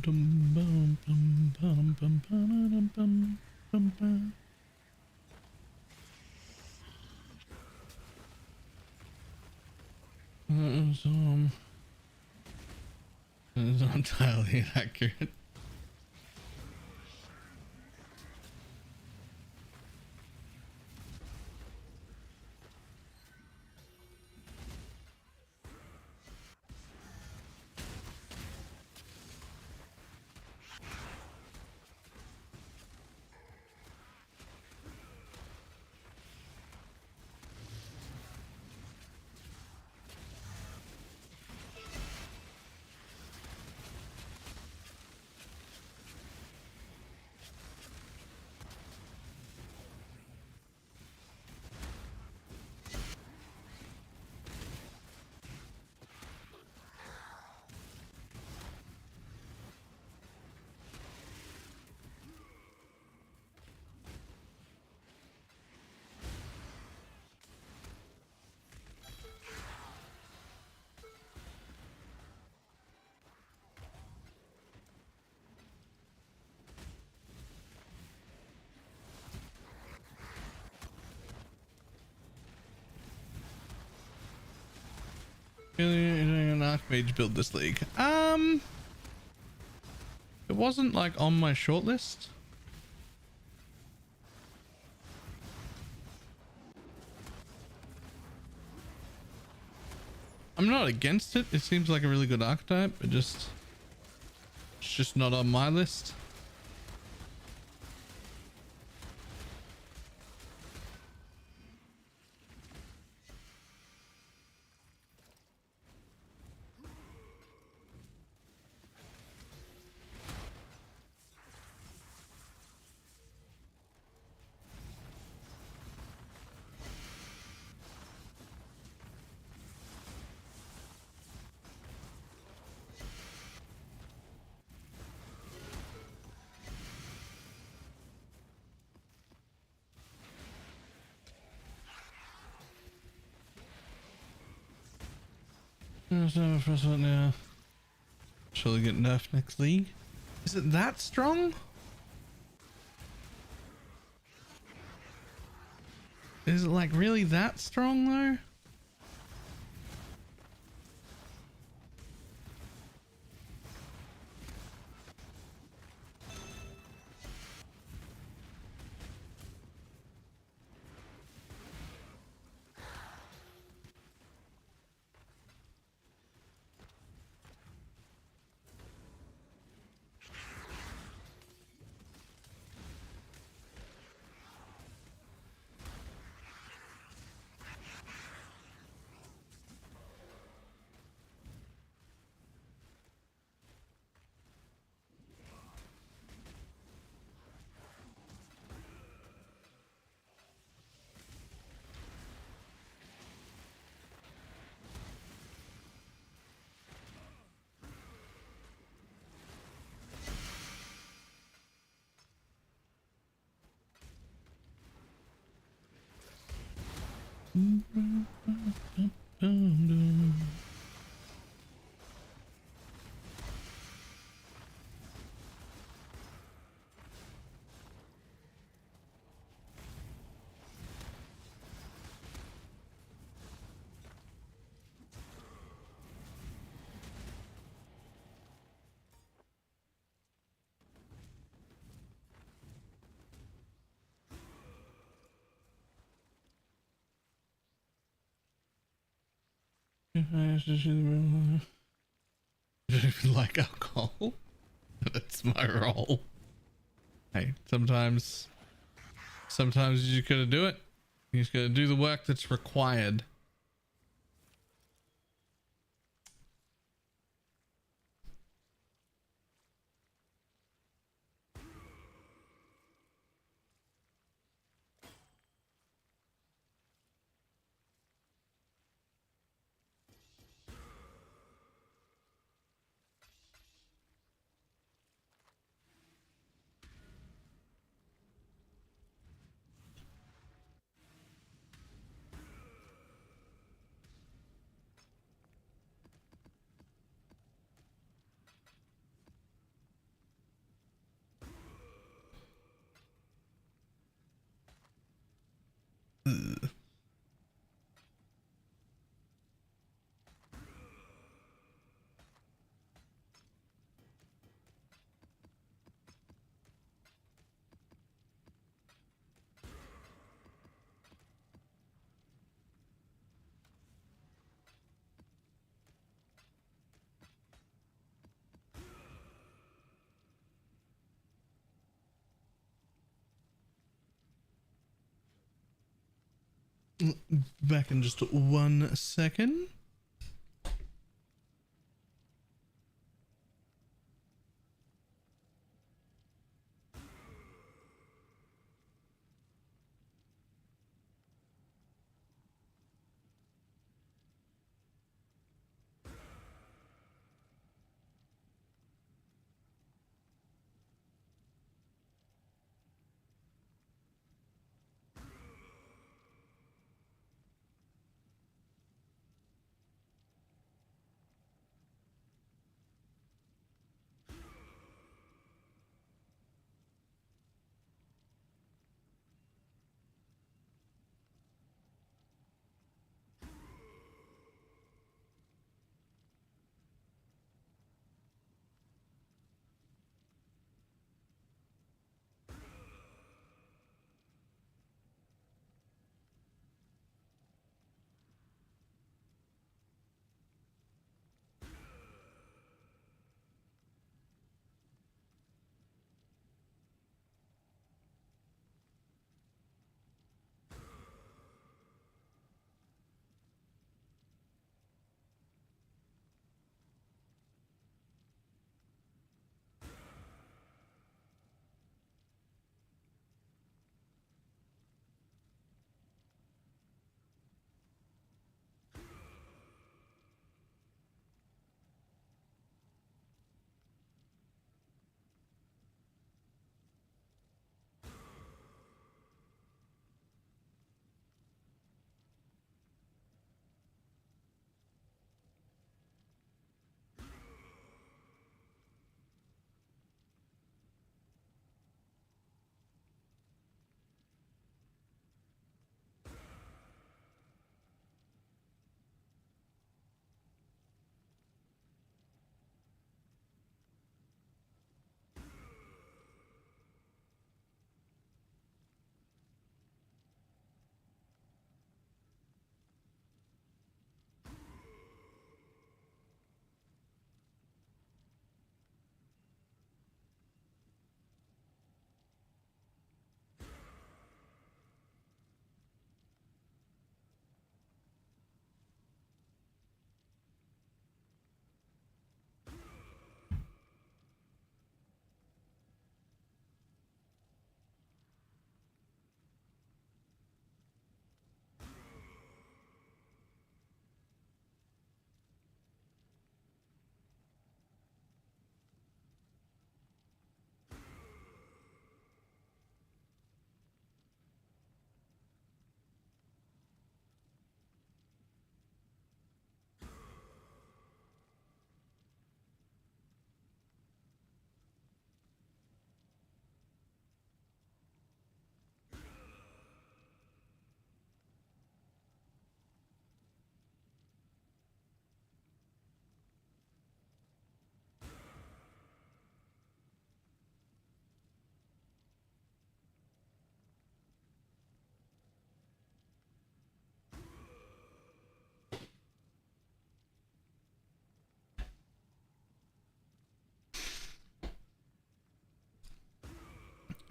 S1: Dum, bum, bum, bum, bum, bum, bum, bum, bum. That is entirely accurate. Really doing an Archmage build this league. It wasn't like on my shortlist. I'm not against it. It seems like a really good archetype. It's just not on my list. First one now. Surely get nerfed next league. Is it that strong? Is it like really that strong though? I don't even like alcohol. That's my role. Hey, sometimes you just gotta do it. You just gotta do the work that's required. Ugh. Back in just 1 second.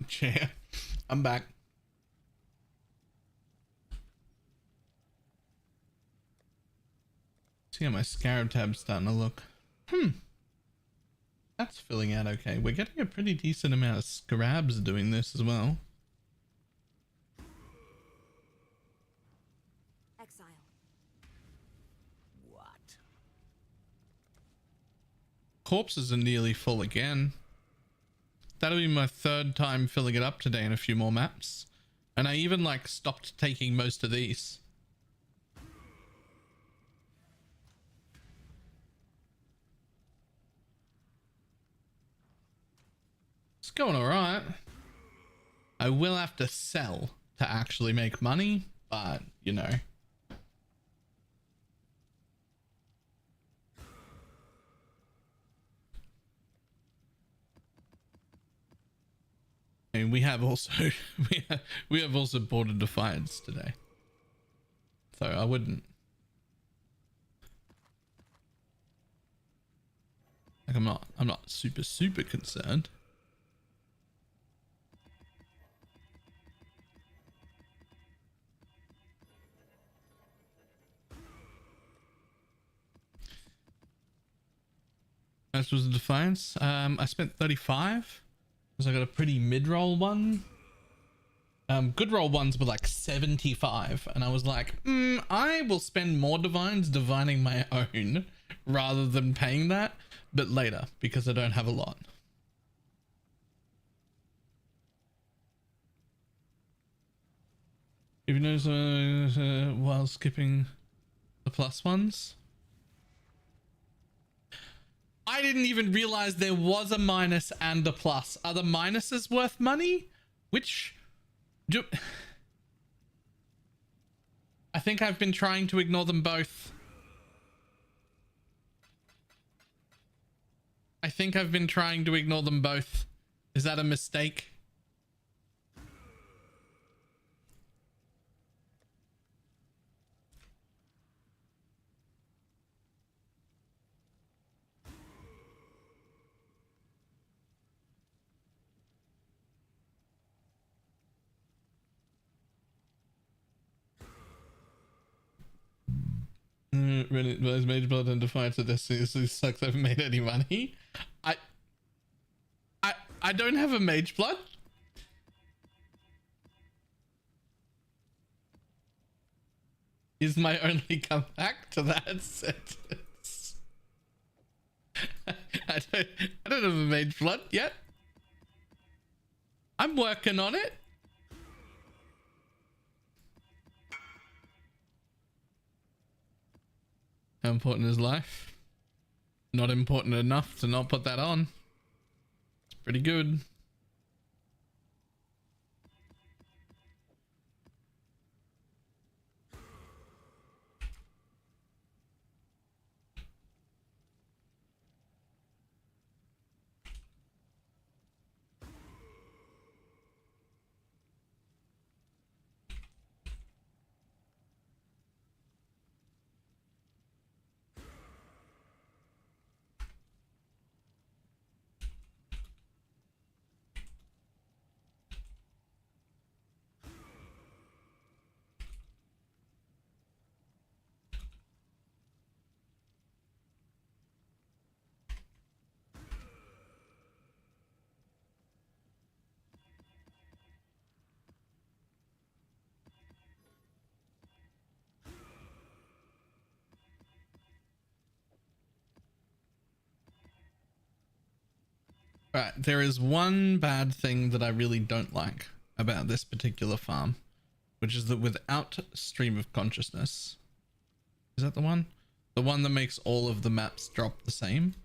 S1: Chair. I'm back. See how my scarab tab's starting to look. That's filling out okay. We're getting a pretty decent amount of scarabs doing this as well.
S7: Exile.
S2: What?
S1: Corpses are nearly full again. That'll be my third time filling it up today in a few more maps. And I even like stopped taking most of these. It's going alright. I will have to sell to actually make money, but you know. And we have also we have also bought a Defiance today, so I wouldn't like I'm not super concerned. As was the Defiance, I spent 35. I got a pretty mid-roll one. Good roll ones were like 75, and I was like, I will spend more divines divining my own rather than paying that, but later because I don't have a lot. If you notice while skipping the plus ones, I didn't even realize there was a minus and a plus. Are the minuses worth money? Which do... I think I've been trying to ignore them both. I think I've been trying to ignore them both. Is that a mistake? Really, Mage Blood and Defiance of Destiny sucks. I haven't made any money. I don't have a Mage Blood. Is my only comeback to that sentence. I don't have a Mage Blood yet. I'm working on it. How important is life? Not important enough to not put that on. It's pretty good. Right, there is one bad thing that I really don't like about this particular farm, which is that without stream of consciousness, is that the one? The one that makes all of the maps drop the same.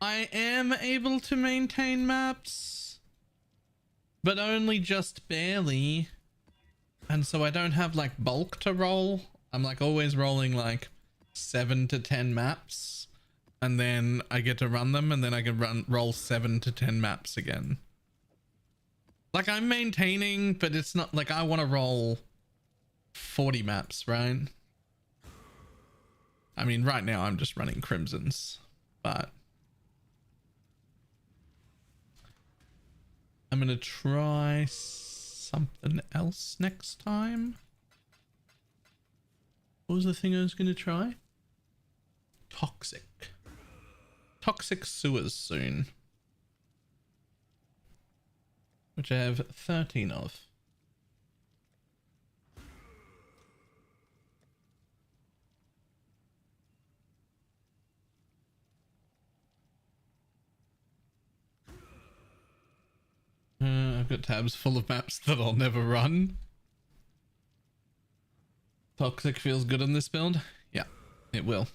S1: I am able to maintain maps, but only just barely. And so I don't have like bulk to roll. I'm like always rolling like 7 to 10 maps. And then I get to run them, and then I can roll 7 to 10 maps again. Like I'm maintaining, but it's not like I want to roll 40 maps, right? I mean, right now I'm just running Crimsons, but I'm gonna try something else next time. What was the thing I was gonna try? Toxic. Toxic sewers soon. Which I have 13 of. I've got tabs full of maps that I'll never run. Toxic feels good on this build. Yeah, it will.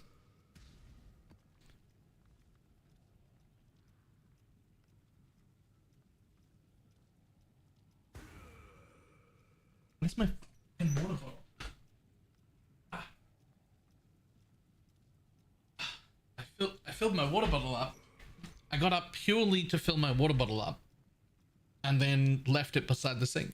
S1: Where's my fucking water bottle? I filled my water bottle up. I got up purely to fill my water bottle up and then left it beside the sink.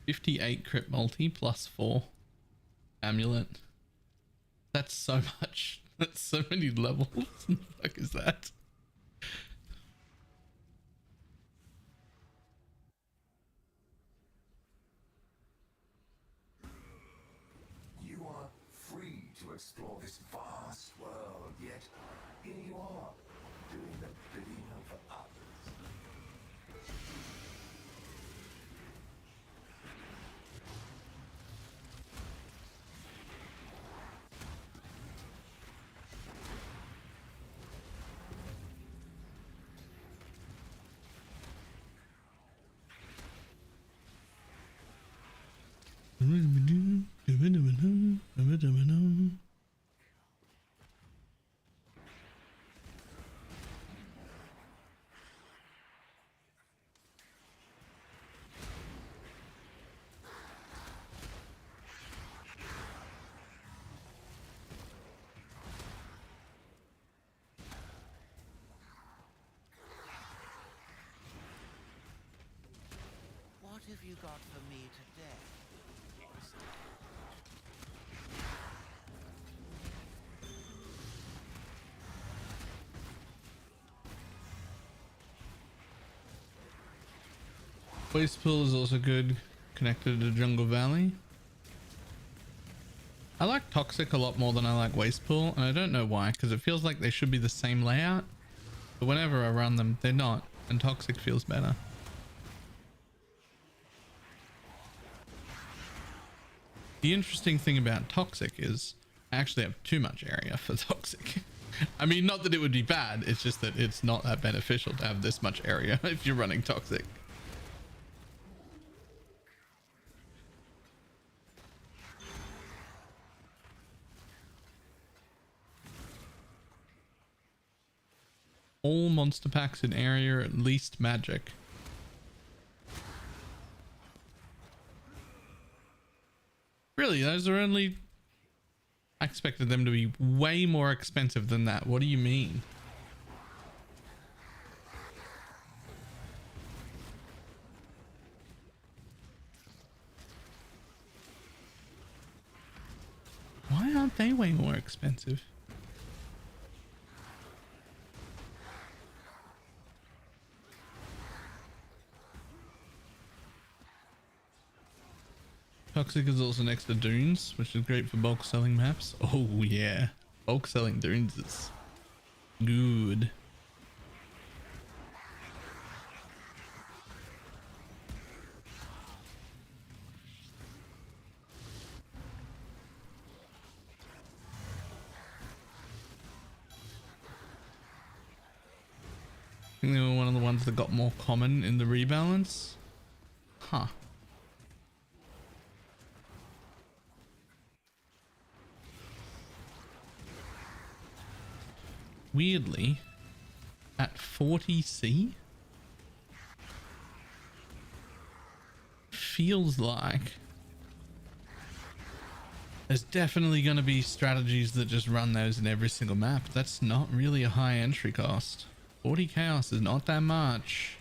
S1: $58 crit multi plus 4 amulet. That's so much. That's so many levels. What the fuck is that?
S4: You are free to explore this vast world, yet here you are, doing the bidding of others.
S2: What have you got for me today?
S1: Waste pool is also good, connected to Jungle Valley. I like Toxic a lot more than I like Waste Pool, and I don't know why, because it feels like they should be the same layout, but whenever I run them, they're not, and Toxic feels better. The interesting thing about Toxic is I actually have too much area for Toxic. I mean, not that it would be bad, it's just that it's not that beneficial to have this much area if you're running Toxic. All monster packs in area are at least magic. Really, those are only... I expected them to be way more expensive than that. What do you mean? Why aren't they way more expensive? Toxic is also next to Dunes, which is great for bulk selling maps. Oh yeah, bulk selling Dunes is good. I think they were one of the ones that got more common in the rebalance. Huh. Weirdly, at 40C, feels like there's definitely going to be strategies that just run those in every single map. That's not really a high entry cost. 40 chaos is not that much.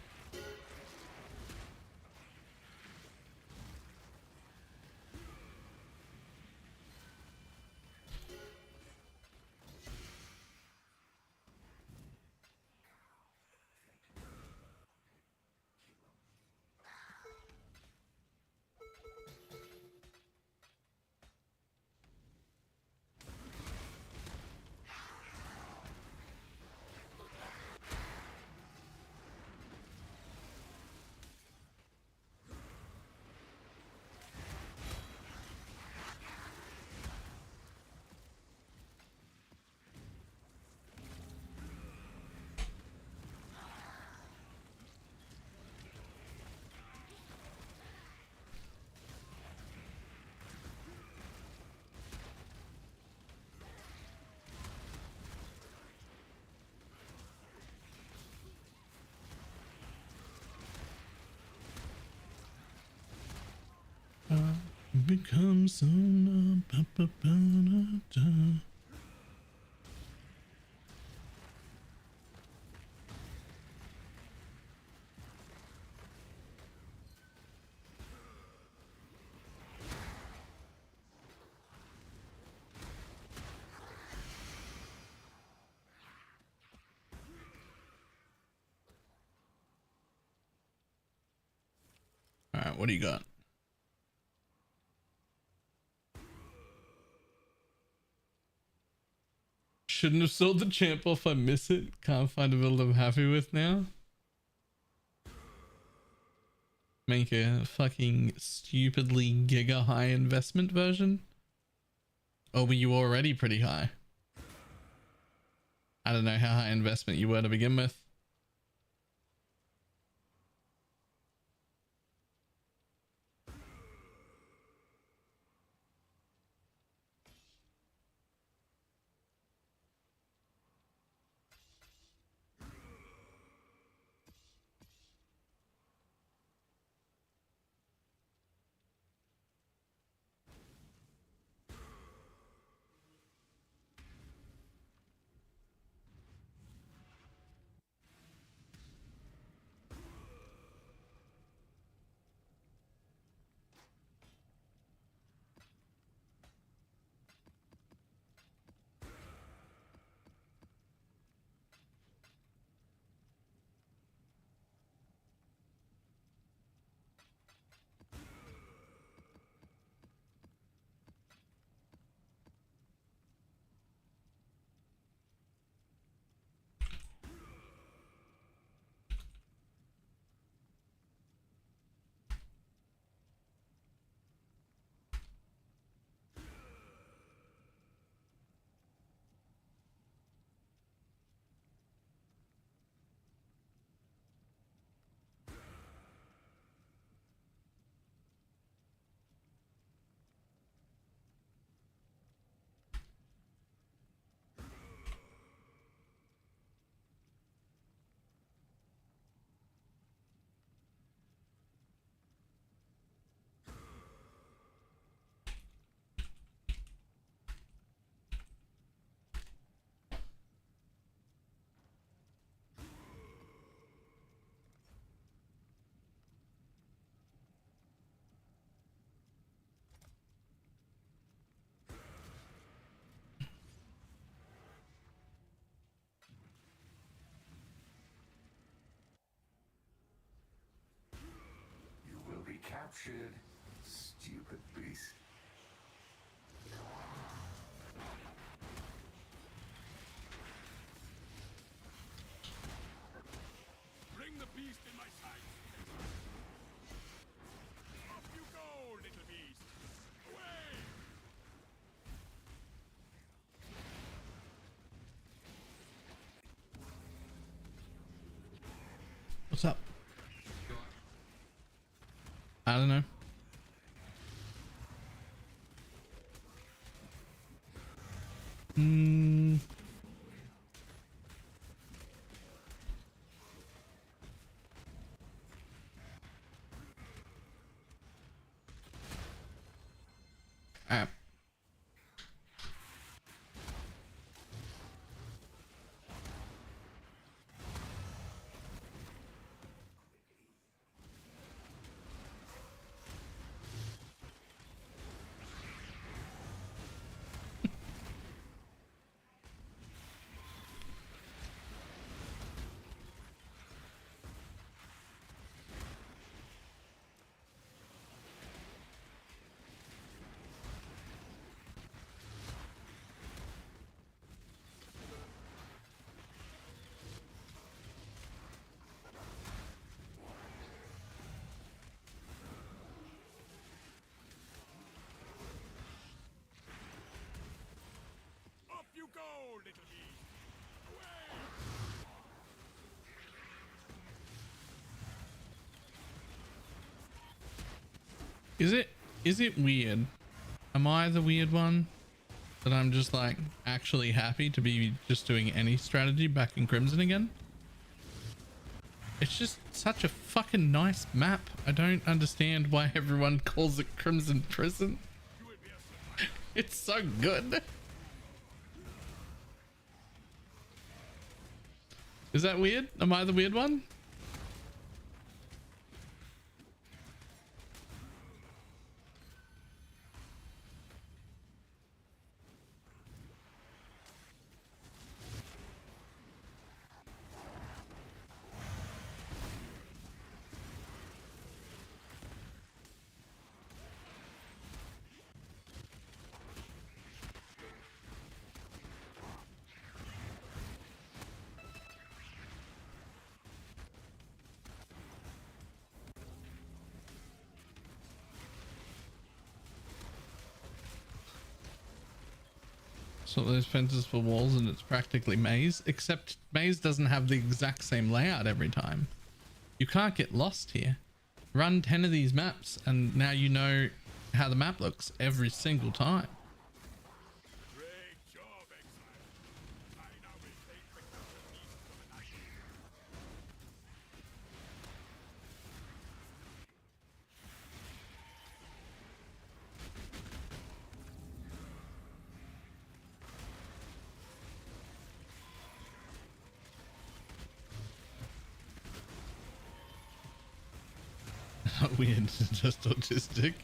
S1: Become so numb. All right, what do you got? Shouldn't have sold the champ off. I miss it. Can't find a build I'm happy with now. Make a fucking stupidly giga high investment version? Or were you already pretty high? I don't know how high investment you were to begin with.
S4: You will be captured, stupid beast.
S6: Bring the beast in my sight. Off you go, little beast. Away!
S1: What's up? I don't know. Ah.
S6: Off you go, little geese. Away!
S1: Is it weird? Am I the weird one? That I'm just like actually happy to be just doing any strategy back in Crimson again? It's just such a fucking nice map. I don't understand why everyone calls it Crimson Prison. It's so good. Is that weird? Am I the weird one? So there's fences for walls and it's practically maze, except maze doesn't have the exact same layout every time. You can't get lost here. Run 10 of these maps and now you know how the map looks every single time.
S6: Great job, Exile. I now will take the captain east from the night.
S1: Not weird, just autistic.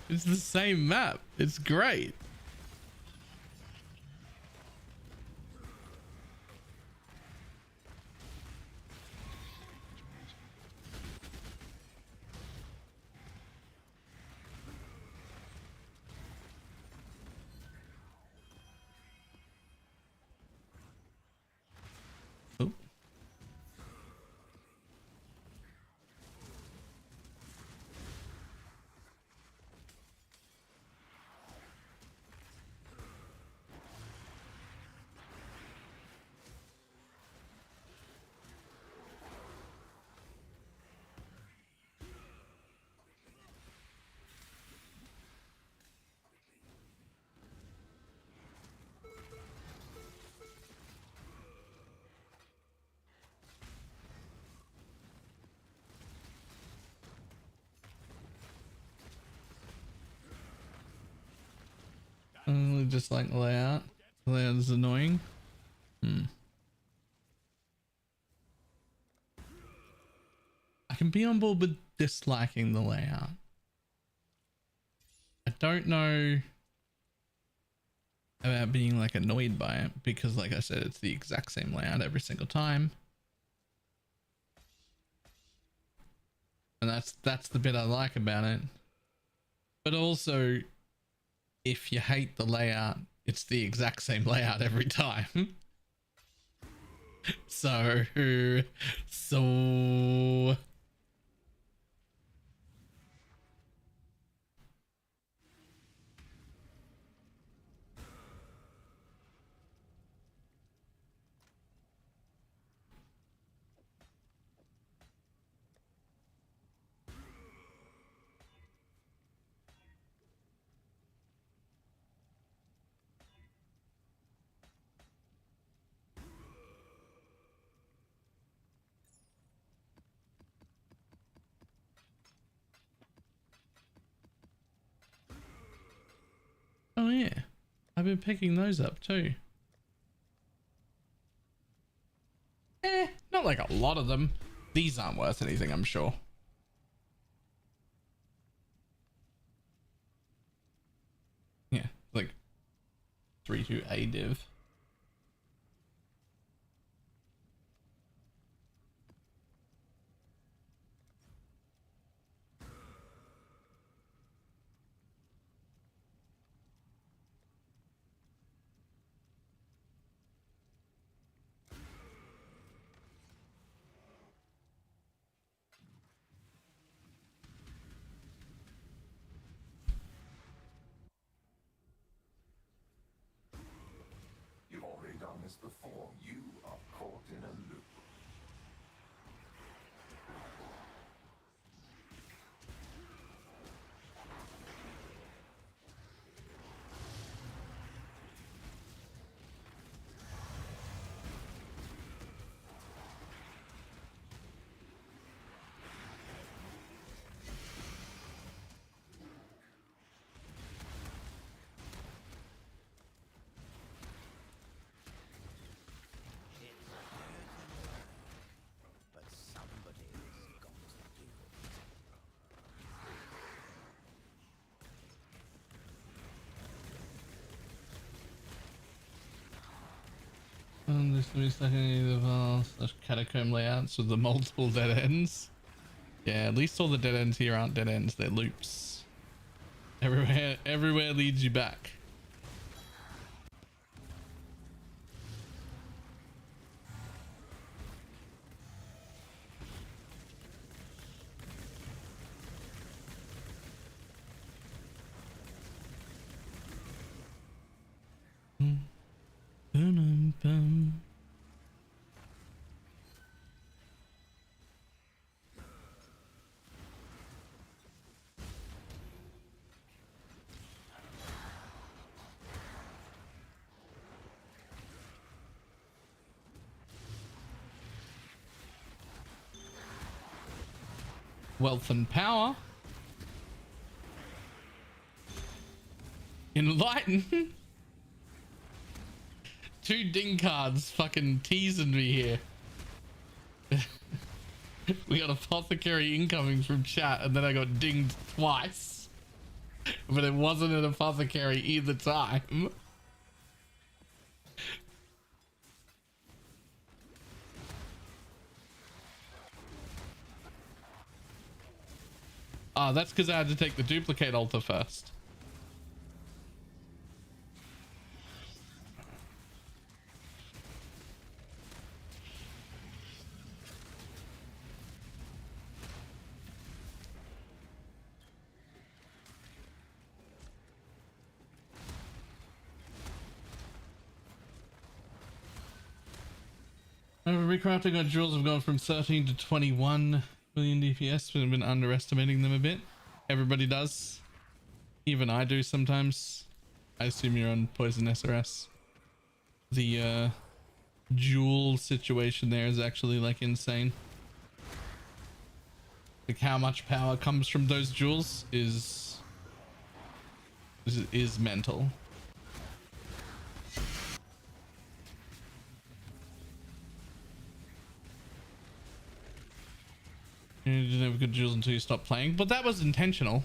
S1: It's the same map. It's great. Oh. Just like layout. Layout is annoying. I can be on board with disliking the layout. I don't know about being like annoyed by it because like I said, it's the exact same layout every single time. And that's the bit I like about it. But also, if you hate the layout, it's the exact same layout every time. so Oh yeah, I've been picking those up too. Not like a lot of them. These aren't worth anything, I'm sure. Yeah, like 3-2 div.
S4: You've already done this before. You are caught in a loop.
S2: But somebody's got to do it.
S1: There's gonna be stuck in either catacomb layouts with the multiple dead ends. Yeah, at least all the dead ends here aren't dead ends, they're loops. Everywhere leads you back. Bum. Wealth and power. Enlighten. 2 ding cards fucking teasing me here. We got apothecary incoming from chat and then I got dinged twice. But it wasn't an apothecary either time. Ah, that's because I had to take the duplicate altar first. Recrafting our jewels have gone from 13 to 21 million DPS. We've been underestimating them a bit. Everybody does. Even I do sometimes. I assume you're on Poison SRS. The jewel situation there is actually like insane. Like how much power comes from those jewels is mental. You didn't have good jewels until you stopped playing, but that was intentional.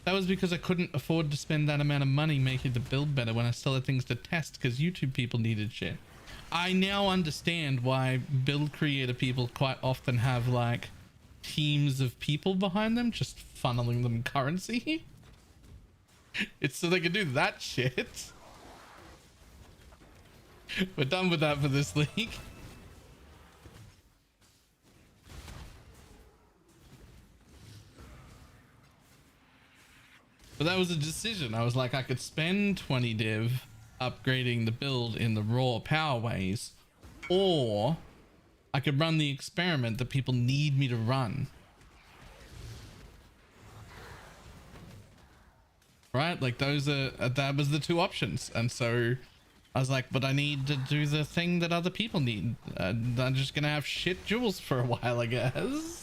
S1: That was because I couldn't afford to spend that amount of money making the build better when I still had things to test because YouTube people needed shit. I now understand why build creator people quite often have like teams of people behind them just funneling them currency. It's so they can do that shit. We're done with that for this league. But that was a decision. I was like, I could spend 20 div upgrading the build in the raw power ways, or I could run the experiment that people need me to run. Right? Like those are, that was the 2 options. And so I was like, but I need to do the thing that other people need. I'm just gonna have shit jewels for a while, I guess.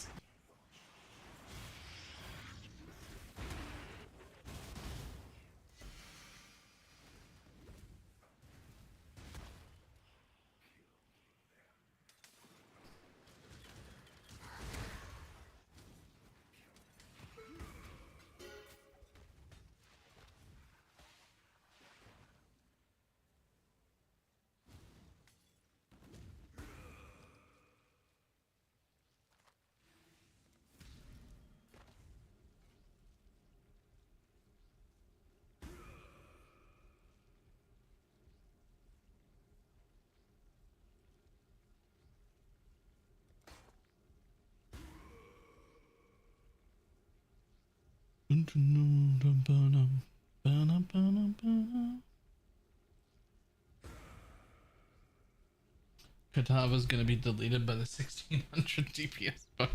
S1: Katava's gonna be deleted by the 1600 DPS bow.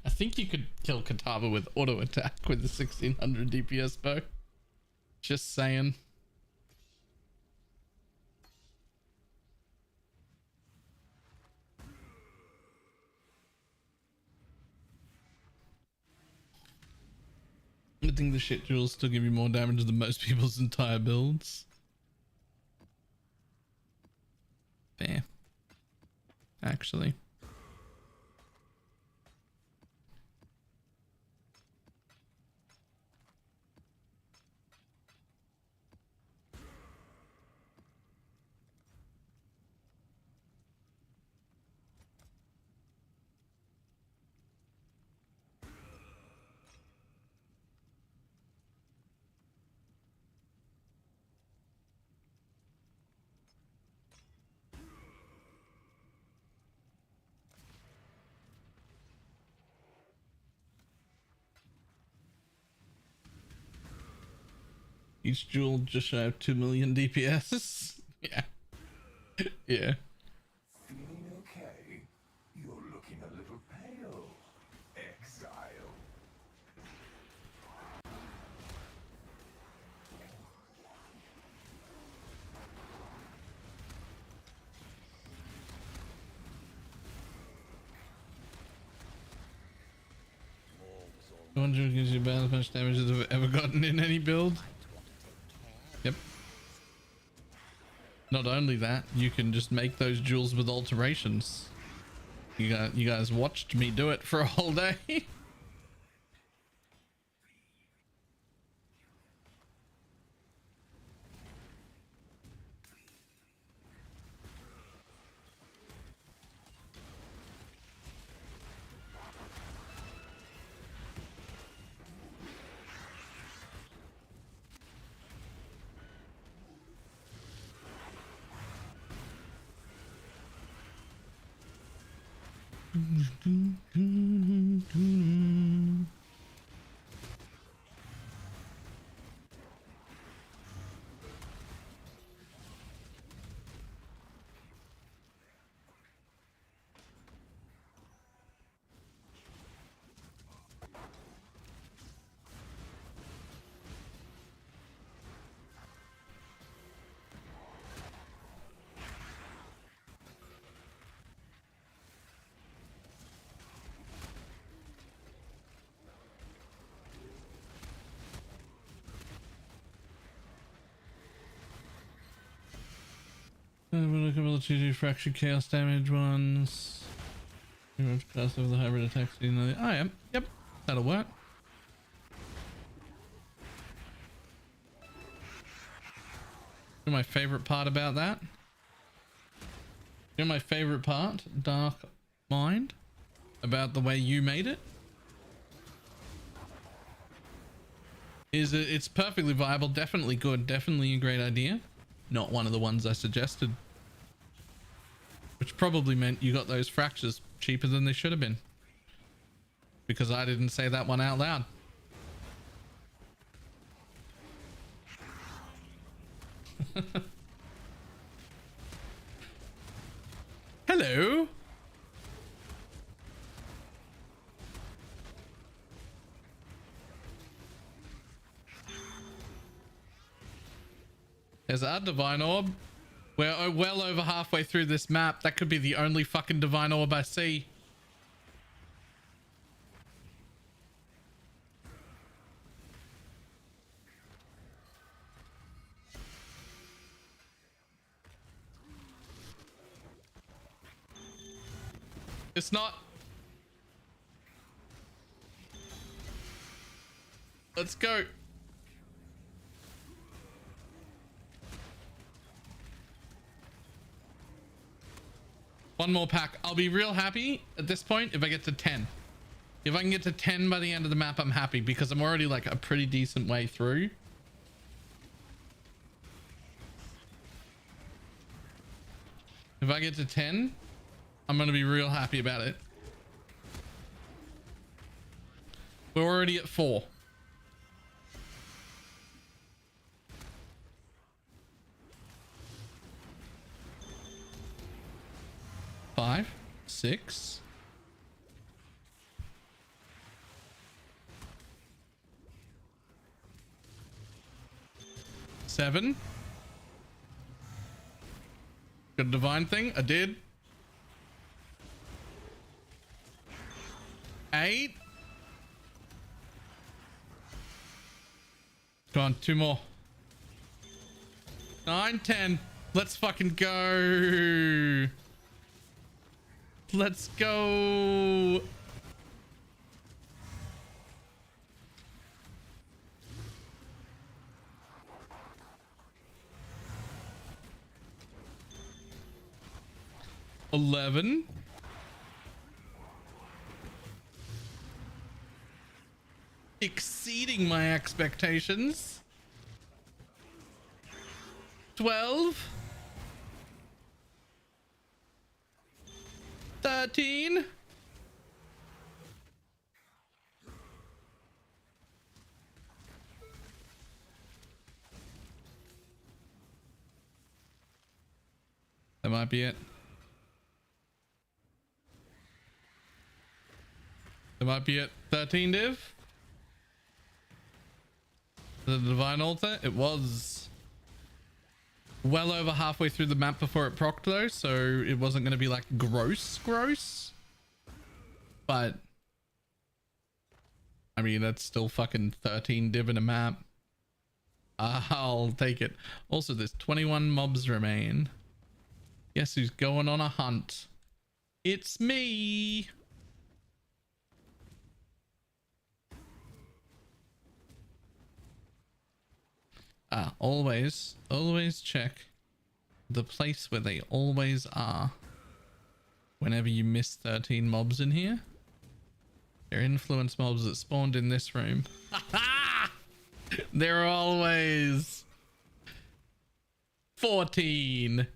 S1: I think you could kill Katava with auto attack with the 1600 DPS bow. Just saying. I think the shit jewels still give you more damage than most people's entire builds. Fair. Actually. Each jewel just shy of 2 million DPS. Yeah. Yeah.
S4: Feeling okay? You're looking a little pale, exile.
S1: I wonder if it gives you about as much damage as I've ever gotten in any build. Yep. Not only that, you can just make those jewels with alterations. You guys watched me do it for a whole day. Ability to do fractured chaos damage ones. You have to cast over the hybrid attacks. Oh yeah, yep, that'll work. You know my favorite part about that? You know my favorite part, Dark Mind, about the way you made it? Is that it's perfectly viable, definitely good, definitely a great idea. Not one of the ones I suggested. Which probably meant you got those fractures cheaper than they should have been. Because I didn't say that one out loud. Hello. There's our divine orb. We're well over halfway through this map. That could be the only fucking divine orb I see. It's not. Let's go. One more pack. I'll be real happy at this point if I get to 10. If I can get to 10 by the end of the map, I'm happy because I'm already like a pretty decent way through. If I get to 10, I'm going to be real happy about it. We're already at 4. 6. Seven. Got a divine thing. I did. 8. Go on, 2 more. 9, 10. Let's fucking go. Let's go. $11. Exceeding my expectations. 12. 13. That might be it. That might be it. 13 div. The divine altar. It was well over halfway through the map before it procced though, so it wasn't going to be like gross. But I mean, that's still fucking 13 div in a map. I'll take it. Also, there's 21 mobs remain. Guess who's going on a hunt? It's me. Always check the place where they always are. Whenever you miss 13 mobs in here, they're influence mobs that spawned in this room. They're always 14.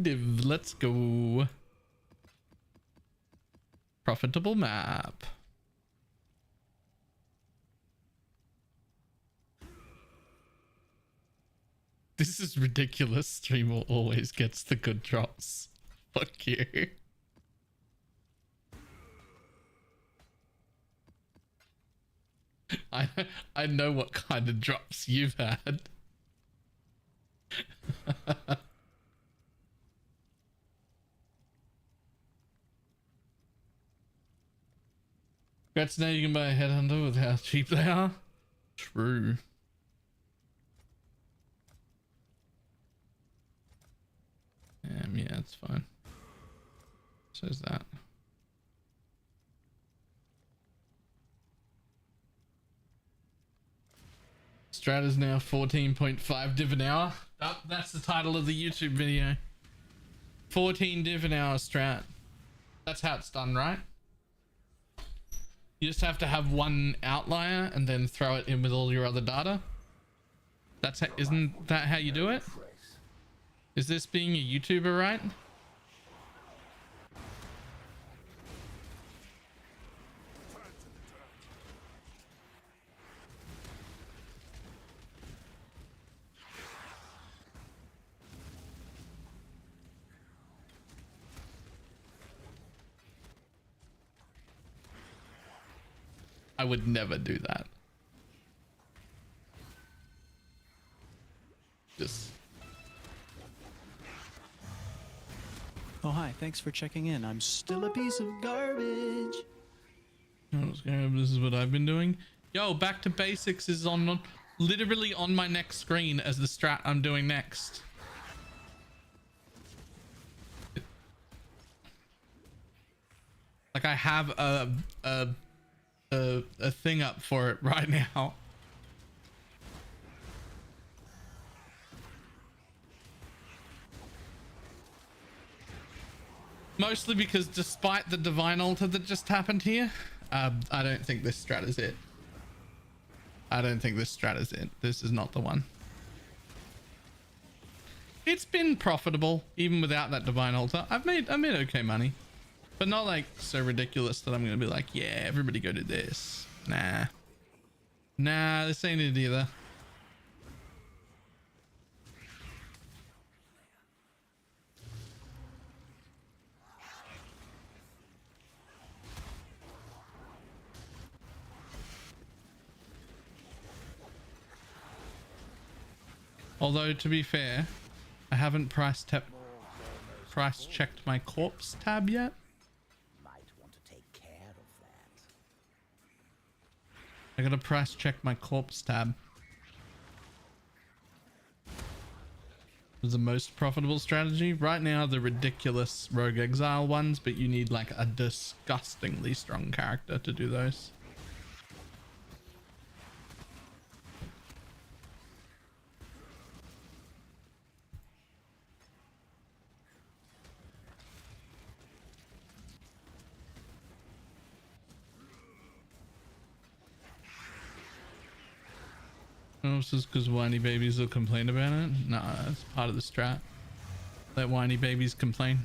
S1: Div, let's go. Profitable map. This is ridiculous. Streamer always gets the good drops. Fuck you. I know what kind of drops you've had. Congrats, now you can buy a headhunter with how cheap they are. True. Yeah, it's fine. Says that. Strat is now 14.5 div an hour. That's the title of the YouTube video. 14 div an hour strat. That's how it's done, right? You just have to have one outlier and then throw it in with all your other data. That's isn't that how you do it? Is this being a YouTuber, right? I would never do that. Just.
S7: Oh, hi. Thanks for checking in. I'm still a piece of garbage.
S1: This is what I've been doing. Yo, back to basics is on literally on my next screen as the strat I'm doing next. Like I have a thing up for it right now. Mostly because despite the divine altar that just happened here, I don't think this strat is it. I don't think this strat is it. This is not the one. It's been profitable even without that divine altar. I made okay money, but not like so ridiculous that I'm gonna be like, yeah, everybody go to this. Nah, this ain't it either. Although to be fair, I haven't price checked my corpse tab yet.
S2: Might want to take care of that.
S1: I gotta price check my corpse tab. The most profitable strategy right now, the ridiculous rogue exile ones, but you need like a disgustingly strong character to do those. Oh, it's just because whiny babies will complain about it? Nah, that's part of the strat. Let whiny babies complain.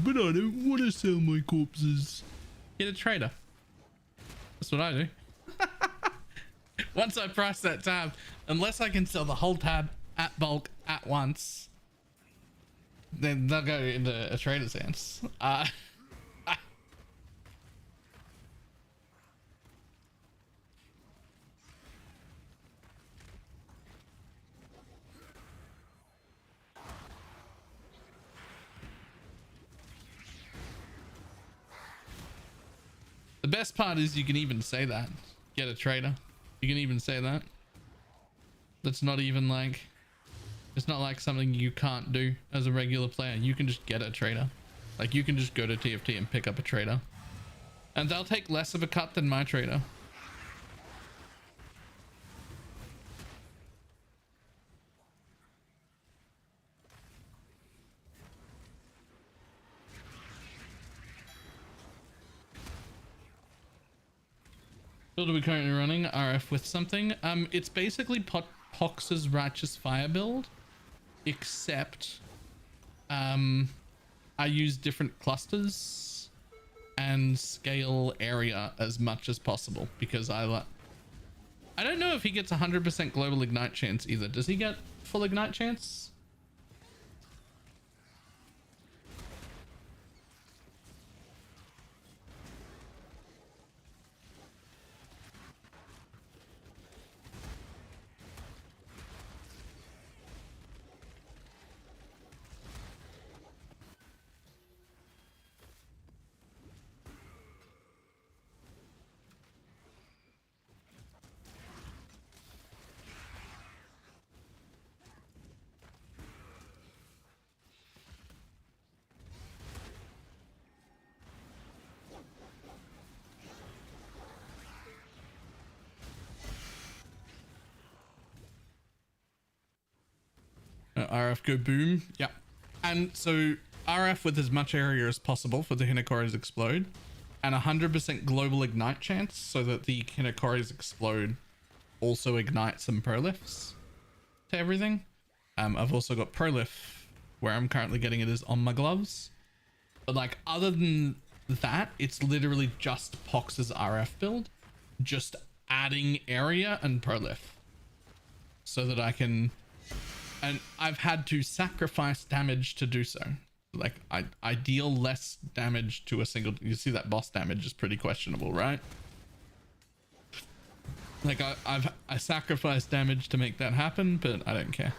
S1: But I don't want to sell my corpses. Get a trader. That's what I do. Once I price that tab, unless I can sell the whole tab at bulk at once, then they'll go into a trader's hands. The best part is you can even say that. Get a trader. You can even say that. That's not even like... It's not like something you can't do as a regular player. You can just get a trader. Like you can just go to TFT and pick up a trader. And they'll take less of a cut than my trader. Build are we currently running? RF with something. It's basically Pox's Righteous Fire build, except I use different clusters and scale area as much as possible because I don't know if he gets 100% global ignite chance either. Does he get full ignite chance? RF go boom. Yeah. And so RF with as much area as possible for the Hinakoris explode and 100% global ignite chance so that the Hinakoris explode also ignite some prolifs to everything. I've also got prolif where I'm currently getting it is on my gloves. But like other than that, it's literally just Pox's RF build, just adding area and prolif so that I can... And I've had to sacrifice damage to do so. Like I deal less damage to a single... You see that boss damage is pretty questionable, right? Like I sacrificed damage to make that happen, but I don't care.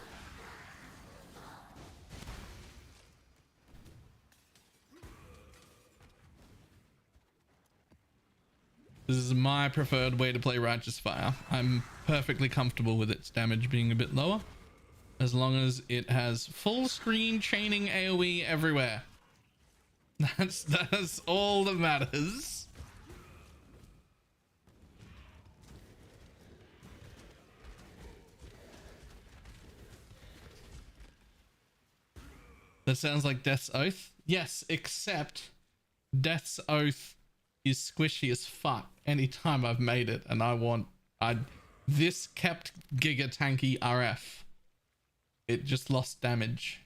S1: This is my preferred way to play Righteous Fire. I'm perfectly comfortable with its damage being a bit lower, as long as it has full screen chaining AoE everywhere. That's all that matters. That sounds like Death's Oath. Yes, except Death's Oath is squishy as fuck anytime I've made it, and this kept Giga Tanky RF. It just lost damage.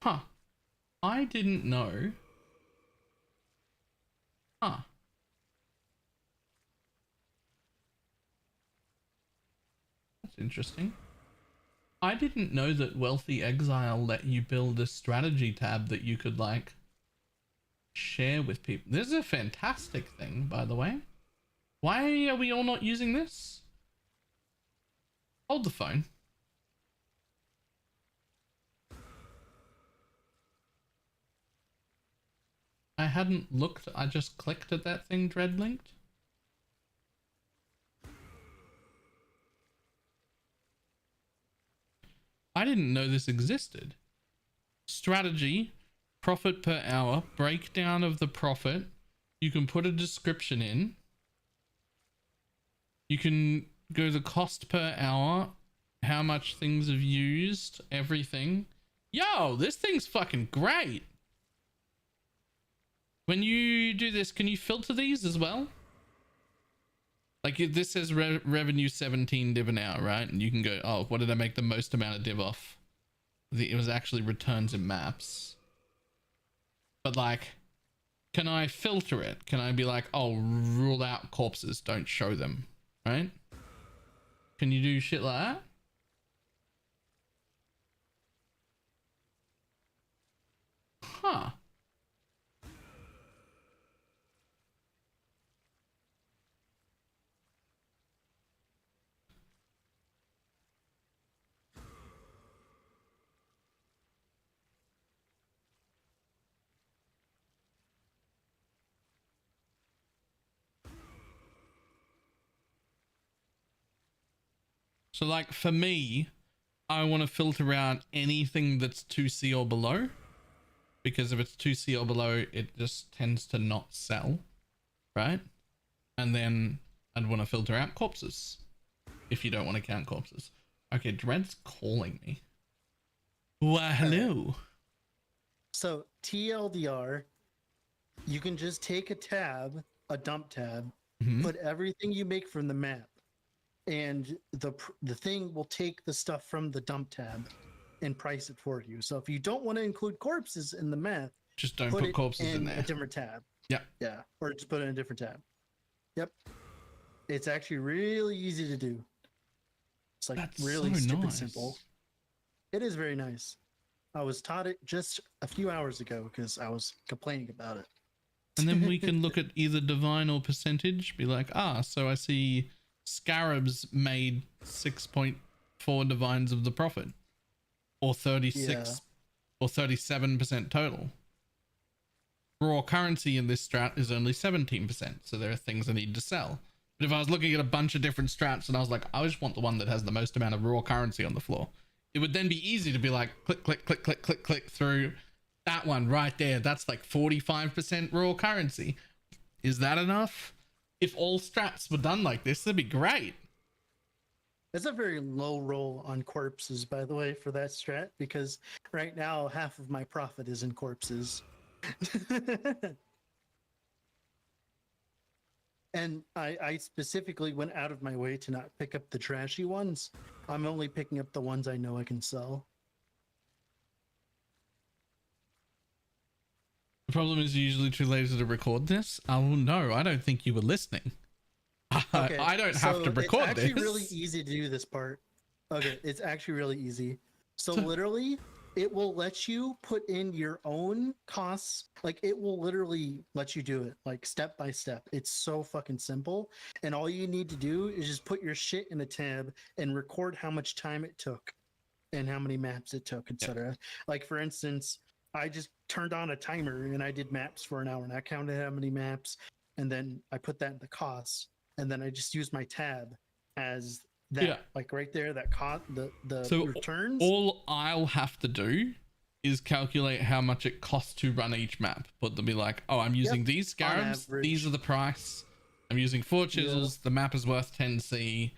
S1: Huh. I didn't know. Huh. That's interesting. I didn't know that Wealthy Exile let you build a strategy tab that you could like share with people. This is a fantastic thing, by the way. Why are we all not using this? Hold the phone. I hadn't looked, I just clicked at that thing dread-linked. I didn't know this existed. Strategy, profit per hour, breakdown of the profit. You can put a description in. You can go the cost per hour, how much things have used, everything. Yo, this thing's fucking great. When you do this, can you filter these as well? Like if this says revenue 17 div an hour, right? And you can go, oh, what did I make the most amount of div off? It was actually returns in maps. But like, can I filter it? Can I be like, oh, rule out corpses, don't show them, right? Can you do shit like that? Huh. So like for me, I want to filter out anything that's 2C or below, because if it's 2C or below, it just tends to not sell, right? And then I'd want to filter out corpses if you don't want to count corpses. Okay, Dread's calling me. Why, hello.
S8: So TLDR, you can just take a tab, a dump tab, put everything you make from the map, and the thing will take the stuff from the dump tab and price it for you. So if you don't want to include corpses in the map,
S1: just don't put corpses in there.
S8: A different tab.
S1: Yeah.
S8: Yeah. Or just put it in a different tab. Yep. It's actually really easy to do. It's like
S1: That's
S8: really
S1: so
S8: stupid
S1: nice.
S8: simple. It is very nice. I was taught it just a few hours ago because I was complaining about it.
S1: And then we can look at either divine or percentage, be like, so I see Scarabs made 6.4 divines of the profit, or 36 or 37% total. Raw currency in this strat is only 17%, so there are things I need to sell. But if I was looking at a bunch of different strats and I was like, I just want the one that has the most amount of raw currency on the floor, it would then be easy to be like, click, click, click, click, click, click through that one right there. That's like 45% raw currency. Is that enough? If all strats were done like this, that'd be great.
S8: It's a very low roll on corpses, by the way, for that strat, because right now half of my profit is in corpses. And I specifically went out of my way to not pick up the trashy ones. I'm only picking up the ones I know I can sell.
S1: The problem is you're usually too lazy to record this. Oh no, I don't think you were listening.
S8: Okay,
S1: I don't have to record
S8: it's actually
S1: this.
S8: really easy to do this part. Okay, it's actually really easy. So literally, it will let you put in your own costs. Like it will literally let you do it like step by step. It's so fucking simple. And all you need to do is just put your shit in a tab and record how much time it took and how many maps it took, etc. Like for instance, I just turned on a timer and I did maps for an hour and I counted how many maps and then I put that in the costs and then I just used my tab as That
S1: Yeah.
S8: like right there, that the
S1: So
S8: returns.
S1: all I'll have to do is calculate how much it costs to run each map. But they'll be like, oh, I'm using these scarabs. These
S8: average.
S1: are the price. I'm using 4 chisels. The map is worth 10C.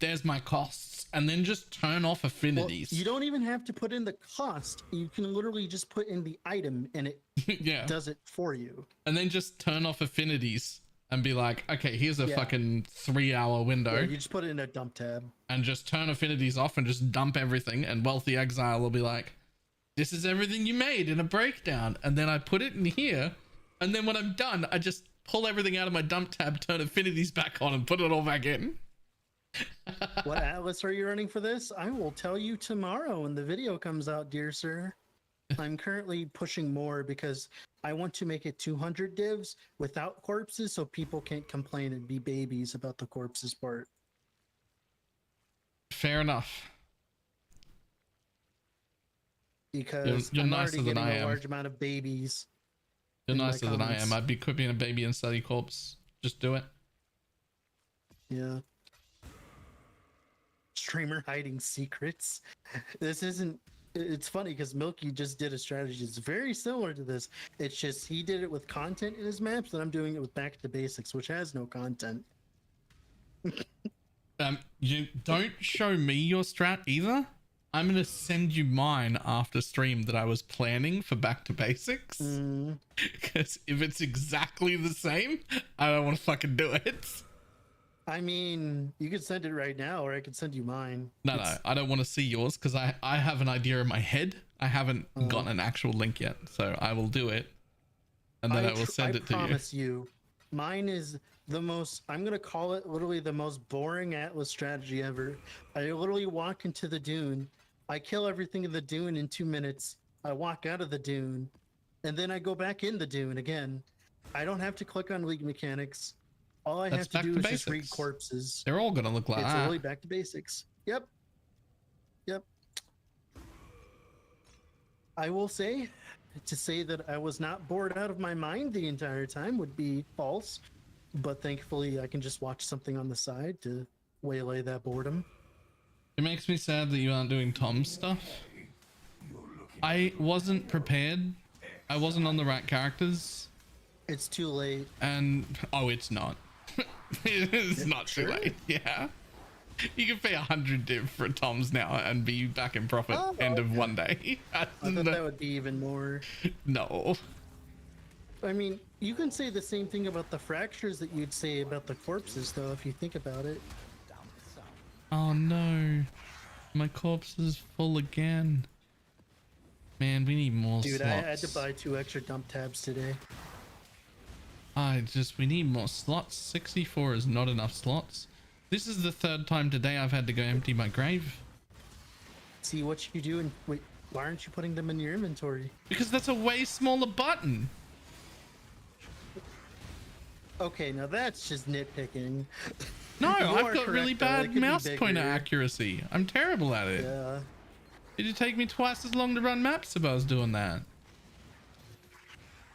S1: There's my costs. And then just turn off
S8: Well,
S1: affinities.
S8: you don't even have to put in the cost. You can literally just put in the item and it
S1: Yeah.
S8: does it for you.
S1: And then just turn off affinities and be like, okay, here's a
S8: Yeah.
S1: fucking 3-hour window.
S8: Yeah, you just put it in a dump tab.
S1: And just turn affinities off and just dump everything. And Wealthy Exile will be like, this is everything you made in a breakdown. And then I put it in here. And then when I'm done, I just pull everything out of my dump tab, turn affinities back on, and put it all back in.
S8: What atlas are you running for this? I will tell you tomorrow when the video comes out, dear sir. I'm currently pushing more because I want to make it 200 divs without corpses so people can't complain and be babies about the corpses part.
S1: Fair enough.
S8: Because
S1: You're
S8: I'm
S1: nicer
S8: already
S1: than
S8: getting
S1: I
S8: a
S1: am.
S8: large amount of babies.
S1: You're
S8: in my
S1: nicer than I
S8: comments.
S1: am. I'd be equipping a baby and study corpse. Just do it.
S8: Yeah. Streamer hiding secrets. This isn't. It's funny because Milky just did a strategy. It's very similar to this. It's just he did it with content in his maps, and I'm doing it with back to basics, which has no content.
S1: You don't show me your strat either. I'm gonna send you mine after stream that I was planning for back to basics. Because if it's exactly the same, I don't want to fucking do it.
S8: I mean, you could send it right now, or I could send you mine.
S1: No, I don't want to see yours because I have an idea in my head. I haven't
S8: Oh.
S1: gotten an actual link yet, so I will do it, and then I will send it to you.
S8: I promise you, mine is the most. I'm gonna call it literally the most boring Atlas strategy ever. I literally walk into the dune, I kill everything in the dune in 2 minutes. I walk out of the dune, and then I go back in the dune again. I don't have to click on league mechanics. All I
S1: That's
S8: have to
S1: back
S8: do
S1: to
S8: is just read
S1: basics.
S8: corpses.
S1: They're all gonna look like
S8: It's
S1: that.
S8: really back to basics. Yep. I will say, to say that I was not bored out of my mind the entire time would be false, but thankfully I can just watch something on the side to waylay that boredom.
S1: It makes me sad that you aren't doing Tom's stuff. I wasn't prepared. I wasn't on the right characters.
S8: It's too late.
S1: And oh, it's not. It's not too late. Yeah, you can pay 100 div for Tom's now and be back in profit end of one day.
S8: I thought that would be even more.
S1: No.
S8: I mean, you can say the same thing about the fractures that you'd say about the corpses, though, if you think about it.
S1: Oh no, my corpse is full again. Man, we need more
S8: Dude,
S1: slots.
S8: I had to buy 2 extra dump tabs today.
S1: We need more slots. 64 is not enough slots. This is the 3rd time today I've had to go empty my grave.
S8: See what you do, and wait, why aren't you putting them in your inventory?
S1: Because that's a way smaller button.
S8: Okay, now that's just nitpicking.
S1: No,
S8: You
S1: I've
S8: are
S1: got really
S8: correct, though. It
S1: bad
S8: could be
S1: mouse pointer
S8: bigger.
S1: accuracy. I'm terrible at it.
S8: Yeah.
S1: It'd take me twice as long to run maps if I was doing that.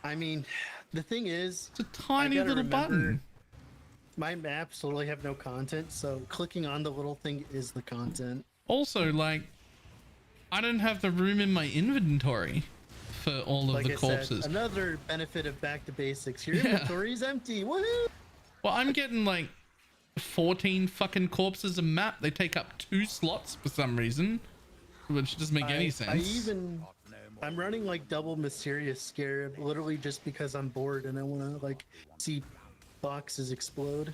S8: I mean, the thing is,
S1: It's a tiny
S8: gotta
S1: little
S8: remember,
S1: button.
S8: my maps literally have no content, so clicking on the little thing is the content.
S1: Also, like, I don't have the room in my inventory for all of
S8: Like
S1: the
S8: I
S1: corpses.
S8: said, another benefit of back to basics. Your
S1: Yeah.
S8: inventory is empty. Woohoo!
S1: Well, I'm getting like 14 fucking corpses a map. They take up 2 slots for some reason, which doesn't make any sense.
S8: I'm running like double mysterious scarab, literally just because I'm bored and I want to like see boxes explode.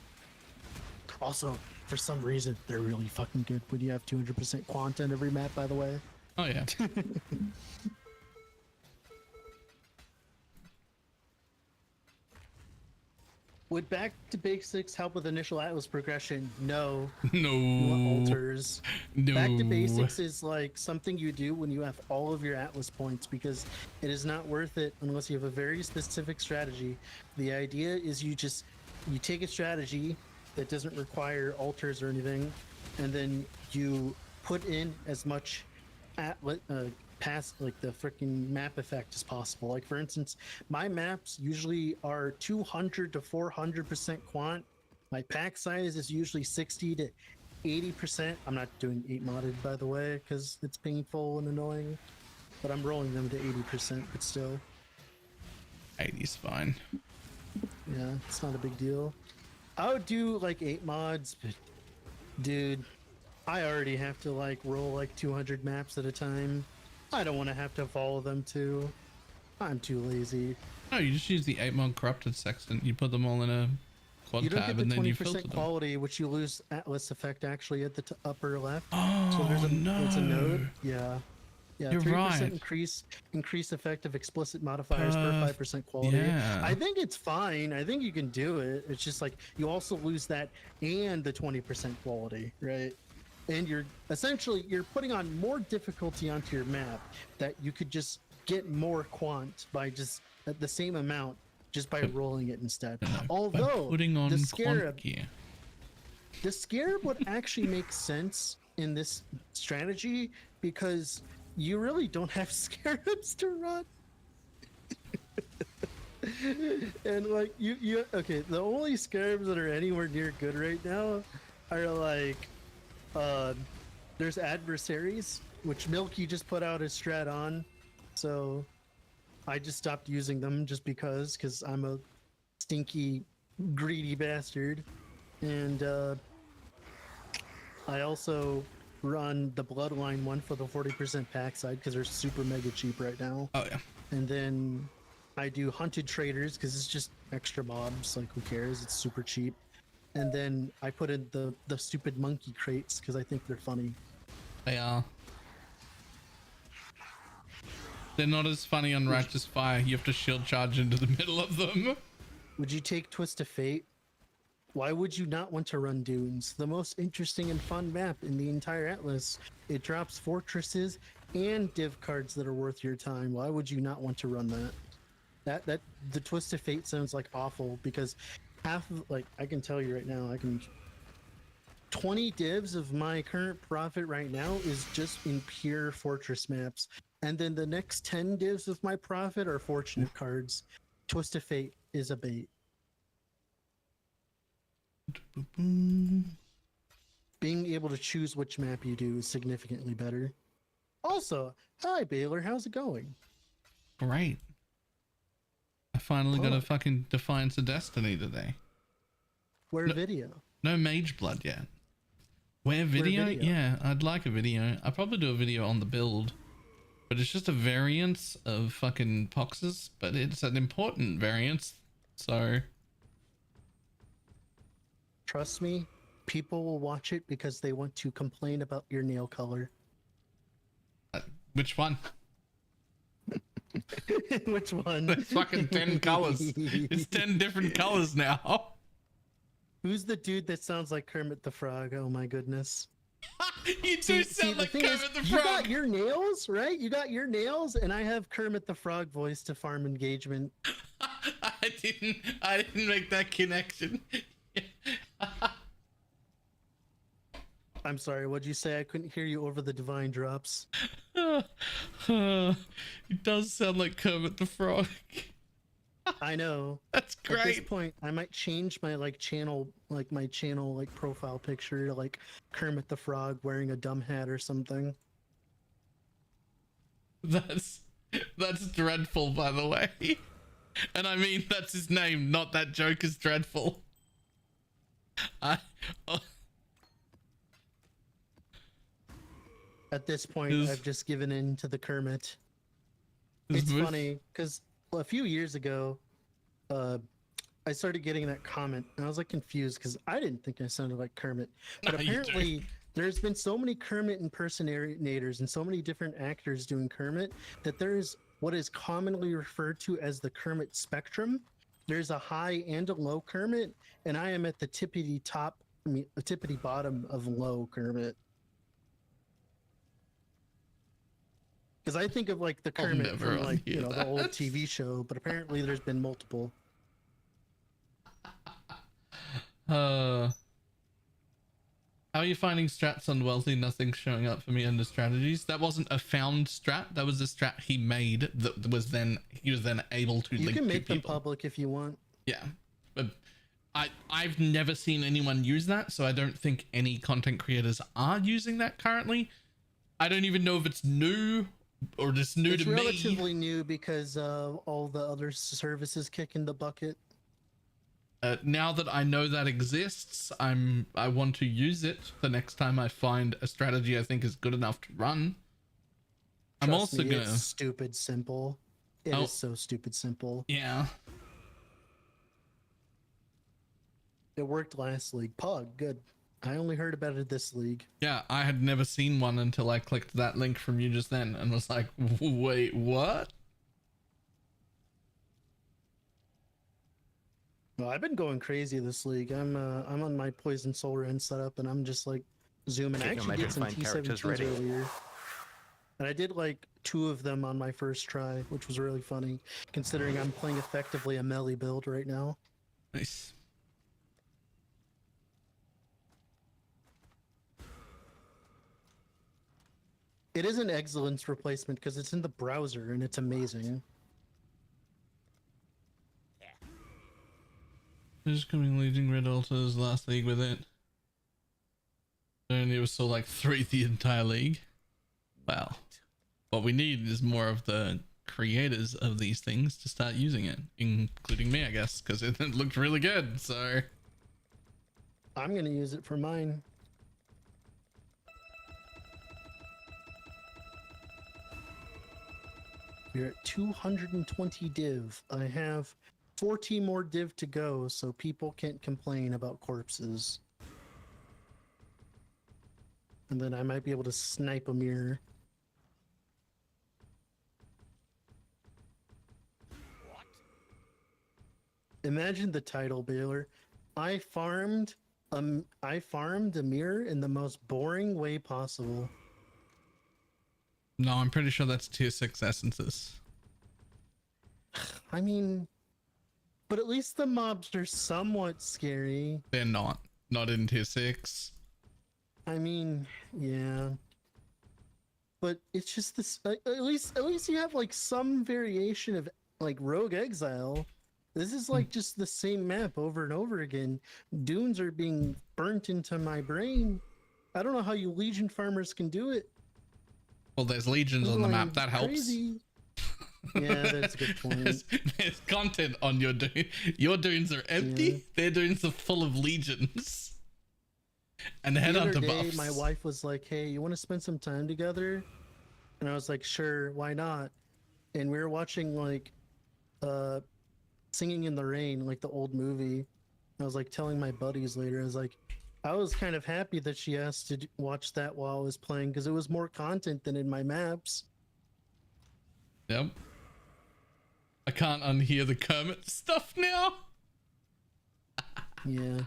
S8: Also, for some reason, they're really fucking good when you have 200% quant on every map, by the way.
S1: Oh yeah.
S8: Would back to basics help with initial Atlas progression? No.
S1: No.
S8: You want alters.
S1: No.
S8: Back to basics is like something you do when you have all of your Atlas points because it is not worth it unless you have a very specific strategy. The idea is you take a strategy that doesn't require alters or anything, and then you put in as much past like the freaking map effect as possible. Like for instance, my maps usually are 200 to 400% quant. My pack size is usually 60 to 80%. I'm not doing 8 modded, by the way, because it's painful and annoying. But I'm rolling them to 80%, but still.
S1: 80's fine.
S8: Yeah, it's not a big deal. I would do like 8 mods, but dude, I already have to like roll like 200 maps at a time. I don't want to have to follow them too. I'm too lazy.
S1: No, you just use the 8-mod corrupted sextant. You put them all in a quad
S8: You don't
S1: tab
S8: get
S1: and
S8: the
S1: then you filter
S8: 20%
S1: them.
S8: quality, which you lose Atlas effect actually at the upper left.
S1: Oh,
S8: So there's a
S1: no.
S8: node. Yeah. Yeah,
S1: You're
S8: 3%
S1: right.
S8: increase effect of explicit modifiers per 5% quality.
S1: Yeah.
S8: I think it's fine. I think you can do it. It's just like you also lose that and the 20% quality, right? And you're essentially putting on more difficulty onto your map that you could just get more quant by just at the same amount just by rolling it instead. Although
S1: putting on
S8: the
S1: quant
S8: scarab
S1: gear.
S8: the scarab would actually make sense in this strategy because you really don't have scarabs to run. And like you okay, the only scarabs that are anywhere near good right now are like there's adversaries, which Milky just put out his strat on, so I just stopped using them just because I'm a stinky greedy bastard. And I also run the Bloodline one for the 40% pack side because they're super mega cheap right now.
S1: Oh yeah.
S8: And then I do Hunted Traders because it's just extra mobs. Like, who cares? It's super cheap. And then I put in the stupid monkey crates because I think they're funny.
S1: They are. They're not as funny on Righteous Fire. You have to shield charge into the middle of them.
S8: Would you take Twist of Fate? Why would you not want to run Dunes? The most interesting and fun map in the entire Atlas. It drops fortresses and div cards that are worth your time. Why would you not want to run that? That the Twist of Fate sounds like awful because half of, like, I can tell you right now, 20 divs of my current profit right now is just in pure fortress maps. And then the next 10 divs of my profit are fortunate cards. Twist of Fate is a bait. Being able to choose which map you do is significantly better. Also, hi Baylor, how's it going?
S1: Great. I finally got a fucking Defiance of Destiny today.
S8: Where video?
S1: No mage blood yet. Where video? Yeah, I'd like a video. I'll probably do a video on the build. But it's just a variance of fucking poxes, but it's an important variance. So
S8: trust me, people will watch it because they want to complain about your nail color.
S1: Which one?
S8: Which one?
S1: There's fucking 10 colors. It's 10 different colors now.
S8: Who's the dude that sounds like Kermit the Frog? Oh my goodness.
S1: You do sound like Kermit the Frog.
S8: You got your nails, right? You got your nails, and I have Kermit the Frog voice to farm engagement.
S1: I didn't make that connection.
S8: I'm sorry, what'd you say? I couldn't hear you over the divine drops.
S1: It does sound like Kermit the Frog.
S8: I know.
S1: That's great.
S8: At this point, I might change my channel profile picture to like Kermit the Frog wearing a dumb hat or something.
S1: That's dreadful, by the way. And I mean, that's his name, not that joke is dreadful.
S8: At this point, I've just given in to the Kermit. It's funny because a few years ago, I started getting that comment, and I was like confused because I didn't think I sounded like Kermit. But apparently, there's been so many Kermit impersonators and so many different actors doing Kermit that there's what is commonly referred to as the Kermit spectrum. There's a high and a low Kermit, and I am at the tippity bottom of low Kermit. Because I think of like the Kermit from like the old TV show, but apparently there's been multiple.
S1: How are you finding strats on Wealthy? Nothing's showing up for me under strategies. That wasn't a found strat. That was a strat he made that was then he was then able to.
S8: You can make them public if you want.
S1: Yeah, but I've never seen anyone use that, so I don't think any content creators are using that currently. I don't even know if it's new or just new
S8: It's
S1: to me.
S8: relatively new because all the other services kick in the bucket.
S1: Now that I know that exists, I want to use it the next time I find a strategy I think is good enough to run. I'm
S8: Trust
S1: also
S8: me,
S1: gonna.
S8: It's stupid simple. It
S1: Oh.
S8: is so stupid simple.
S1: Yeah.
S8: It worked last league. Pug, good. I only heard about it this league.
S1: Yeah, I had never seen one until I clicked that link from you just then and was like, wait, what?
S8: Well, I've been going crazy this league. I'm on my Poison Soul Rend setup, and I'm just like zooming. I
S9: Taking a
S8: actually
S9: measure
S8: did
S9: to
S8: some
S9: find characters
S8: T17s
S9: ready.
S8: earlier, and I did like 2 of them on my first try, which was really funny, considering I'm playing effectively a melee build right now.
S1: Nice.
S8: It is an excellence replacement because it's in the browser and it's amazing.
S1: Just coming Legion Red Altars last league with it. And it was still like 3 the entire league. Wow. What we need is more of the creators of these things to start using it, including me, I guess, because it looked really good. So
S8: I'm gonna use it for mine. We're at 220 div. I have 14 more div to go, so people can't complain about corpses. And then I might be able to snipe a mirror.
S2: What?
S8: Imagine the title, Baylor. I farmed a mirror in the most boring way possible.
S1: no, I'm pretty sure that's tier 6 essences.
S8: I mean, but at least the mobs are somewhat scary.
S1: They're not in tier 6.
S8: I mean, yeah. But it's just this. At least you have like some variation of like Rogue Exile. This is like just the same map over and over again. Dunes are being burnt into my brain. I don't know how you Legion farmers can do it.
S1: Well, there's legions on the map. That helps.
S8: Crazy. Yeah, that's a good point.
S1: There's content on your dune. Your dunes are empty.
S8: Yeah.
S1: Their dunes are full of legions. And
S8: The other
S1: headhunter
S8: day,
S1: buffs.
S8: my wife was like, "Hey, you want to spend some time together?" And I was like, "Sure, why not?" And we were watching like, Singing in the Rain, like the old movie. I was like telling my buddies later. I was like, I was kind of happy that she asked to watch that while I was playing because it was more content than in my maps.
S1: Yep. I can't unhear the Kermit stuff now.
S8: Yeah,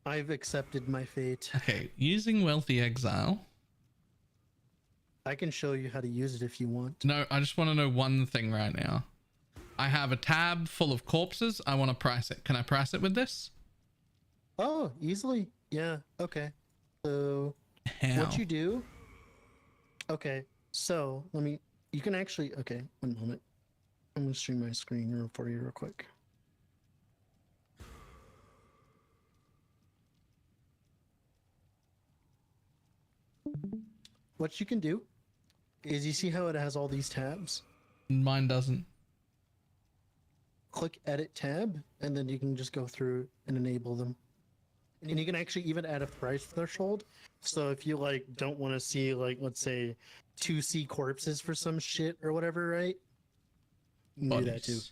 S8: I've accepted my fate.
S1: Okay, using Wealthy Exile.
S8: I can show you how to use it if you want.
S1: No, I just want to know one thing right now. I have a tab full of corpses. I want to price it. Can I price it with this?
S8: Oh, easily. Yeah. Okay. So
S1: How?
S8: what you do? Okay. So you can actually. Okay. One moment. I'm gonna stream my screen for you real quick. What you can do is you see how it has all these tabs?
S1: Mine doesn't.
S8: Click edit tab, and then you can just go through and enable them. And you can actually even add a price threshold. So if you like don't want to see like let's say 2C corpses for some shit or whatever, right? You can do that too.
S1: Bodies.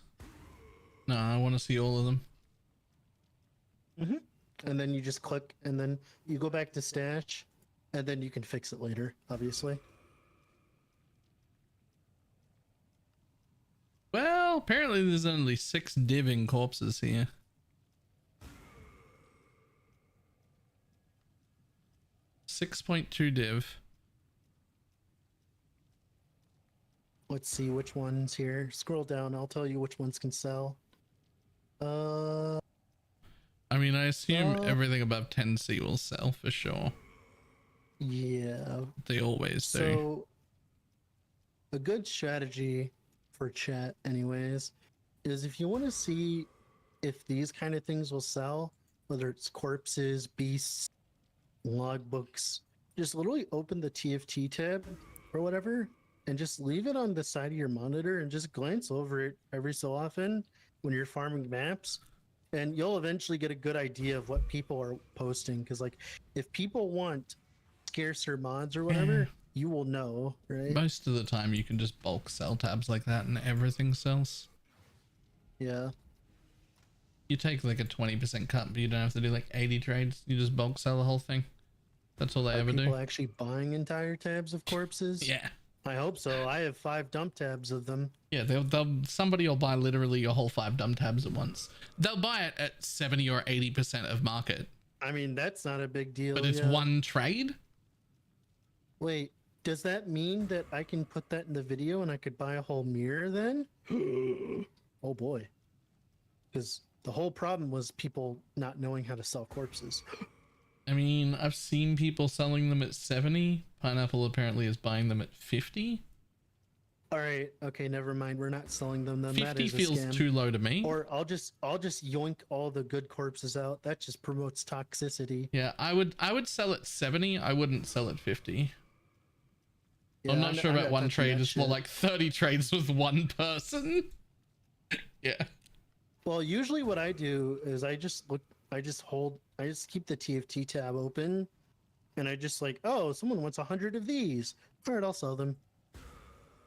S1: No, I want to see all of them.
S8: And then you just click, and then you go back to stash, and then you can fix it later, obviously.
S1: Well, apparently there's only 6 diving corpses here. .2 div.
S8: Let's see which ones here. Scroll down. I'll tell you which ones can sell.
S1: I mean, I assume everything above 10C will sell for sure.
S8: Yeah.
S1: They always do.
S8: So, a good strategy for chat, anyways, is if you want to see if these kind of things will sell, whether it's corpses, beasts, logbooks, just literally open the TFT tab or whatever and just leave it on the side of your monitor and just glance over it every so often when you're farming maps, and you'll eventually get a good idea of what people are posting. Because like if people want scarcer mods or whatever, you will know, right?
S1: Most of the time you can just bulk sell tabs like that and everything sells.
S8: Yeah.
S1: You take like a 20% cut, but you don't have to do like 80 trades. You just bulk sell the whole thing. That's all they
S8: Are
S1: ever
S8: people
S1: do.
S8: actually buying entire tabs of corpses?
S1: Yeah.
S8: I hope so. I have 5 dump tabs of them.
S1: Yeah, somebody will buy literally your whole 5 dumb tabs at once. They'll buy it at 70 or 80% of market.
S8: I mean, that's not a big deal.
S1: But it's
S8: yeah.
S1: one trade?
S8: Wait, does that mean that I can put that in the video and I could buy a whole mirror then? Oh boy. Because the whole problem was people not knowing how to sell corpses.
S1: I mean, I've seen people selling them at 70. Pineapple apparently is buying them at 50.
S8: All right, okay, never mind. We're not selling them then. That
S1: 50
S8: is a
S1: feels
S8: scam.
S1: too low to me.
S8: Or I'll just yoink all the good corpses out. That just promotes toxicity.
S1: Yeah, I would sell at 70. I wouldn't sell at 50.
S8: Yeah,
S1: I'm not sure about one trade. It's more
S8: shit.
S1: like 30 trades with one person. Yeah.
S8: Well, usually what I do is I just keep the TFT tab open, and I just like, oh, someone wants 100 of these. All right, I'll sell them.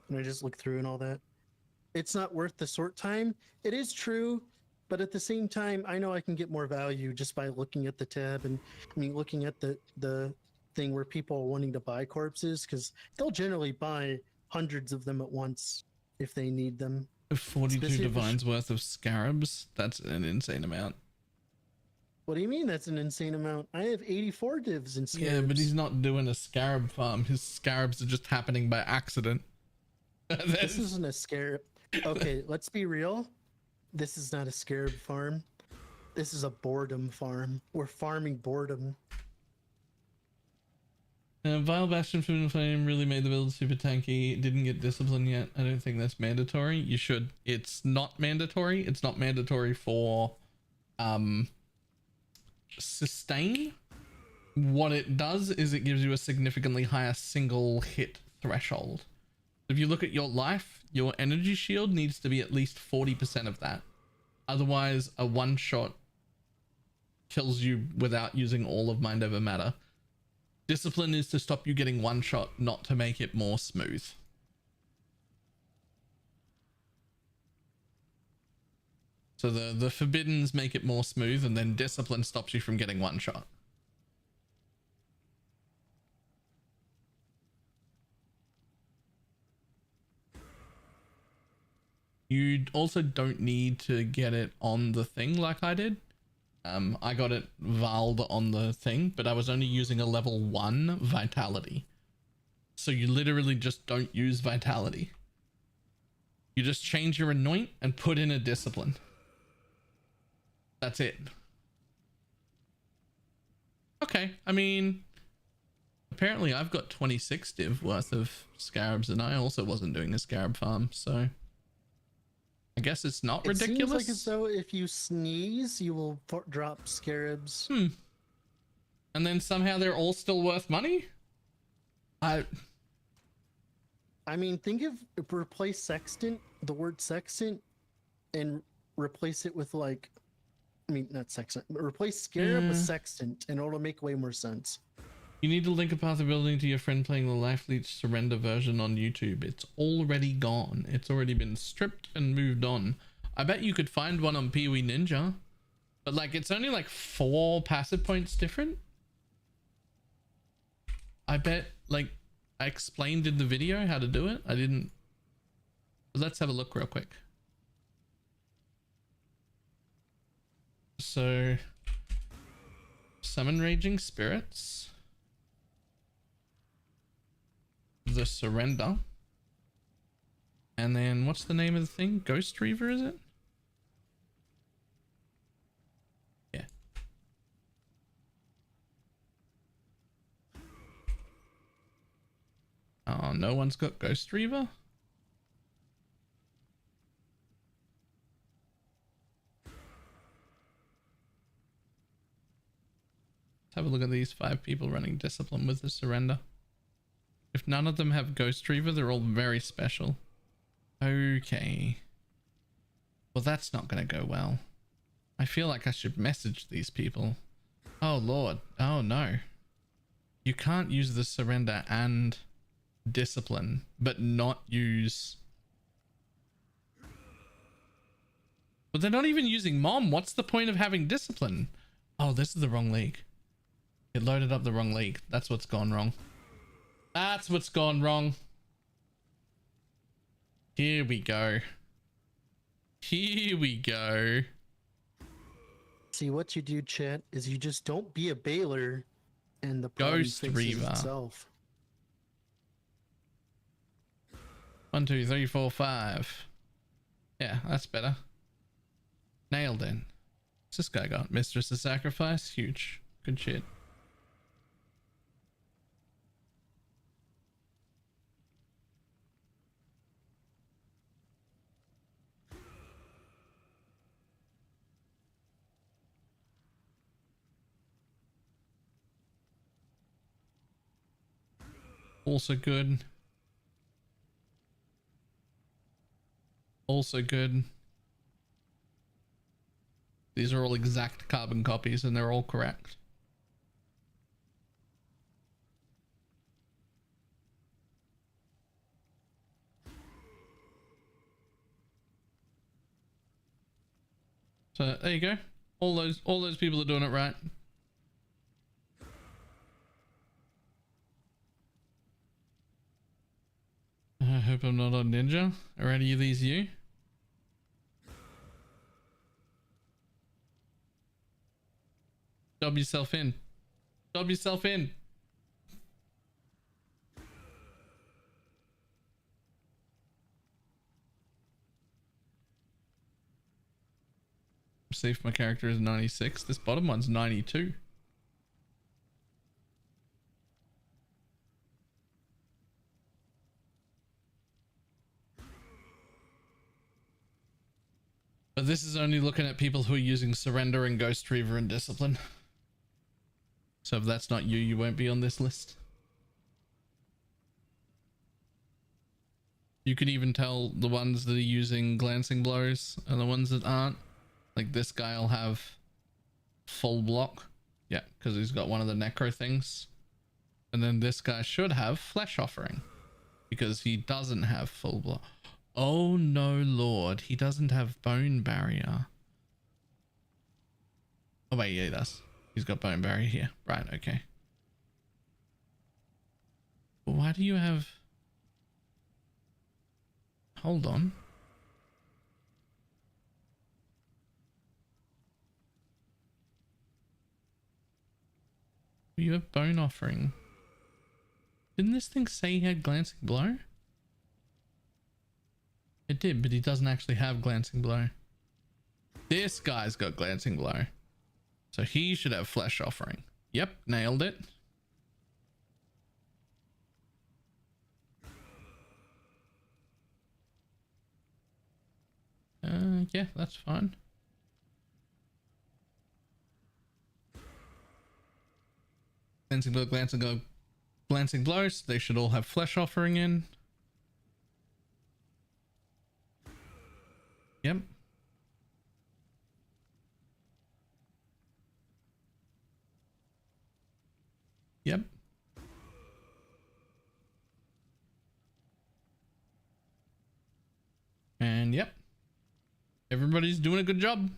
S8: And I just look through and all that. It's not worth the sort time. It is true, but at the same time, I know I can get more value just by looking at the tab and looking at the thing where people are wanting to buy corpses, because they'll generally buy hundreds of them at once if they need them.
S1: 42
S8: Especially if
S1: divines worth of scarabs. That's an insane amount.
S8: What do you mean that's an insane amount? I have 84 divs in scarabs.
S1: Yeah, but he's not doing a scarab farm. His scarabs are just happening by accident.
S8: This isn't a scarab. Okay, let's be real. This is not a scarab farm. This is a boredom farm. We're farming boredom.
S1: Vile Bastion Food Flame really made the build super tanky. Didn't get discipline yet. I don't think that's mandatory. You should. It's not mandatory. It's not mandatory for sustain. What it does is it gives you a significantly higher single hit threshold. If you look at your life, your energy shield needs to be at least 40% of that. Otherwise, a one shot kills you without using all of Mind Over Matter. Discipline is to stop you getting one shot, not to make it more smooth. So the forbiddens make it more smooth, and then discipline stops you from getting one shot. You also don't need to get it on the thing like I did. I got it valed on the thing, but I was only using a level 1 vitality. So you literally just don't use vitality. You just change your anoint and put in a discipline. That's it. Okay, I mean, apparently I've got 26 div worth of scarabs, and I also wasn't doing a scarab farm, so I guess it's not ridiculous.
S8: It seems like as though if you sneeze, you will drop scarabs.
S1: And then somehow they're all still worth money?
S8: I mean, think of replace sextant, the word sextant, and replace it with like, not sextant, but replace scarab with sextant, and it'll make way more sense.
S1: You need to link a path of building to your friend playing the Life Leech Surrender version on YouTube. It's already gone. It's already been stripped and moved on. I bet you could find one on Pee Wee Ninja, but like it's only like 4 passive points different. I bet like I explained in the video how to do it. I didn't. Let's have a look real quick. So summon raging spirits. The surrender. And then what's the name of the thing? Ghost Reaver, is it? Yeah. Oh, no one's got Ghost Reaver? have a look at these 5 people running discipline with the surrender. If none of them have Ghost Reaver, they're all very special. Okay. Well, that's not going to go well. I feel like I should message these people. Oh, Lord. Oh, no. You can't use the surrender and discipline, but not use... But they're not even using Mom. What's the point of having discipline? Oh, this is the wrong league. It loaded up the wrong league. That's what's gone wrong. That's what's gone wrong. Here we go. Here we go.
S8: See, what you do, chat, is you just don't be a Baylor and the problem
S1: Ghost
S8: fixes
S1: Reaver.
S8: itself.
S1: 1, 2, 3, 4, 5. Yeah, that's better. Nailed it. What's this guy got? Mistress of Sacrifice? Huge. Good shit. Also good. Also good. These are all exact carbon copies and they're all correct. So there you go. All those people are doing it right. I hope I'm not on Ninja. Are any of these you? Dob yourself in. Dob yourself in. See if my character is 96. This bottom one's 92. But this is only looking at people who are using Surrender and Ghost Reaver and Discipline. So if that's not you, you won't be on this list. You can even tell the ones that are using Glancing Blows and the ones that aren't. Like this guy will have full block. Yeah, because he's got one of the necro things. And then this guy should have Flesh Offering because he doesn't have full block. Oh no, Lord, he doesn't have Bone Barrier. Oh wait, yeah, he does. He's got Bone Barrier here. Right, okay. But why do you have... Hold on. You have Bone Offering. Didn't this thing say he had Glancing Blow? It did, but he doesn't actually have Glancing Blow. This guy's got Glancing Blow. So he should have Flesh Offering. Yep, nailed it. Yeah, that's fine. Glancing Blow, Glancing Blow, Glancing Blows. They should all have Flesh Offering in. Yep. Yep. And yep. Everybody's doing a good job.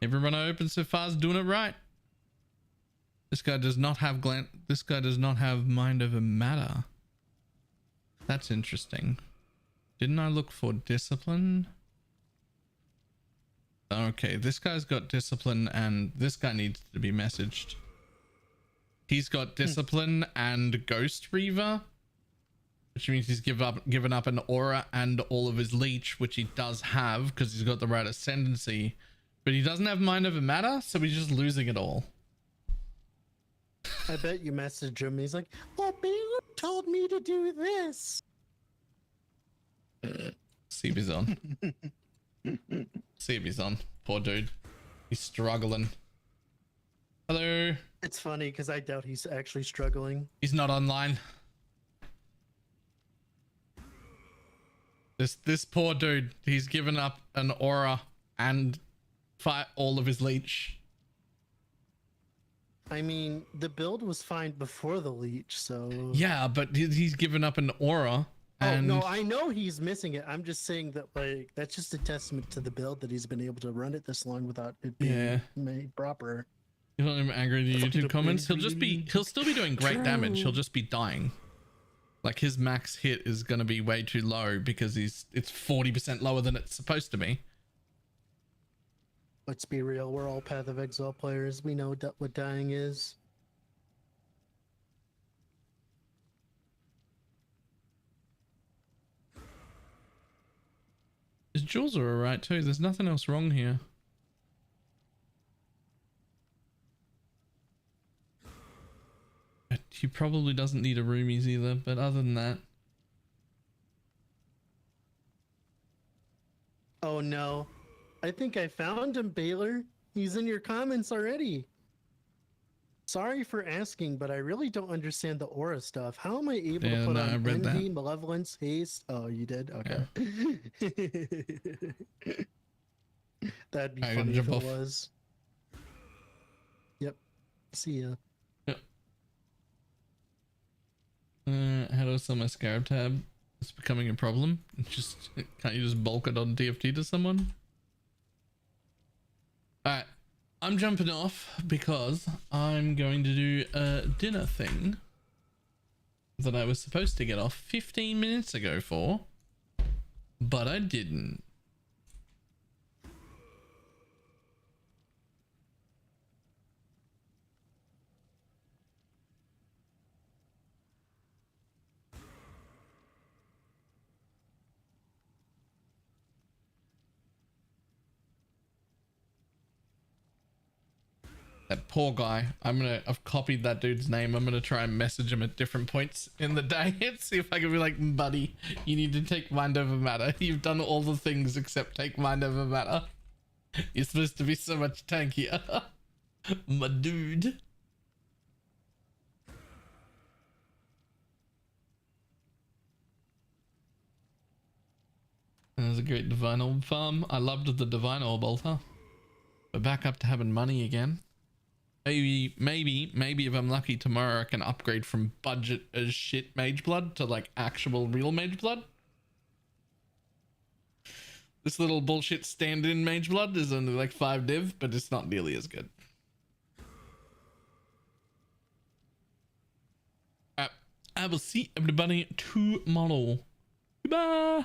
S1: Everyone I opened so far is doing it right. This guy does not have this guy does not have Mind Over Matter. That's interesting. Didn't I look for Discipline? Okay, this guy's got Discipline and this guy needs to be messaged. He's got Discipline and Ghost Reaver, which means he's given up an Aura and all of his Leech, which he does have because he's got the right Ascendancy, but he doesn't have Mind Over Matter, so he's just losing it all.
S8: I bet you message him. He's like, "Well, Baylor told me to do this."
S1: See if he's on. See if he's on. Poor dude. He's struggling. Hello.
S8: It's funny because I doubt he's actually struggling.
S1: He's not online. This poor dude, he's given up an aura and fight all of his leech.
S8: I mean, the build was fine before the leech, so
S1: Yeah, but he's given up an aura. And
S8: oh no, I know he's missing it. I'm just saying that like that's just a testament to the build that he's been able to run it this long without it being made proper.
S1: You don't even angry in the YouTube comments. He'll still be doing great damage. He'll just be dying. Like his max hit is gonna be way too low because it's 40% lower than it's supposed to be.
S8: Let's be real, we're all Path of Exile players. We know what dying is.
S1: His jewels are alright too. There's nothing else wrong here. But he probably doesn't need a roomies either, but other than that.
S8: Oh no. I think I found him, Baylor. He's in your comments already. Sorry for asking, but I really don't understand the aura stuff. How am I able to put on envy, malevolence, haste? Oh, you did? Okay. Yeah. That'd be funny if it was. Yep. See ya.
S1: How do I sell my Scarab tab? It's becoming a problem. Can't you just bulk it on TFT to someone? Alright, I'm jumping off because I'm going to do a dinner thing that I was supposed to get off 15 minutes ago for, but I didn't. That poor guy. I've copied that dude's name. I'm gonna try and message him at different points in the day and see if I can be like, buddy, you need to take mind over matter. You've done all the things except take mind over matter. You're supposed to be so much tankier. My dude. That was a great divine orb farm. I loved the divine orb altar. We're back up to having money again. Maybe if I'm lucky tomorrow I can upgrade from budget as shit mage blood to like actual real mage blood. This little bullshit stand-in mage blood is only like 5 div, but it's not nearly as good. I will see everybody tomorrow. Goodbye.